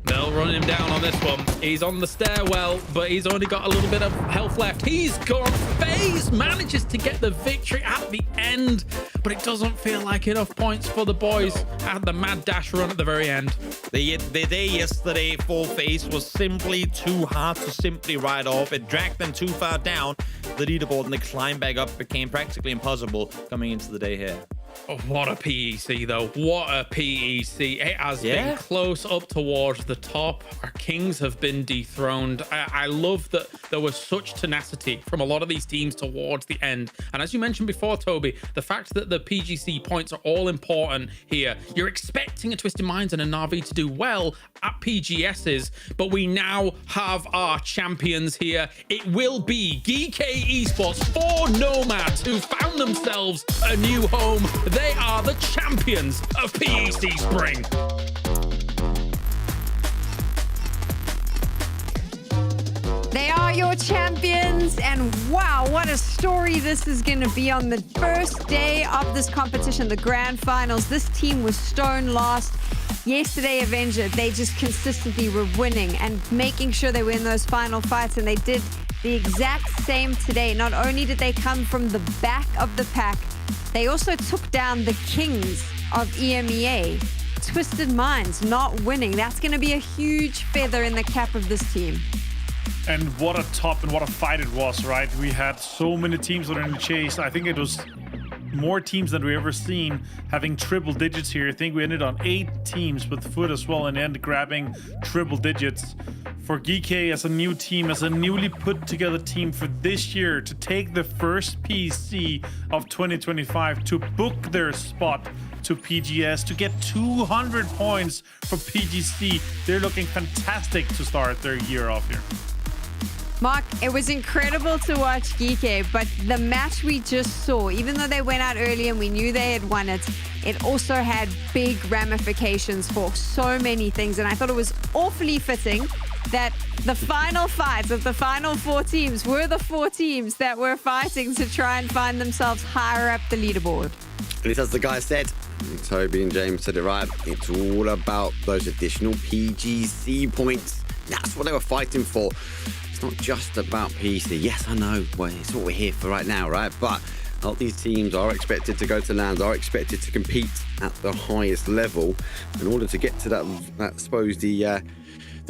They'll run him down on this one. He's on the stairwell, but he's only got a little bit of health left. He's gone. FaZe manages to get the victory at the end, but it doesn't feel like enough points for the boys at the mad dash run at the very end. The day yesterday for FaZe was simply too hard to simply ride off. It dragged them too far down the leaderboard, and the climb back up became practically impossible coming into the day here. Oh, what a PEC, though. What a PEC. It has been close up towards the top. Our kings have been dethroned. I love that there was such tenacity from a lot of these teams towards the end. And as you mentioned before, Toby, the fact that the PGC points are all important here. You're expecting a Twisted Minds and a Na'Vi to do well at PGSs, but we now have our champions here. It will be GK Esports, 4 Nomads who found themselves a new home. They are the champions of PEC Spring. They are your champions, and wow, what a story this is going to be on the first day of this competition, the grand finals. This team was stone last. Yesterday, Avenger, they just consistently were winning and making sure they win those final fights, and they did the exact same today. Not only did they come from the back of the pack, they also took down the kings of EMEA. Twisted Minds not winning. That's going to be a huge feather in the cap of this team. And what a top and what a fight it was, right? We had so many teams that were in the chase. I think it was more teams than we ever seen having triple digits here. I think we ended on 8 teams with Foot as well, and ended grabbing triple digits. For GK as a new team, as a newly put together team for this year, to take the first PC of 2025, to book their spot to PGS, to get 200 points for PGC, they're looking fantastic to start their year off here. Mark, it was incredible to watch Geeke, but the match we just saw, even though they went out early and we knew they had won it, it also had big ramifications for so many things. And I thought it was awfully fitting that the final fights of the final 4 teams were the 4 teams that were fighting to try and find themselves higher up the leaderboard. And it's as the guy said, Toby and James said it right, it's all about those additional PGC points. That's what they were fighting for. It's not just about PC. Yes, I know, well, it's what we're here for right now, right? But a lot of these teams are expected to go to lands, are expected to compete at the highest level. In order to get to that I suppose, the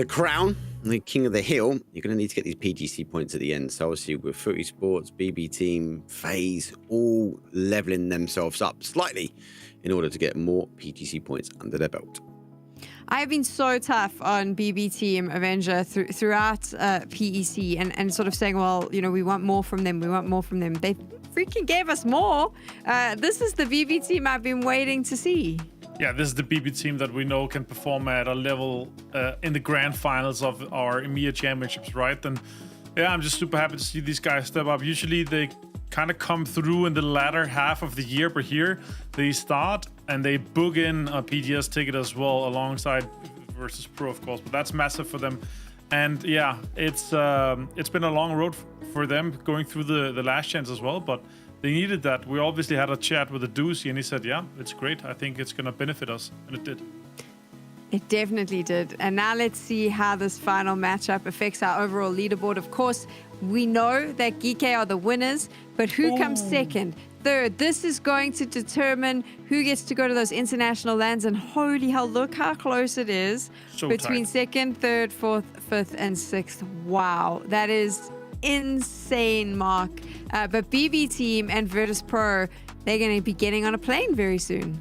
crown, the king of the hill, you're going to need to get these PGC points at the end. So obviously with Foot Esports, BB Team, FaZe, all leveling themselves up slightly in order to get more PGC points under their belt. I've been so tough on BB Team Avenger throughout PEC and sort of saying, well, you know, we want more from them. We want more from them. They freaking gave us more. This is the BB Team I've been waiting to see. Yeah, this is the BB team that we know can perform at a level in the grand finals of our EMEA Championships, right? And yeah, I'm just super happy to see these guys step up. Usually they kind of come through in the latter half of the year, but here they start and they book in a PGS ticket as well alongside versus Pro, of course, but that's massive for them. And yeah, it's been a long road for them going through the last chance as well, but they needed that. We obviously had a chat with the Doozy and he said, yeah, it's great. I think it's going to benefit us. And it did. It definitely did. And now let's see how this final matchup affects our overall leaderboard. Of course, we know that Geeke are the winners, but who comes second, third? This is going to determine who gets to go to those international lands. And holy hell, look how close it is between second, third, fourth, fifth, and sixth. Wow, that is insane, Mark. But BB Team and Virtus Pro, they're going to be getting on a plane very soon.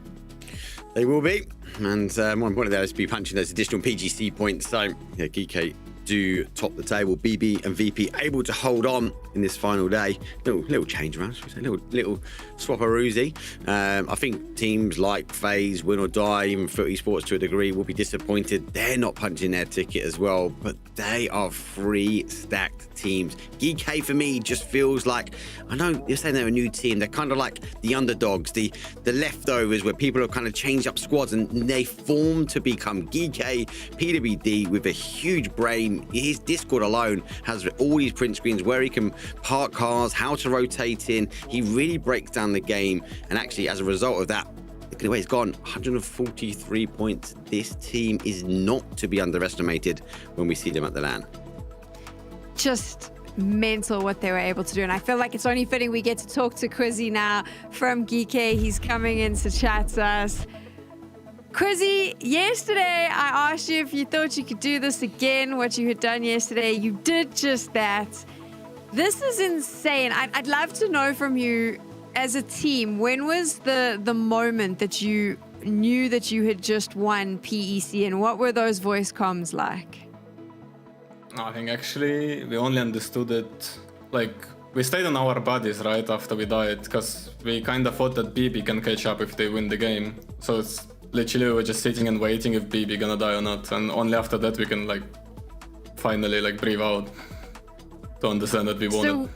They will be. And more importantly, they'll be punching those additional PGC points. So, yeah, Geeke do top the table. BB and VP able to hold on in this final day. Little change around, should we say? Little swap-a-roozy. I think teams like FaZe, Win or Die, even Foot Esports to a degree, will be disappointed. They're not punching their ticket as well, but they are 3 stacked teams. Geeke for me just feels like, I know you're saying they're a new team, they're kind of like the underdogs, the leftovers where people have kind of changed up squads and they form to become Geeke. PWD with a huge brain. His Discord alone has all these print screens where he can park cars, how to rotate in. He really breaks down the game, and actually as a result of that, look at the way it's gone, 143 points. This team is not to be underestimated when we see them at the LAN. Just mental what they were able to do, and I feel like it's only fitting we get to talk to Quizzy now from Geeke. He's coming in to chat to us. Quizzy, yesterday I asked you if you thought you could do this again, what you had done yesterday. You did just that. This is insane. I'd love to know from you as a team, when was the moment that you knew that you had just won PEC, and what were those voice comms like? I think actually we only understood it, like, we stayed on our bodies right after we died, because we kind of thought that BB can catch up if they win the game. So it's literally we were just sitting and waiting if BB gonna die or not, and only after that we can like finally like breathe out to understand that we won it.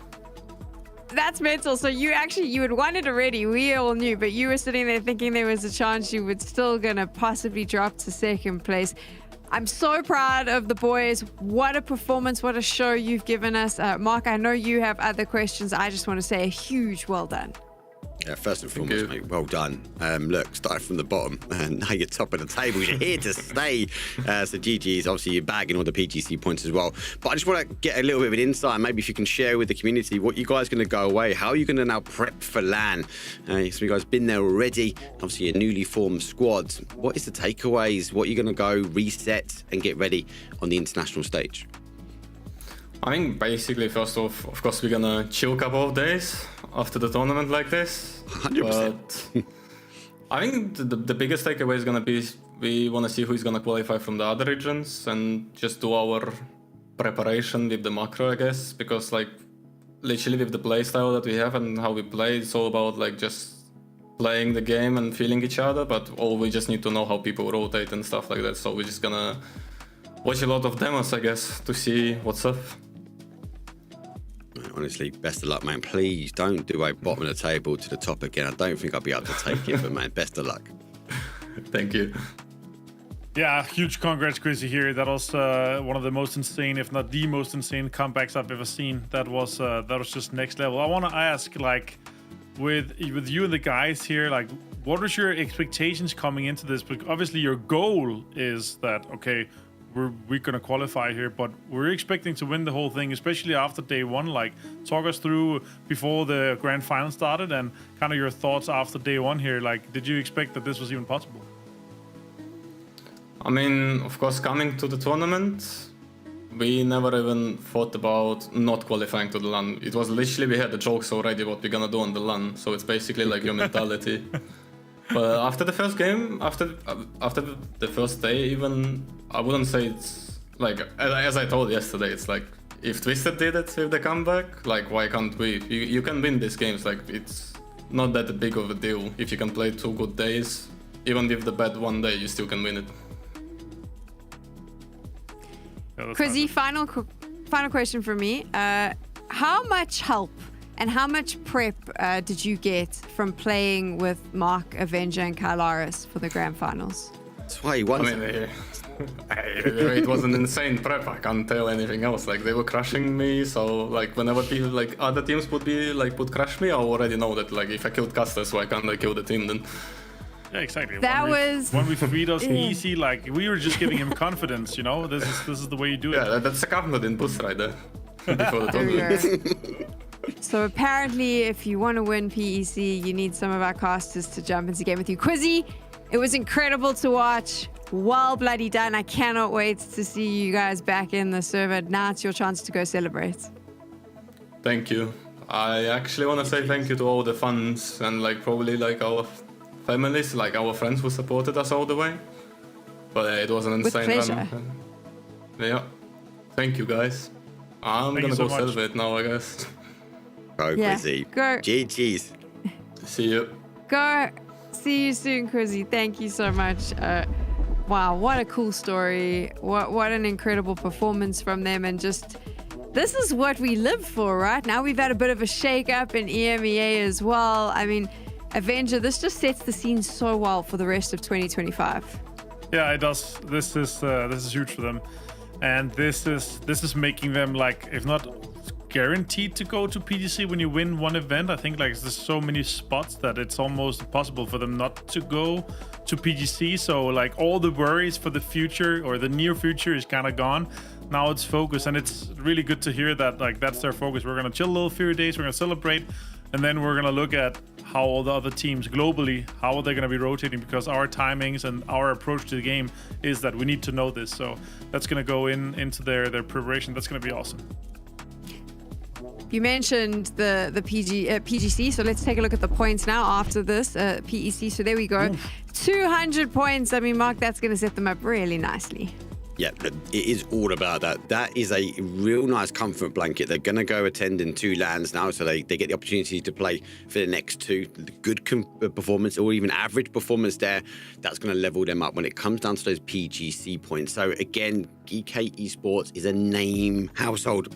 That's mental. So you had won it already. We all knew, but you were sitting there thinking there was a chance you were still gonna possibly drop to second place. I'm so proud of the boys. What a performance, what a show you've given us. Mark, I know you have other questions. I just want to say a huge well done. Yeah, first and foremost, mate, well done. Look, started from the bottom, and now you're top of the table. You're here to stay. So GG's, obviously you're bagging all the PGC points as well. But I just want to get a little bit of an insight, maybe if you can share with the community what you guys are going to go away. How are you going to now prep for LAN? So you guys been there already. Obviously, a newly formed squad. What is the takeaways? What are you going to go reset and get ready on the international stage? I think basically, first off, of course, we're gonna chill a couple of days after the tournament like this. 100%. But I think the biggest takeaway is gonna be we want to see who's gonna qualify from the other regions and just do our preparation with the macro, I guess, because like literally with the play style that we have and how we play, it's all about like just playing the game and feeling each other. But all we just need to know how people rotate and stuff like that. So we're just gonna watch a lot of demos, I guess, to see what's up. Honestly, best of luck, man. Please don't do a bottom of the table to the top again. I don't think I'll be able to take it, but man, best of luck. Thank you. Yeah, huge congrats, Chrissy here. That was one of the most insane, if not the most insane comebacks I've ever seen. That was just next level. I want to ask, like, with you and the guys here, like, what was your expectations coming into this? Because obviously your goal is that, okay, we're gonna qualify here, but we're expecting to win the whole thing, especially after day one. Like, talk us through before the grand final started and kind of your thoughts after day one here. Like, did you expect that this was even possible? I mean, of course, coming to the tournament, we never even thought about not qualifying to the LAN. It was literally, we had the jokes already what we're gonna do on the LAN, so it's basically like your mentality. But after the first game, after the first day, even I wouldn't say it's like, as I told yesterday, it's like if Twisted did it with the comeback, like why can't we? You can win these games. Like it's not that big of a deal if you can play 2 good days. Even with the bad one day, you still can win it. Chrissy, final question for me. How much help and how much prep did you get from playing with Mark, Avenger, and Kylaris for the grand finals? That's why he won. I mean, it was an insane prep. I can't tell anything else. Like they were crushing me. So like whenever people like other teams would crush me, I already know that like if I killed Casters, why can't I kill the team then? Yeah, exactly. When we freed us easy, like we were just giving him confidence. You know, this is the way you do it. Yeah, that's a confident boost right there. Before the tournament. So apparently, if you want to win PEC, you need some of our casters to jump into game with you. Quizzy, it was incredible to watch. Well bloody done. I cannot wait to see you guys back in the server. Now it's your chance to go celebrate. Thank you. I actually want to say thank you to all the fans and like probably like our families, like our friends who supported us all the way. But it was an insane run. Yeah. Thank you guys. I'm gonna go celebrate now, I guess. Go, Quizzy. Go. GG's. See you. Go. See you soon, Quizzy. Thank you so much. Wow, what a cool story. What an incredible performance from them. And just, this is what we live for, right? Now we've had a bit of a shake-up in EMEA as well. I mean, Avenger, this just sets the scene so well for the rest of 2025. Yeah, it does. This is huge for them. And this is making them, like, if not guaranteed to go to PGC when you win one event. I think like there's so many spots that it's almost impossible for them not to go to PGC. So like all the worries for the future or the near future is kind of gone. Now it's focus, and it's really good to hear that like that's their focus. We're gonna chill a little few days, we're gonna celebrate, and then we're gonna look at how all the other teams globally, how are they gonna be rotating, because our timings and our approach to the game is that we need to know this. So that's gonna go into their preparation. That's gonna be awesome. You mentioned the PGC, so let's take a look at the points now after this PEC. So there we go. 200 points. I mean, Mark, that's going to set them up really nicely. Yeah, it is all about that. That is a real nice comfort blanket. They're going to go attend in 2 lands now, so they get the opportunity to play for the next 2. The good performance or even average performance there, that's going to level them up when it comes down to those PGC points. So again, GK Esports is a name household,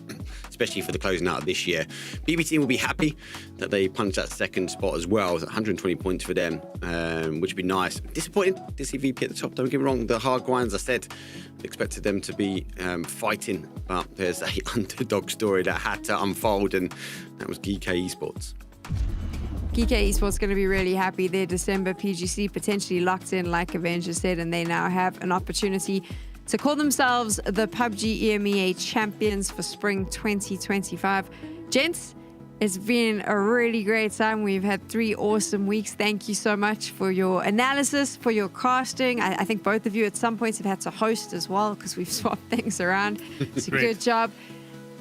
especially for the closing out of this year. BBT will be happy that they punched that second spot as well. 120 points for them, which would be nice. Disappointing to see VP at the top, don't get me wrong. The hard grinds, I said, expected them to be fighting, but there's a underdog story that had to unfold, and that was GK Esports. GK Esports going to be really happy. Their December PGC potentially locked in, like Avenger said, and they now have an opportunity to call themselves the PUBG EMEA Champions for Spring 2025. Gents, it's been a really great time. We've had 3 awesome weeks. Thank you so much for your analysis, for your casting. I think both of you at some points have had to host as well because we've swapped things around. It's a good job.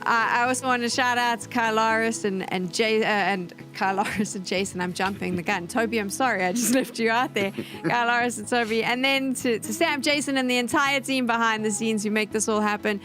I also want to shout out to Kylaris and Jason. I'm jumping the gun. Toby, I'm sorry. I just left you out there. Kylaris and Toby. And then to Sam, Jason, and the entire team behind the scenes who make this all happen.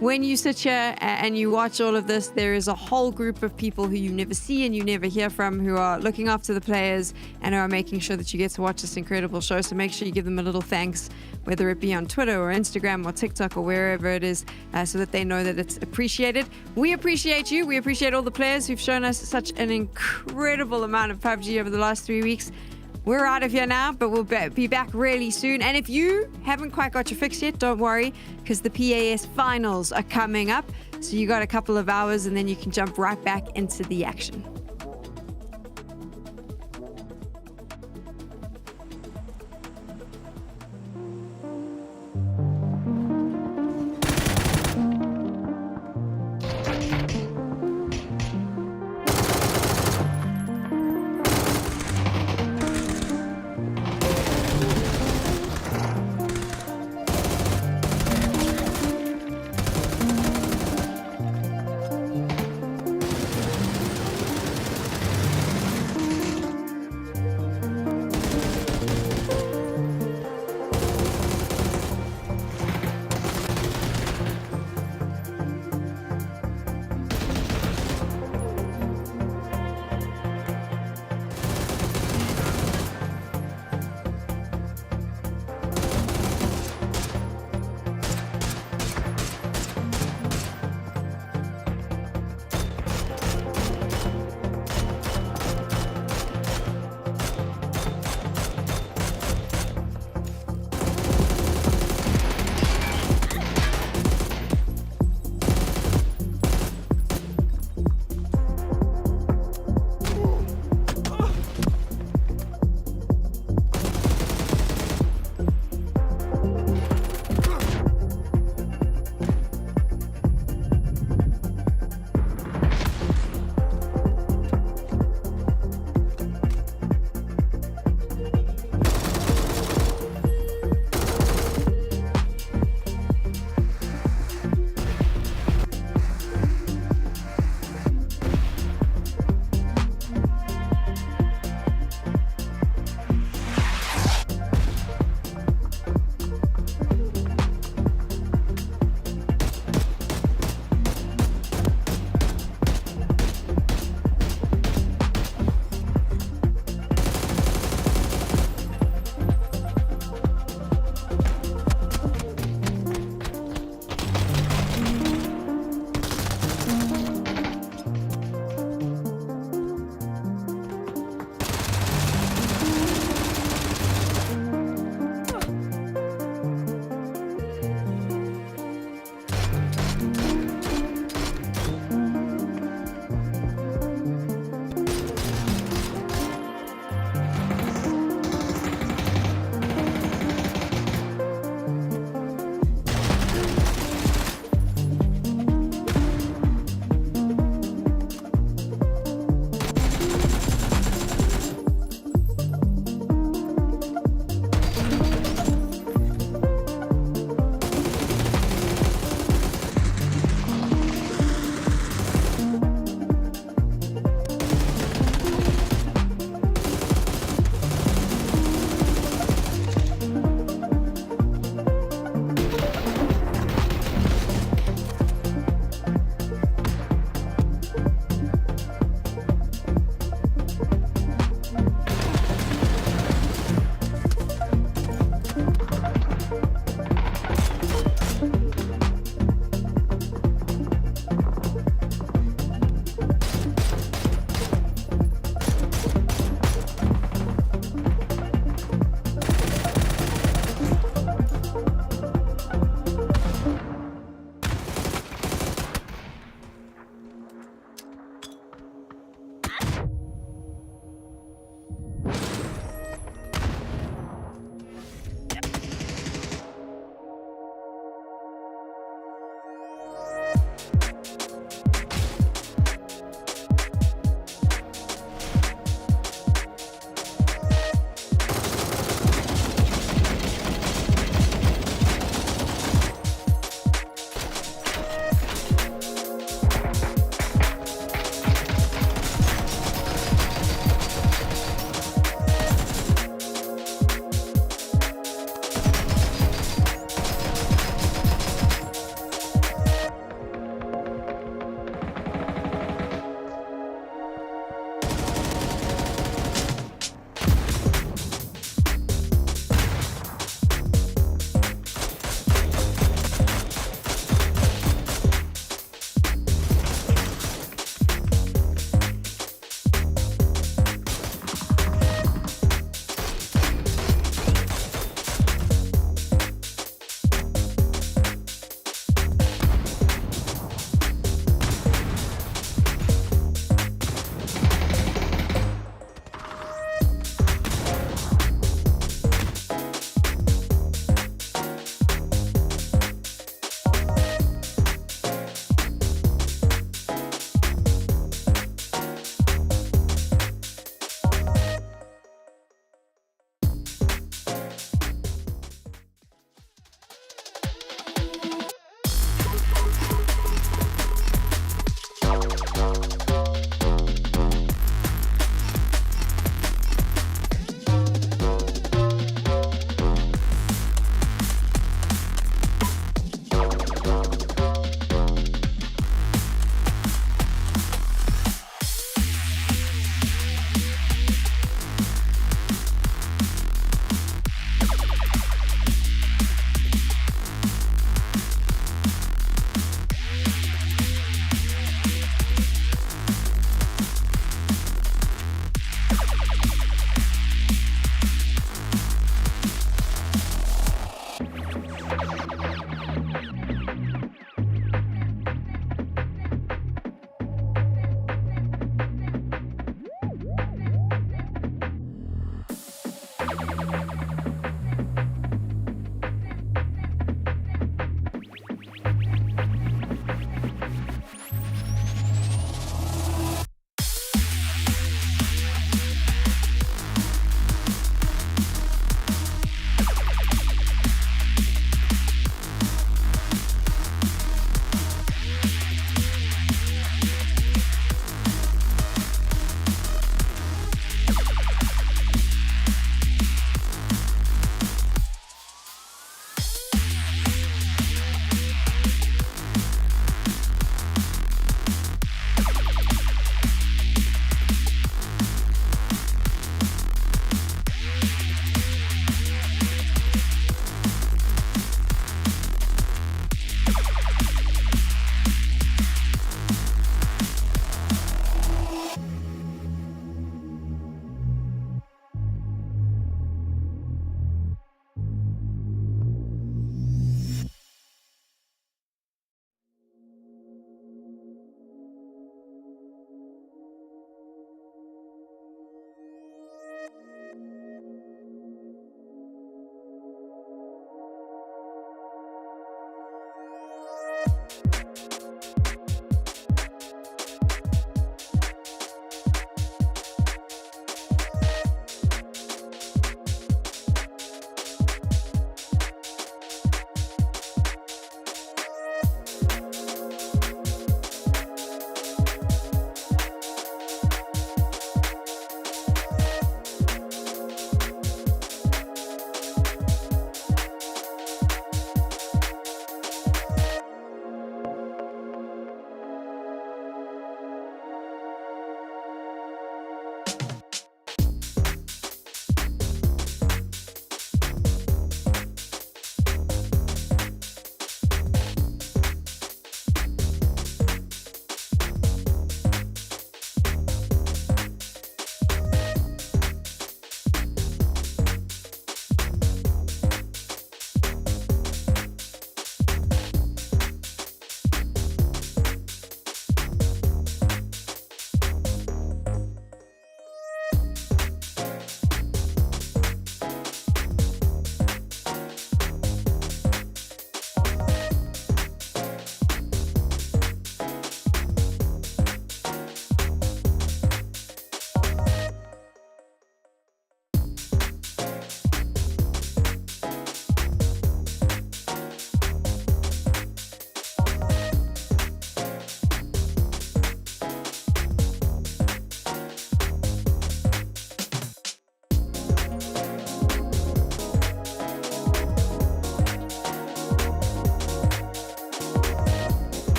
When you sit here and you watch all of this, there is a whole group of people who you never see and you never hear from who are looking after the players and who are making sure that you get to watch this incredible show. So make sure you give them a little thanks, whether it be on Twitter or Instagram or TikTok or wherever it is, so that they know that it's appreciated. We appreciate you. We appreciate all the players who've shown us such an incredible amount of PUBG over the last 3 weeks. We're out of here now, but we'll be back really soon. And if you haven't quite got your fix yet, don't worry, because the PAS finals are coming up. So you got a couple of hours and then you can jump right back into the action.